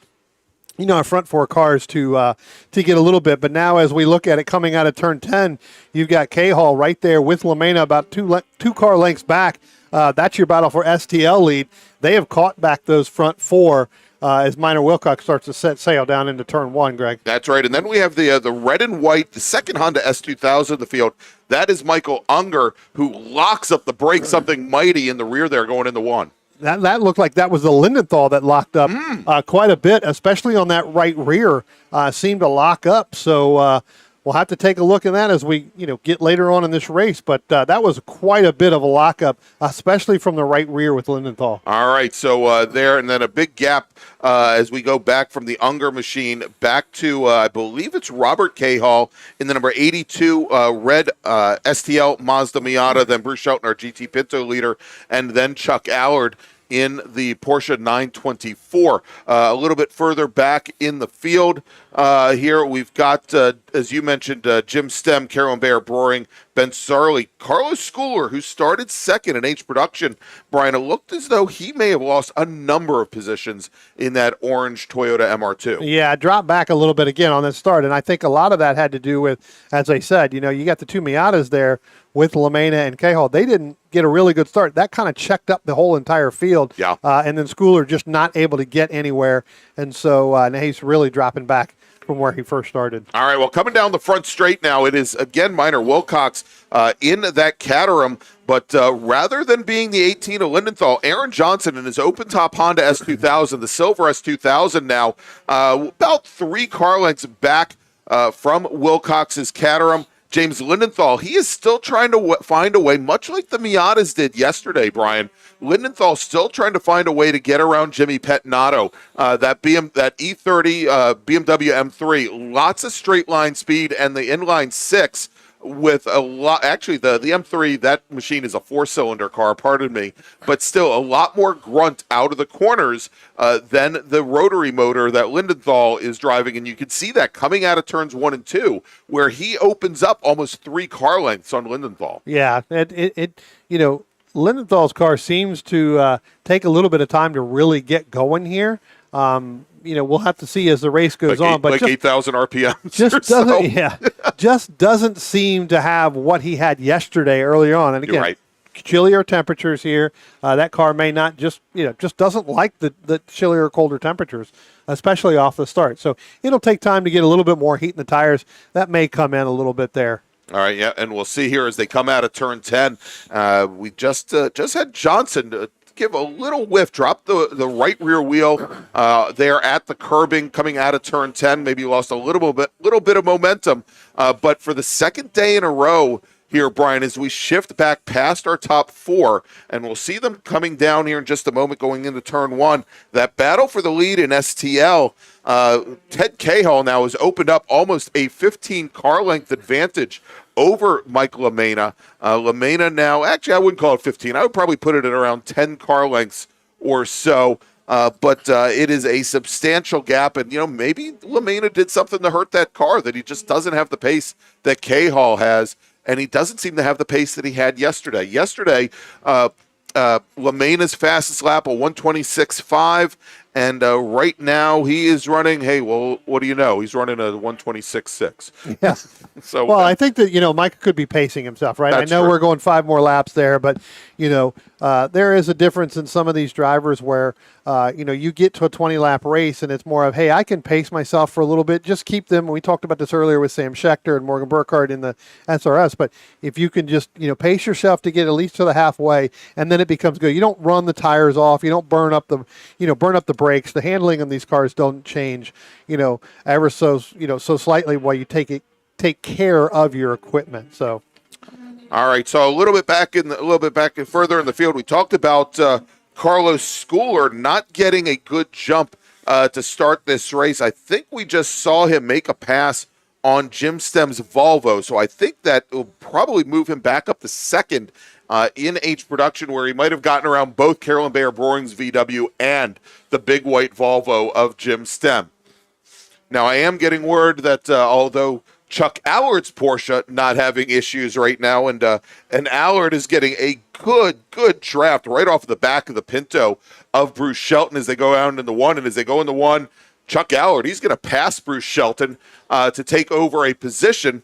our front four cars to get a little bit. But now as we look at it coming out of turn 10, you've got Cahall right there with LaMena about two car lengths back. That's your battle for STL lead. They have caught back those front four as Minor Wilcox starts to set sail down into turn 1, Greg. That's right. And then we have the red and white, the second Honda S2000 in the field. That is Michael Unger, who locks up the brake something mighty in the rear there going into 1. That looked like that was the Lindenthal that locked up quite a bit, especially on that right rear, seemed to lock up. So we'll have to take a look at that as we get later on in this race. But that was quite a bit of a lockup, especially from the right rear with Lindenthal. All right, so there, and then a big gap as we go back from the Unger machine back to, I believe it's Robert Cahall in the number 82 red STL Mazda Miata, then Bruce Shelton, our GT Pinto leader, and then Chuck Allard in the Porsche 924. A little bit further back in the field here, we've got, as you mentioned, Jim Stem, Carolyn Bayer Broering, Ben Sarley, Carlos Schooler, who started second in H production. Brian, it looked as though he may have lost a number of positions in that orange Toyota MR2. Yeah, dropped back a little bit again on that start, and I think a lot of that had to do with, as I said, you got the two Miatas there with LaMena and Cahall. They didn't get a really good start. That kind of checked up the whole entire field. Yeah. And then Schooler just not able to get anywhere, and so now he's really dropping back from where he first started. All right, well, coming down the front straight now, it is, again, Minor Wilcox in that Caterham, but rather than being the 18 of Lindenthal, Aaron Johnson in his open-top Honda S2000, the silver S2000 now, about 3 car lengths back from Wilcox's Caterham. James Lindenthal, he is still trying to find a way, much like the Miatas did yesterday, Brian. Lindenthal still trying to find a way to get around Jimmy Pettinato. That E30 BMW M3, lots of straight line speed, and the inline 6 with a lot. Actually, the M3, that machine is a 4-cylinder car, pardon me, but still a lot more grunt out of the corners than the rotary motor that Lindenthal is driving, and you can see that coming out of turns 1 and 2, where he opens up almost 3 car lengths on Lindenthal. Yeah, Lindenthal's car seems to take a little bit of time to really get going here. We'll have to see as the race goes on, but 8,000 RPMs. Just doesn't seem to have what he had yesterday early on. And again, You're right. Chillier temperatures here. That car may not just doesn't like the chillier, colder temperatures, especially off the start. So it'll take time to get a little bit more heat in the tires. That may come in a little bit there. All right, yeah, and we'll see here as they come out of turn 10. We just had Johnson give a little whiff, drop the right rear wheel there at the curbing coming out of turn 10. Maybe lost a little bit of momentum, but for the second day in a row here, Brian, as we shift back past our top 4, and we'll see them coming down here in just a moment going into turn 1. That battle for the lead in STL, Ted Cahall now has opened up almost a 15 car length advantage over Mike LaMena. LaMena now, actually I wouldn't call it 15. I would probably put it at around 10 car lengths or so. But it is a substantial gap, and maybe LaMena did something to hurt that car, that he just doesn't have the pace that Cahall has, and he doesn't seem to have the pace that he had yesterday. Yesterday, LaMena's fastest lap, a 126.5, And right now he is running, hey, well, what do you know? He's running a 126.6. Yeah. So, Well, I think that, Mike could be pacing himself, right? I That's know true. we're going 5 more laps there, but, there is a difference in some of these drivers where, you get to a 20-lap race and it's more of, hey, I can pace myself for a little bit, just keep them. We talked about this earlier with Sam Schechter and Morgan Burkhardt in the SRS, but if you can just, pace yourself to get at least to the halfway, and then it becomes good. You don't run the tires off. You don't burn up the brakes. The handling of these cars don't change, ever so slightly while you take care of your equipment. So, all right. So a little bit back and further in the field, we talked about Carlos Schooler not getting a good jump to start this race. I think we just saw him make a pass on Jim Stem's Volvo, so I think that will probably move him back up to second in H production, where he might have gotten around both Carolyn Bayer Broring's VW and the big white Volvo of Jim Stem. Now, I am getting word that although Chuck Allard's Porsche not having issues right now, and Allard is getting a good draft right off the back of the Pinto of Bruce Shelton as they go out into one, and as they go into one, Chuck Allard, he's going to pass Bruce Shelton to take over a position.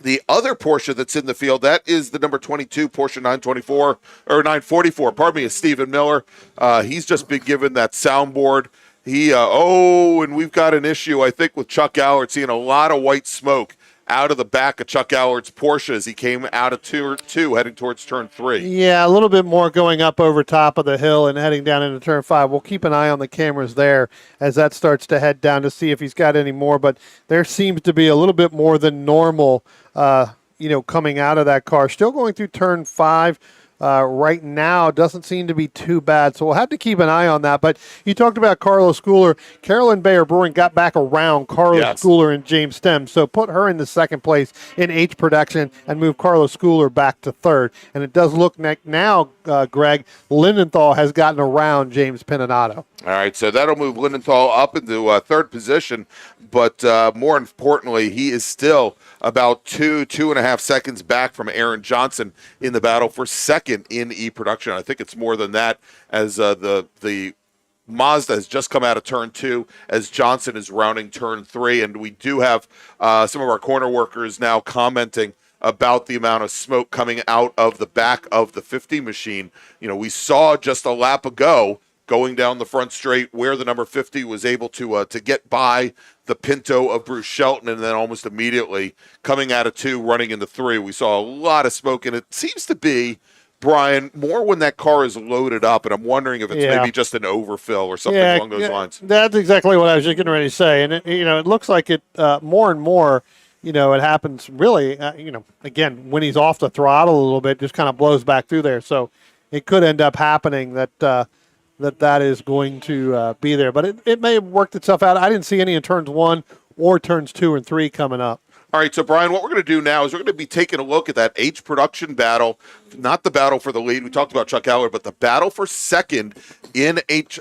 The other Porsche that's in the field, that is the number 22 Porsche 944, pardon me, is Stephen Miller. He's just been given that soundboard. And we've got an issue, I think, with Chuck Allard, seeing a lot of white smoke out of the back of Chuck Allard's Porsche as he came out of turn 2 heading towards turn 3. Yeah, a little bit more going up over top of the hill and heading down into turn 5. We'll keep an eye on the cameras there as that starts to head down to see if he's got any more. But there seems to be a little bit more than normal, coming out of that car. Still going through turn 5. Right now doesn't seem to be too bad, so we'll have to keep an eye on that. But you talked about Carlos Schooler. Carolyn Bayer Brewing got back around Carlos Schooler and James Stem, so put her in the second place in H production and move Carlos Schooler back to third. And it does look like now, Greg, Lindenthal has gotten around James Pinato. All right, so that'll move Lindenthal up into third position, but more importantly, he is still about 2.5 seconds back from Aaron Johnson in the battle for second in E production. I think it's more than that, as the Mazda has just come out of turn 2 as Johnson is rounding turn 3, and we do have some of our corner workers now commenting about the amount of smoke coming out of the back of the 50 machine. We saw just a lap ago going down the front straight where the number 50 was able to get by the Pinto of Bruce Shelton, and then almost immediately coming out of 2, running into 3. We saw a lot of smoke, and it seems to be, Brian, more when that car is loaded up, and I'm wondering if it's maybe just an overfill or something along those lines. That's exactly what I was just getting ready to say, and it looks like it more and more. It happens really, again, when he's off the throttle a little bit, just kind of blows back through there. So it could end up happening that is going to be there. But it may have worked itself out. I didn't see any in turns 1 or turns 2 and 3 coming up. All right, so Brian, what we're going to do now is we're going to be taking a look at that H production battle, not the battle for the lead. We talked about Chuck Allard, but the battle for second in H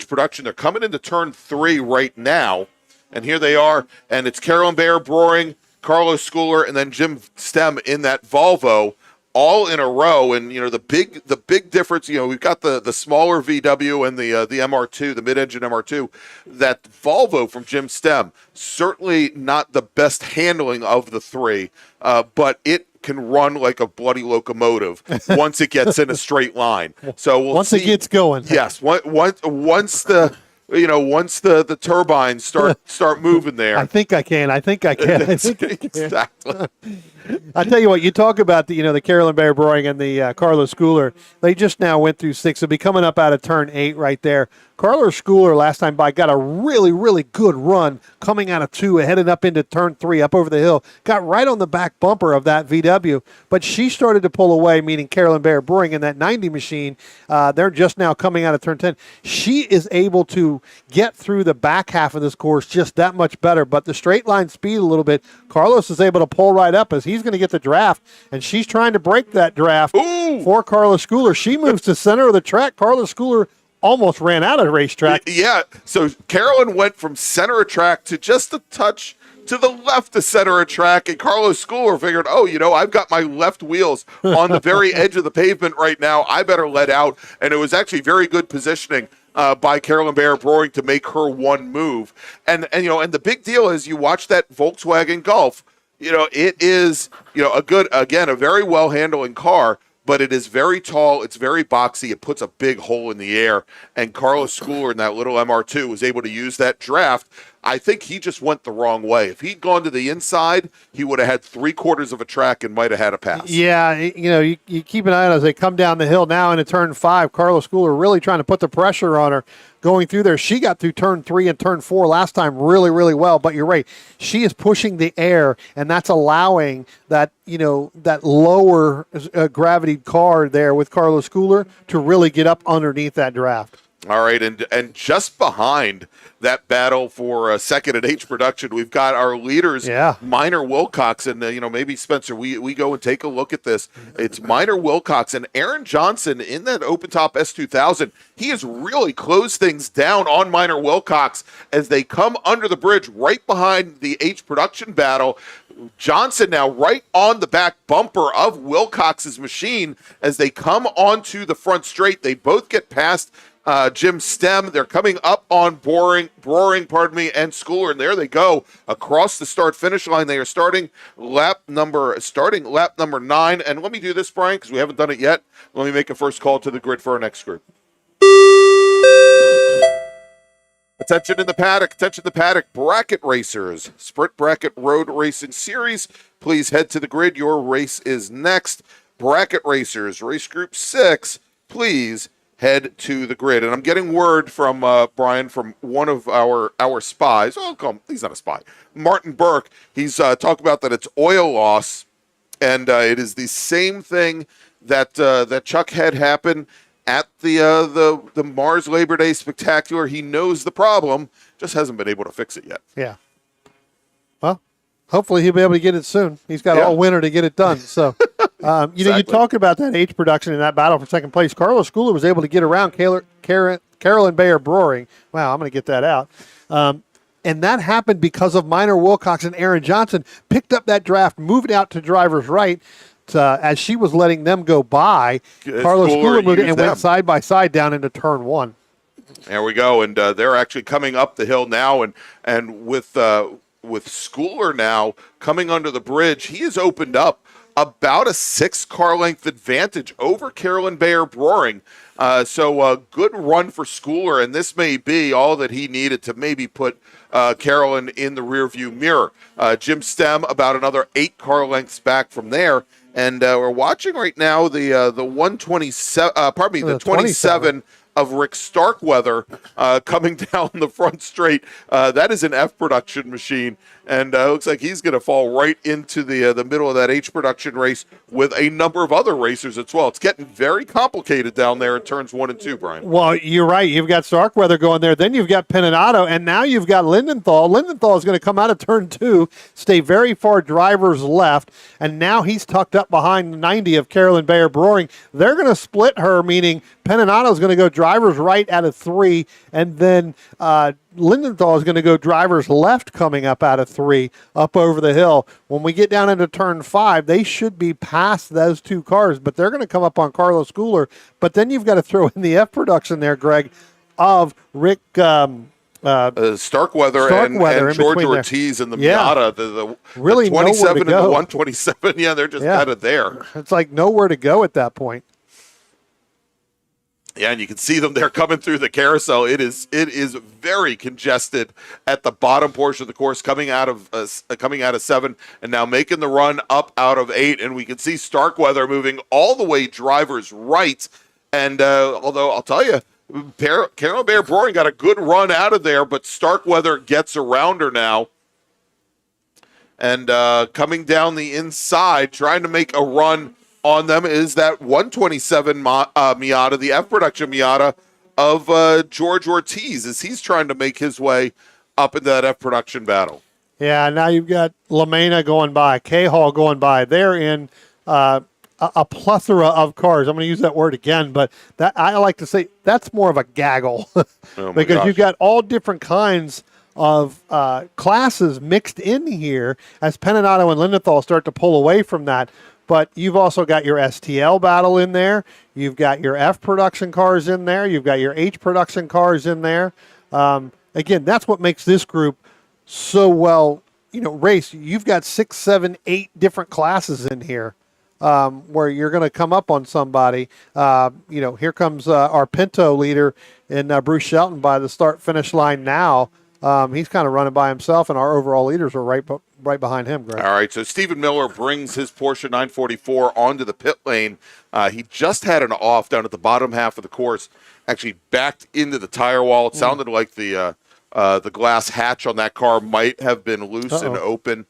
production. They're coming into turn 3 right now, and here they are. And it's Carolyn Bayer Broering, Carlos Schooler, and then Jim Stem in that Volvo, all in a row. And the big difference, we've got the smaller VW and the MR2, the mid-engine MR2. That Volvo from Jim Stem, certainly not the best handling of the 3, but it can run like a bloody locomotive once it gets in a straight line. So once it gets going. Yes, once the turbines start moving there. I think I can. Exactly. I tell you what, you talk about the Carolyn Bayer Brewing and the Carlos Schooler. They just now went through 6. They'll be coming up out of turn 8 right there. Carlos Schooler last time by got a really, really good run coming out of 2 and headed up into turn 3 up over the hill. Got right on the back bumper of that VW, but she started to pull away, meaning Carolyn Bayer Brewing in that 90 machine. They're just now coming out of turn 10. She is able to get through the back half of this course just that much better, but the straight line speed a little bit, Carlos is able to pull right up as he's going to get the draft, and she's trying to break that draft for Carlos Schooler. She moves to center of the track. Carlos Schooler almost ran out of the racetrack. Yeah, so Carolyn went from center of track to just a touch to the left of center of track, and Carlos Schooler figured, I've got my left wheels on the very edge of the pavement right now. I better let out, and it was actually very good positioning by Carolyn Bayer Brewing to make her one move. And the big deal is you watch that Volkswagen Golf. It is, a very well handling car, but it is very tall. It's very boxy. It puts a big hole in the air. And Carlos Schooler in that little MR2 was able to use that draft. I think he just went the wrong way. If he'd gone to the inside, he would have had 3/4 of a track and might have had a pass. Yeah, you keep an eye on it as they come down the hill now into turn 5. Carlos Schooler really trying to put the pressure on her going through there. She got through turn 3 and turn 4 last time really, really well. But you're right. She is pushing the air, and that's allowing that, that lower gravity car there with Carlos Schooler to really get up underneath that draft. All right, and just behind that battle for second at H production, we've got our leaders, Minor Wilcox, and maybe Spencer, we go and take a look at this. It's Minor Wilcox and Aaron Johnson in that open top S2000. He has really closed things down on Minor Wilcox as they come under the bridge right behind the H production battle. Johnson now right on the back bumper of Wilcox's machine as they come onto the front straight. They both get past Jim Stem. They're coming up on Broering, and Schooler, and there they go across the start-finish line. They are starting lap number 9. And let me do this, Brian, because we haven't done it yet. Let me make a first call to the grid for our next group. Attention in the paddock, bracket racers, Sprint Bracket Road Racing Series. Please head to the grid. Your race is next. Bracket racers, race group 6, please head to the grid. And I'm getting word from Brian, from one of our spies. I'll call him, he's not a spy. Martin Burke. He's talked about that it's oil loss, and it is the same thing that Chuck had happen at the MARRS Labor Day Spectacular. He knows the problem, just hasn't been able to fix it yet. Yeah. Well, hopefully he'll be able to get it soon. He's got all winter to get it done. So, you talk about that H production in that battle for second place. Carlos Schooler was able to get around Carolyn Bayer Brewing. Wow, I'm going to get that out. And that happened because of Minor Wilcox and Aaron Johnson picked up that draft, moved out to driver's right. As she was letting them go by, Carlos Schooler moved and went side by side down into turn 1. There we go, and they're actually coming up the hill now, and with Schooler now coming under the bridge, he has opened up about a 6-car length advantage over Carolyn Bayer Brewing. So a good run for Schooler, and this may be all that he needed to maybe put Carolyn in the rearview mirror. Jim Stem about another 8-car lengths back from there. And we're watching right now the 27 of Rick Starkweather coming down the front straight. That is an F production machine, and looks like he's going to fall right into the middle of that H production race with a number of other racers as well. It's getting very complicated down there in turns 1 and 2, Brian. Well, you're right. You've got Starkweather going there. Then you've got Penato, and now you've got Lindenthal. Lindenthal is going to come out of turn 2, stay very far driver's left, and now he's tucked up behind 90 of Carolyn Bayer Brewing. They're going to split her, meaning Penato is going to go driver's right out of 3, and then Lindenthal is going to go driver's left coming up out of 3 up over the hill. When we get down into turn 5, they should be past those 2 cars, but they're going to come up on Carlos Schooler. But then you've got to throw in the F production there, Greg, of Rick Starkweather and George Ortiz and the Miata, the really 27 and the 127. Yeah, they're just kind of there. It's like nowhere to go at that point. Yeah, and you can see them there coming through the carousel. It is very congested at the bottom portion of the course, coming out of 7, and now making the run up out of 8. And we can see Starkweather moving all the way driver's right. And although I'll tell you, Carolyn Bayer Brewing got a good run out of there, but Starkweather gets around her now. And coming down the inside, trying to make a run on them is that 127 Miata, the F production Miata of George Ortiz, as he's trying to make his way up into that F production battle. Yeah, now you've got LaMena going by, K-Hall going by. They're in a plethora of cars. I'm going to use that word again, but that I like to say that's more of a gaggle because you've got all different kinds of classes mixed in here as Penato and Lindenthal start to pull away from that. but you've also got your STL battle in there. You've got your F production cars in there. You've got your H production cars in there. Again, that's what makes this group so well, raced. You've got 6, 7, 8 different classes in here. Where you're going to come up on somebody. Here comes our Pinto leader in Bruce Shelton by the start-finish line now. He's kind of running by himself, and our overall leaders are right behind him, Greg. All right, so Stephen Miller brings his Porsche 944 onto the pit lane. He just had an off down at the bottom half of the course, actually backed into the tire wall. It sounded like the glass hatch on that car might have been loose and open.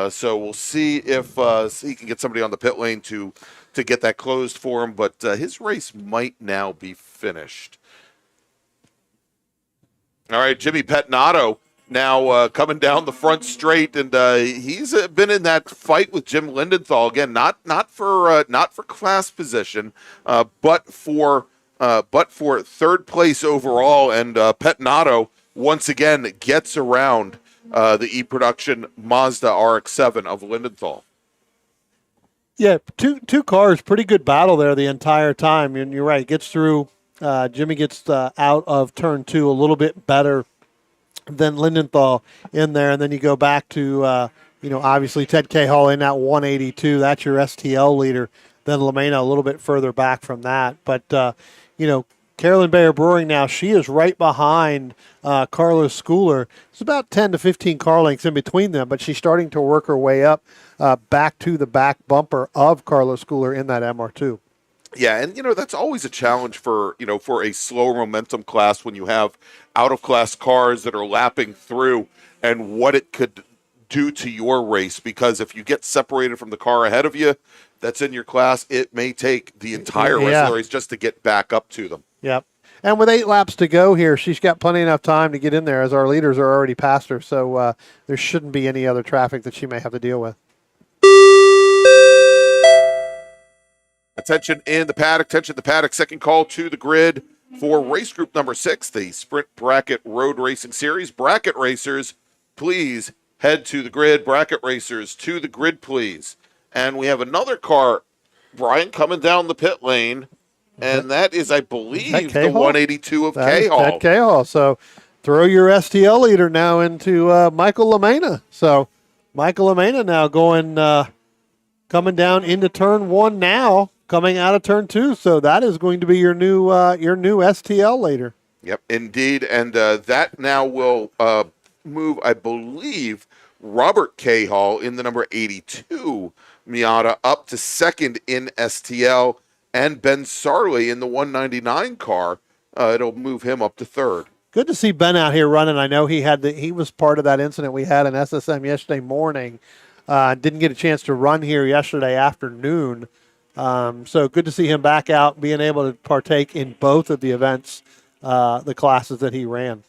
So we'll see if he can get somebody on the pit lane to get that closed for him. But his race might now be finished. All right, Jimmy Pettinato now coming down the front straight, and he's been in that fight with Jim Lindenthal again. Not for class position, but for third place overall. And Pettinato once again gets around the E-Production Mazda RX-7 of Lindenthal. Yeah, two cars, pretty good battle there the entire time. And you're right, gets through. Jimmy gets out of turn 2 a little bit better than Lindenthal in there. And then you go back to, obviously Ted Cahall in that 182. That's your STL leader. Then LaMena a little bit further back from that. But, Carolyn Bayer Brewing now, she is right behind Carlos Schooler. It's about 10 to 15 car lengths in between them, but she's starting to work her way up back to the back bumper of Carlos Schooler in that MR2. Yeah, and that's always a challenge for a slower momentum class when you have out of class cars that are lapping through, and what it could do to your race, because if you get separated from the car ahead of you that's in your class, it may take the entire rest of the race just to get back up to them. Yep. And with 8 laps to go here, she's got plenty enough time to get in there as our leaders are already past her, so there shouldn't be any other traffic that she may have to deal with. Attention in the paddock, second call to the grid for race group number 6, the Sprint Bracket Road Racing Series. Bracket racers, please head to the grid. Bracket racers to the grid, please. And we have another car, Brian, coming down the pit lane, and that is, I believe, the 182 of Cahall. Ted Cahall. So throw your STL leader now into Michael LaMena. So Michael LaMena now coming down into turn 1 now, coming out of turn 2. So that is going to be your new STL leader. Yep, indeed. And that now will move, I believe, Robert Cahall in the number 82 Miata up to second in STL, and Ben Sarley in the 199 car. It'll move him up to third. Good to see Ben out here running. I know he was part of that incident we had in SSM yesterday morning. Didn't get a chance to run here yesterday afternoon. So good to see him back out, being able to partake in both of the events, the classes that he ran.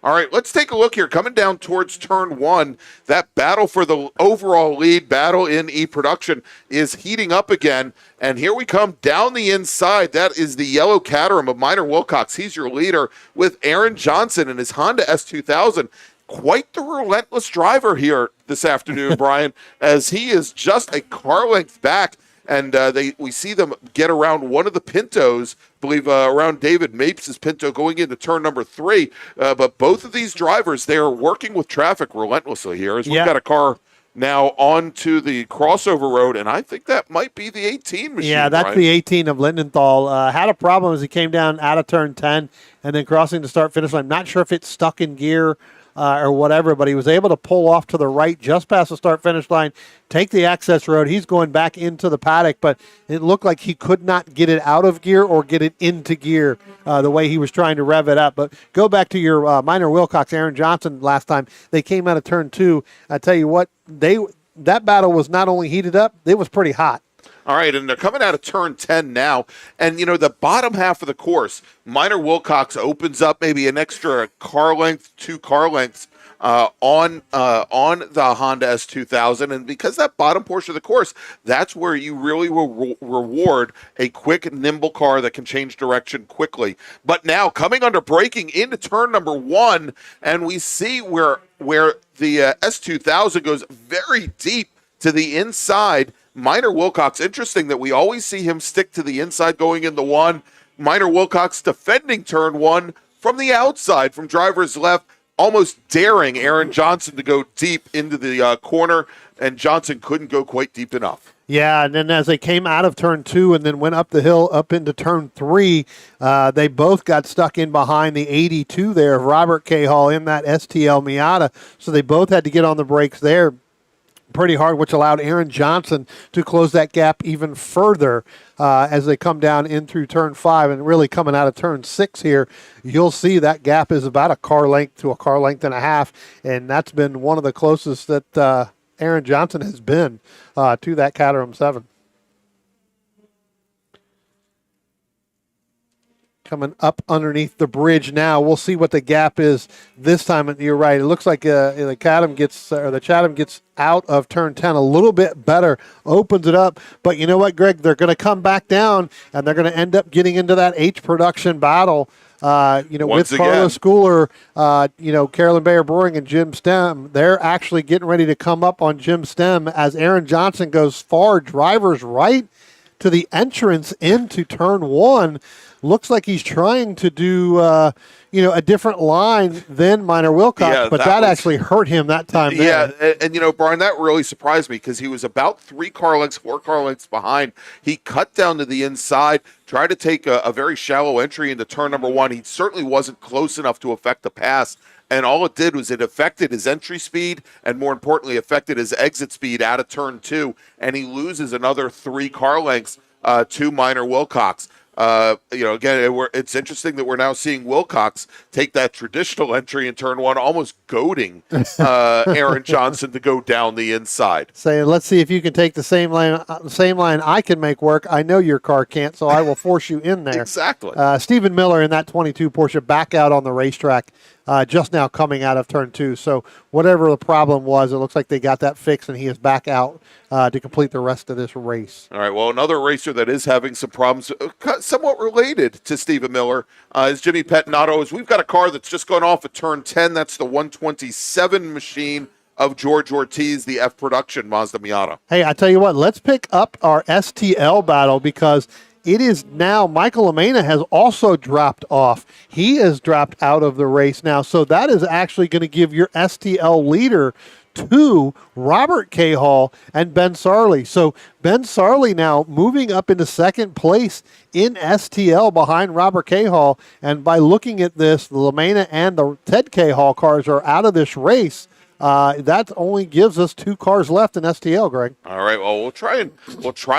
All right, let's take a look here. Coming down towards turn 1, that battle for the overall lead, battle in E-Production, is heating up again. And here we come down the inside. That is the yellow Caterham of Minor Wilcox. He's your leader with Aaron Johnson and his Honda S2000. Quite the relentless driver here this afternoon, Brian, as he is just a car length back. And we see them get around one of the Pintos, I believe around David Mapes' Pinto going into turn number 3. But both of these drivers, they are working with traffic relentlessly here, as we've got a car now onto the crossover road, and I think that might be the 18 machine. Yeah, that's Brian. the 18 of Lindenthal. Had a problem as he came down out of turn 10 and then crossing the start-finish line. Not sure if it's stuck in gear or whatever, but he was able to pull off to the right just past the start-finish line, take the access road. He's going back into the paddock, but it looked like he could not get it out of gear or get it into gear the way he was trying to rev it up. But go back to your Minor Wilcox, Aaron Johnson last time. They came out of turn 2. I tell you what, that battle was not only heated up, it was pretty hot. All right, and they're coming out of turn 10 now. And, the bottom half of the course, Minor Wilcox opens up maybe an extra car length, 2 car lengths on the Honda S2000. And because that bottom portion of the course, that's where you really will reward a quick, nimble car that can change direction quickly. But now coming under braking into turn number 1, and we see where the S2000 goes very deep to the inside. Minor Wilcox, interesting that we always see him stick to the inside going in the one. Minor Wilcox defending turn one from the outside, from driver's left, almost daring Aaron Johnson to go deep into the corner, and Johnson couldn't go quite deep enough. Yeah, and then as they came out of turn 2 and then went up the hill up into turn 3, they both got stuck in behind the 82 there of Robert Cahall in that STL Miata. So they both had to get on the brakes there pretty hard, which allowed Aaron Johnson to close that gap even further as they come down in through turn 5. And really coming out of turn 6 here, you'll see that gap is about a car length to a car length and a half. And that's been one of the closest that Aaron Johnson has been to that Caterham 7. Coming up underneath the bridge now. We'll see what the gap is this time. You're right. It looks like the Chatham gets out of turn 10 a little bit better, opens it up. But you know what, Greg? They're going to come back down, and they're going to end up getting into that H production battle. With Carlos Schooler, Carolyn Bayer Brewing and Jim Stem, they're actually getting ready to come up on Jim Stem as Aaron Johnson goes far, driver's right to the entrance into turn 1. Looks like he's trying to do, a different line than Minor Wilcox, but that actually hurt him that time. Yeah, and Brian, that really surprised me because he was about 4 car lengths behind. He cut down to the inside, tried to take a very shallow entry into turn number 1. He certainly wasn't close enough to affect the pass. And all it did was it affected his entry speed and, more importantly, affected his exit speed out of turn 2. And he loses another 3 car lengths to Minor Wilcox. Again, it's interesting that we're now seeing Wilcox take that traditional entry in turn 1, almost goading Aaron Johnson to go down the inside. Saying, let's see if you can take the same line I can make work. I know your car can't, so I will force you in there. Exactly. Stephen Miller in that 22 Porsche back out on the racetrack just now coming out of turn 2. So whatever the problem was, it looks like they got that fixed, and he is back out to complete the rest of this race. All right, well, another racer that is having some problems, somewhat related to Stephen Miller, is Jimmy Pettinato. As we've got a car that's just gone off at turn 10. That's the 127 machine of George Ortiz, the F Production Mazda Miata. Hey, I tell you what, let's pick up our STL battle because it is now Michael Amena has also dropped off. He has dropped out of the race now. So that is actually going to give your STL leader to Robert Cahall and Ben Sarley. So Ben Sarley now moving up into second place in STL behind Robert Cahall. And by looking at this, the Lamena and the Ted Cahall cars are out of this race. That only gives us 2 cars left in STL, Greg. All right. Well, we'll try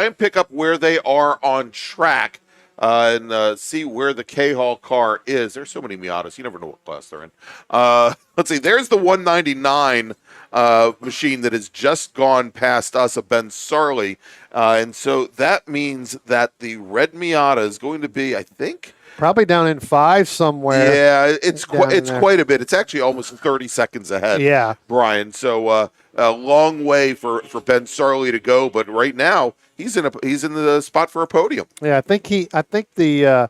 and pick up where they are on track and see where the Cahall car is. There's so many Miatas. You never know what class they're in. Let's see. There's the 199 machine that has just gone past us, of Ben Sarley. And so that means that the red Miata is going to be, I think, probably down in 5 somewhere. Yeah, it's quite a bit. It's actually almost 30 seconds ahead. Yeah, Brian. So a long way for Ben Sarley to go, but right now he's in the spot for a podium. Yeah, I think the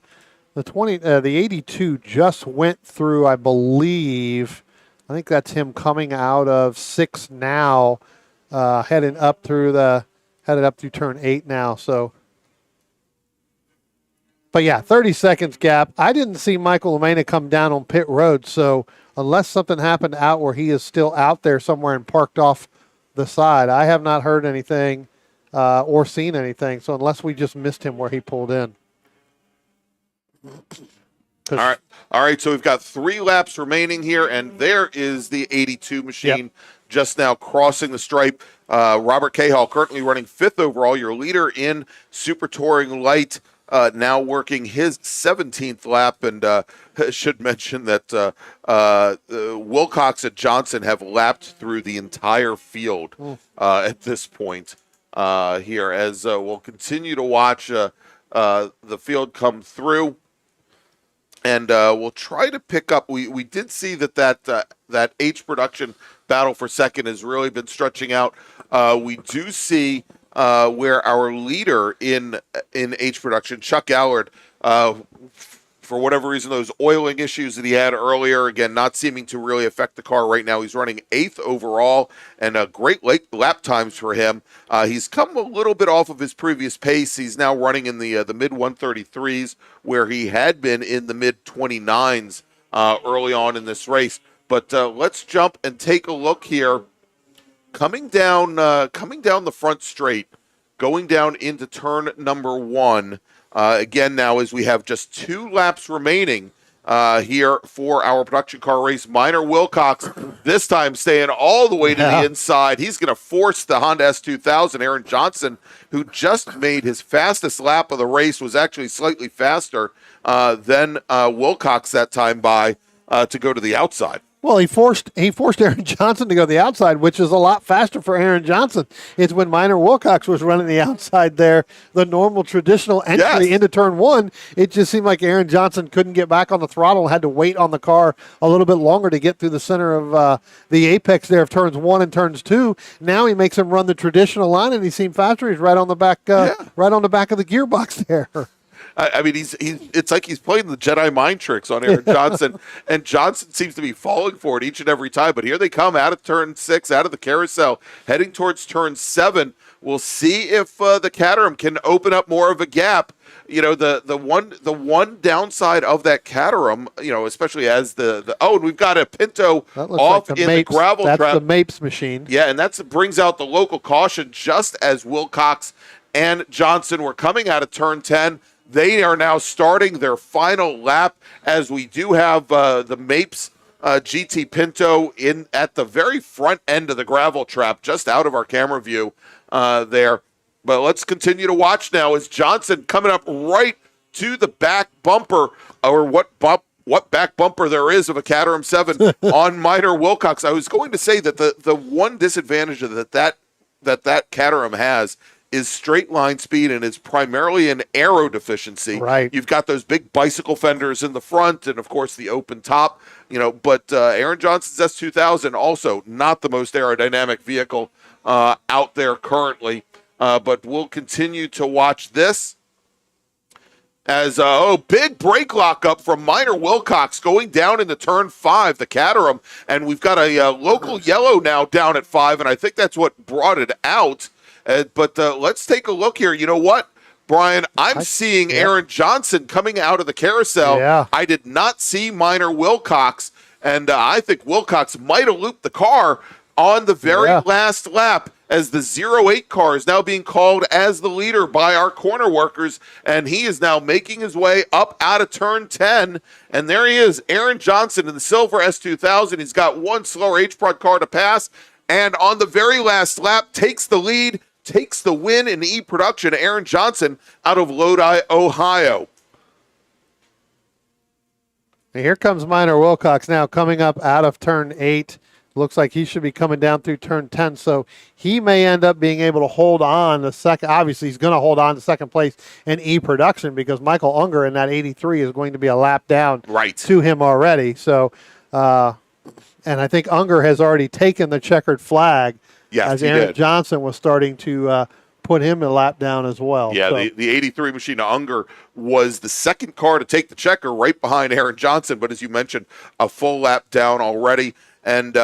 82 just went through. I believe. I think that's him coming out of 6 now, headed up through turn 8 now. So. But yeah, 30 seconds gap. I didn't see Michael Lamena come down on pit road, so unless something happened out where he is still out there somewhere and parked off the side, I have not heard anything or seen anything. So unless we just missed him where he pulled in. All right. So we've got 3 laps remaining here, and there is the 82 machine just now crossing the stripe. Robert Cahall currently running 5th overall, your leader in Super Touring Light. Now working his 17th lap, and should mention that Wilcox and Johnson have lapped through the entire field at this point here, as we'll continue to watch the field come through, and we'll try to pick up. We did see that H production battle for second has really been stretching out. We do see where our leader in H production, Chuck Allard, for whatever reason, those oiling issues that he had earlier, again, not seeming to really affect the car right now. He's running 8th overall, and a great lap times for him. He's come a little bit off of his previous pace. He's now running in the mid-133s, where he had been in the mid-29s early on in this race. But let's jump and take a look here. Coming down the front straight, going down into turn number 1. Again, now as we have just 2 laps remaining here for our production car race, Minor Wilcox this time staying all the way to the inside. He's going to force the Honda S2000. Aaron Johnson, who just made his fastest lap of the race, was actually slightly faster than Wilcox that time by to go to the outside. Well, he forced Aaron Johnson to go to the outside, which is a lot faster for Aaron Johnson. It's when Minor Wilcox was running the outside there, the normal traditional entry into turn 1. It just seemed like Aaron Johnson couldn't get back on the throttle and had to wait on the car a little bit longer to get through the center of the apex there of turns 1 and turns 2. Now he makes him run the traditional line, and he seemed faster. He's right on the back, right on the back of the gearbox there. I mean, it's like he's playing the Jedi mind tricks on Aaron Johnson, and Johnson seems to be falling for it each and every time. But here they come out of turn 6, out of the carousel, heading towards turn 7. We'll see if the Caterham can open up more of a gap. You know, the one downside of that Caterham, you know, especially as and we've got a Pinto off like in the gravel trap. That's the Mapes machine. Yeah, and that brings out the local caution just as Wilcox and Johnson were coming out of turn 10. They are now starting their final lap as we do have the Mapes GT Pinto in at the very front end of the gravel trap, just out of our camera view there. But let's continue to watch now as Johnson coming up right to the back bumper, or what back bumper there is of a Caterham 7 on Minor Wilcox. I was going to say that the one disadvantage that Caterham has is straight line speed, and is primarily an aero deficiency. Right. You've got those big bicycle fenders in the front, and of course the open top. You know, but Aaron Johnson's S2000 also not the most aerodynamic vehicle out there currently. But we'll continue to watch this as big brake lock up from Minor Wilcox going down into turn 5, the Caterham, and we've got a local yellow now down at 5, and I think that's what brought it out. But let's take a look here. You know what, Brian? I'm seeing Aaron Johnson coming out of the carousel. Yeah. I did not see Minor Wilcox, and I think Wilcox might have looped the car on the very last lap, as the 08 car is now being called as the leader by our corner workers, and he is now making his way up out of turn 10, and there he is, Aaron Johnson in the silver S2000. He's got one slower H-Prod car to pass, and on the very last lap takes the lead, takes the win in E-Production, Aaron Johnson out of Lodi, Ohio. And here comes Minor Wilcox now coming up out of turn 8. Looks like he should be coming down through turn 10, so he may end up being able to hold on the second. Obviously, he's going to hold on to second place in E-Production because Michael Unger in that 83 is going to be a lap down to him already. So, and I think Unger has already taken the checkered flag as Aaron Johnson was starting to put him a lap down as well. Yeah, so the 83 machine of Unger was the second car to take the checker right behind Aaron Johnson, but as you mentioned, a full lap down already. And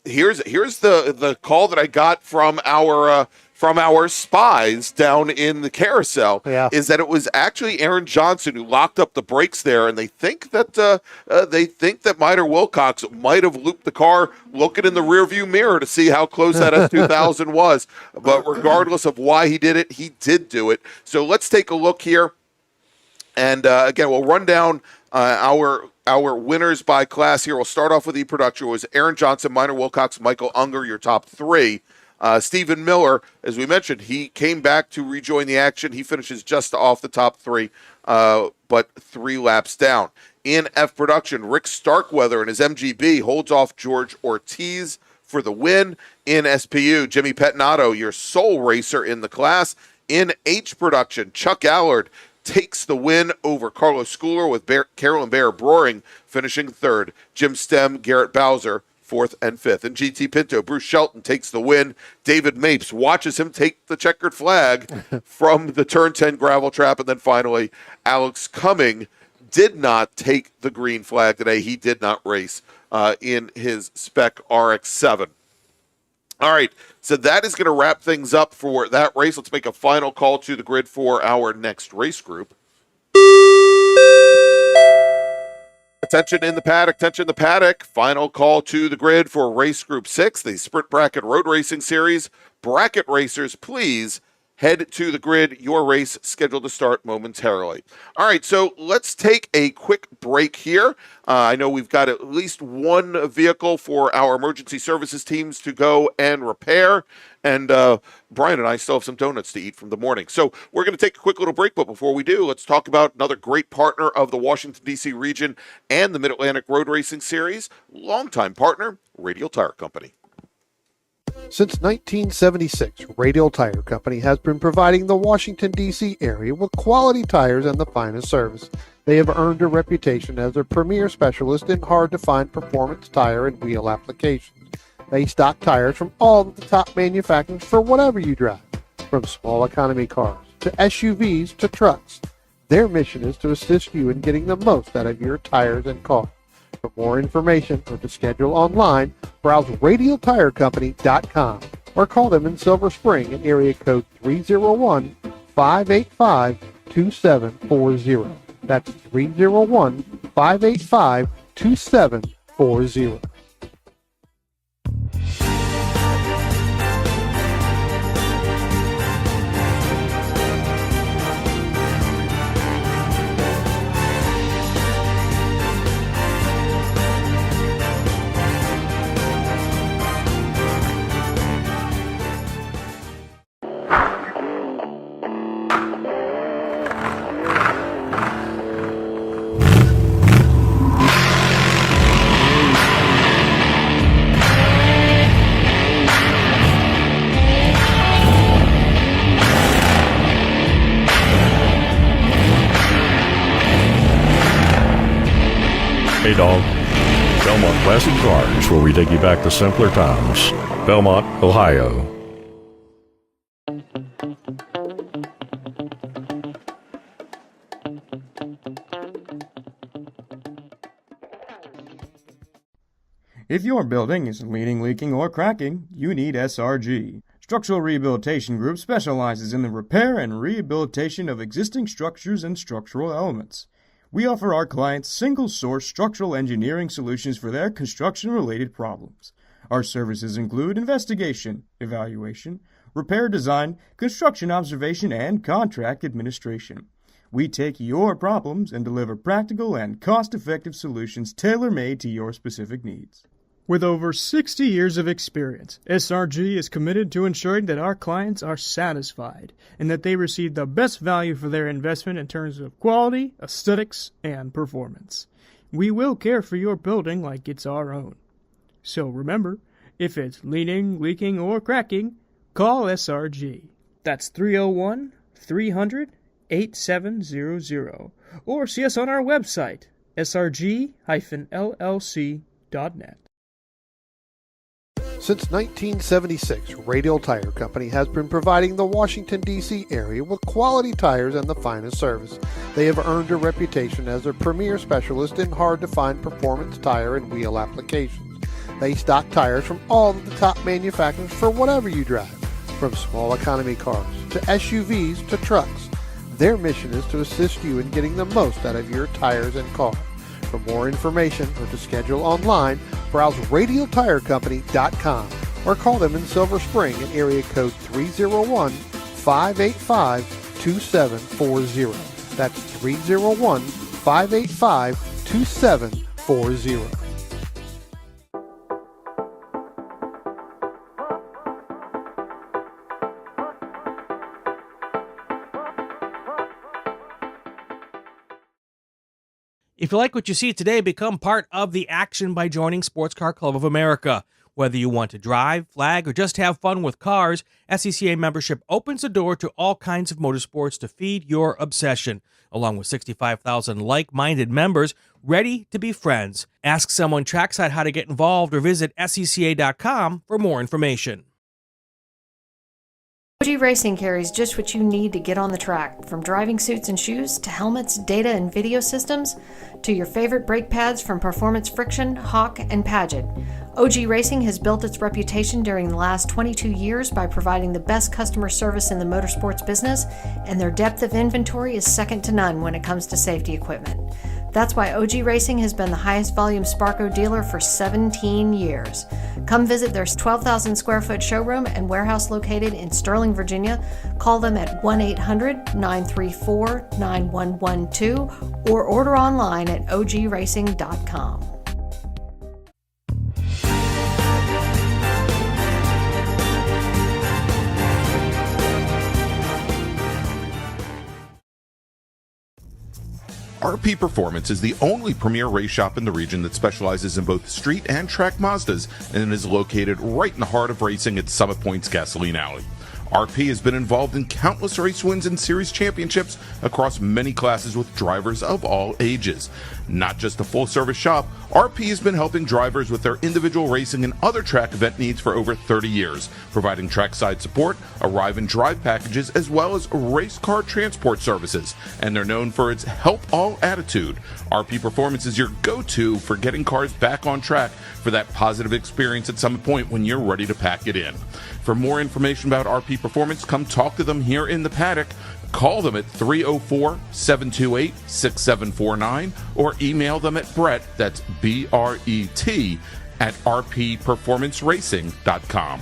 here's the call that I got from our spies down in the carousel. Is that it was actually Aaron Johnson who locked up the brakes there, and they think that Minor Wilcox might have looped the car, looking in the rearview mirror to see how close that S2000 was. But regardless of why he did it, he did do it. So let's take a look here, and again, we'll run down our winners by class here. We'll start off with E-Production. It was Aaron Johnson, Minor Wilcox, Michael Unger, your top 3. Stephen Miller, as we mentioned, he came back to rejoin the action. He finishes just off the top 3, but 3 laps down. In F-Production, Rick Starkweather and his MGB holds off George Ortiz for the win. In SPU, Jimmy Pettinato, your sole racer in the class. In H-Production, Chuck Allard takes the win over Carlos Schooler, with Carolyn Bear Broering finishing 3rd. Jim Stem, Garrett Bowser, 4th and 5th. In GT Pinto, Bruce Shelton takes the win. David Mapes watches him take the checkered flag from the turn 10 gravel trap. And then finally, Alex Cumming did not take the green flag today. He did not race in his Spec RX-7. All right, so that is going to wrap things up for that race. Let's make a final call to the grid for our next race group. Attention in the paddock, attention in the paddock. Final call to the grid for race group 6, the Sprint Bracket Road Racing Series. Bracket racers, please head to the grid. Your race scheduled to start momentarily. All right, so let's take a quick break here. I know we've got at least one vehicle for our emergency services teams to go and repair. And Brian and I still have some donuts to eat from the morning. So we're going to take a quick little break. But before we do, let's talk about another great partner of the Washington, D.C. region and the Mid-Atlantic Road Racing Series, longtime partner, Radial Tire Company. Since 1976, Radial Tire Company has been providing the Washington, D.C. area with quality tires and the finest service. They have earned a reputation as a premier specialist in hard-to-find performance tire and wheel applications. They stock tires from all of the top manufacturers for whatever you drive, from small economy cars to SUVs to trucks. Their mission is to assist you in getting the most out of your tires and cars. For more information or to schedule online, browse radialtirecompany.com or call them in Silver Spring at area code 301-585-2740. That's 301-585-2740. Hey dog. Belmont Classic Cars, where we take you back to simpler times. Belmont, Ohio. If your building is leaning, leaking, or cracking, you need SRG. Structural Rehabilitation Group specializes in the repair and rehabilitation of existing structures and structural elements. We offer our clients single-source structural engineering solutions for their construction-related problems. Our services include investigation, evaluation, repair design, construction observation, and contract administration. We take your problems and deliver practical and cost-effective solutions tailor-made to your specific needs. With over 60 years of experience, SRG is committed to ensuring that our clients are satisfied and that they receive the best value for their investment in terms of quality, aesthetics, and performance. We will care for your building like it's our own. So remember, if it's leaning, leaking, or cracking, call SRG. That's 301-300-8700, or see us on our website, srg-llc.net. Since 1976, Radial Tire Company has been providing the Washington, D.C. area with quality tires and the finest service. They have earned a reputation as a premier specialist in hard-to-find performance tire and wheel applications. They stock tires from all of the top manufacturers for whatever you drive, from small economy cars to SUVs to trucks. Their mission is to assist you in getting the most out of your tires and cars. For more information or to schedule online, browse radialtirecompany.com or call them in Silver Spring at area code 301-585-2740. That's 301-585-2740. If you like what you see today, become part of the action by joining Sports Car Club of America. Whether you want to drive, flag, or just have fun with cars, SCCA membership opens the door to all kinds of motorsports to feed your obsession. Along with 65,000 like-minded members ready to be friends. Ask someone trackside how to get involved or visit scca.com for more information. OG Racing carries just what you need to get on the track, from driving suits and shoes to helmets, data and video systems, to your favorite brake pads from Performance Friction, Hawk, and Paget. OG Racing has built its reputation during the last 22 years by providing the best customer service in the motorsports business, and their depth of inventory is second to none when it comes to safety equipment. That's why OG Racing has been the highest volume Sparco dealer for 17 years. Come visit their 12,000 square foot showroom and warehouse located in Sterling, Virginia. Call them at 1-800-934-9112 or order online at ogracing.com. RP Performance is the only premier race shop in the region that specializes in both street and track Mazdas and is located right in the heart of racing at Summit Point's Gasoline Alley. RP has been involved in countless race wins and series championships across many classes with drivers of all ages. Not just a full-service shop, RP has been helping drivers with their individual racing and other track event needs for over 30 years, providing trackside support, arrive and drive packages, as well as race car transport services. And they're known for its help all attitude. RP Performance is your go-to for getting cars back on track for that positive experience at Summit Point when you're ready to pack it in. For more information about RP Performance, come talk to them here in the paddock. Call them at 304-728-6749 or email them at Brett, that's B-R-E-T, at rpperformanceracing.com.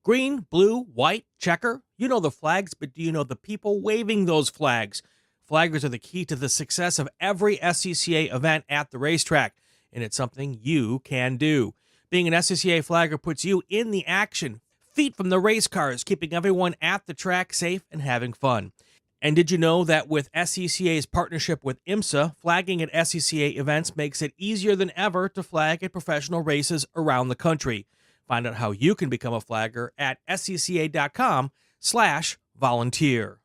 Green, blue, white, checker. You know the flags, but do you know the people waving those flags? Flaggers are the key to the success of every SCCA event at the racetrack, and it's something you can do. Being an SCCA flagger puts you in the action, feet from the race cars, keeping everyone at the track safe and having fun. And did you know that with SCCA's partnership with IMSA, flagging at SCCA events makes it easier than ever to flag at professional races around the country? Find out how you can become a flagger at scca.com/volunteer.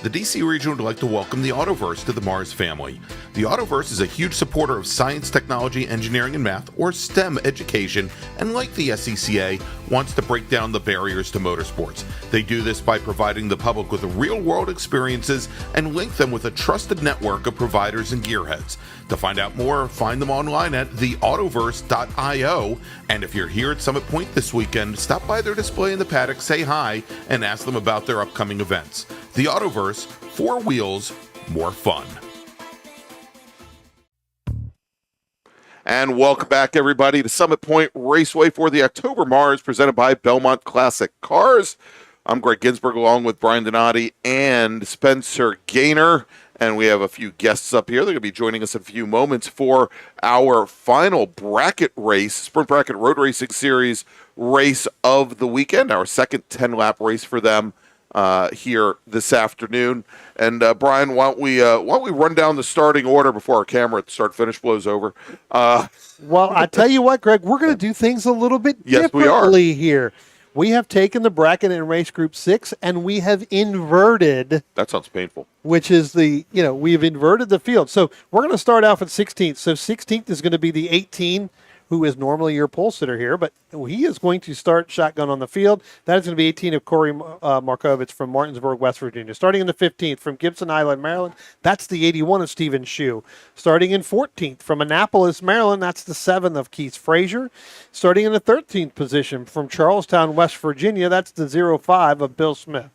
The DC region would like to welcome the Autoverse to the MARRS family. The Autoverse is a huge supporter of science, technology, engineering, and math, or STEM education, and like the SCCA, wants to break down the barriers to motorsports. They do this by providing the public with real-world experiences and link them with a trusted network of providers and gearheads. To find out more, find them online at theautoverse.io, and if you're here at Summit Point this weekend, stop by their display in the paddock, say hi, and ask them about their upcoming events. The Autoverse, 4 wheels, more fun. And welcome back, everybody, to Summit Point Raceway for the October MARRS presented by Belmont Classic Cars. I'm Greg Ginsberg along with Brian Donati and Spencer Gaynor. And we have a few guests up here. They're going to be joining us in a few moments for our final bracket race, Sprint Bracket Road Racing Series race of the weekend, our second 10-lap race for them here this afternoon. And Brian, why don't we run down the starting order before our camera at the start-finish blows over? Well, I tell you what, Greg, we're going to do things a little bit differently here. We have taken the bracket in race group 6 and we have inverted. That sounds painful. Which is we've inverted the field. So we're going to start off at 16th. So 16th is going to be the 18, who is normally your pole sitter here, but he is going to start shotgun on the field. That is going to be 18 of Corey Markovich from Martinsburg, West Virginia. Starting in the 15th from Gibson Island, Maryland, that's the 81 of Stephen Shue. Starting in 14th from Annapolis, Maryland, that's the 7 of Keith Frazier. Starting in the 13th position from Charlestown, West Virginia, that's the 05 of Bill Smith.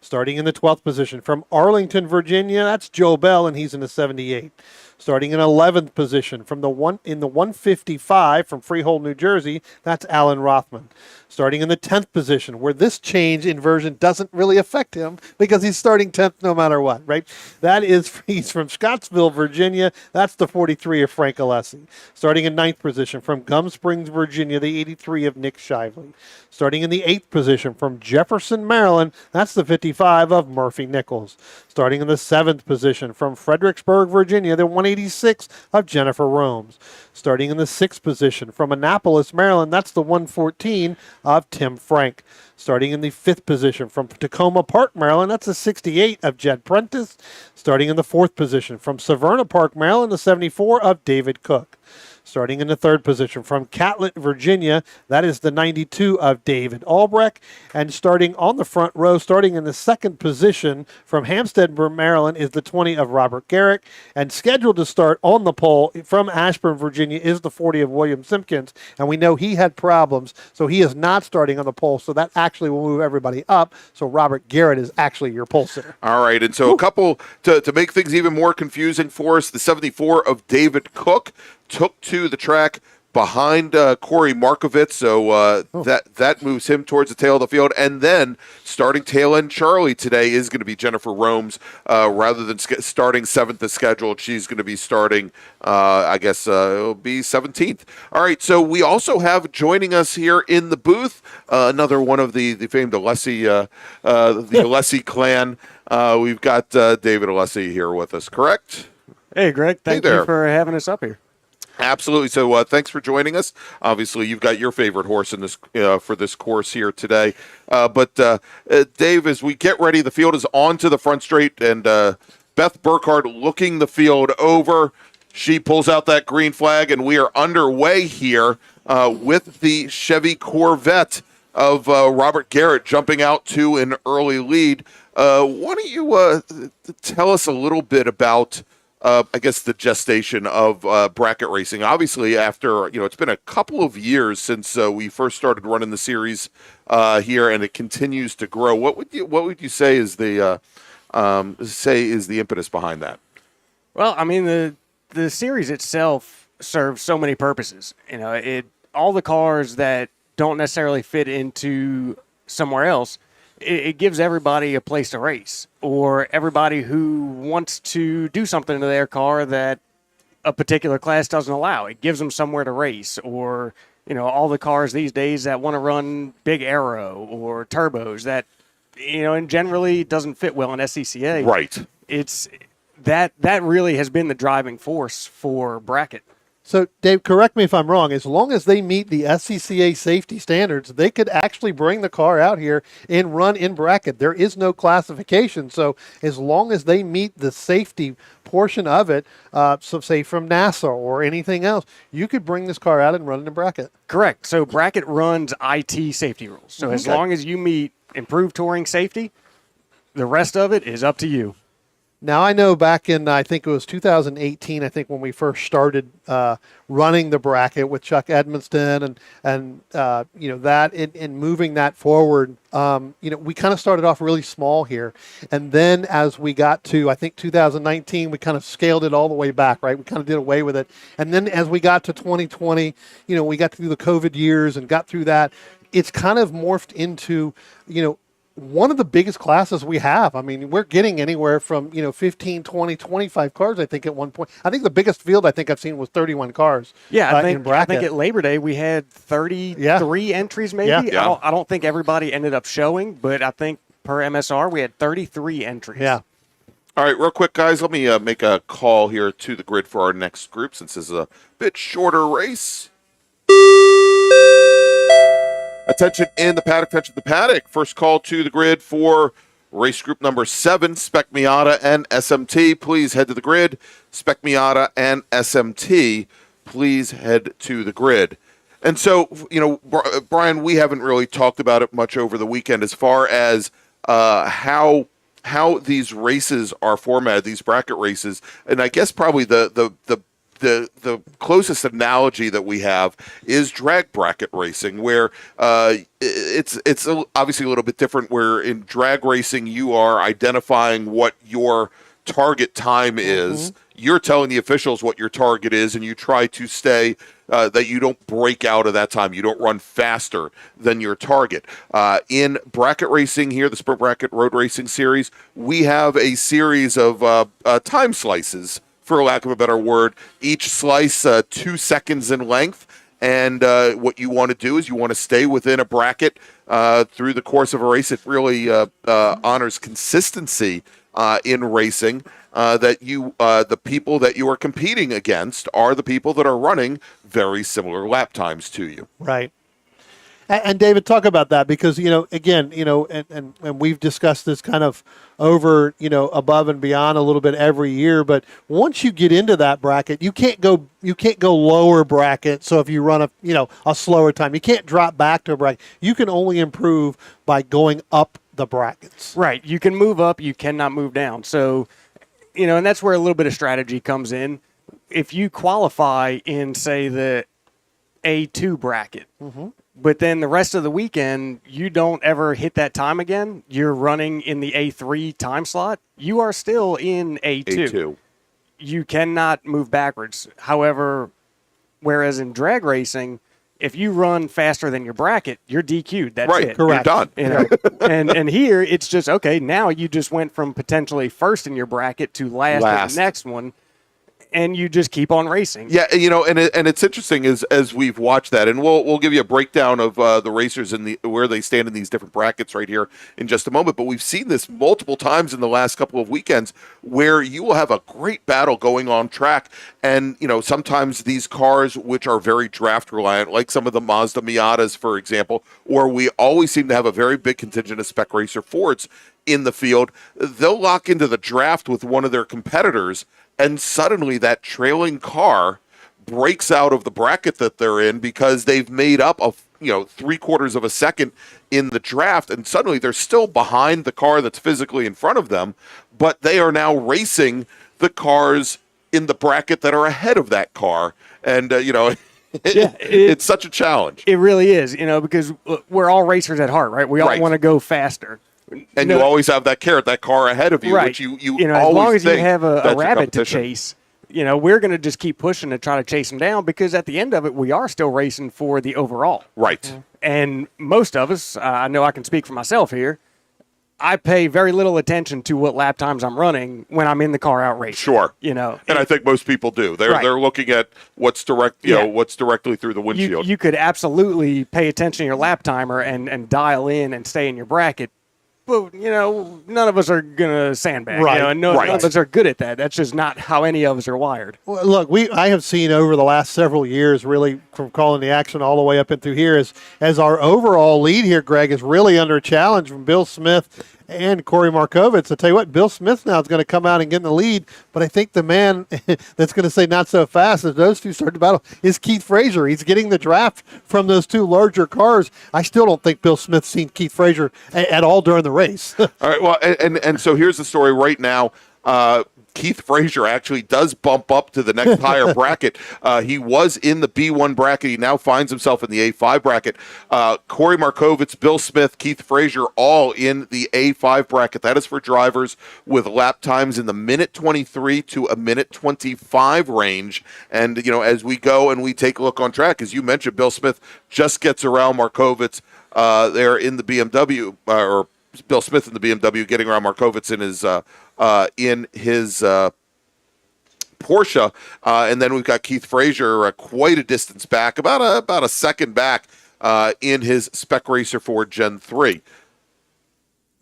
Starting in the 12th position from Arlington, Virginia, that's Joe Bell, and he's in the 78. Starting in 11th position from the 155 from Freehold, New Jersey, that's Alan Rothman. Starting in the 10th position, where this change inversion doesn't really affect him because he's starting 10th no matter what, right? He's from Scottsville, Virginia. That's the 43 of Frank Alessi. Starting in 9th position from Gum Springs, Virginia, the 83 of Nick Shively. Starting in the 8th position from Jefferson, Maryland, that's the 55 of Murphy Nichols. Starting in the 7th position from Fredericksburg, Virginia, the 180 186 of Jennifer Romes. Starting in the 6th position from Annapolis, Maryland, that's the 114 of Tim Frank. Starting in the 5th position from Tacoma Park, Maryland, that's the 68 of Jed Prentice. Starting in the 4th position from Severna Park, Maryland, the 74 of David Cook. Starting in the 3rd position from Catlett, Virginia, that is the 92 of David Albrecht. And starting on the front row, starting in the 2nd position from Hampstead, Maryland, is the 20 of Robert Garrick. And scheduled to start on the pole from Ashburn, Virginia, is the 40 of William Simpkins. And we know he had problems, so he is not starting on the pole. So that actually will move everybody up. So Robert Garrett is actually your pole sitter. All right, and so a couple to make things even more confusing for us, the 74 of David Cook took to the track behind Corey Markovitz, so that moves him towards the tail of the field. And then starting tail end Charlie today is going to be Jennifer Romes. Rather than starting 7th as scheduled, she's going to be starting, I guess it'll be 17th. All right, so we also have joining us here in the booth another one of the famed Alessi, the Alessi clan. We've got David Alessi here with us, correct? Hey, Greg. Thank you for having us up here. Absolutely. So thanks for joining us. Obviously, you've got your favorite horse in this for this course here today. But Dave, as we get ready, the field is on to the front straight, and Beth Burkhardt looking the field over. She pulls out that green flag, and we are underway here with the Chevy Corvette of Robert Garrett jumping out to an early lead. Why don't you tell us a little bit about I guess the gestation of bracket racing? Obviously, after it's been a couple of years since we first started running the series here, and it continues to grow. What would you say is the impetus behind that? Well, I mean the series itself serves so many purposes. All the cars that don't necessarily fit into somewhere else. It gives everybody a place to race, or everybody who wants to do something to their car that a particular class doesn't allow. It gives them somewhere to race, or all the cars these days that want to run big aero or turbos that and generally doesn't fit well in SCCA. Right. It's that really has been the driving force for bracket. So, Dave, correct me if I'm wrong. As long as they meet the SCCA safety standards, they could actually bring the car out here and run in bracket. There is no classification. So, as long as they meet the safety portion of it, so say from NASA or anything else, you could bring this car out and run it in bracket. Correct. So, bracket runs IT safety rules. So, as long as you meet improved touring safety, the rest of it is up to you. Now, I know back in, I think it was 2018, I think when we first started running the bracket with Chuck Edmonston and that and moving that forward, we kind of started off really small here. And then as we got to, I think 2019, we kind of scaled it all the way back, right? We kind of did away with it. And then as we got to 2020, we got through the COVID years and got through that. It's kind of morphed into, one of the biggest classes we have. I mean, we're getting anywhere from, 15, 20, 25 cars, I think, at one point. I think the biggest field I think I've seen was 31 cars. Yeah, I think at Labor Day we had 33 entries maybe. Yeah. I don't think everybody ended up showing, but I think per MSR we had 33 entries. Yeah. All right, real quick, guys, let me make a call here to the grid for our next group, since this is a bit shorter race. Attention in the paddock, attention in the paddock. First call to the grid for race group number 7, Spec Miata and SMT. Please head to the grid. Spec Miata and SMT, please head to the grid. And so, Brian, we haven't really talked about it much over the weekend as far as how these races are formatted, these bracket races. And I guess probably the closest analogy that we have is drag bracket racing, where it's obviously a little bit different, where in drag racing you are identifying what your target time is. You're telling the officials what your target is, and you try to stay that you don't break out of that time. You don't run faster than your target. In bracket racing here, the Sprint Bracket Road Racing Series, we have a series of time slices, for lack of a better word. Each slice 2 seconds in length, and what you want to do is you want to stay within a bracket through the course of a race. It really honors consistency in racing, that the people that you are competing against are the people that are running very similar lap times to you. Right. And David, talk about that, because, again, and we've discussed this kind of over, above and beyond a little bit every year. But once you get into that bracket, you can't go lower bracket. So if you run a slower time, you can't drop back to a bracket. You can only improve by going up the brackets. Right. You can move up. You cannot move down. So, and that's where a little bit of strategy comes in. If you qualify in, say, the A2 bracket, but then the rest of the weekend, you don't ever hit that time again, you're running in the A3 time slot, you are still in A2. You cannot move backwards. However, whereas in drag racing, if you run faster than your bracket, you're DQ'd. That's right, it. Correct. You're done. And here, it's just, okay, now you just went from potentially first in your bracket to last in the next one. And you just keep on racing. Yeah, and it's interesting as we've watched that, and we'll give you a breakdown of the racers and where they stand in these different brackets right here in just a moment. But we've seen this multiple times in the last couple of weekends, where you will have a great battle going on track, and sometimes these cars, which are very draft reliant, like some of the Mazda Miatas, for example, or we always seem to have a very big contingent of spec racer Fords in the field, they'll lock into the draft with one of their competitors. And suddenly that trailing car breaks out of the bracket that they're in because they've made up of 3/4 of a second in the draft, and suddenly they're still behind the car that's physically in front of them, but they are now racing the cars in the bracket that are ahead of that car, and it's such a challenge. It really is, because we're all racers at heart, right? We all want to go faster. And you always have that carrot, that car ahead of you, right. which you as always long as you think have a that's rabbit to chase, we're going to just keep pushing to try to chase them down, because at the end of it, we are still racing for the overall. Right. And most of us, I know I can speak for myself here, I pay very little attention to what lap times I'm running when I'm in the car out racing. Sure. And I think most people do. They're looking at what's what's directly through the windshield. You could absolutely pay attention to your lap timer and dial in and stay in your bracket. But, none of us are going to sandbag. Right. None of us are good at that. That's just not how any of us are wired. Well, look, I have seen over the last several years, really from calling the action all the way up and through here, as our overall lead here, Greg, is really under a challenge from Bill Smith and Corey Markovitz. I tell you what, Bill Smith now is going to come out and get in the lead, but I think the man that's going to say not so fast as those two start to battle is Keith Frazier. He's getting the draft from those two larger cars. I still don't think Bill Smith's seen Keith Frazier at all during the race. All right, well, and so here's the story right now. Keith Frazier actually does bump up to the next higher bracket. He was in the B1 bracket. He now finds himself in the A5 bracket. Corey Markovitz, Bill Smith, Keith Frazier, all in the A5 bracket. That is for drivers with lap times in the minute 23 to a minute 25 range. And, as we go and we take a look on track, as you mentioned, Bill Smith just gets around Markovitz there in the BMW, or Bill Smith in the BMW, getting around Markovitz in his Porsche, and then we've got Keith Frazier quite a distance back, about a second back in his Spec Racer Ford Gen 3.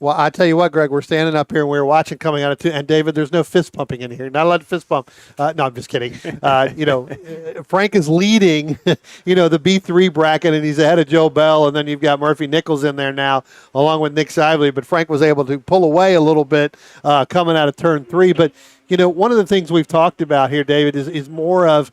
Well, I tell you what, Greg, we're standing up here and we're watching coming out of two. And David, there's no fist pumping in here. Not allowed to fist pump. No, I'm just kidding. Frank is leading, the B3 bracket, and he's ahead of Joe Bell. And then you've got Murphy Nichols in there now, along with Nick Shively. But Frank was able to pull away a little bit coming out of turn 3. But one of the things we've talked about here, David, is more of,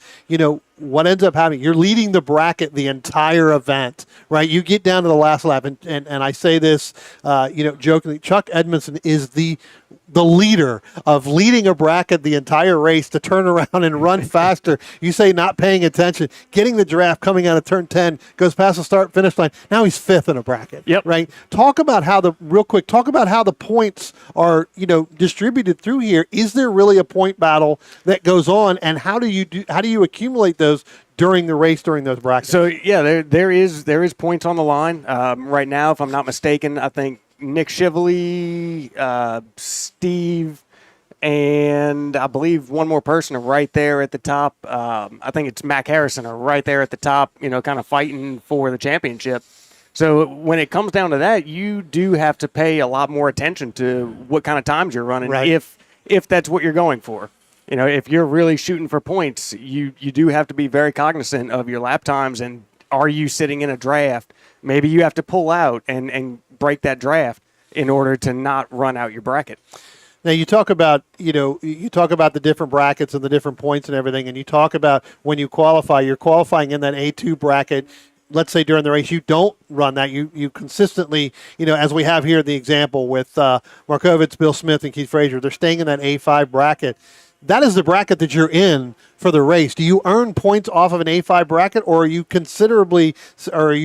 what ends up happening. You're leading the bracket the entire event, right? You get down to the last lap, and I say this, jokingly, Chuck Edmondson is the leader of leading a bracket the entire race to turn around and run faster. You say not paying attention, getting the draft coming out of turn 10, goes past the start-finish line. Now he's 5th in a bracket, right? Talk about how the points are, distributed through here. Is there really a point battle that goes on, and how do you accumulate those during the race, during those brackets? So, yeah, there is points on the line. Right now, if I'm not mistaken, I think Nick Shively, Steve, and I believe one more person are right there at the top. I think it's Mac Harrison are right there at the top, kind of fighting for the championship. So when it comes down to that, you do have to pay a lot more attention to what kind of times you're running, Right. if that's what you're going for. If you're really shooting for points, you do have to be very cognizant of your lap times, and are you sitting in a draft? Maybe you have to pull out and break that draft in order to not run out your bracket. Now you talk about the different brackets and the different points and everything, and you talk about when you qualify, you're qualifying in that A2 bracket. Let's say during the race you don't run that. You consistently, as we have here the example with Markovitz, Bill Smith, and Keith Frazier, they're staying in that A5 bracket. That is the bracket that you're in for the race. Do you earn points off of an A5 bracket, or are you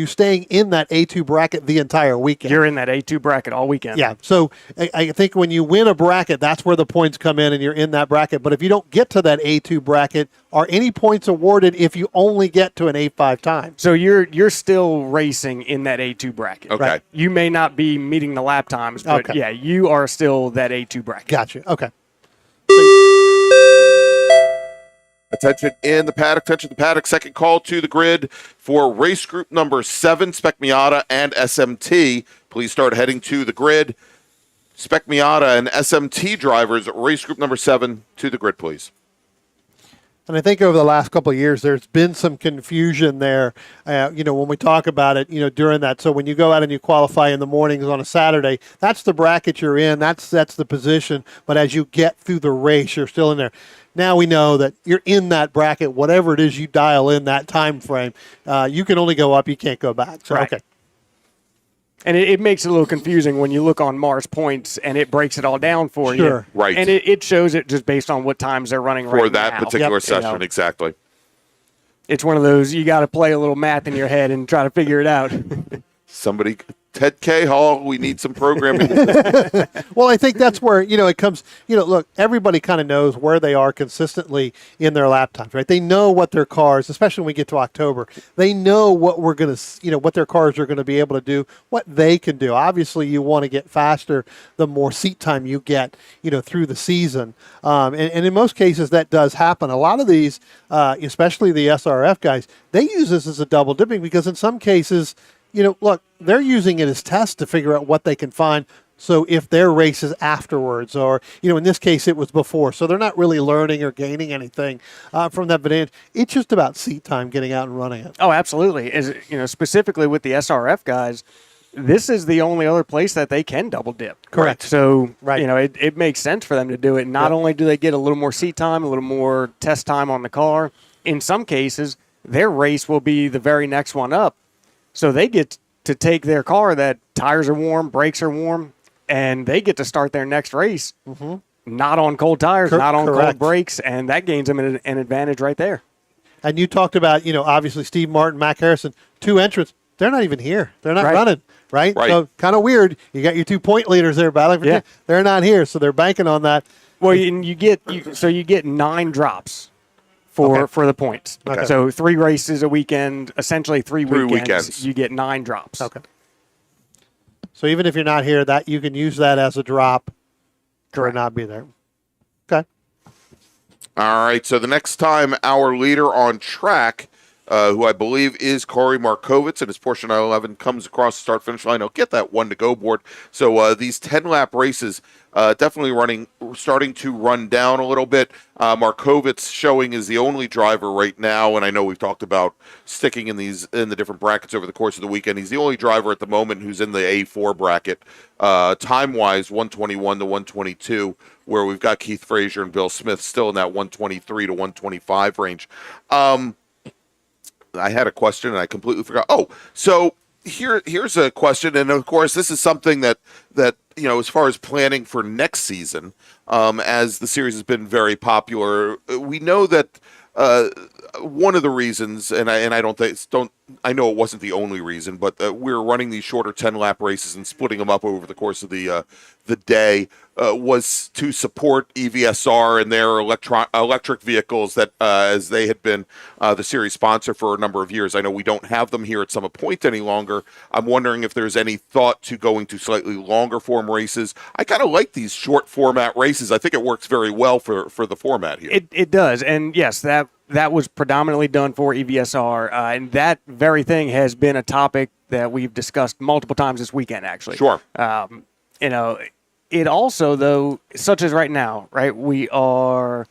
staying in that A2 bracket the entire weekend? You're in that A2 bracket all weekend. Yeah. So I think when you win a bracket, that's where the points come in, and you're in that bracket. But if you don't get to that A2 bracket, are any points awarded if you only get to an A5 time? So you're still racing in that A2 bracket. Okay. Right. You may not be meeting the lap times, but Okay. yeah, you are still that A2 bracket. Gotcha. Okay. Attention in the paddock. Attention the paddock. Second call to the grid for race group number 7, Spec Miata and SMT. Please start heading to the grid. Spec Miata and SMT drivers, race group number 7, to the grid, please. And I think over the last couple of years, there's been some confusion there, when we talk about it, during that. So when you go out and you qualify in the mornings on a Saturday, that's the bracket you're in. That's the position. But as you get through the race, you're still in there. Now we know that you're in that bracket, whatever it is you dial in that time frame. You can only go up. You can't go back. So, Right. okay. And it makes it a little confusing when you look on MARRS points and it breaks it all down for you. Sure. Right. And it shows it just based on what times they're running For right that now. particular Yep. session, exactly. It's one of those, you got to play a little math in your head and try to figure it out. Somebody, Ted K. Hall, we need some programming. Well, I think that's where, it comes, look, everybody kind of knows where they are consistently in their lap times, right? They know what their cars, especially when we get to October, they know what we're going to, what their cars are going to be able to do, what they can do. Obviously, you want to get faster the more seat time you get, through the season. And in most cases, that does happen. A lot of these, especially the SRF guys, they use this as a double dipping because in some cases, look, they're using it as tests to figure out what they can find. So if their race is afterwards, or, in this case, it was before. So they're not really learning or gaining anything from that advantage. It's just about seat time, getting out and running it. Oh, absolutely. Specifically with the SRF guys, this is the only other place that they can double dip. Correct. So, Right. it makes sense for them to do it. Not only do they get a little more seat time, a little more test time on the car, in some cases, their race will be the very next one up. So they get to take their car that tires are warm, brakes are warm, and they get to start their next race not on cold tires, not on correct. cold brakes, and that gains them an advantage right there. And you talked about, obviously Steve Martin, Mac Harrison, 2 entrants. They're not even here. They're not Right. running, right? Right. So kind of weird. You got your 2-point leaders there battling for Yeah. They're not here, so they're banking on that. Well, and you get 9 drops for the points. Okay. So 3 races a weekend, essentially 3 weekends, weekends. you get 9 drops. Okay. So even if you're not here, that you can use that as a drop or not be there. Okay. All right, so the next time our leader on track, who I believe is Corey Markovitz, and his Porsche 911 comes across the start-finish line, he'll get that 1-to-go board. So these 10-lap races definitely starting to run down a little bit. Markovitz showing is the only driver right now, and I know we've talked about sticking in the different brackets over the course of the weekend. He's the only driver at the moment who's in the A4 bracket, time-wise 121 to 122, where we've got Keith Frazier and Bill Smith still in that 123 to 125 range. I had a question and I completely forgot. Oh, so here's a question, and of course this is something that as far as planning for next season, as the series has been very popular, we know that one of the reasons, and I I know it wasn't the only reason, but we're running these shorter 10-lap races and splitting them up over the course of the day was to support EVSR and their electric vehicles that, as they had been the series sponsor for a number of years. I know we don't have them here at Summit Point any longer. I'm wondering if there's any thought to going to slightly longer form races. I kind of like these short format races. I think it works very well for the format here. It does, and yes, that that was predominantly done for EVSR, and that very thing has been a topic that we've discussed multiple times this weekend, actually. Sure. You know, it also, though, such as right now, right, we are,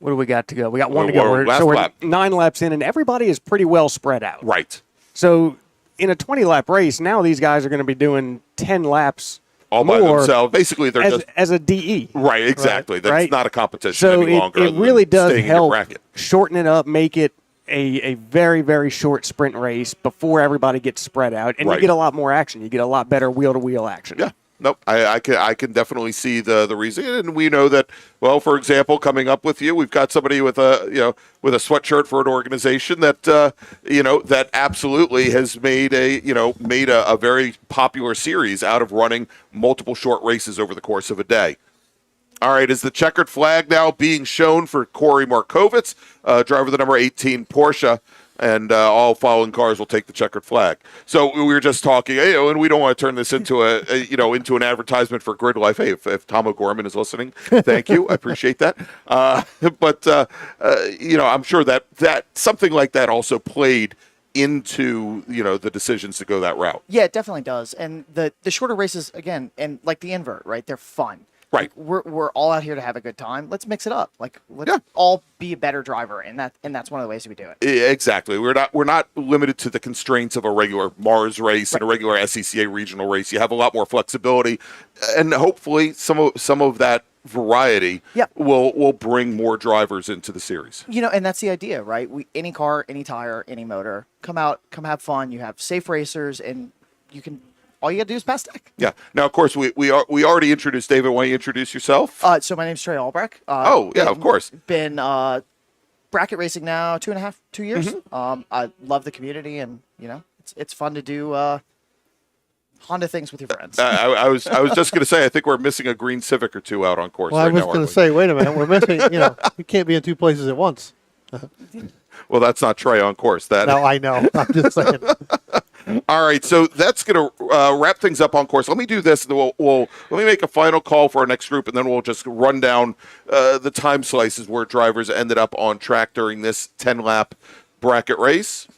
what do we got to go? We got one to go. We're 9 laps in, and everybody is pretty well spread out. Right. So in a 20-lap race, now these guys are going to be doing 10 laps all by themselves. Basically, they're just as a DE. Right, exactly. That's right? not a competition So any longer. it really does staying in your help bracket. shorten it up, make it a very, very short sprint race before everybody gets spread out, and Right. you get a lot more action. You get a lot better wheel-to-wheel action. Yeah. Nope. I can definitely see the reason, and we know that. Well, for example, coming up with you, we've got somebody with a with a sweatshirt for an organization that that absolutely has made a very popular series out of running multiple short races over the course of a day. All right, is the checkered flag now being shown for Corey Markovitz, driver of the number 18 Porsche? And all following cars will take the checkered flag. So we were just talking, and we don't want to turn this into into an advertisement for Grid Life. Hey, if Tom O'Gorman is listening, thank you, I appreciate that. But I'm sure that something like that also played into the decisions to go that route. Yeah, it definitely does. And the shorter races again, and like the invert, right? They're fun. Right. Like, we're all out here to have a good time. Let's mix it up. Like let's all be a better driver, and that's one of the ways we do it. Exactly. We're not limited to the constraints of a regular MARRS race and a regular SCCA regional race. You have a lot more flexibility, and hopefully some of that variety will bring more drivers into the series. And that's the idea, right? Any car, any tire, any motor, come out, come have fun. You have safe racers, and all you got to do is pass tech. Yeah. Now, of course, we already introduced David. Why don't you introduce yourself? So my name's Trey Albrecht. Of course. Been bracket racing now 2 years. Mm-hmm. I love the community, and it's fun to do Honda things with your friends. I was just going to say, I think we're missing a green Civic or two out on course. Well, right I was now, going to say, wait a minute, we're missing. You can't be in two places at once. Well, that's not Trey on course. No, I know. I'm just saying. All right, so that's going to wrap things up on course. Let me do this. And let me make a final call for our next group, and then we'll just run down the time slices where drivers ended up on track during this 10-lap bracket race.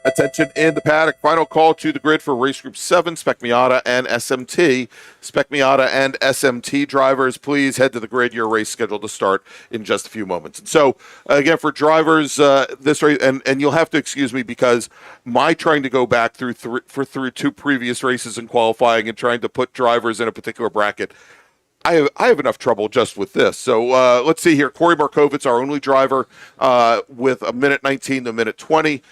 Attention in the paddock. Final call to the grid for race group 7, Spec Miata and SMT. Spec Miata and SMT drivers, please head to the grid. Your race scheduled to start in just a few moments. And so, again, for drivers, this race, and you'll have to excuse me because my trying to go back through 2 previous races in qualifying and trying to put drivers in a particular bracket, I have enough trouble just with this. So let's see here. Corey Markovitz, our only driver, with a minute 19 to a minute 20.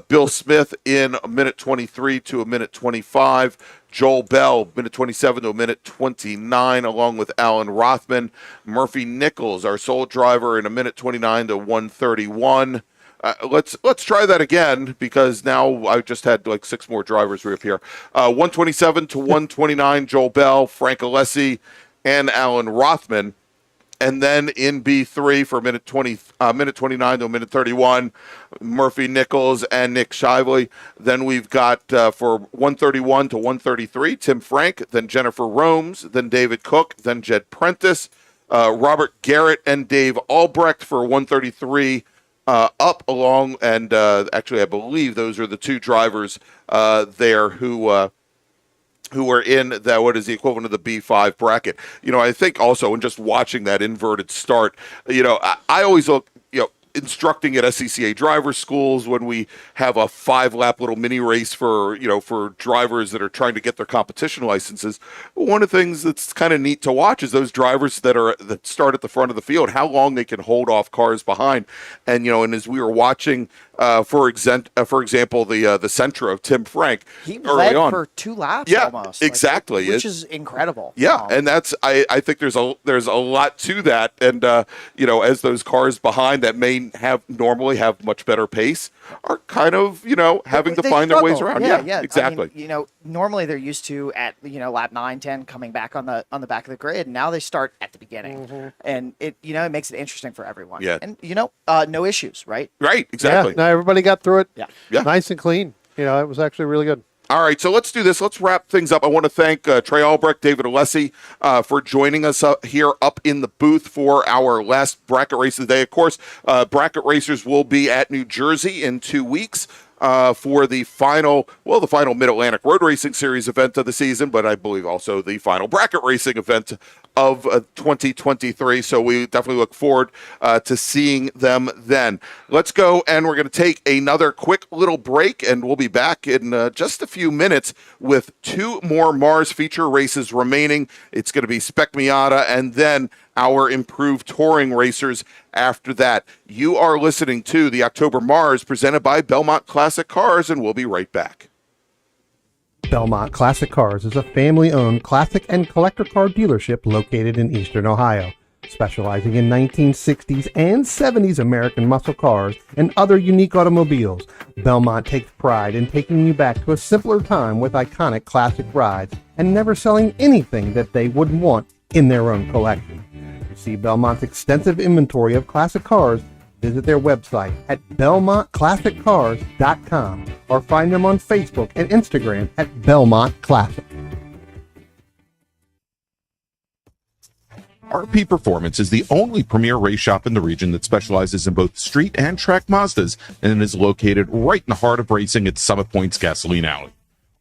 Bill Smith in a minute 23 to a minute 25. Joel Bell, minute 27 to a minute 29, along with Alan Rothman. Murphy Nichols, our sole driver, in a minute 29 to 131. Let's try that again because now I just had like 6 more drivers reappear. 127 to 129, Joel Bell, Frank Alessi, and Alan Rothman. And then in B3 for minute 29 to a minute 31, Murphy Nichols and Nick Shively. Then we've got for 131 to 133, Tim Frank, then Jennifer Romes, then David Cook, then Jed Prentice, Robert Garrett and Dave Albrecht for 133 up along. And actually, I believe those are the 2 drivers there who are in that, what is the equivalent of the B5 bracket. I think also in just watching that inverted start, I always look, instructing at SCCA driver schools when we have a 5-lap little mini race for drivers that are trying to get their competition licenses. One of the things that's kind of neat to watch is those drivers that start at the front of the field, how long they can hold off cars behind. And and as we were watching, for example, the Sentra of Tim Frank, he early led on for 2 laps, almost. Exactly, which is incredible. Yeah, and that's I think there's a lot to that, and as those cars behind that may normally have much better pace are kind of having to find their ways around. Yeah, exactly. I mean, normally they're used to at lap 9, 10 coming back on the back of the grid. Now they start at the beginning, and it makes it interesting for everyone. Yeah, and no issues, right? Right, exactly. Yeah, no, everybody got through it. Yeah. Nice and clean. It was actually really good. All right, so let's do this. Let's wrap things up. I want to thank Trey Albrecht, David Alessi for joining us here up in the booth for our last bracket race of the day. Of course, bracket racers will be at New Jersey in 2 weeks for the final Mid-Atlantic Road Racing Series event of the season, but I believe also the final bracket racing event of 2023. So we definitely look forward to seeing them then. Let's go, and we're going to take another quick little break, and we'll be back in just a few minutes with 2 more MARRS feature races remaining. It's going to be Spec Miata and then our improved touring racers after that. You are listening to the October MARRS presented by Belmont Classic Cars, and we'll be right back. Belmont Classic Cars is a family-owned classic and collector car dealership located in Eastern Ohio, specializing in 1960s and 70s American muscle cars and other unique automobiles. Belmont takes pride in taking you back to a simpler time with iconic classic rides and never selling anything that they wouldn't want in their own collection. To see Belmont's extensive inventory of classic cars, visit their website at belmontclassiccars.com or find them on Facebook and Instagram at Belmont Classic. RP Performance is the only premier race shop in the region that specializes in both street and track Mazdas and is located right in the heart of racing at Summit Point's Gasoline Alley.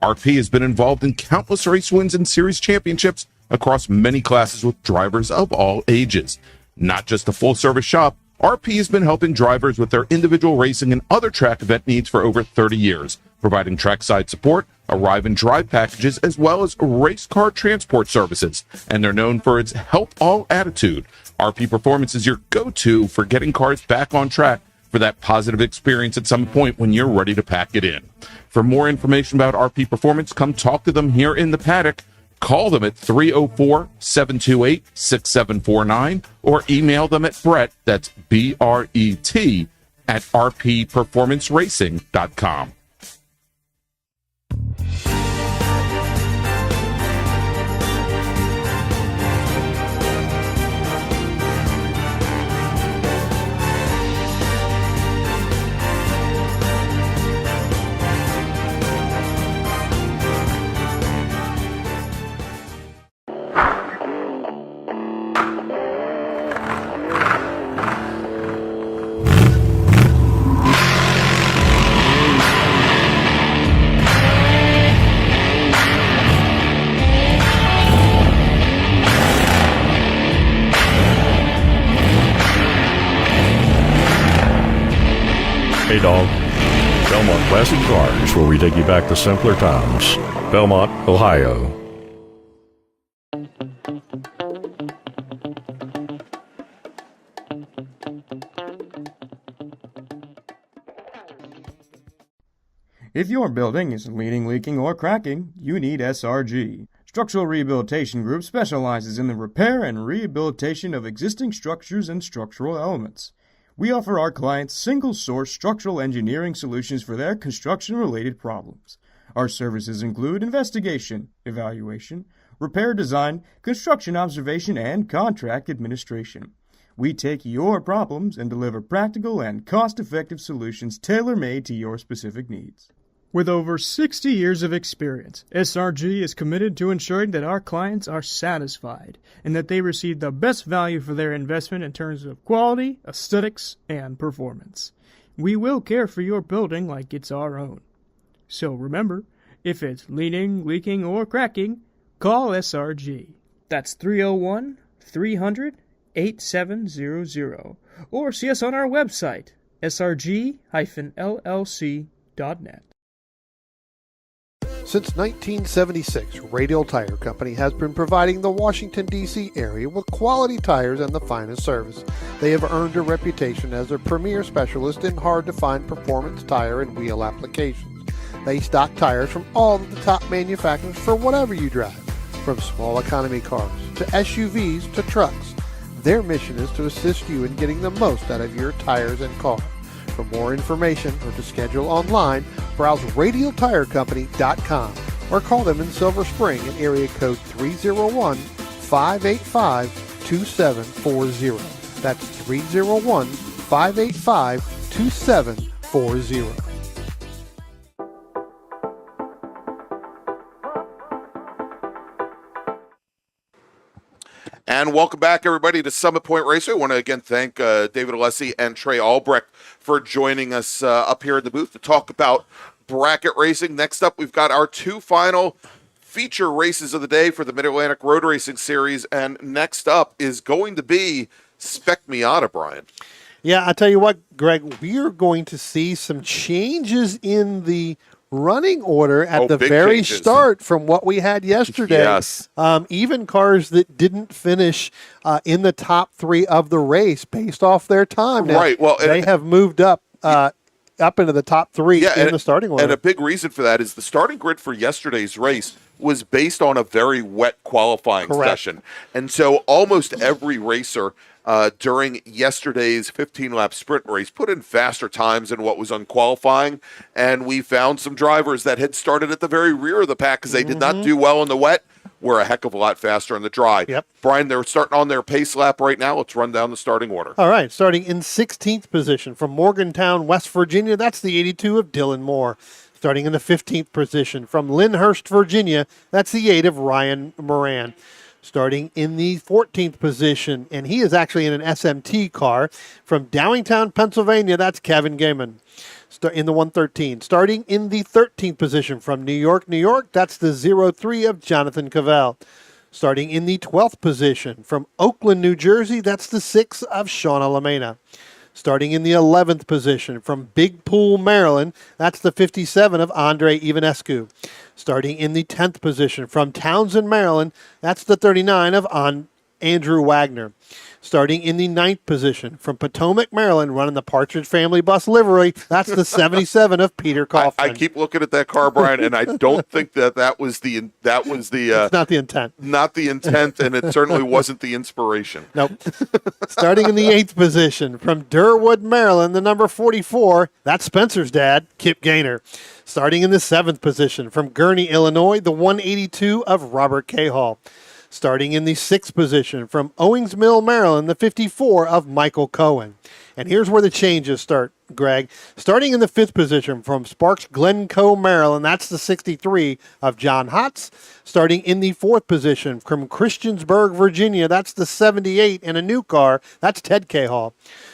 RP has been involved in countless race wins and series championships across many classes with drivers of all ages. Not just a full-service shop, RP has been helping drivers with their individual racing and other track event needs for over 30 years, providing trackside support, arrive and drive packages, as well as race car transport services. And they're known for its help all attitude. RP Performance is your go-to for getting cars back on track for that positive experience at some point when you're ready to pack it in. For more information about RP Performance, come talk to them here in the paddock. Call them at 304-728-6749 or email them at Brett, that's B-R-E-T, at rpperformanceracing.com. Hey dog. Belmont Classic Cars, where we take you back to simpler times. Belmont, Ohio. If your building is leaning, leaking, or cracking, you need SRG. Structural Rehabilitation Group specializes in the repair and rehabilitation of existing structures and structural elements. We offer our clients single-source structural engineering solutions for their construction-related problems. Our services include investigation, evaluation, repair design, construction observation, and contract administration. We take your problems and deliver practical and cost-effective solutions tailor-made to your specific needs. With over 60 years of experience, SRG is committed to ensuring that our clients are satisfied and that they receive the best value for their investment in terms of quality, aesthetics, and performance. We will care for your building like it's our own. So remember, if it's leaning, leaking, or cracking, call SRG. That's 301-300-8700. Or see us on our website, srg-llc.net. Since 1976, Radial Tire Company has been providing the Washington, D.C. area with quality tires and the finest service. They have earned a reputation as a premier specialist in hard-to-find performance tire and wheel applications. They stock tires from all of the top manufacturers for whatever you drive, from small economy cars to SUVs to trucks. Their mission is to assist you in getting the most out of your tires and car. For more information or to schedule online, browse radialtirecompany.com or call them in Silver Spring at area code 301-585-2740. That's 301-585-2740. And welcome back, everybody, to Summit Point Raceway. I want to again thank David Alessi and Trey Albrecht for joining us up here in the booth to talk about bracket racing. Next up, we've got our 2 final feature races of the day for the Mid-Atlantic Road Racing Series. And next up is going to be Spec Miata, Brian. Yeah, I tell you what, Greg, we are going to see some changes in the running order at the very changes. start from what we had yesterday. Yes. Even cars that didn't finish in the top 3 of the race based off their time. Now, Right, well, they have moved up into the top 3 in the starting order. And a big reason for that is the starting grid for yesterday's race was based on a very wet qualifying session. And so almost every racer during yesterday's 15-lap sprint race put in faster times than what was on qualifying. And we found some drivers that had started at the very rear of the pack because they did not do well in the wet, were a heck of a lot faster in the dry. Yep. Brian, they're starting on their pace lap right now. Let's run down the starting order. All right, starting in 16th position from Morgantown, West Virginia, that's the 82 of Dylan Moore. Starting in the 15th position from Lyndhurst, Virginia, that's the 8 of Ryan Moran. Starting in the 14th position, and he is actually in an SMT car, from Downingtown, Pennsylvania, that's Kevin Gaiman. In the 113. Starting in the 13th position from New York, New York, that's the 03 of Jonathan Cavell. Starting in the 12th position from Oakland, New Jersey, that's the 6 of Shauna Lamena. Starting in the 11th position from Big Pool, Maryland, that's the 57 of Andre Ivanescu. Starting in the 10th position from Townsend, Maryland, that's the 39 of Andrew Wagner. Starting in the 9th position from Potomac, Maryland, running the Partridge Family Bus livery, that's the 77 of Peter Kaufman. I keep looking at that car, Brian, and I don't think that was the It's not the intent. not the intent, and it certainly wasn't the inspiration. Nope. Starting in the 8th position from Durwood, Maryland, the number 44, that's Spencer's dad, Kip Gaynor. Starting in the 7th position from Gurnee, Illinois, the 182 of Robert Cahall. Starting in the 6th position from Owings Mill, Maryland, the 54 of Michael Cohen. And here's where the changes start, Greg. Starting in the 5th position from Sparks Glencoe, Maryland, that's the 63 of John Hotz. Starting in the 4th position from Christiansburg, Virginia, that's the 78 in a new car, that's Ted Cahall.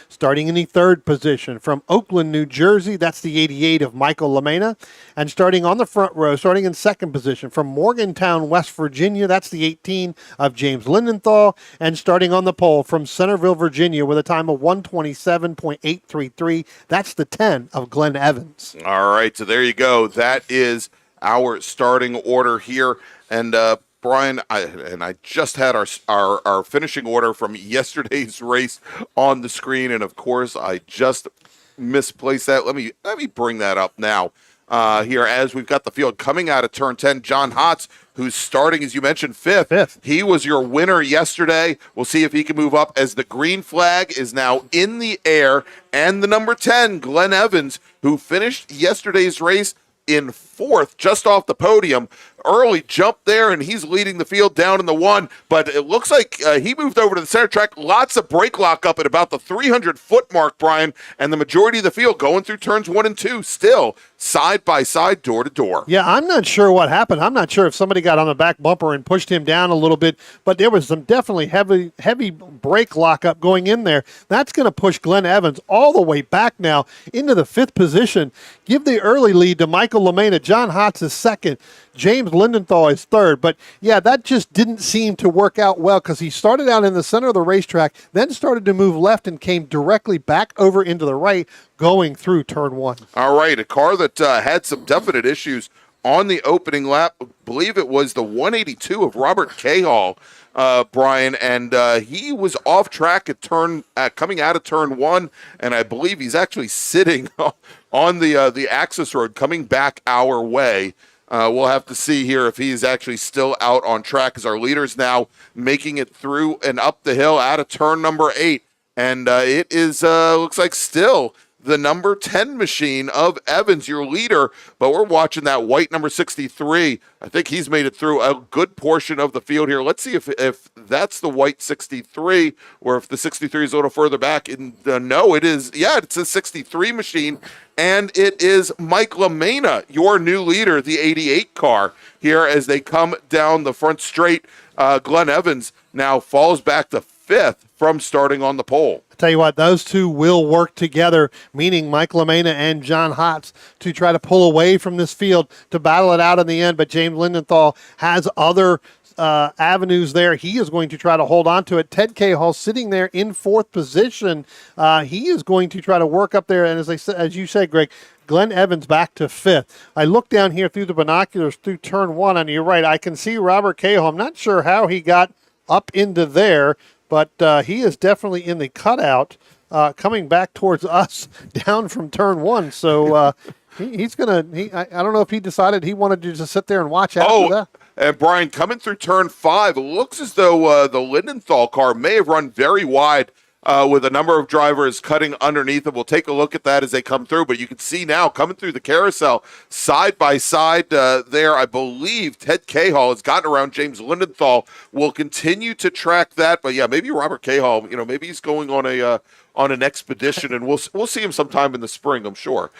Starting in the 3rd position from Oakland, New Jersey, that's the 88 of Michael Lamena. And starting on the front row, starting in 2nd position from Morgantown, West Virginia, that's the 18 of James Lindenthal. And starting on the pole from Centerville, Virginia, with a time of 127.833, that's the 10 of Glenn Evans. All right, so there you go. That is our starting order here. And Brian, I just had our finishing order from yesterday's race on the screen, and of course I just misplaced that. Let me bring that up now. Here, as we've got the field coming out of turn 10, John Hotz, who's starting, as you mentioned, fifth. He was your winner yesterday. We'll see if he can move up as the green flag is now in the air. And the number 10, Glenn Evans, who finished yesterday's race in 4th, just off the podium. Early jump there, and he's leading the field down in the 1, but it looks like he moved over to the center track. Lots of brake lock up at about the 300-foot mark, Brian, and the majority of the field going through turns 1 and 2, still side by side, door to door. Yeah, I'm not sure what happened. I'm not sure if somebody got on the back bumper and pushed him down a little bit, but there was some definitely heavy brake lockup going in there. That's going to push Glenn Evans all the way back now into the 5th position. Give the early lead to Michael Lamena. John Hotz is 2nd. James Lindenthal is 3rd. But, yeah, that just didn't seem to work out well because he started out in the center of the racetrack, then started to move left and came directly back over into the right, going through turn 1. All right, a car that had some definite issues on the opening lap. I believe it was the 182 of Robert Cahall, Brian, and he was off track at coming out of turn 1, and I believe he's actually sitting on the access road coming back our way. We'll have to see here if he's actually still out on track, as our leader's now making it through and up the hill out of turn number 8. And it is looks like still the number 10 machine of Evans, your leader, but we're watching that white number 63. I think he's made it through a good portion of the field here. Let's see if that's the white 63, or if the 63 is a little further back. No, it is. Yeah, it's a 63 machine, and it is Mike Lamena, your new leader, the 88 car, here as they come down the front straight. Glenn Evans now falls back to 5th from starting on the pole. I tell you what, those two will work together, meaning Mike LaMena and John Hotz, to try to pull away from this field to battle it out in the end. But James Lindenthal has other avenues there. He is going to try to hold on to it. Ted Cahill sitting there in 4th position. He is going to try to work up there. And as you said, Greg, Glenn Evans back to 5th. I look down here through the binoculars through turn 1, and you're right, I can see Robert Cahill. I'm not sure how he got up into there, but he is definitely in the cutout coming back towards us down from turn 1. So he's going to, I don't know if he decided he wanted to just sit there and watch after that. And Brian, coming through turn 5, it looks as though the Lindenthal car may have run very wide with a number of drivers cutting underneath it. We'll take a look at that as they come through. But you can see now, coming through the carousel, side by side there, I believe Ted Cahill has gotten around James Lindenthal. We'll continue to track that. But, yeah, maybe Robert Cahill, maybe he's going on an expedition, and we'll see him sometime in the spring, I'm sure.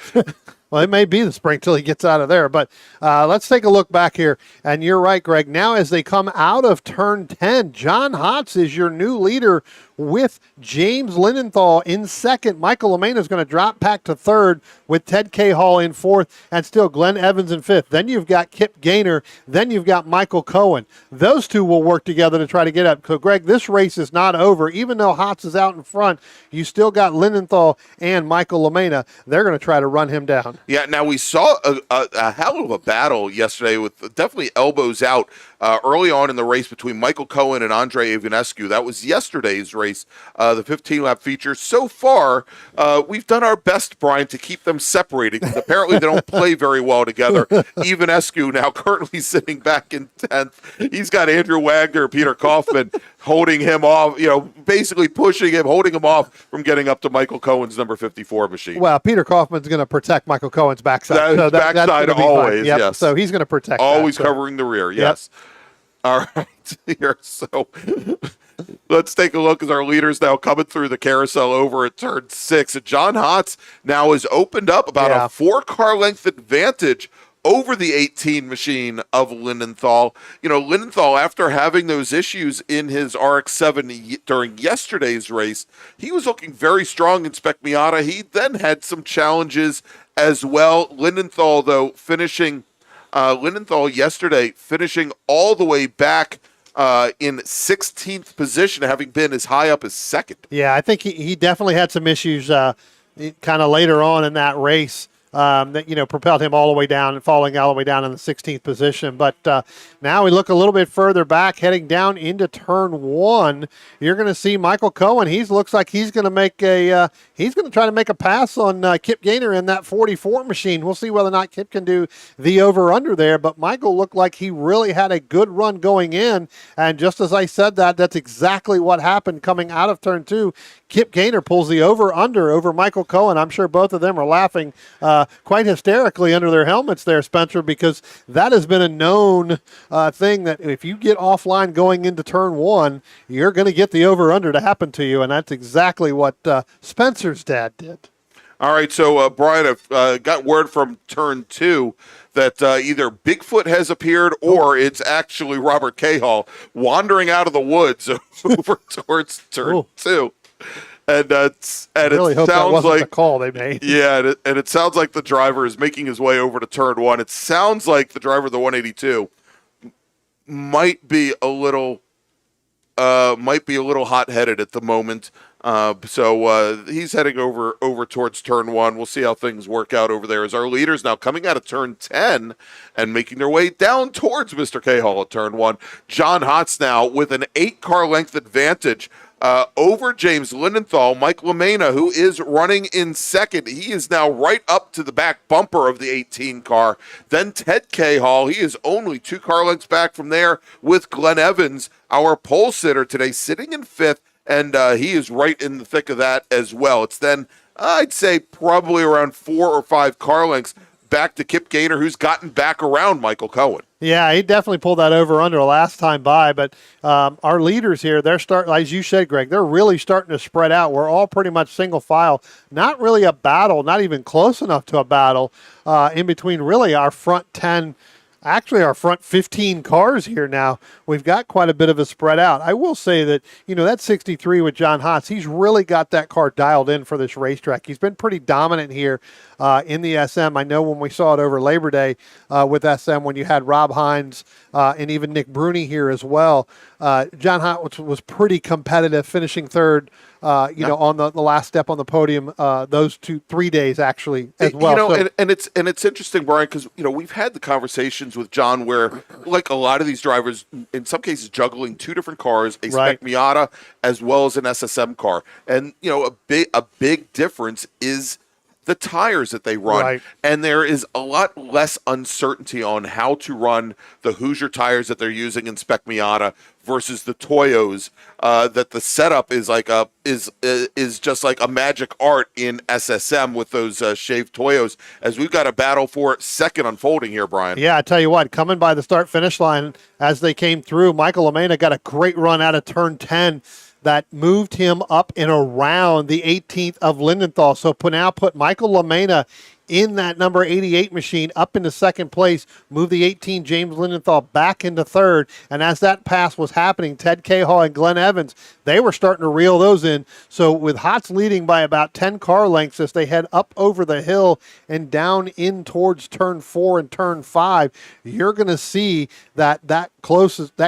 Well, it may be the spring till he gets out of there. But let's take a look back here. And you're right, Greg. Now as they come out of turn 10, John Hotz is your new leader with James Lindenthal in 2nd. Michael LaMena is going to drop back to 3rd with Ted Cahill in 4th, and still Glenn Evans in 5th. Then you've got Kip Gaynor. Then you've got Michael Cohen. Those two will work together to try to get up. So, Greg, this race is not over. Even though Hotz is out in front, you still got Lindenthal and Michael LaMena. They're going to try to run him down. Yeah, now we saw a hell of a battle yesterday with definitely elbows out early on in the race between Michael Cohen and Andre Ivanescu. That was yesterday's race, the 15-lap feature. So far, we've done our best, Brian, to keep them separated, because apparently they don't play very well together. Ivanescu now currently sitting back in 10th. He's got Andrew Wagner, Peter Kaufman holding him off, basically pushing him, holding him off from getting up to Michael Cohen's number 54 machine. Well, Peter Kaufman's going to protect Michael Cohen's backside. Backside always, yep. yes. So he's going to protect always that, covering the rear, yes. Yep. All right, here, so let's take a look as our leaders now coming through the carousel over at turn 6. And John Hotz now has opened up about a 4-car length advantage over the 18 machine of Lindenthal. Lindenthal, after having those issues in his RX-7 during yesterday's race, he was looking very strong in Spec Miata. He then had some challenges as well. Lindenthal, though, Lindenthal yesterday finishing all the way back in 16th position, having been as high up as 2nd. Yeah, I think he definitely had some issues kind of later on in that race. That propelled him all the way down and falling all the way down in the 16th position. But now we look a little bit further back, heading down into turn 1. You're going to see Michael Cohen. He looks like he's going to make he's going to try to make a pass on Kip Gaynor in that 44 machine. We'll see whether or not Kip can do the over/under there. But Michael looked like he really had a good run going in, and just as I said that's exactly what happened coming out of turn 2. Kip Gaynor pulls the over/under over Michael Cohen. I'm sure both of them are laughing quite hysterically under their helmets there, Spencer, because that has been a known thing that if you get offline going into turn 1, you're going to get the over/under to happen to you, and that's exactly what Spencer's dad did. All right, so Brian, I've got word from turn 2 that either Bigfoot has appeared or it's actually Robert Cahill wandering out of the woods over towards turn 2. And I really hope that wasn't the call they made. Yeah, and it sounds like the driver is making his way over to turn 1. It sounds like the driver of the 182 might be a little hot-headed at the moment. So he's heading over towards turn 1. We'll see how things work out over there as our leaders now coming out of turn 10 and making their way down towards Mr. Cahill at turn 1. John Hotz now with an 8-car length advantage over James Lindenthal. Mike LaMena, who is running in 2nd, he is now right up to the back bumper of the 18 car. Then Ted Cahill, he is only 2 car lengths back from there with Glenn Evans, our pole sitter today, sitting in 5th, and he is right in the thick of that as well. It's then, I'd say, probably around 4 or 5 car lengths back to Kip Gaynor, who's gotten back around Michael Cohen. Yeah, he definitely pulled that over/under last time by, but our leaders here, they're starting, as you said, Greg, they're really starting to spread out. We're all pretty much single file. Not really a battle, not even close enough to a battle in between really our front 10 actually our front 15 cars here now, we've got quite a bit of a spread out. I will say that, that 63 with John Hotz, he's really got that car dialed in for this racetrack. He's been pretty dominant here in the SM. I know when we saw it over Labor Day with SM, when you had Rob Hines and even Nick Bruni here as well, John Hotz was pretty competitive, finishing third, on the last step on the podium, those 3 days actually as well. And it's interesting, Brian, because we've had the conversations with John where, like a lot of these drivers, in some cases, juggling two different cars, a Spec Miata as well as an SSM car, and a big difference is the tires that they run. Right. And there is a lot less uncertainty on how to run the Hoosier tires that they're using in Spec Miata versus the Toyos. That the setup is like is just like a magic art in SSM with those shaved Toyos, as we've got a battle for second unfolding here, Brian. Yeah, I tell you what, coming by the start-finish line as they came through, Michael LaMena got a great run out of turn 10 that moved him up and around the 18th of Lindenthal. So now put Michael LaMena in that number 88 machine up into second place, move the 18 James Lindenthal back into third. And as that pass was happening, Ted Cahall and Glenn Evans, they were starting to reel those in. So with Hotz leading by about 10 car lengths as they head up over the hill and down in towards turn 4 and turn 5, you're going to see that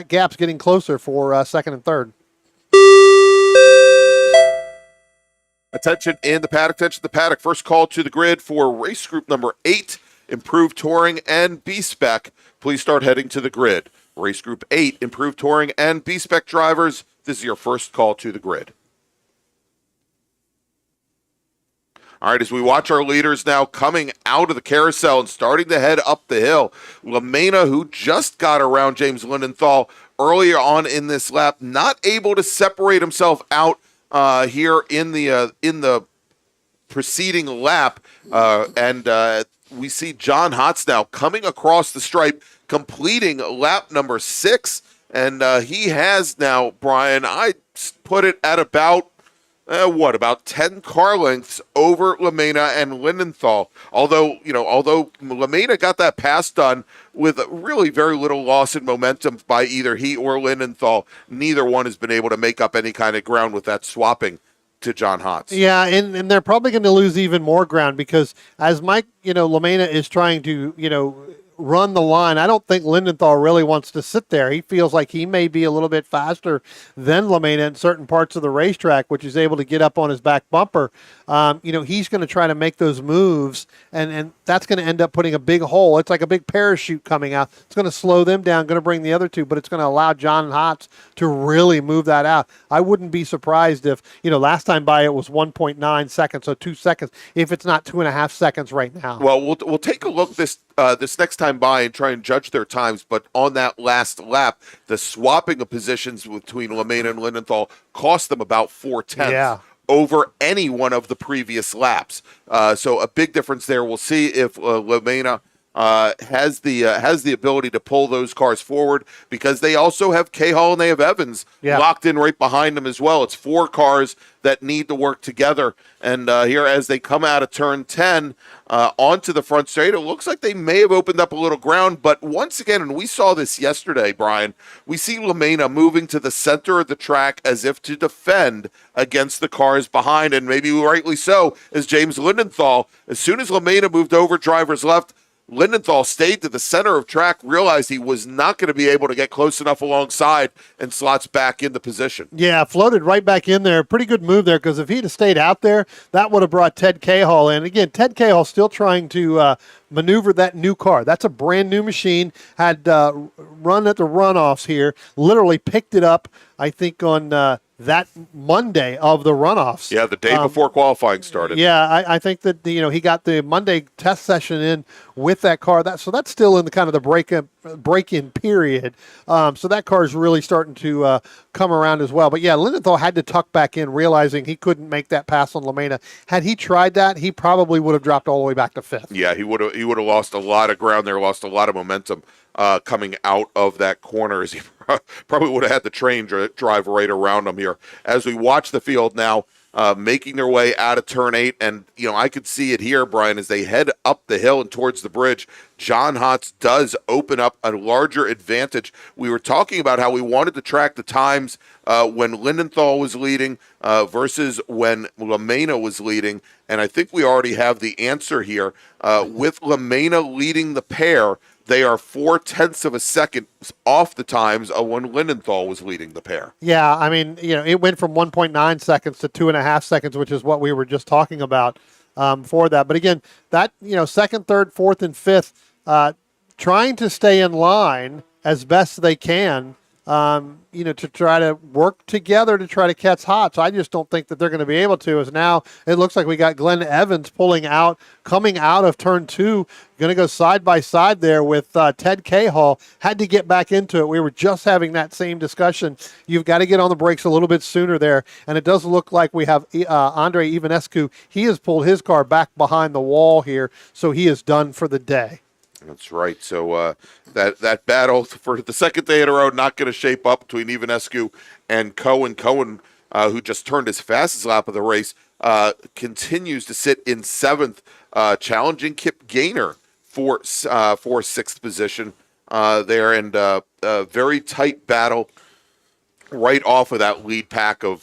gap's getting closer for second and third. Attention in the paddock. First call to the grid for race group number 8, Improved Touring and B-Spec. Please start heading to the grid. Race group 8, Improved Touring and B-Spec drivers, this is your first call to the grid. All right, as we watch our leaders now coming out of the carousel and starting to head up the hill, LaMena, who just got around James Lindenthal earlier on in this lap, not able to separate himself out here in the preceding lap, and we see John Hotz now coming across the stripe, completing lap number 6, and he has now, Brian, I put it at about 10 car lengths over LaMena and Lindenthal. Although LaMena got that pass done with really very little loss in momentum by either he or Lindenthal, neither one has been able to make up any kind of ground with that swapping to John Hotz. Yeah, and they're probably going to lose even more ground because as Mike, LaMena is trying to, run the line, I don't think Lindenthal really wants to sit there. He feels like he may be a little bit faster than LaMena in certain parts of the racetrack, which is able to get up on his back bumper. He's going to try to make those moves, and that's going to end up putting a big hole. It's like a big parachute coming out. It's going to slow them down, going to bring the other two, but it's going to allow John Hotz to really move that out. I wouldn't be surprised if, last time by it was 1.9 seconds, so 2 seconds, if it's not 2.5 seconds right now. Well, we'll take a look this next time by and try and judge their times, but on that last lap, the swapping of positions between LaMena and Lindenthal cost them about 4/10 over any one of the previous laps. So a big difference there. We'll see if LaMena has the ability to pull those cars forward, because they also have Cahall and they have Evans locked in right behind them as well. It's 4 cars that need to work together. And here, as they come out of turn 10 onto the front straight, it looks like they may have opened up a little ground. But once again, and we saw this yesterday, Brian, we see LaMena moving to the center of the track as if to defend against the cars behind, and maybe rightly so, as James Lindenthal, as soon as LaMena moved over driver's left, Lindenthal stayed to the center of track, realized he was not going to be able to get close enough alongside, and slots back into position. Yeah, floated right back in there. Pretty good move there, because if he'd have stayed out there, that would have brought Ted Cahall in. Again, Ted Cahall still trying to maneuver that new car. That's a brand new machine. Had run at the runoffs here, literally picked it up, I think, on that Monday of the runoffs. Yeah, the day before qualifying started. Yeah, I think that he got the Monday test session in with that car. So that's still in the kind of the break-in period. So that car is really starting to come around as well. But yeah, Lindenthal had to tuck back in, realizing he couldn't make that pass on LaMena. Had he tried that, he probably would have dropped all the way back to 5th. Yeah, he would have lost a lot of ground there, lost a lot of momentum coming out of that corner, as he probably would have had the train drive right around him here. As we watch the field now, making their way out of turn 8. And, I could see it here, Brian, as they head up the hill and towards the bridge. John Hotz does open up a larger advantage. We were talking about how we wanted to track the times when Lindenthal was leading versus when LaMena was leading. And I think we already have the answer here. With LaMena leading the pair, they are 0.4 of a second off the times of when Lindenthal was leading the pair. Yeah, I mean, it went from 1.9 seconds to 2.5 seconds, which is what we were just talking about for that. But again, that, second, third, fourth, and fifth, trying to stay in line as best they can, to try to work together to try to catch Hotz. I just don't think that they're going to be able to, as now it looks like we got Glenn Evans coming out of turn 2, going to go side by side there with Ted Cahall. Had to get back into it. We were just having that same discussion. You've got to get on the brakes a little bit sooner there, and it does look like we have Andre Ivanescu. He has pulled his car back behind the wall here, so he is done for the day. That's right. So that battle for the second day in a row not going to shape up between Ivanescu and Cohen. Cohen, who just turned his fastest lap of the race, continues to sit in 7th, challenging Kip Gaynor for 6th position there, and a very tight battle right off of that lead pack of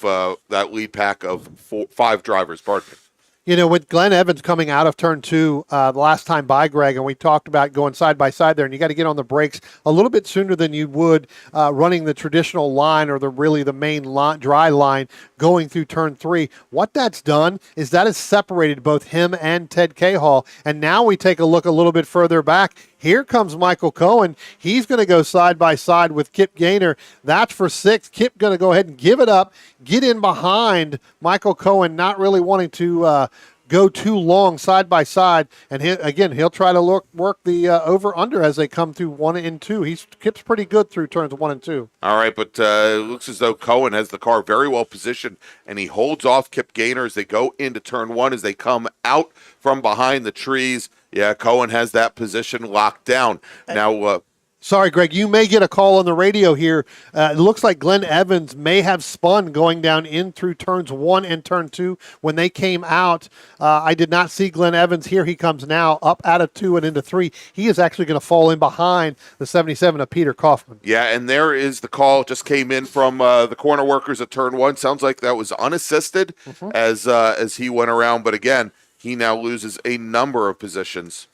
5 drivers. Pardon me. With Glenn Evans coming out of turn 2 the last time by, Greg, and we talked about going side by side there, and you got to get on the brakes a little bit sooner than you would running the traditional line or the main dry line going through turn 3. What that's done is that has separated both him and Ted Cahall, and now we take a look a little bit further back. Here comes Michael Cohen. He's going to go side by side with Kip Gaynor. That's for 6th. Kip going to go ahead and give it up, get in behind Michael Cohen, not really wanting to go too long side by side. And he'll try to work the over-under as they come through 1 and 2. Kip's pretty good through turns 1 and 2. All right, but it looks as though Cohen has the car very well positioned, and he holds off Kip Gaynor as they go into turn 1, as they come out from behind the trees. Yeah, Cohen has that position locked down. Now, sorry, Greg, you may get a call on the radio here. It looks like Glenn Evans may have spun going down in through turns 1 and turn 2 when they came out. I did not see Glenn Evans. Here he comes now, up out of 2 and into 3. He is actually going to fall in behind the 77 of Peter Kaufman. Yeah, and there is the call. Just came in from the corner workers at turn 1. Sounds like that was unassisted as he went around. But again, he now loses a number of positions.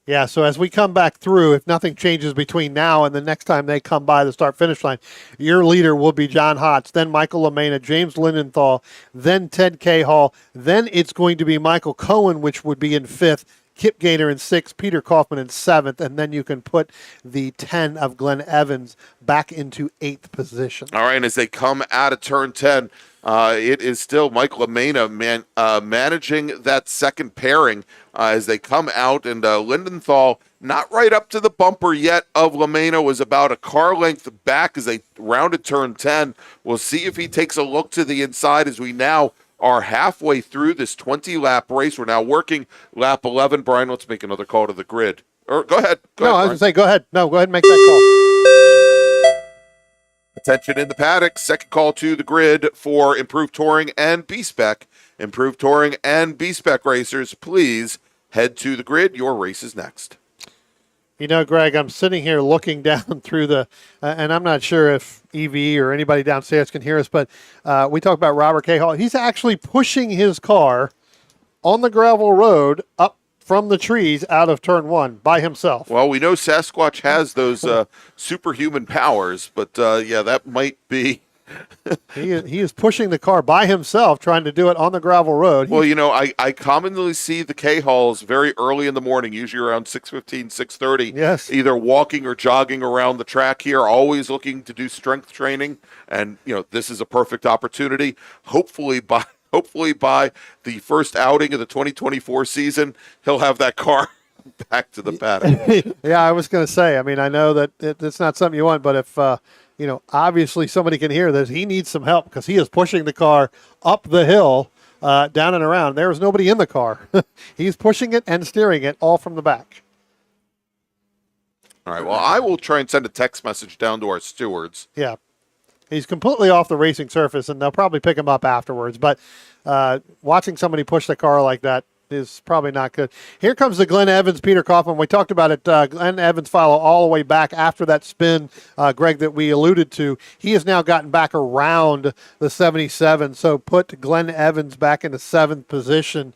Yeah, so as we come back through, if nothing changes between now and the next time they come by the start-finish line, your leader will be John Hotz, then Michael LaMena, James Lindenthal, then Ted Cahall, then it's going to be Michael Cohen, which would be in 5th, Kip Gaynor in 6th, Peter Kaufman in 7th, and then you can put the 10 of Glenn Evans back into 8th position. All right, and as they come out of turn 10, it is still Michael LaMena managing that second pairing as they come out, and Lindenthal not right up to the bumper yet of LaMena, was about a car length back as they rounded turn 10. We'll see if he takes a look to the inside as we now are halfway through this 20-lap race. We're now working lap 11. Brian, let's make another call to the grid. Or go ahead. I was going to say, go ahead. No, go ahead and make that call. Attention in the paddock. Second call to the grid for Improved Touring and B-Spec. Improved Touring and B-Spec racers, please head to the grid. Your race is next. Greg, I'm sitting here looking down through the, and I'm not sure if EV or anybody downstairs can hear us, but we talked about Robert Cahall. He's actually pushing his car on the gravel road up from the trees out of turn 1 by himself. Well, we know Sasquatch has those superhuman powers, but yeah, that might be. He is pushing the car by himself, trying to do it on the gravel road. Well, I commonly see the Cahalls very early in the morning, usually around 6:15, 6:30. Yes. Either walking or jogging around the track here, always looking to do strength training. And, this is a perfect opportunity. Hopefully by the first outing of the 2024 season, he'll have that car back to the paddock. Yeah, I was going to say, I know that it's not something you want, but if, obviously somebody can hear that he needs some help because he is pushing the car up the hill, down and around. There is nobody in the car. He's pushing it and steering it all from the back. All right, well, I will try and send a text message down to our stewards. Yeah. He's completely off the racing surface, and they'll probably pick him up afterwards. But watching somebody push the car like that is probably not good. Here comes the Glenn Evans, Peter Kaufman. We talked about it. Glenn Evans follow all the way back after that spin, Greg, that we alluded to. He has now gotten back around the 77, so put Glenn Evans back in the 7th position.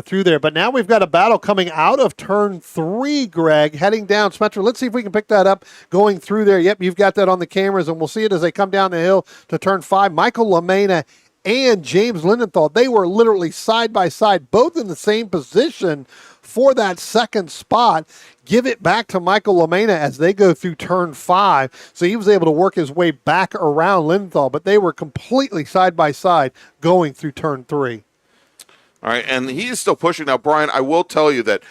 Through there. But now we've got a battle coming out of turn 3, Greg, heading down. Spencer, let's see if we can pick that up going through there. Yep, you've got that on the cameras, and we'll see it as they come down the hill to turn 5. Michael LaMena and James Lindenthal, they were literally side by side, both in the same position for that second spot. Give it back to Michael LaMena as they go through turn 5. So he was able to work his way back around Lindenthal, but they were completely side by side going through turn 3. All right, and he is still pushing. Now, Brian, I will tell you that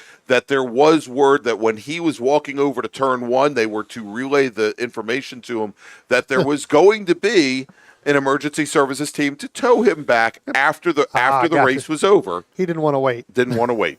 there was word that when he was walking over to turn 1, they were to relay the information to him that there was going to be an emergency services team to tow him back after the race was over. He didn't want to wait. Didn't want to wait.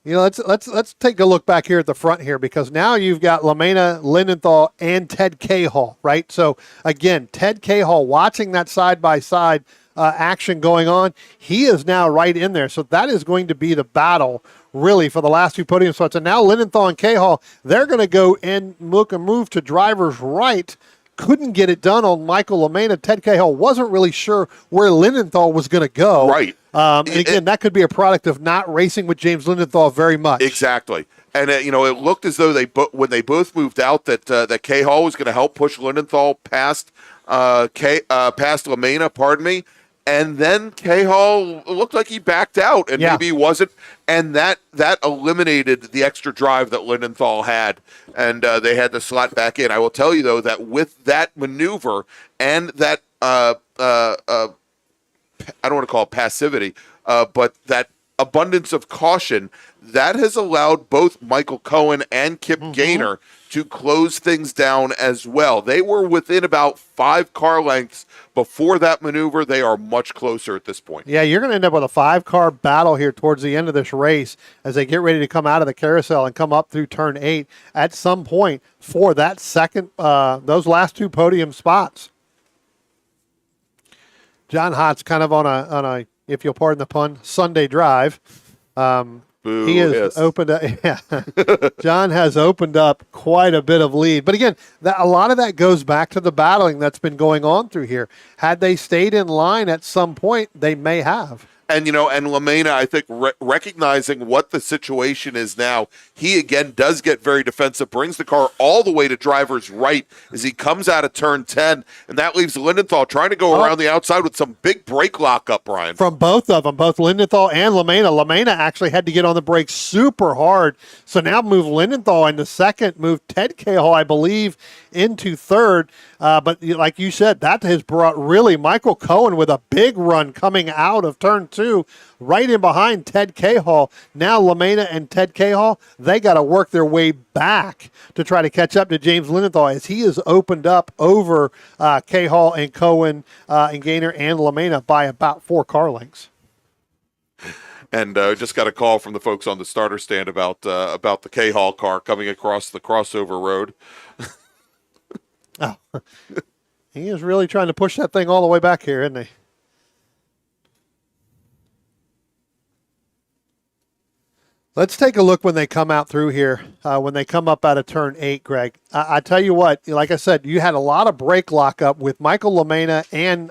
Let's take a look back here at the front here, because now you've got LaMena, Lindenthal, and Ted Cahall, right? So again, Ted Cahall watching that side by side action going on. He is now right in there. So that is going to be the battle really for the last 2 podium spots. And now Lindenthal and Cahall, they're going to go and look and move to driver's right. Couldn't get it done on Michael LaMena. Ted Cahall wasn't really sure where Lindenthal was going to go. Right. And again, that could be a product of not racing with James Lindenthal very much. Exactly. And, it looked as though when they both moved out that Cahall was going to help push Lindenthal past LaMena, pardon me. And then Cahall looked like he backed out and maybe he wasn't. And that eliminated the extra drive that Lindenthal had. And they had to slot back in. I will tell you, though, that with that maneuver and that, I don't want to call it passivity, but that abundance of caution, that has allowed both Michael Cohen and Kip Gaynor to close things down as well. They were within about 5 car lengths before that maneuver. They are much closer at this point. Yeah, you're going to end up with a 5-car battle here towards the end of this race as they get ready to come out of the carousel and come up through turn 8 at some point for that second, those last 2 podium spots. John Hott's kind of on a, if you'll pardon the pun, Sunday drive. Boo, he has opened up. Yeah. John has opened up quite a bit of lead. But again, a lot of that goes back to the battling that's been going on through here. Had they stayed in line at some point, they may have. And, and LaMena, I think, recognizing what the situation is now, he again does get very defensive, brings the car all the way to driver's right as he comes out of turn 10, and that leaves Lindenthal trying to go around the outside with some big brake lockup, Brian. From both of them, both Lindenthal and LaMena. LaMena actually had to get on the brakes super hard, so now move Lindenthal into second, move Ted Cahall, I believe, into third. But like you said, that has brought really Michael Cohen with a big run coming out of turn 2, right in behind Ted Cahall. Now LaMena and Ted Cahall, they got to work their way back to try to catch up to James Lindenthal as he has opened up over Cahall and Cohen and Gaynor and LaMena by about 4 car lengths. And just got a call from the folks on the starter stand about the Cahall car coming across the crossover road. Oh, he is really trying to push that thing all the way back here, isn't he? Let's take a look when they come out through here, when they come up out of turn 8, Greg. I tell you what, like I said, you had a lot of brake lockup with Michael LaMena and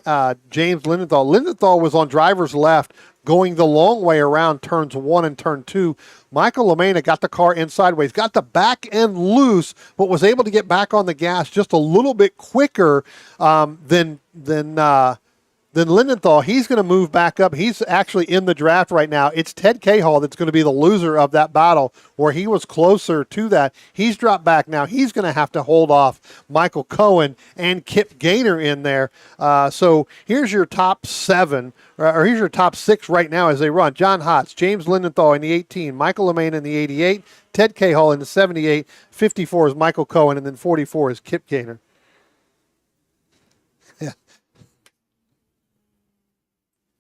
James Lindenthal. Lindenthal was on driver's left, going the long way around turns 1 and turn 2. Michael LaMena got the car in sideways, got the back end loose, but was able to get back on the gas just a little bit quicker than Lindenthal. He's going to move back up. He's actually in the draft right now. It's Ted Cahall that's going to be the loser of that battle where he was closer to that. He's dropped back now. He's going to have to hold off Michael Cohen and Kip Gaynor in there. So here's your top 7, or here's your top 6 right now as they run. John Hotz, James Lindenthal in the 18, Michael LaMena in the 88, Ted Cahall in the 78, 54 is Michael Cohen, and then 44 is Kip Gaynor.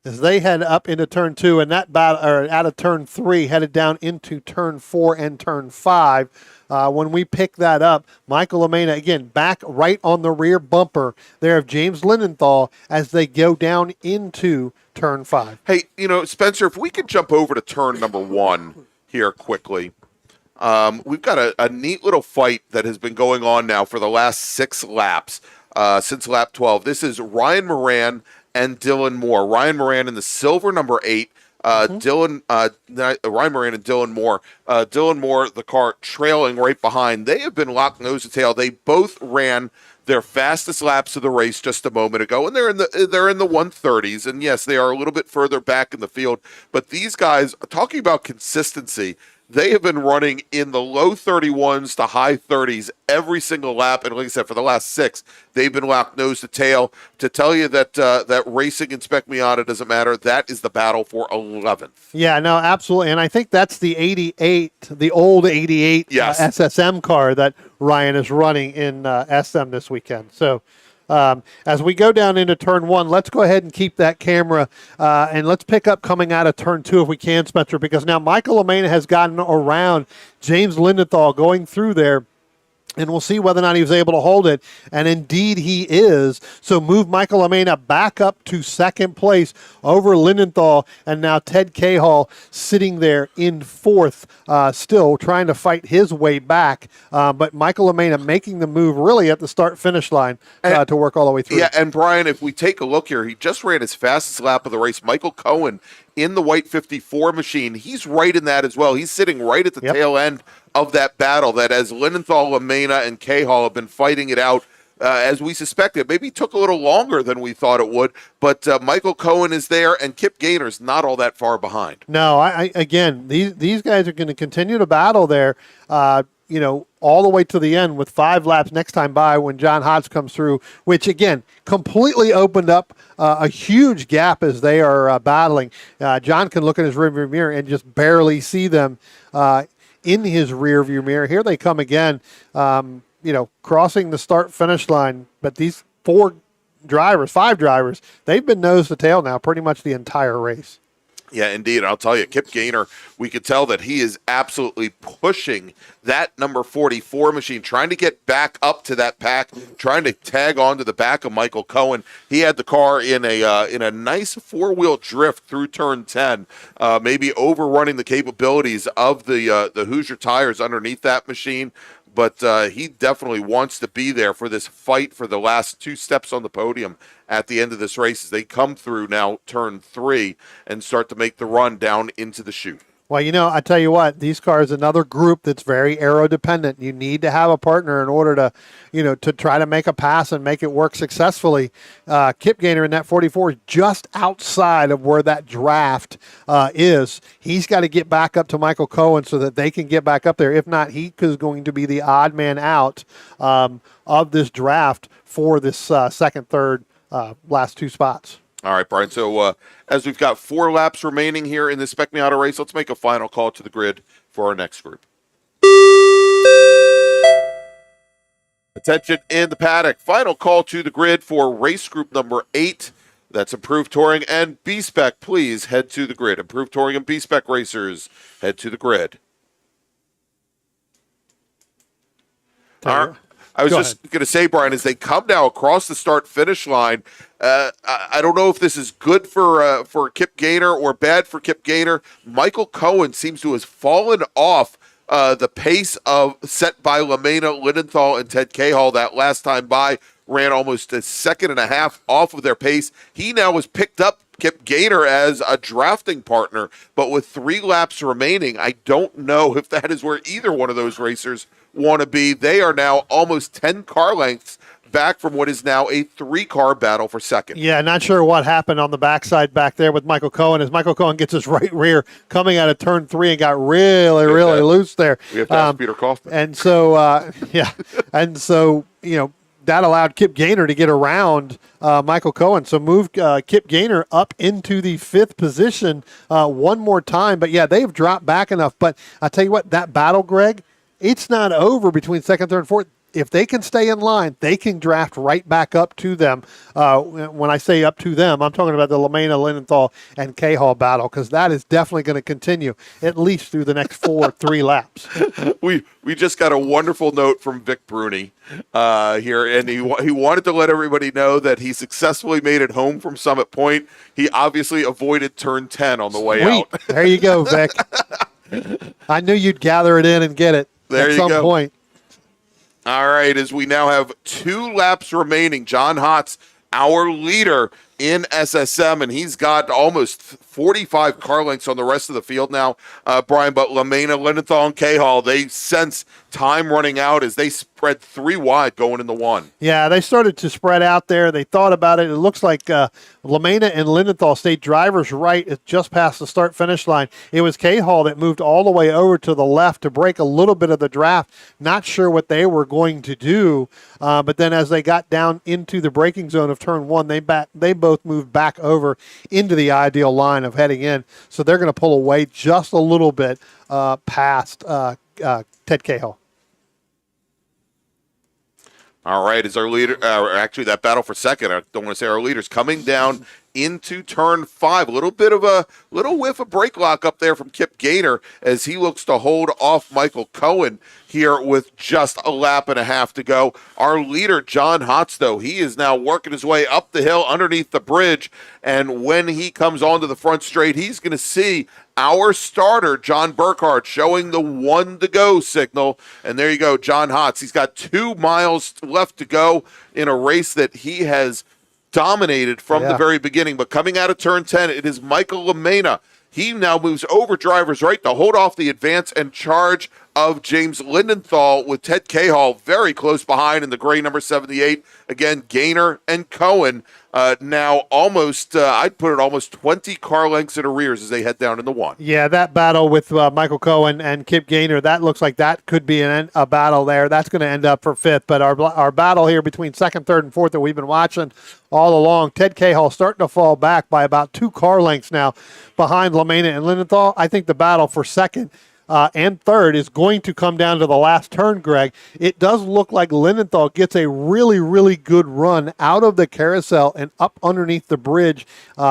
as they head up into turn 2, and that battle, or out of turn 3, headed down into turn 4 and turn 5. When we pick that up, Michael Lamena, again, back right on the rear bumper there of James Lindenthal as they go down into turn 5. Hey, Spencer, if we could jump over to turn number 1 here quickly. We've got a neat little fight that has been going on now for the last 6 laps, since lap 12. This is Ryan Moran and Dylan Moore. Ryan Moran in the silver number 8. Ryan Moran and Dylan Moore. Dylan Moore, the car trailing right behind. They have been locked nose to tail. They both ran their fastest laps of the race just a moment ago, and they're in the 130s. And yes, they are a little bit further back in the field. But these guys, talking about consistency, they have been running in the low 31s to high 30s every single lap, and like I said, for the last 6, they've been locked nose to tail. To tell you that that racing in Spec Miata doesn't matter, that is the battle for 11th. Yeah, no, absolutely, and I think that's the 88, the old 88 Yes. SSM car that Ryan is running in SM this weekend. So as we go down into turn 1, let's go ahead and keep that camera and let's pick up coming out of turn 2 if we can, Spencer, because now Michael Lamena has gotten around James Lindenthal going through there. And we'll see whether or not he was able to hold it. And indeed he is. So move Michael Lamena back up to second place over Lindenthal. And now Ted Cahall sitting there in 4th, still trying to fight his way back. But Michael Lamena making the move really at the start-finish line to work all the way through. Yeah, and Brian, if we take a look here, he just ran his fastest lap of the race. Michael Cohen in the white 54 machine. He's right in that as well. He's sitting right at the tail end of that battle that as Lindenthal, Lamena, and Cahall have been fighting it out as we suspected. Maybe it took a little longer than we thought it would, but Michael Cohen is there, and Kip Gaynor's not all that far behind. No, again, these guys are going to continue to battle there, all the way to the end with 5 laps next time by when John Hodge comes through, which, again, completely opened up a huge gap as they are battling. John can look in his rearview mirror and just barely see them in his rearview mirror. Here they come again, crossing the start-finish line. But these 5 drivers, they've been nose to tail now pretty much the entire race. Yeah, indeed. I'll tell you, Kip Gaynor, we could tell that he is absolutely pushing that number 44 machine, trying to get back up to that pack, trying to tag onto the back of Michael Cohen. He had the car in a nice 4-wheel drift through turn 10, maybe overrunning the capabilities of the Hoosier tires underneath that machine. But he definitely wants to be there for this fight for the last 2 steps on the podium at the end of this race as they come through now turn 3 and start to make the run down into the chute. Well, I tell you what, these cars, another group that's very aero dependent. You need to have a partner in order to, to try to make a pass and make it work successfully. Kip Gaynor in that 44 is just outside of where that draft is. He's got to get back up to Michael Cohen so that they can get back up there. If not, he is going to be the odd man out of this draft for this second, third, last 2 spots. All right, Brian. So as we've got 4 laps remaining here in the Spec Miata race, let's make a final call to the grid for our next group. Attention in the paddock. Final call to the grid for race group number 8. That's Improved Touring and B-Spec. Please head to the grid. Improved Touring and B-Spec racers, head to the grid. All right. I was just going to say, Brian, as they come now across the start-finish line, I don't know if this is good for Kip Gaynor or bad for Kip Gaynor. Michael Cohen seems to have fallen off the pace set by Lamena, Lindenthal, and Ted Cahall that last time by. Ran almost a second and a half off of their pace. He now has picked up Kip Gaynor as a drafting partner, but with 3 laps remaining, I don't know if that is where either one of those racers want to be. They are now almost 10 car lengths back from what is now a 3-car battle for second. Yeah, not sure what happened on the backside back there with Michael Cohen as Michael Cohen gets his right rear coming out of turn 3 and got really loose there. We have to ask Peter Kaufman. And so, that allowed Kip Gaynor to get around Michael Cohen. So move Kip Gaynor up into the 5th position one more time. But, yeah, they've dropped back enough. But I tell you what, that battle, Greg, it's not over between second, third, and fourth. if they can stay in line, they can draft right back up to them. When I say up to them, I'm talking about the LaMena, Linenthal, and Cahall battle, because that is definitely going to continue at least through the next 3 laps. We just got a wonderful note from Vic Bruni here, and he wanted to let everybody know that he successfully made it home from Summit Point. He obviously avoided turn 10 on the way Sweet. out. There you go, Vic. I knew you'd gather it in and get it There at you some go. point. All right, as we now have 2 laps remaining, John Hotz, our leader in SSM, and he's got almost 45 car lengths on the rest of the field now, Brian. But LaMena, Linenthal, and Cahall, they sense time running out as they spread 3 wide going into 1. Yeah, they started to spread out there. They thought about it. It looks like LaMena and Linenthal stayed drivers right just past the start-finish line. It was Cahall that moved all the way over to the left to break a little bit of the draft. Not sure what they were going to do, but then as they got down into the braking zone of turn 1, they both moved back over into the ideal line of heading in. So they're going to pull away just a little bit past Ted Cahall. All right, is our leader, actually that battle for second, I don't want to say our leaders, coming down into turn 5. A little whiff of brake lock up there from Kip Gaynor as he looks to hold off Michael Cohen here with just a lap and a half to go. Our leader, John Hotz, though, he is now working his way up the hill underneath the bridge, and when he comes onto the front straight, he's going to see our starter, John Burkhardt, showing the 1 to go signal. And there you go, John Hotz. He's got 2 miles left to go in a race that he has dominated from the very beginning. But coming out of turn 10, it is Michael LaMena. He now moves over drivers right to hold off the advance and charge of James Linenthal, with Ted Cahall very close behind in the gray number 78. Again, Gaynor and Cohen now almost, I'd put it almost 20 car lengths in arrears as they head down in the 1. Yeah, that battle with Michael Cohen and Kip Gaynor, that looks like that could be a battle there. That's going to end up for 5th. But our battle here between 2nd, 3rd, and 4th that we've been watching all along, Ted Cahall starting to fall back by about 2 car lengths now behind LaMena and Linenthal. I think the battle for 2nd and 3rd is going to come down to the last turn, Greg. It does look like Linenthal gets a really, really good run out of the carousel and up underneath the bridge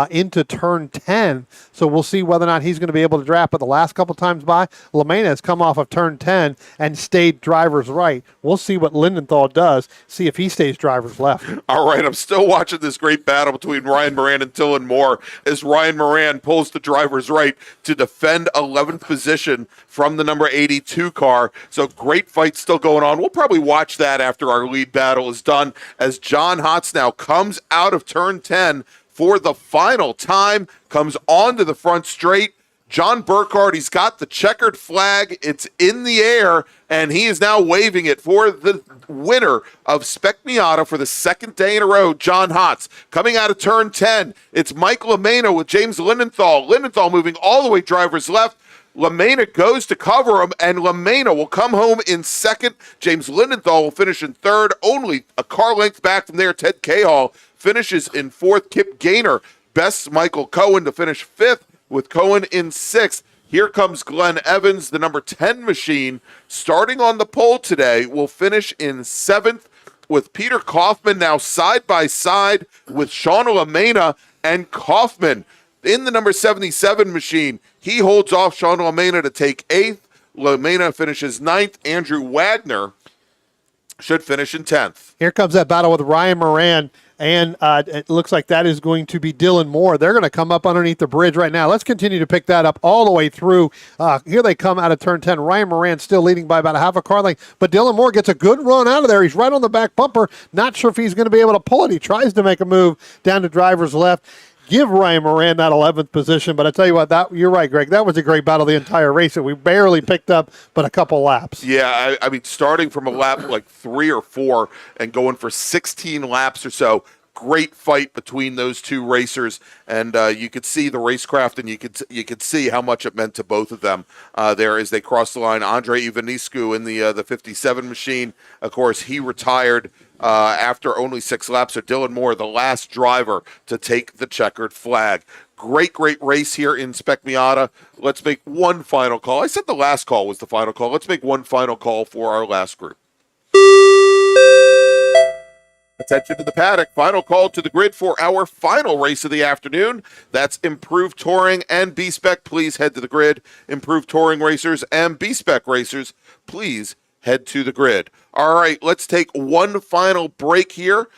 into turn 10. So we'll see whether or not he's going to be able to draft. But the last couple times by, LaMena has come off of turn 10 and stayed drivers right. We'll see what Linenthal does, see if he stays drivers left. All right, I'm still watching this great battle between Ryan Moran and Dylan Moore as Ryan Moran pulls the drivers right to defend 11th position from the number 82 car. So great fight still going on. We'll probably watch that after our lead battle is done as John Hotz now comes out of turn 10 for the final time, comes onto the front straight. John Burkhardt, he's got the checkered flag. It's in the air, and he is now waving it for the winner of Spec Miata for the 2nd day in a row, John Hotz. Coming out of turn 10, it's Mike LaMena with James Linenthal. Linenthal moving all the way drivers left. LaMena goes to cover him, and LaMena will come home in 2nd. James Linenthal will finish in 3rd. Only a car length back from there, Ted Cahall finishes in 4th. Kip Gaynor bests Michael Cohen to finish 5th, with Cohen in 6th. Here comes Glenn Evans, the number 10 machine, starting on the pole today, will finish in 7th, with Peter Kaufman now side by side with Sean LaMena and Kaufman. In the number 77 machine, he holds off Sean LaMena to take 8th. LaMena finishes 9th. Andrew Wagner should finish in 10th. Here comes that battle with Ryan Moran, and it looks like that is going to be Dylan Moore. They're going to come up underneath the bridge right now. Let's continue to pick that up all the way through. Here they come out of turn 10. Ryan Moran still leading by about a half a car length, but Dylan Moore gets a good run out of there. He's right on the back bumper. Not sure if he's going to be able to pull it. He tries to make a move down to driver's left. Give Ryan Moran that 11th position, but I tell you what, you're right, Greg. That was a great battle the entire race that we barely picked up but a couple laps. Yeah, I mean, starting from a lap like 3 or 4 and going for 16 laps or so, great fight between those two racers, and you could see the racecraft, and you could see how much it meant to both of them there as they crossed the line. Andre Ivanescu in the 57 machine, of course, he retired after only 6 laps. So Dylan Moore, the last driver to take the checkered flag. Great race here in Spec Miata. Let's make one final call. I said the last call was the final call. Let's make one final call for our last group. Attention to the paddock. Final call to the grid for our final race of the afternoon. That's Improved Touring and B-Spec. Please head to the grid. Improved Touring racers and B-Spec racers, please head to the grid. All right, let's take one final break here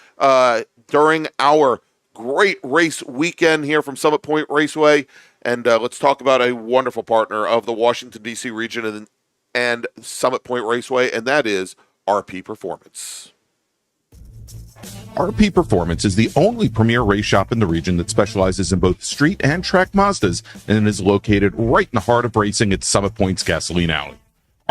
during our great race weekend here from Summit Point Raceway. And let's talk about a wonderful partner of the Washington, D.C. region and Summit Point Raceway, and that is RP Performance. RP Performance is the only premier race shop in the region that specializes in both street and track Mazdas and is located right in the heart of racing at Summit Point's Gasoline Alley.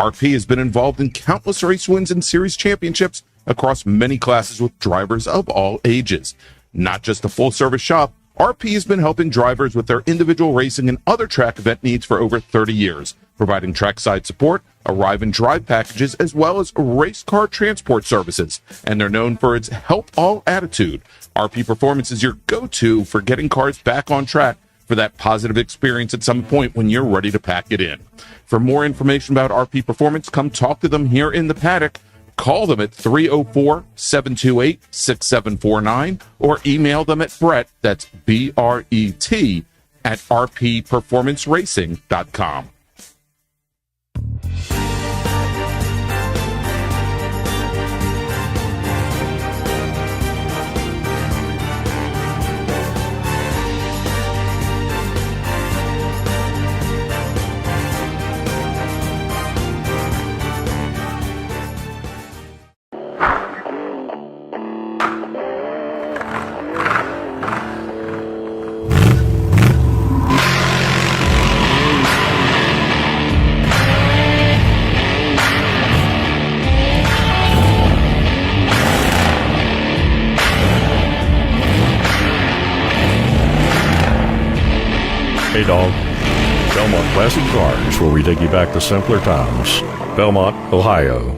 RP has been involved in countless race wins and series championships across many classes with drivers of all ages. Not just a full-service shop, RP has been helping drivers with their individual racing and other track event needs for over 30 years, providing trackside support, arrive and drive packages, as well as race car transport services. And they're known for its help all attitude. RP Performance is your go-to for getting cars back on track for that positive experience at some point when you're ready to pack it in. For more information about RP Performance, come talk to them here in the paddock. Call them at 304-728-6749 or email them at Brett, that's B-R-E-T, at rpperformanceracing.com. Hey Dog. Belmont Classic Cars, where we take you back to simpler times. Belmont, Ohio.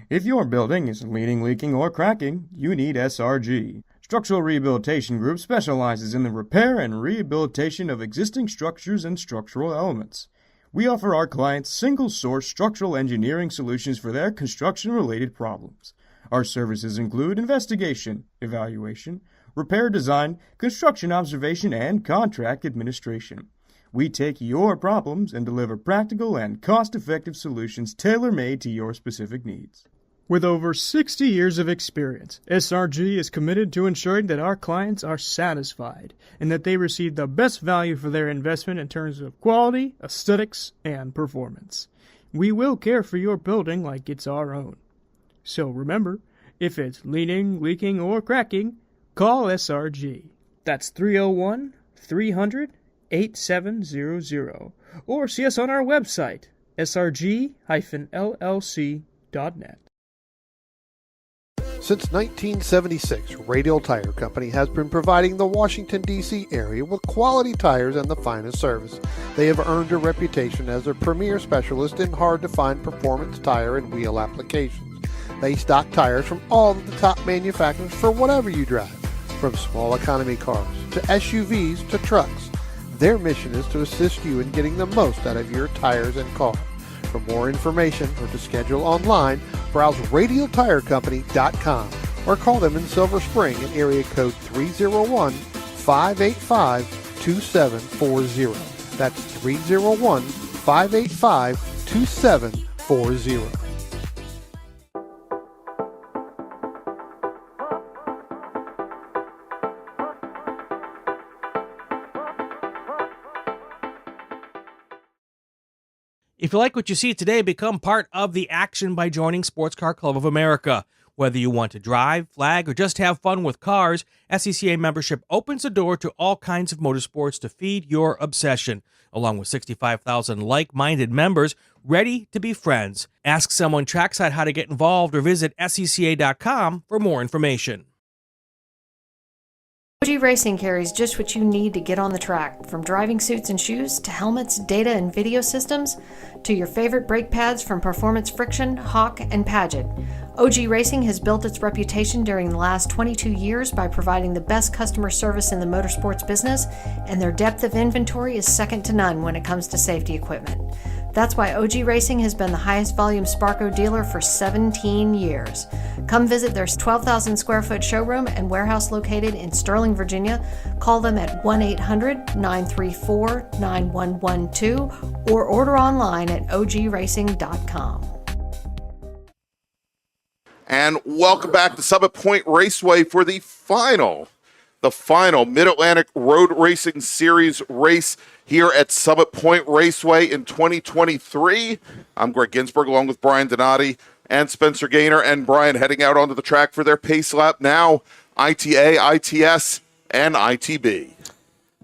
If your building is leaning, leaking, or cracking, you need SRG. Structural Rehabilitation Group specializes in the repair and rehabilitation of existing structures and structural elements. We offer our clients single-source structural engineering solutions for their construction-related problems. Our services include investigation, evaluation, repair design, construction observation, and contract administration. We take your problems and deliver practical and cost-effective solutions tailor-made to your specific needs. With over 60 years of experience, SRG is committed to ensuring that our clients are satisfied and that they receive the best value for their investment in terms of quality, aesthetics, and performance. We will care for your building like it's our own. So remember, if it's leaning, leaking, or cracking, call SRG. That's 301-300-8700. Or see us on our website, srg-llc.net. Since 1976, Radial Tire Company has been providing the Washington, D.C. area with quality tires and the finest service. They have earned a reputation as a premier specialist in hard-to-find performance tire and wheel applications. They stock tires from all of the top manufacturers for whatever you drive, from small economy cars to SUVs to trucks. Their mission is to assist you in getting the most out of your tires and car. For more information or to schedule online, browse radialtirecompany.com or call them in Silver Spring at area code 301-585-2740. That's 301-585-2740. If you like what you see today, become part of the action by joining Sports Car Club of America. Whether you want to drive, flag, or just have fun with cars, SCCA membership opens the door to all kinds of motorsports to feed your obsession, along with 65,000 like-minded members ready to be friends. Ask someone trackside how to get involved or visit scca.com for more information. OG Racing carries just what you need to get on the track, from driving suits and shoes to helmets, data and video systems, to your favorite brake pads from Performance Friction, Hawk, and Paget. OG Racing has built its reputation during the last 22 years by providing the best customer service in the motorsports business, and their depth of inventory is second to none when it comes to safety equipment. That's why OG Racing has been the highest volume Sparco dealer for 17 years. Come visit their 12,000 square foot showroom and warehouse located in Sterling, Virginia. Call them at 1-800-934-9112 or order online at ogracing.com. And welcome back to Summit Point Raceway for the final Mid-Atlantic Road Racing Series race here at Summit Point Raceway in 2023. I'm Greg Ginsburg along with Brian Donati and Spencer Gaynor, and Brian heading out onto the track for their pace lap now, ITA, ITS, and ITB.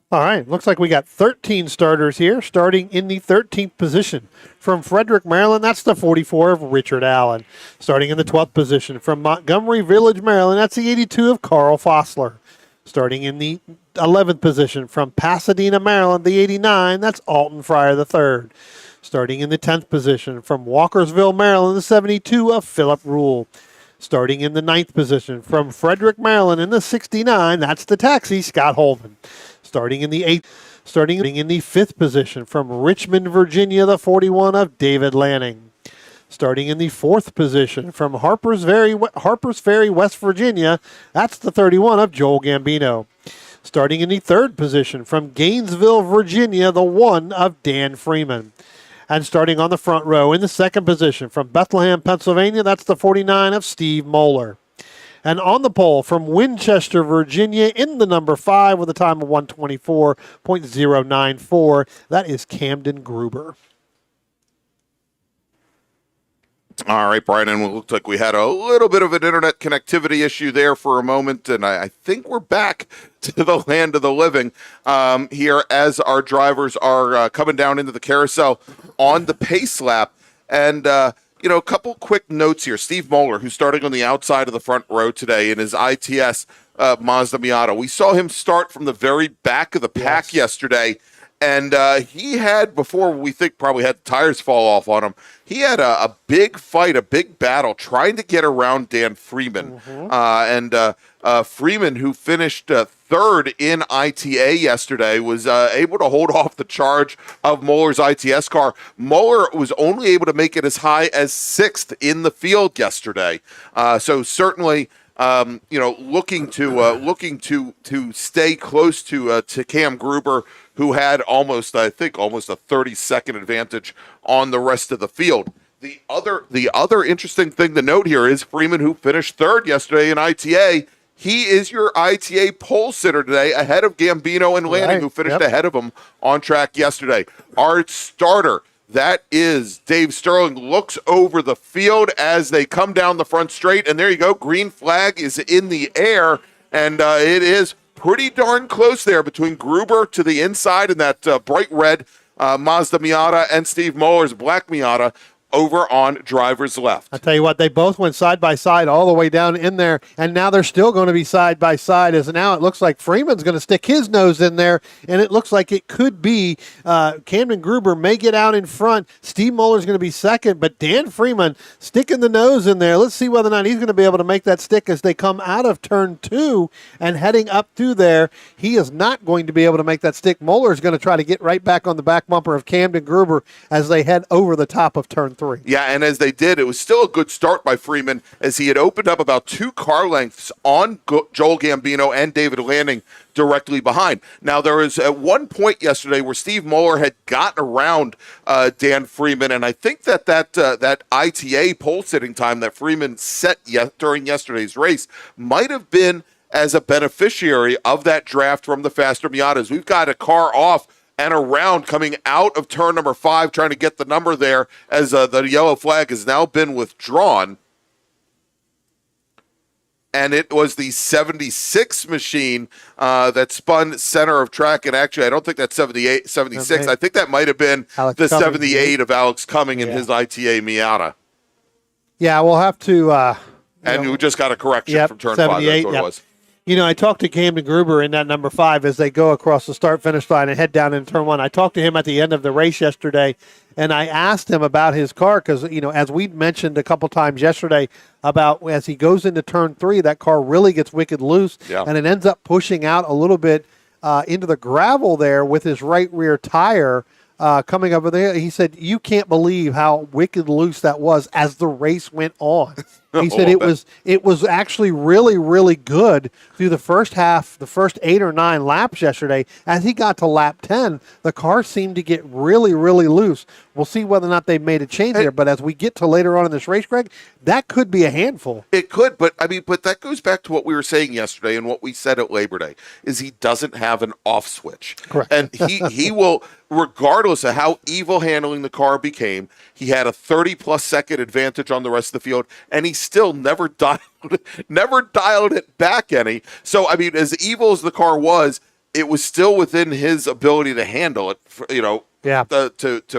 All right, looks like we got 13 starters here, starting in the 13th position. From Frederick, Maryland, that's the 44 of Richard Allen. Starting in the 12th position. From Montgomery Village, Maryland, that's the 82 of Carl Fossler. Starting in the 11th position. From Pasadena, Maryland, the 89, that's Alton Fryer III. Starting in the 10th position. From Walkersville, Maryland, the 72 of Philip Rule. Starting in the 9th position. From Frederick, Maryland, in the 69, that's the taxi, Scott Holman. Starting in the 5th position. From Richmond, Virginia, the 41 of David Lanning. Starting in the 4th position. From Harpers Ferry, West Virginia, that's the 31 of Joel Gambino. Starting in the 3rd position. From Gainesville, Virginia, the 1 of Dan Freeman. And starting on the front row in the 2nd position. From Bethlehem, Pennsylvania, that's the 49 of Steve Moeller. And on the pole from Winchester, Virginia, in the number 5 with a time of 124.094, that is Camden Gruber. All right, Brian, and it looked like we had a little bit of an internet connectivity issue there for a moment, and I think we're back to the land of the living here as our drivers are coming down into the carousel on the pace lap. And, a couple quick notes here. Steve Moeller, who's starting on the outside of the front row today in his ITS Mazda Miata. We saw him start from the very back of the pack yesterday. And he had, before we think probably had the tires fall off on him, he had a big fight, a big battle trying to get around Dan Freeman. Freeman, who finished 3rd in ITA yesterday, was able to hold off the charge of Moeller's ITS car. Moeller was only able to make it as high as 6th in the field yesterday. So certainly... looking to stay close to Cam Gruber, who had almost a 30-second advantage on the rest of the field. The other interesting thing to note here is Freeman, who finished 3rd yesterday in ITA. He is your ITA pole sitter today, ahead of Gambino and Lanning, who finished ahead of him on track yesterday. Our starter, that is Dave Sterling, looks over the field as they come down the front straight, and there you go. Green flag is in the air, and it is pretty darn close there between Gruber to the inside and that bright red Mazda Miata and Steve Moeller's black Miata over on driver's left. I tell you what, they both went side by side all the way down in there, and now they're still going to be side by side, as now it looks like Freeman's going to stick his nose in there, and it looks like it could be Camden Gruber may get out in front. Steve Moeller's going to be second, but Dan Freeman sticking the nose in there. Let's see whether or not he's going to be able to make that stick as they come out of turn 2 and heading up through there. He is not going to be able to make that stick. Moeller is going to try to get right back on the back bumper of Camden Gruber as they head over the top of turn 3. Yeah, and as they did, it was still a good start by Freeman, as he had opened up about 2 car lengths on Joel Gambino and David Lanning directly behind. Now, there was at one point yesterday where Steve Moeller had gotten around Dan Freeman, and I think that ITA pole sitting time that Freeman set during yesterday's race might have been as a beneficiary of that draft from the faster Miatas. We've got a car off and around coming out of turn number 5, trying to get the number there as the yellow flag has now been withdrawn. And it was the 76 machine that spun center of track. And actually, I don't think that's 76. Okay. I think that might have been the 78 of Alex Cumming in his ITA Miata. Yeah, we'll have to... and we just got a correction from turn 5. That's what it was. I talked to Camden Gruber in that number 5 as they go across the start-finish line and head down into turn 1. I talked to him at the end of the race yesterday, and I asked him about his car because, as we mentioned a couple times yesterday about as he goes into turn 3, that car really gets wicked loose, and it ends up pushing out a little bit into the gravel there with his right rear tire coming over there. He said, you can't believe how wicked loose that was as the race went on. He said it was actually really, really good through the first half, the first 8 or 9 laps yesterday. As he got to lap 10, the car seemed to get really, really loose. We'll see whether or not they made a change there. But as we get to later on in this race, Greg, that could be a handful. It could, but that goes back to what we were saying yesterday and what we said at Labor Day, is he doesn't have an off switch. Correct. And he will, regardless of how evil handling the car became, he had a 30-plus second advantage on the rest of the field, and he still never dialed it back any. So, as evil as the car was, it was still within his ability to handle it, Yeah. To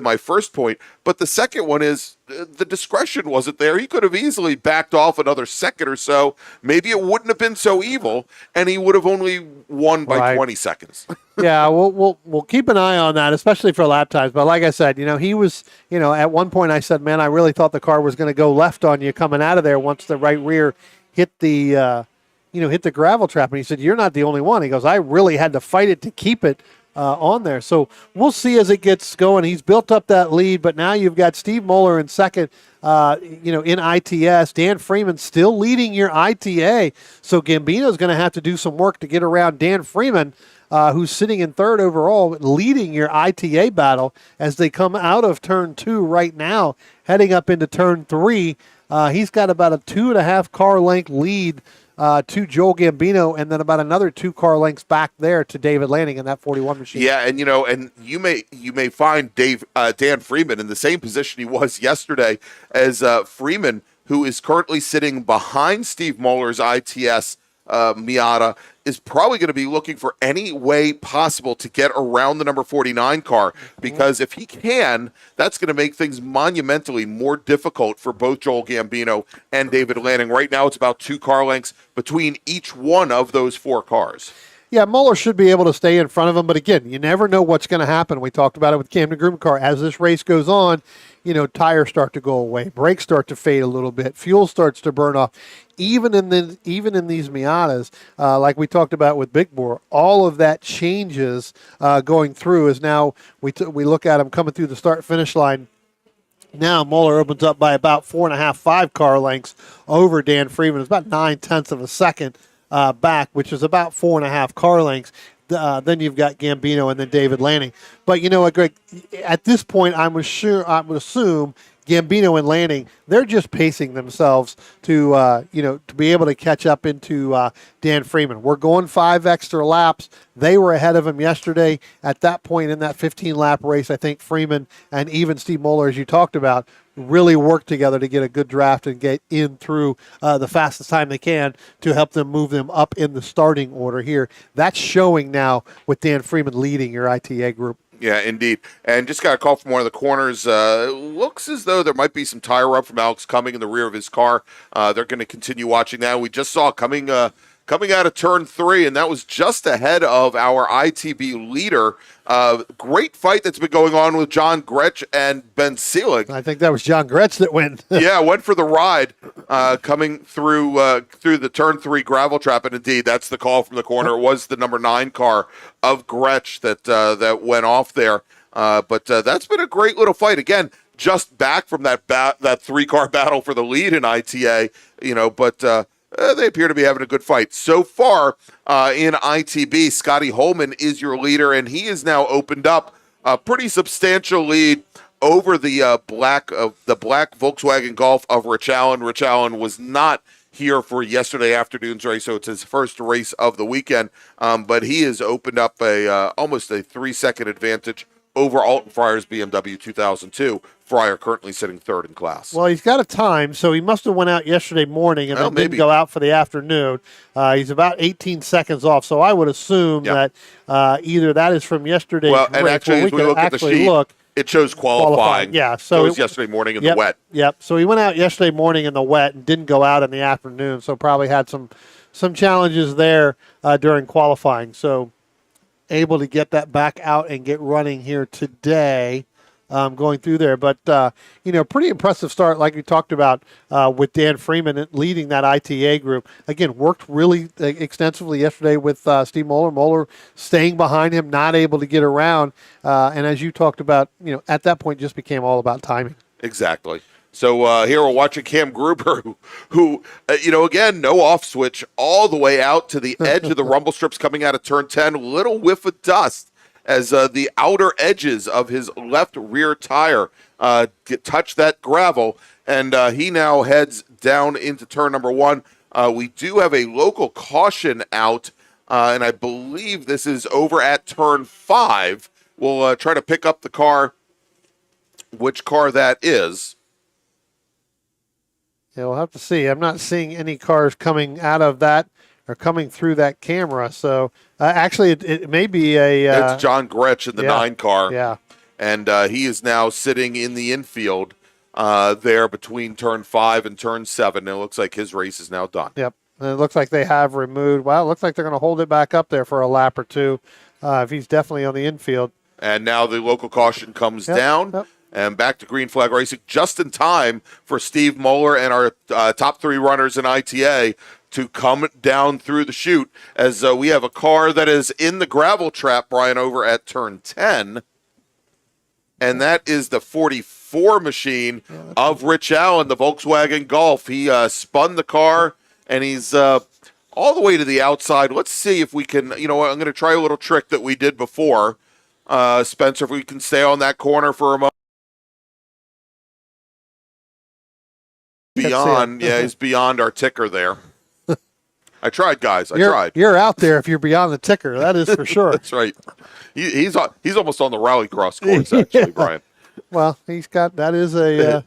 my first point. But the second one is the discretion wasn't there. He could have easily backed off another second or so. Maybe it wouldn't have been so evil, and he would have only won by 20 seconds. Yeah, we'll keep an eye on that, especially for lap times. But like I said, he was, at one point I said, man, I really thought the car was going to go left on you coming out of there once the right rear hit the, hit the gravel trap. And he said, you're not the only one. He goes, I really had to fight it to keep it on there. So we'll see as it gets going. He's built up that lead, but now you've got Steve Moeller in second, in ITS. Dan Freeman still leading your ITA. So Gambino's going to have to do some work to get around Dan Freeman, who's sitting in third overall, leading your ITA battle as they come out of turn 2 right now, heading up into turn 3. He's got about a 2.5 car length lead to Joel Gambino, and then about another 2 car lengths back there to David Lanning in that 41 machine. Yeah, and and you may find Dan Freeman in the same position he was yesterday as Freeman, who is currently sitting behind Steve Moeller's ITS Miata, is probably going to be looking for any way possible to get around the number 49 car, because if he can, that's going to make things monumentally more difficult for both Joel Gambino and David Lanning. Right now, it's about 2 car lengths between each one of those 4 cars. Yeah, Muller should be able to stay in front of him, but again, you never know what's going to happen. We talked about it with Camden Groom car. As this race goes on, tires start to go away, brakes start to fade a little bit, fuel starts to burn off. Even in these Miatas, like we talked about with Big Bore, all of that changes going through. As now we look at him coming through the start-finish line. Now Muller opens up by about 4.5, 5 car lengths over Dan Freeman. It's about 9/10 of a second back, which is about 4.5 car lengths. Then you've got Gambino and then David Lanning. But you know what, Greg? At this point, I would assume Gambino and Lanning, they're just pacing themselves to be able to catch up into Dan Freeman. We're going 5 extra laps. They were ahead of him yesterday. At that point in that 15-lap race, I think Freeman and even Steve Moeller, as you talked about, really work together to get a good draft and get in through the fastest time they can to help them move them up in the starting order here. That's showing now with Dan Freeman leading your ITA group. Yeah, indeed. And just got a call from one of the corners. Looks as though there might be some tire rub from Alex Cumming in the rear of his car. They're going to continue watching that. We just saw coming out of turn 3, and that was just ahead of our ITB leader. Great fight that's been going on with John Gretsch and Ben Seelig. I think that was John Gretsch that went. Yeah, went for the ride coming through the turn 3 gravel trap, and indeed, that's the call from the corner. It was the number 9 car of Gretsch that went off there. But that's been a great little fight. Again, just back from that 3-car battle for the lead in ITA, but they appear to be having a good fight. So far in ITB, Scotty Holman is your leader, and he has now opened up a pretty substantial lead over the black Volkswagen Golf of Rich Allen. Rich Allen was not here for yesterday afternoon's race, so it's his first race of the weekend. But he has opened up almost a 3-second advantage over Alton Fryer's BMW 2002. Fryer currently sitting 3rd in class. Well, he's got a time, so he must have went out yesterday morning and then didn't go out for the afternoon. He's about 18 seconds off, so I would assume that either that is from yesterday's race. And actually, as we look at the sheet, It shows qualifying. Yeah, so it was yesterday morning in the wet. Yep. So he went out yesterday morning in the wet and didn't go out in the afternoon. So probably had some challenges there during qualifying. So able to get that back out and get running here today, going through there. But pretty impressive start, like we talked about with Dan Freeman leading that ITA group. Again, worked really extensively yesterday with Steve Moeller. Moeller staying behind him, not able to get around. And as you talked about, at that point, just became all about timing. Exactly. So here we're watching Cam Gruber, who again, no off switch all the way out to the edge of the rumble strips coming out of turn 10. Little whiff of dust as the outer edges of his left rear tire touch that gravel, and he now heads down into turn number 1. We do have a local caution out, and I believe this is over at turn 5. We'll try to pick up the car, which car that is. Yeah, we'll have to see. I'm not seeing any cars coming out of that or coming through that camera. So actually, it may be it's John Gretsch in the 9 car. Yeah. And he is now sitting in the infield there between turn 5 and turn 7. It looks like his race is now done. Yep. And it looks like they have removed. Well, it looks like they're going to hold it back up there for a lap or two if he's definitely on the infield. And now the local caution comes down. Yep. And back to green flag racing just in time for Steve Moeller and our top 3 runners in ITA to come down through the chute as we have a car that is in the gravel trap, Brian, over at turn 10. And that is the 44 machine of Rich Allen, the Volkswagen Golf. He spun the car, and he's all the way to the outside. Let's see if we can, I'm going to try a little trick that we did before. Spencer, if we can stay on that corner for a moment. Beyond, he's beyond our ticker there. I tried, guys. I tried. You're out there if you're beyond the ticker. That is for sure. That's right. He's almost on the rallycross course, actually, Brian. Well, he's got that is a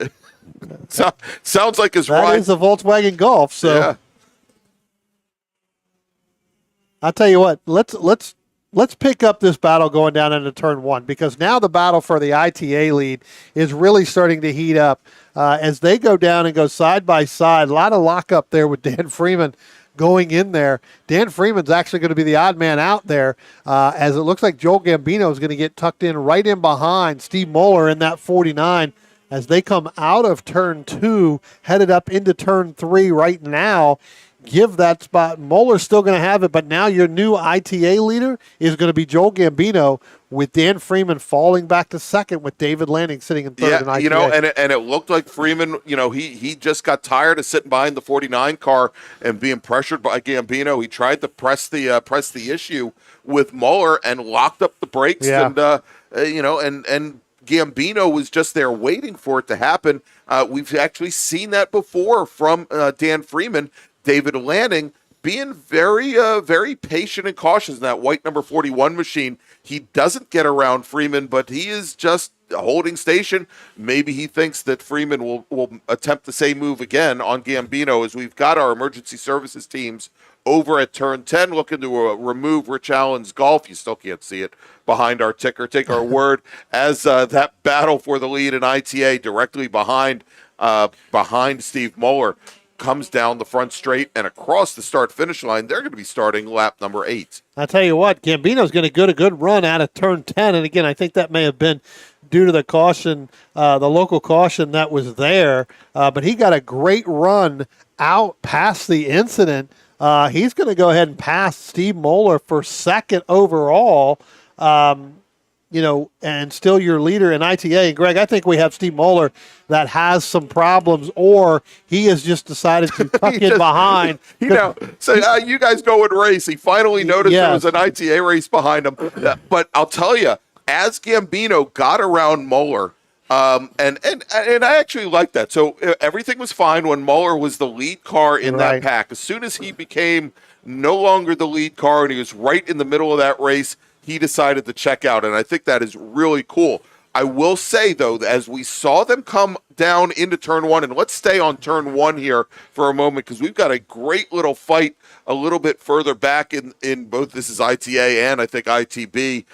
sounds like his that ride is a Volkswagen Golf. So yeah. I'll tell you what. Let's pick up this battle going down into turn 1 because now the battle for the ITA lead is really starting to heat up as they go down and go side by side. A lot of lockup there with Dan Freeman going in there. Dan Freeman's actually going to be the odd man out there as it looks like Joel Gambino is going to get tucked in right in behind Steve Moeller in that 49 as they come out of turn 2, headed up into turn 3 right now. Give that spot. Moeller's still going to have it, but now your new ITA leader is going to be Joel Gambino with Dan Freeman falling back to second with David Lanning sitting in third in ITA. And it looked like Freeman, he just got tired of sitting behind the 49 car and being pressured by Gambino. He tried to press the issue with Moeller and locked up the brakes and Gambino was just there waiting for it to happen. We've actually seen that before from Dan Freeman. David Lanning being very, very patient and cautious in that white number 41 machine. He doesn't get around Freeman, but he is just holding station. Maybe he thinks that Freeman will attempt the same move again on Gambino as we've got our emergency services teams over at turn 10 looking to remove Rich Allen's Golf. You still can't see it behind our ticker. Take our word as that battle for the lead in ITA directly behind Steve Moeller comes down the front straight and across the start-finish line. They're going to be starting lap number 8. I tell you what, Gambino's going to get a good run out of turn 10. And again, I think that may have been due to the caution, the local caution that was there. But he got a great run out past the incident. He's going to go ahead and pass Steve Moeller for second overall. And still your leader in ITA. And Greg, I think we have Steve Moeller that has some problems, or he has just decided to tuck in behind. You guys go and race. He finally noticed there was an ITA race behind him. But I'll tell you, as Gambino got around Moeller, and I actually like that. So everything was fine when Moeller was the lead car in that pack. As soon as he became no longer the lead car and he was right in the middle of that race, he decided to check out, and I think that is really cool. I will say, though, that as we saw them come down into turn one, and let's stay on turn one here for a moment because we've got a great little fight a little bit further back in both. This is ITA and I think ITB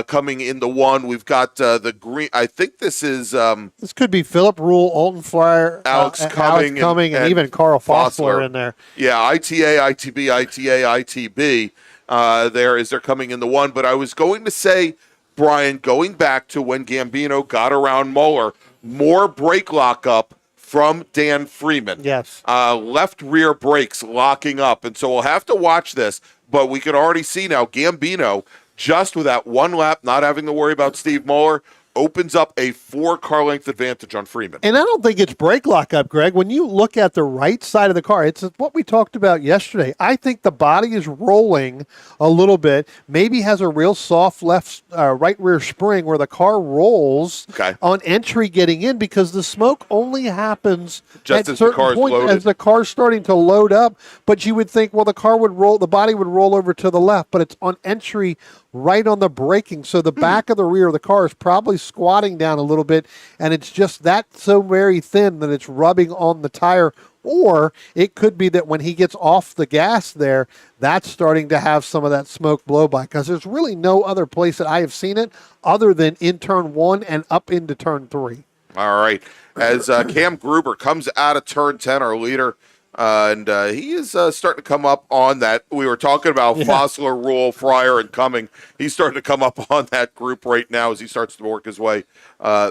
coming into one. We've got the green. I think this is this could be Philip Rule, Alton Fryer, Alex Cumming, and even Carl Fossler in there. Yeah, ITA, ITB, ITA, ITB. They're coming into one. But I was going to say, Brian, going back to when Gambino got around Muller, more brake lockup from Dan Freeman. Yes. Left rear brakes locking up. And so we'll have to watch this, but we can already see now Gambino, just with that one lap, not having to worry about Steve Muller, opens up a 4-car length advantage on Freeman. And I don't think it's brake lockup, Greg. When you look at the right side of the car, it's what we talked about yesterday. I think the body is rolling a little bit, maybe has a real soft right rear spring where the car rolls on entry getting in because the smoke only happens just at as the car's points loaded. as the car's starting to load up. But you would think, well, the body would roll over to the left, but it's on entry right on the braking. So the back of the rear of the car is probably squatting down a little bit, and it's just that so very thin that it's rubbing on the tire. Or it could be that when he gets off the gas there, that's starting to have some of that smoke blow by, because there's really no other place that I have seen it other than in turn one and up into turn three. All right. As Cam Gruber comes out of turn 10, our leader, and he is starting to come up on that. We were talking about Fossler, Rule, Fryer, and Cumming. He's starting to come up on that group right now as he starts to work his way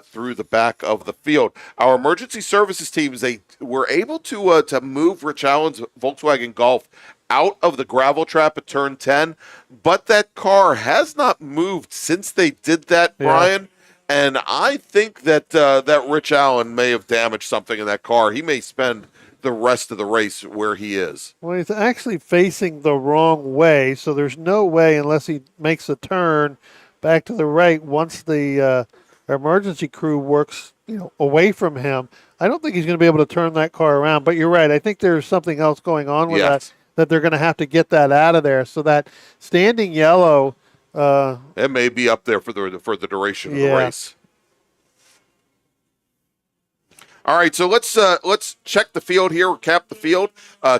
through the back of the field. Our emergency services teams, they were able to move Rich Allen's Volkswagen Golf out of the gravel trap at turn 10, but that car has not moved since they did that, Brian. And I think that that Rich Allen may have damaged something in that car. He may spend the rest of the race where he is. Well, he's actually facing the wrong way, so there's no way unless he makes a turn back to the right once the emergency crew works away from him. I don't think he's going to be able to turn that car around, but you're right. I think there's something else going on with that they're going to have to get that out of there. So that standing yellow, it may be up there for the duration of the race. All right, so let's check the field here, recap the field.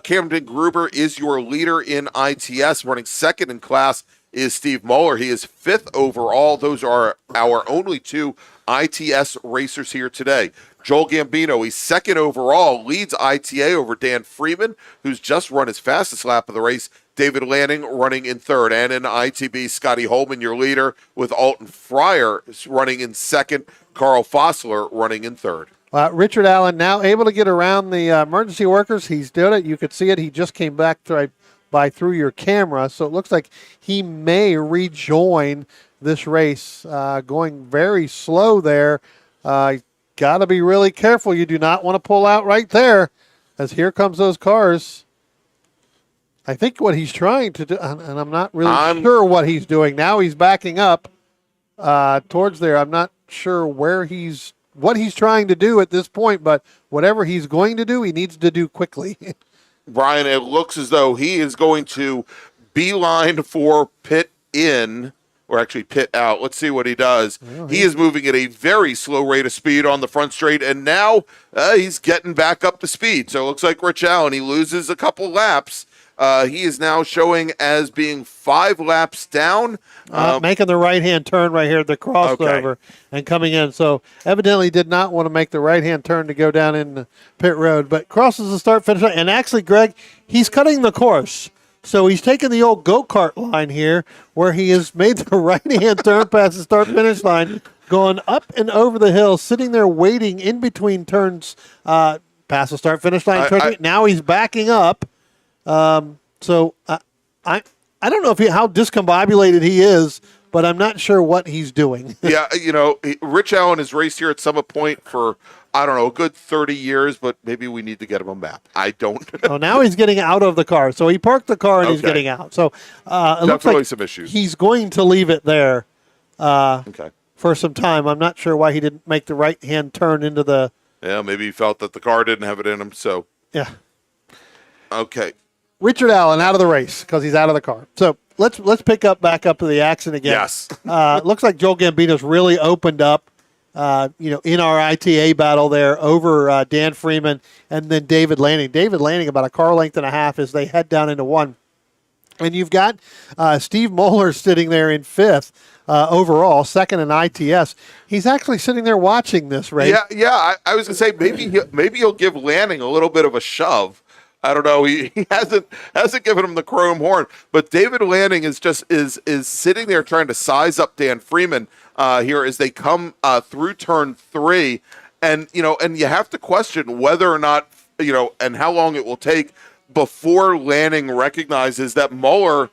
Camden Gruber is your leader in ITS. Running second in class is Steve Muller. He is 5th overall. Those are our only 2 ITS racers here today. Joel Gambino, he's 2nd overall, leads ITA over Dan Freeman, who's just run his fastest lap of the race. David Lanning running in 3rd. And in ITB, Scotty Holman, your leader, with Alton Fryer running in 2nd. Carl Fossler running in 3rd. Richard Allen now able to get around the emergency workers. He's doing it. You could see it. He just came back through your camera. So it looks like he may rejoin this race. Going very slow there. Got to be really careful. You do not want to pull out right there, as here comes those cars. I think what he's trying to do, and I'm not really sure what he's doing. Now he's backing up towards there. I'm not sure what he's trying to do at this point, but whatever he's going to do, he needs to do quickly. Brian, it looks as though he is going to beeline for pit in, or actually pit out. Let's see what he does. Well, he is moving at a very slow rate of speed on the front straight, and now he's getting back up to speed. So it looks like Rich Allen, he loses a couple laps. He is now showing as being 5 laps down. Making the right-hand turn right here, the crossover, and coming in. So evidently did not want to make the right-hand turn to go down in the pit road, but crosses the start-finish line. And actually, Greg, he's cutting the course. So he's taking the old go-kart line here where he has made the right-hand turn past the start-finish line, going up and over the hill, sitting there waiting in between turns past the start-finish line. Now he's backing up. So I don't know how discombobulated he is, but I'm not sure what he's doing. Yeah, Rich Allen has raced here at Summit Point for, I don't know, a good 30 years, but maybe we need to get him a map. I don't know. Oh, now he's getting out of the car. So he parked the car and he's getting out. So it looks like some issues. He's going to leave it there for some time. I'm not sure why he didn't make the right-hand turn into the... Yeah, maybe he felt that the car didn't have it in him, so... Yeah. Okay. Richard Allen out of the race because he's out of the car. So let's pick up back up to the action again. Yes. Looks like Joel Gambino's really opened up in our ITA battle there over Dan Freeman and then David Lanning. David Lanning about a car length and a half as they head down into one. And you've got Steve Moeller sitting there in fifth overall, second in ITS. He's actually sitting there watching this race. Yeah. I was gonna say maybe he'll give Lanning a little bit of a shove. I don't know. He hasn't given him the chrome horn, but David Lanning is sitting there trying to size up Dan Freeman here as they come through turn 3, and you have to question whether or not and how long it will take before Lanning recognizes that Mueller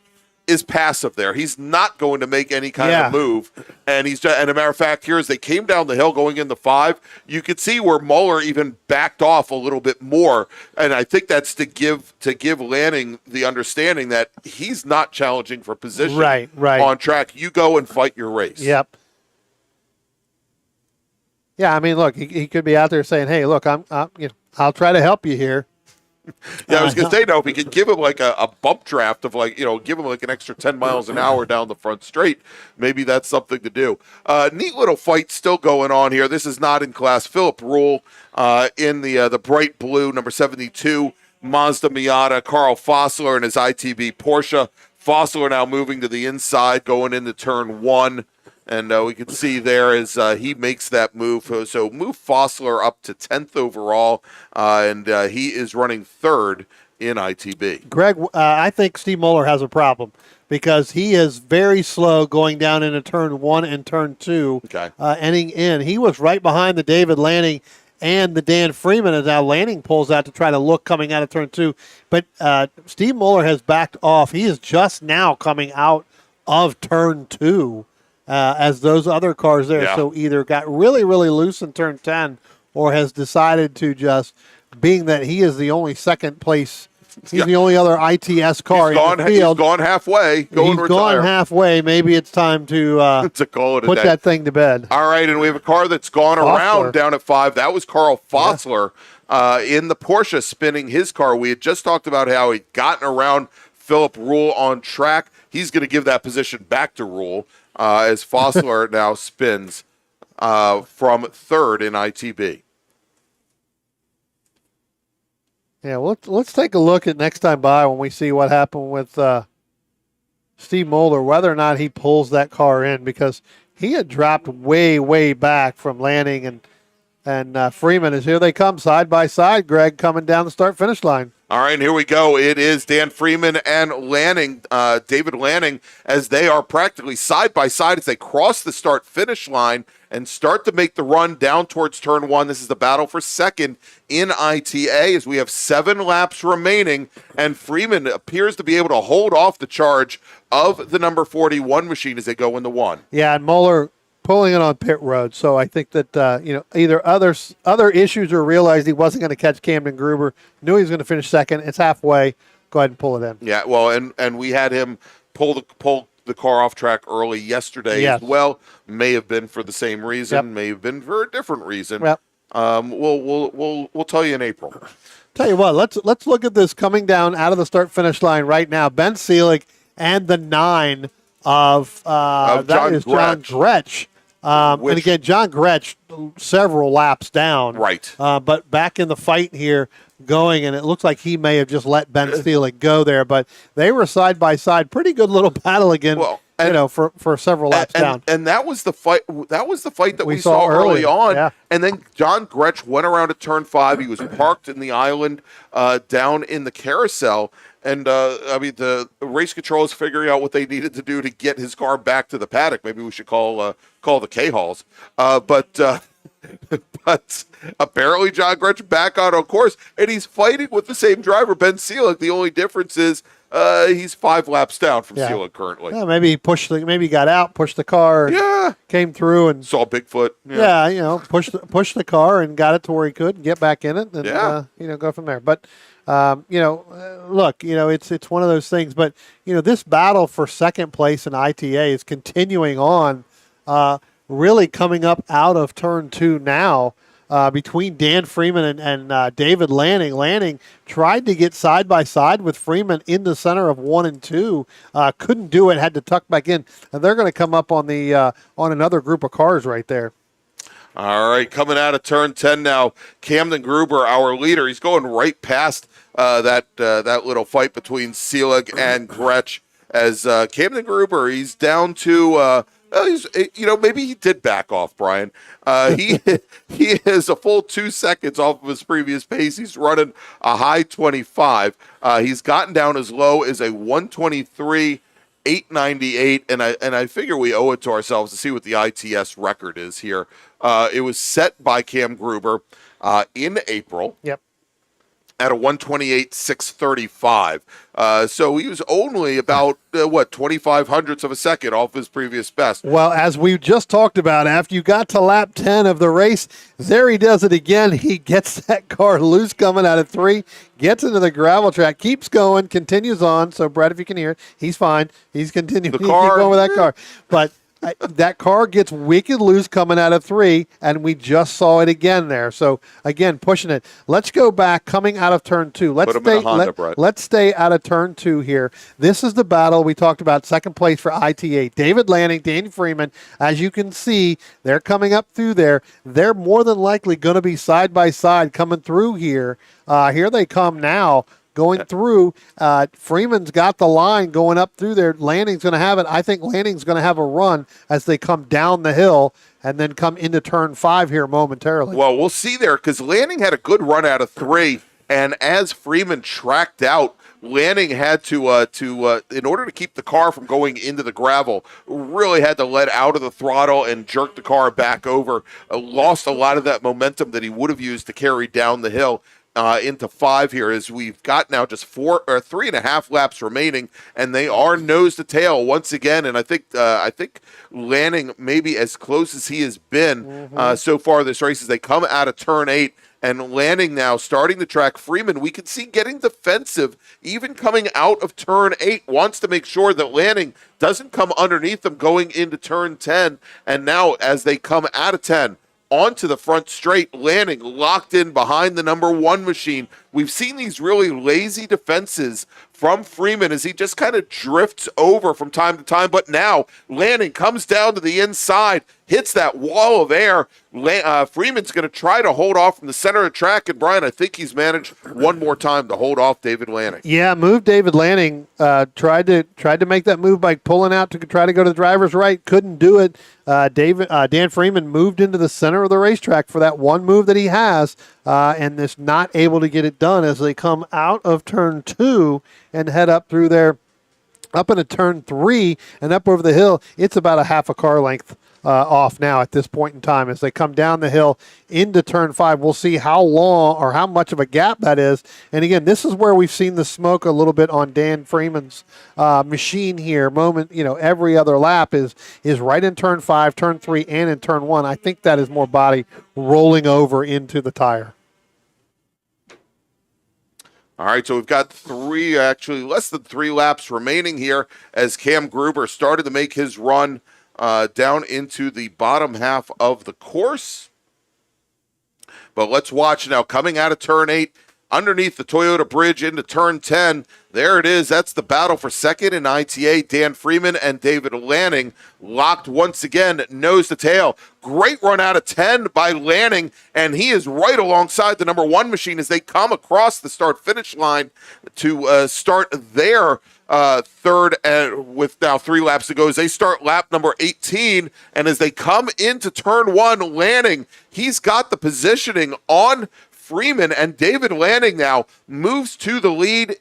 is passive there. He's not going to make any kind of move. And and a matter of fact, here as they came down the hill going into 5, you could see where Mueller even backed off a little bit more. And I think that's to give Lanning the understanding that he's not challenging for position right. on track. You go and fight your race. Yep. Yeah, I mean, look, he could be out there saying, "Hey, look, I'll try to help you here." Yeah, I was going to say, no, if he could give him like a bump draft of give him like an extra 10 miles an hour down the front straight, maybe that's something to do. Neat little fight still going on here. This is not in class. Philip Rule in the bright blue, number 72, Mazda Miata. Carl Fossler in his ITB Porsche. Fossler now moving to the inside, going into turn 1. And we can see there as he makes that move. So move Fossler up to 10th overall, and he is running 3rd in ITB. Greg, I think Steve Mueller has a problem because he is very slow going down into turn 1 and turn 2, ending in. He was right behind the David Lanning and the Dan Freeman as now Lanning pulls out to try to look coming out of turn 2. But Steve Mueller has backed off. He is just now coming out of turn 2. As those other cars there, so either got really, really loose in turn 10 or has decided to just, being that he is the only second place, he's the only other ITS car in the field. He's gone halfway. He's gone halfway. Maybe it's time to call it put that thing to bed. All right, and we have a car that's gone around down at 5. That was Carl Fossler in the Porsche spinning his car. We had just talked about how he'd gotten around Philip Rule on track. He's going to give that position back to Rule. As Fossler now spins from 3rd in ITB. Yeah, let's take a look at next time by when we see what happened with Steve Moeller, whether or not he pulls that car in, because he had dropped way, way back from Lanning and Freeman. As here they come side by side, Greg, coming down the start-finish line. All right, here we go. It is Dan Freeman and Lanning, David Lanning, as they are practically side by side as they cross the start-finish line and start to make the run down towards turn 1. This is the battle for 2nd in ITA as we have 7 laps remaining, and Freeman appears to be able to hold off the charge of the number 41 machine as they go into 1. Yeah, and Mueller pulling it on pit road. So I think that either other issues or realized he wasn't going to catch Camden Gruber, knew he was going to finish 2nd. It's halfway. Go ahead and pull it in. Yeah, well, and we had him pull the car off track early yesterday as well. May have been for the same reason. May have been for a different reason. Yep. We'll tell you in April. Tell you what, let's look at this coming down out of the start finish line right now. Ben Seelig and the 9 of that John is John Gretsch. And again, John Gretsch several laps down. Right. But back in the fight here going, and it looks like he may have just let Ben Seelig go there. But they were side by side. Pretty good little battle again, for several laps down. And that was the fight. That was the fight that we saw early on. Yeah. And then John Gretsch went around to turn 5. He was parked in the island down in the carousel. And, the race control is figuring out what they needed to do to get his car back to the paddock. Maybe we should call the K-Halls. But apparently John Gretsch back on course, and he's fighting with the same driver, Ben Seelig. The only difference is he's 5 laps down from Seelig currently. Yeah, maybe he got out, pushed the car, and came through and saw Bigfoot. Pushed the car and got it to where he could and get back in it and go from there. But look, it's one of those things. But this battle for 2nd place in ITA is continuing on. Really coming up out of turn 2 now. Between Dan Freeman and David Lanning. Lanning tried to get side by side with Freeman in the center of 1 and 2. Couldn't do it. Had to tuck back in. And they're going to come up on the on another group of cars right there. All right, coming out of turn 10 now, Camden Gruber, our leader. He's going right past that little fight between Selig and Gretsch. As Camden Gruber, he's down to maybe he did back off, Brian. He is a full 2 seconds off of his previous pace. He's running a high 25. He's gotten down as low as a 123.898, and I figure we owe it to ourselves to see what the ITS record is here. It was set by Cam Gruber in April. Yep. At a 128.635. So he was only about, 25 hundredths of a second off his previous best. Well, as we just talked about, after you got to lap 10 of the race, there he does it again. He gets that car loose coming out of 3, gets into the gravel track, keeps going, continues on. So, Brett, if you can hear it, he's fine. He's continuing to keep going with that car. But that car gets wicked loose coming out of 3, and we just saw it again there. So, again, pushing it. Let's go back coming out of turn 2. Let's stay out of turn 2 here. This is the battle we talked about, second place for ITA. David Lanning, Danny Freeman, as you can see, they're coming up through there. They're more than likely going to be side by side coming through here. Here they come now. Going through, Freeman's got the line going up through there. Lanning's going to have it. I think Lanning's going to have a run as they come down the hill and then come into turn 5 here momentarily. Well, we'll see there because Lanning had a good run out of 3, and as Freeman tracked out, Lanning had to in order to keep the car from going into the gravel, really had to let out of the throttle and jerk the car back over. Lost a lot of that momentum that he would have used to carry down the hill. Into 5 here, as we've got now just 3.5 laps remaining, and they are nose to tail once again. And I think Lanning maybe as close as he has been so far this race as they come out of turn 8. And Lanning now starting to track Freeman. We can see getting defensive, even coming out of turn 8. Wants to make sure that Lanning doesn't come underneath them going into turn 10. And now as they come out of 10, onto the front straight, Lanning locked in behind the number 1 machine. We've seen these really lazy defenses from Freeman as he just kind of drifts over from time to time. But now Lanning comes down to the inside, hits that wall of air. Freeman's going to try to hold off from the center of the track. And Brian, I think he's managed one more time to hold off David Lanning. Yeah, David Lanning tried to make that move by pulling out to try to go to the driver's right. Couldn't do it. Dan Freeman moved into the center of the racetrack for that one move that he has, and is not able to get it done as they come out of turn 2 and head up through there, up into turn 3 and up over the hill. It's about a half a car length off now at this point in time as they come down the hill into turn 5. We'll see how long or how much of a gap that is. And again, this is where we've seen the smoke a little bit on Dan Freeman's machine here. Every other lap is right in turn 5, turn 3, and in turn 1. I think that is more body rolling over into the tire. All right, so we've got less than 3 laps remaining here as Cam Gruber started to make his run down into the bottom half of the course. But let's watch now. Coming out of turn 8, underneath the Toyota bridge into turn 10. There it is. That's the battle for second in ITA. Dan Freeman and David Lanning locked once again, nose to tail. Great run out of 10 by Lanning, and he is right alongside the number 1 machine as they come across the start-finish line to start their third, and with now 3 laps to go, as they start lap number 18, and as they come into turn 1, Lanning, he's got the positioning on Freeman, and David Lanning now moves to the lead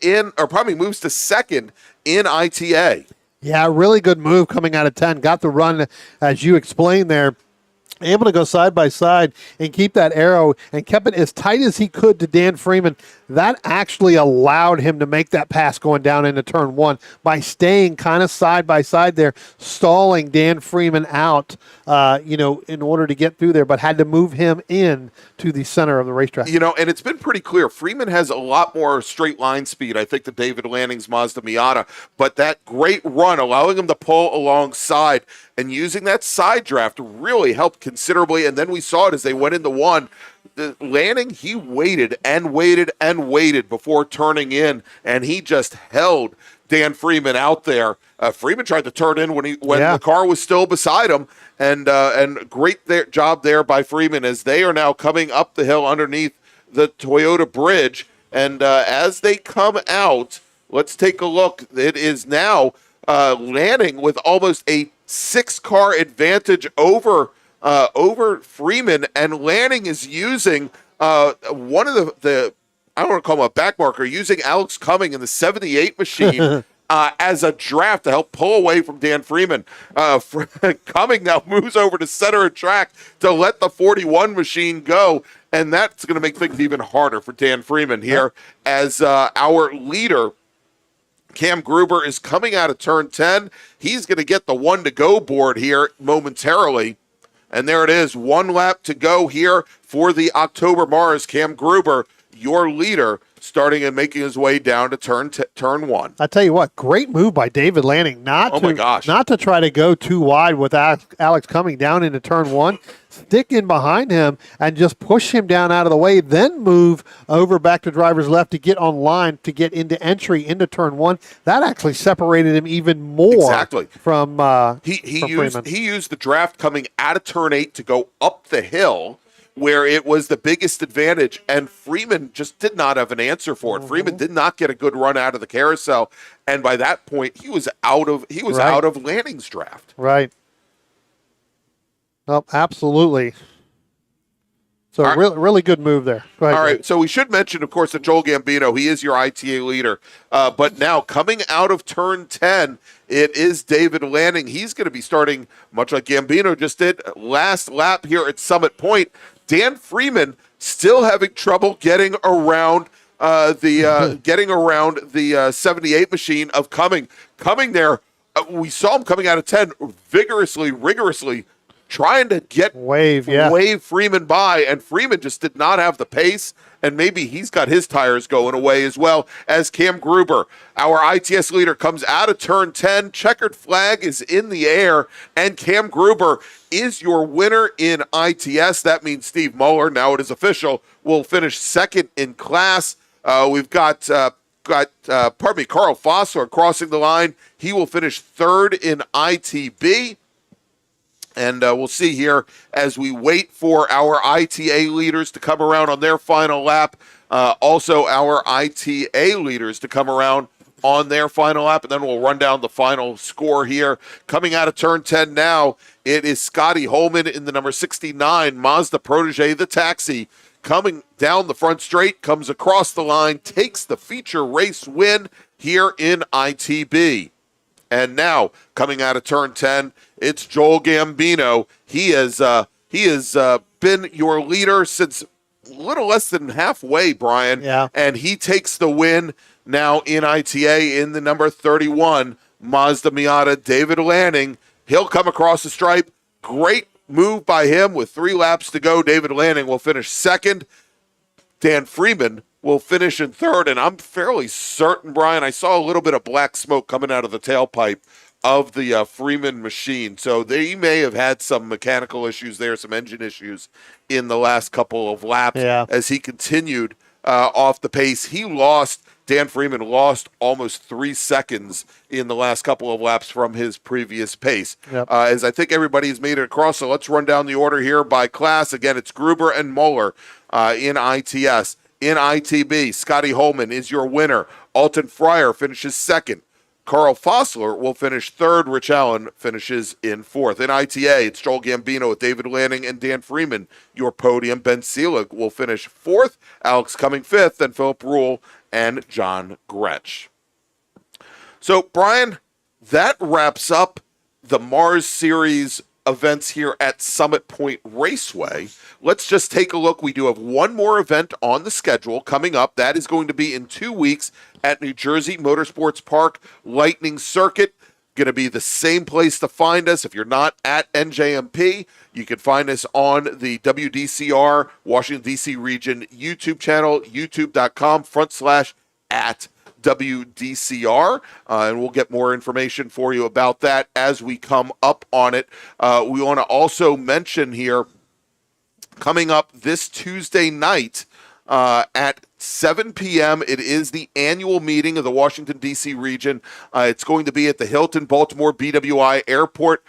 moves to second in ITA. Yeah, really good move coming out of 10. Got the run, as you explained there. Able to go side by side and keep that arrow and kept it as tight as he could to Dan Freeman. That actually allowed him to make that pass going down into turn 1 by staying kind of side by side there, stalling Dan Freeman out, in order to get through there, but had to move him in to the center of the racetrack. And it's been pretty clear. Freeman has a lot more straight line speed, I think, than David Lanning's Mazda Miata, but that great run, allowing him to pull alongside and using that side draft to really help considerably, and then we saw it as they went into one. The Lanning, he waited and waited and waited before turning in, and he just held Dan Freeman out there. Freeman tried to turn in when the car was still beside him, and great job there by Freeman as they are now coming up the hill underneath the Toyota bridge. And as they come out, let's take a look. It is now Lanning with almost a 6-car advantage over Freeman, and Lanning is using one of the I don't want to call him a back marker, using Alex Cumming in the 78 machine as a draft to help pull away from Dan Freeman. Cumming now moves over to center of track to let the 41 machine go, and that's going to make things even harder for Dan Freeman here as our leader, Cam Gruber, is coming out of turn 10. He's going to get the 1-to-go board here momentarily. And there it is, 1 lap to go here for the October MARRS. Cam Gruber, your leader, starting and making his way down to turn 1. I tell you what, great move by David Lanning not to try to go too wide with Alex coming down into turn 1. Stick in behind him and just push him down out of the way, then move over back to driver's left to get on line to get into entry into turn 1. That actually separated him even more from he used the draft coming out of turn 8 to go up the hill where it was the biggest advantage, and Freeman just did not have an answer for it. Freeman did not get a good run out of the carousel, and by that point he was out of Lanning's draft. Right. Oh, absolutely. So really good move there. Go ahead. All right, so we should mention, of course, that Joel Gambino, he is your ITA leader. But now coming out of turn 10, it is David Lanning. He's going to be starting, much like Gambino just did, last lap here at Summit Point. Dan Freeman still having trouble getting around the 78 machine of Cumming. Cumming there, we saw him coming out of 10 rigorously, trying to get wave Freeman by, and Freeman just did not have the pace, and maybe he's got his tires going away as well as Cam Gruber, our ITS leader, comes out of turn 10. Checkered flag is in the air, and Cam Gruber is your winner in ITS. That means Steve Muller, now it is official, will finish second in class. We've got Carl Fossler crossing the line. He will finish third in ITB. And we'll see here as we wait for our ITA leaders to come around on their final lap. Also, our ITA leaders to come around on their final lap. And then we'll run down the final score here. Coming out of turn 10 now, it is Scotty Holman in the number 69 Mazda Protege, the taxi. Coming down the front straight, comes across the line, takes the feature race win here in ITB. And now, coming out of turn 10, it's Joel Gambino. He has been your leader since a little less than halfway, Brian. Yeah. And he takes the win now in ITA in the number 31 Mazda Miata, David Lanning. He'll come across the stripe. Great move by him with 3 laps to go. David Lanning will finish second. Dan Freeman will finish in third, and I'm fairly certain, Brian, I saw a little bit of black smoke coming out of the tailpipe of the Freeman machine. So they may have had some mechanical issues there, some engine issues in the last couple of laps as he continued off the pace. Dan Freeman lost almost 3 seconds in the last couple of laps from his previous pace. As I think everybody has made it across, so let's run down the order here by class. Again, it's Gruber and Muller in ITS. In ITB, Scotty Holman is your winner. Alton Fryer finishes second. Carl Fossler will finish third. Rich Allen finishes in fourth. In ITA, it's Joel Gambino with David Lanning and Dan Freeman, your podium. Ben Seelig will finish fourth. Alex Cumming fifth, and Philip Rule and John Gretsch. So, Brian, that wraps up the MARRS Series events here at Summit Point Raceway. Let's just take a look. We do have one more event on the schedule coming up. That is going to be in 2 weeks at New Jersey Motorsports Park Lightning Circuit. Going to be the same place to find us. If you're not at NJMP, you can find us on the WDCR Washington, D.C. region YouTube channel, youtube.com/@ WDCR, and we'll get more information for you about that as we come up on it. We want to also mention here, coming up this Tuesday night at 7 p.m., it is the annual meeting of the Washington, D.C. region. It's going to be at the Hilton Baltimore BWI Airport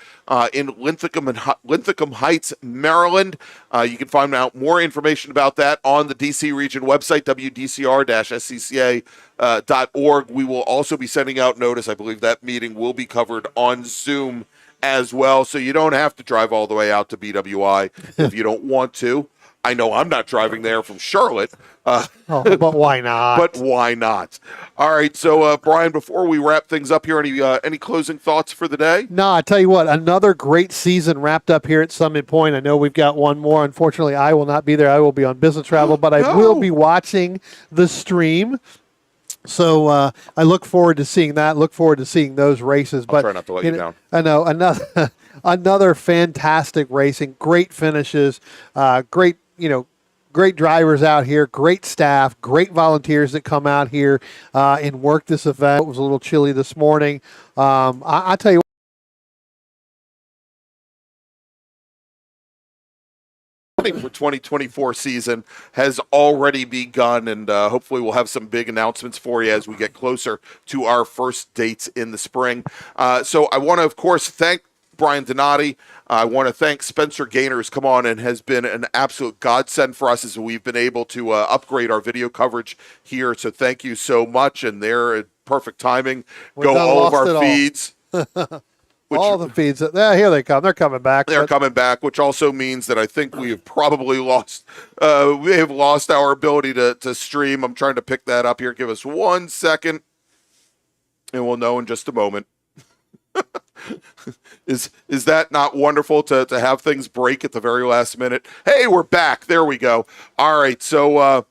in Linthicum Heights, Maryland. You can find out more information about that on the D.C. region website, WDCR-SCCA.org. We will also be sending out notice. I believe that meeting will be covered on Zoom as well, so you don't have to drive all the way out to BWI if you don't want to. I know I'm not driving there from Charlotte. But why not? But why not? All right, so Brian, before we wrap things up here, any closing thoughts for the day? No, I tell you what, another great season wrapped up here at Summit Point. I know we've got one more. Unfortunately, I will not be there. I will be on business travel, but I will be watching the stream. So I look forward to seeing that. Look forward to seing those races. I'll try not to let you down. I know another fantastic racing, great finishes, great drivers out here, great staff, great volunteers that come out here and work this event. It was a little chilly this morning. I tell you for 2024 season has already begun, and hopefully we'll have some big announcements for you as we get closer to our first dates in the spring. So I want to, of course, thank Brian Donati. I want to thank Spencer Gaynor, who's come on and has been an absolute godsend for us as we've been able to upgrade our video coverage here. So thank you so much, and they're at perfect timing. Go all of our feeds. All the feeds. Here they come. They're coming back. They're coming back, which also means that I think we have probably lost. We have lost our ability to stream. I'm trying to pick that up here. Give us 1 second, and we'll know in just a moment. Is that not wonderful to have things break at the very last minute? Hey, we're back. There we go. All right. So,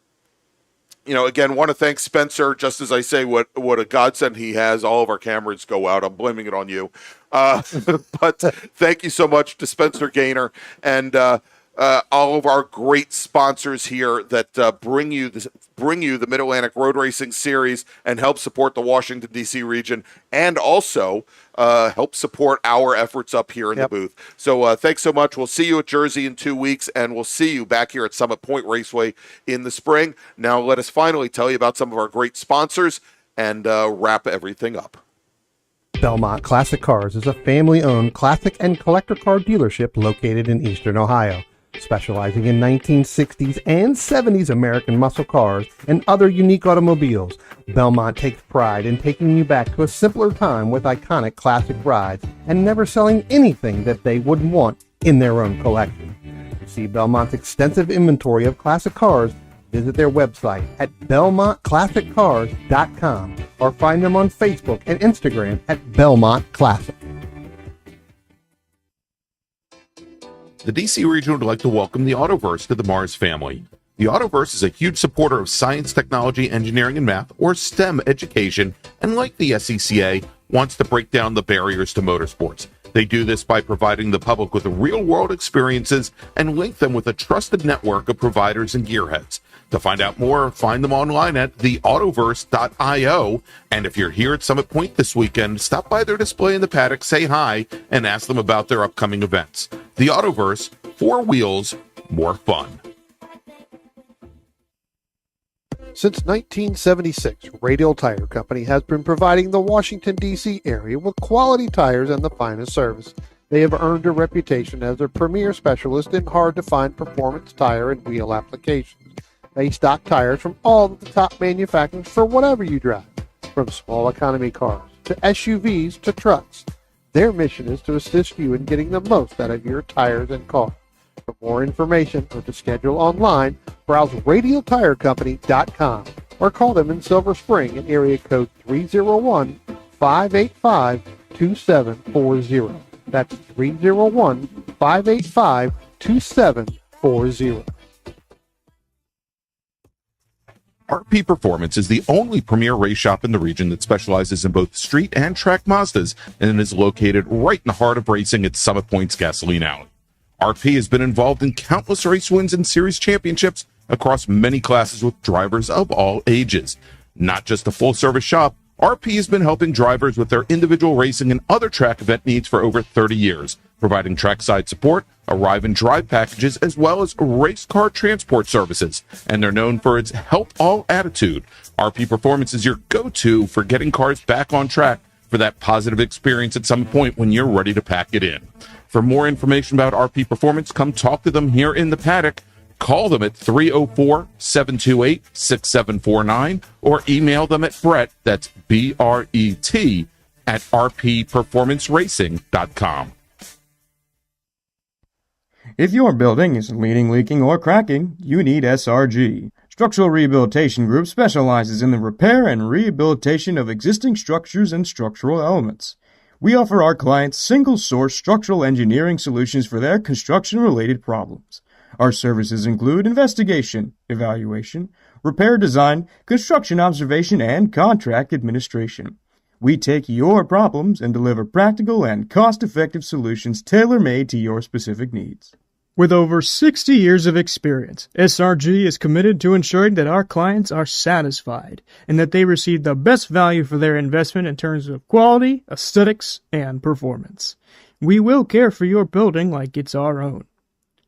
again, want to thank Spencer. Just as I say, what a godsend he has. All of our cameras go out. I'm blaming it on you. But thank you so much to Spencer Gaynor and all of our great sponsors here that bring you the Mid-Atlantic Road Racing Series and help support the Washington, D.C. region, and also help support our efforts up here in the booth. So thanks so much. We'll see you at Jersey in 2 weeks, and we'll see you back here at Summit Point Raceway in the spring. Now let us finally tell you about some of our great sponsors and wrap everything up. Belmont Classic Cars is a family-owned classic and collector car dealership located in Eastern Ohio, specializing in 1960s and 70s American muscle cars and other unique automobiles. Belmont takes pride in taking you back to a simpler time with iconic classic rides and never selling anything that they wouldn't want in their own collection. To see Belmont's extensive inventory of classic cars, visit their website at belmontclassiccars.com or find them on Facebook and Instagram at Belmont Classic. The DC region would like to welcome the Autoverse to the MARRS family. The Autoverse is a huge supporter of science, technology, engineering, and math, or STEM education, and like the SCCA, wants to break down the barriers to motorsports. They do this by providing the public with real-world experiences and link them with a trusted network of providers and gearheads. To find out more, find them online at theautoverse.io. And if you're here at Summit Point this weekend, stop by their display in the paddock, say hi, and ask them about their upcoming events. The Autoverse, 4 wheels, more fun. Since 1976, Radial Tire Company has been providing the Washington, D.C. area with quality tires and the finest service. They have earned a reputation as a premier specialist in hard-to-find performance tire and wheel applications. They stock tires from all of the top manufacturers for whatever you drive, from small economy cars to SUVs to trucks. Their mission is to assist you in getting the most out of your tires and cars. For more information or to schedule online, browse radialtirecompany.com or call them in Silver Spring at area code 301-585-2740. That's 301-585-2740. RP Performance is the only premier race shop in the region that specializes in both street and track Mazdas and is located right in the heart of racing at Summit Point's Gasoline Alley. RP has been involved in countless race wins and series championships across many classes with drivers of all ages. Not just a full-service shop, RP has been helping drivers with their individual racing and other track event needs for over 30 years, providing trackside support, arrive and drive packages, as well as race car transport services. And they're known for its help all attitude. RP Performance is your go-to for getting cars back on track for that positive experience at some point when you're ready to pack it in. For more information about RP Performance, come talk to them here in the paddock. Call them at 304-728-6749 or email them at Brett, that's B-R-E-T, at rpperformanceracing.com. If your building is leaning, leaking, or cracking, you need SRG. Structural Rehabilitation Group specializes in the repair and rehabilitation of existing structures and structural elements. We offer our clients single-source structural engineering solutions for their construction-related problems. Our services include investigation, evaluation, repair design, construction observation, and contract administration. We take your problems and deliver practical and cost-effective solutions tailor-made to your specific needs. With over 60 years of experience, SRG is committed to ensuring that our clients are satisfied and that they receive the best value for their investment in terms of quality, aesthetics, and performance. We will care for your building like it's our own.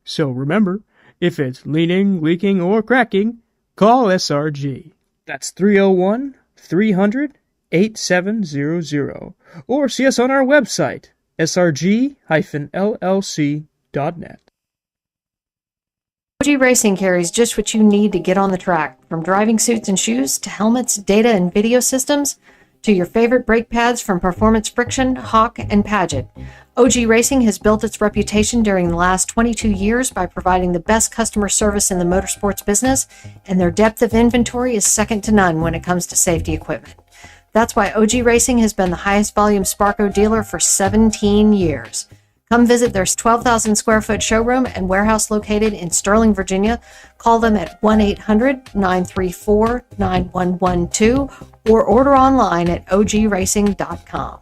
So remember, if it's leaning, leaking, or cracking, call SRG. That's 301-300-8700. Or see us on our website, srg-llc.net. OG Racing carries just what you need to get on the track, from driving suits and shoes to helmets, data and video systems, to your favorite brake pads from Performance Friction, Hawk, and Paget. OG Racing has built its reputation during the last 22 years by providing the best customer service in the motorsports business, and their depth of inventory is second to none when it comes to safety equipment. That's why OG Racing has been the highest volume Sparco dealer for 17 years. Come visit their 12,000 square foot showroom and warehouse located in Sterling, Virginia. Call them at 1-800-934-9112 or order online at ogracing.com.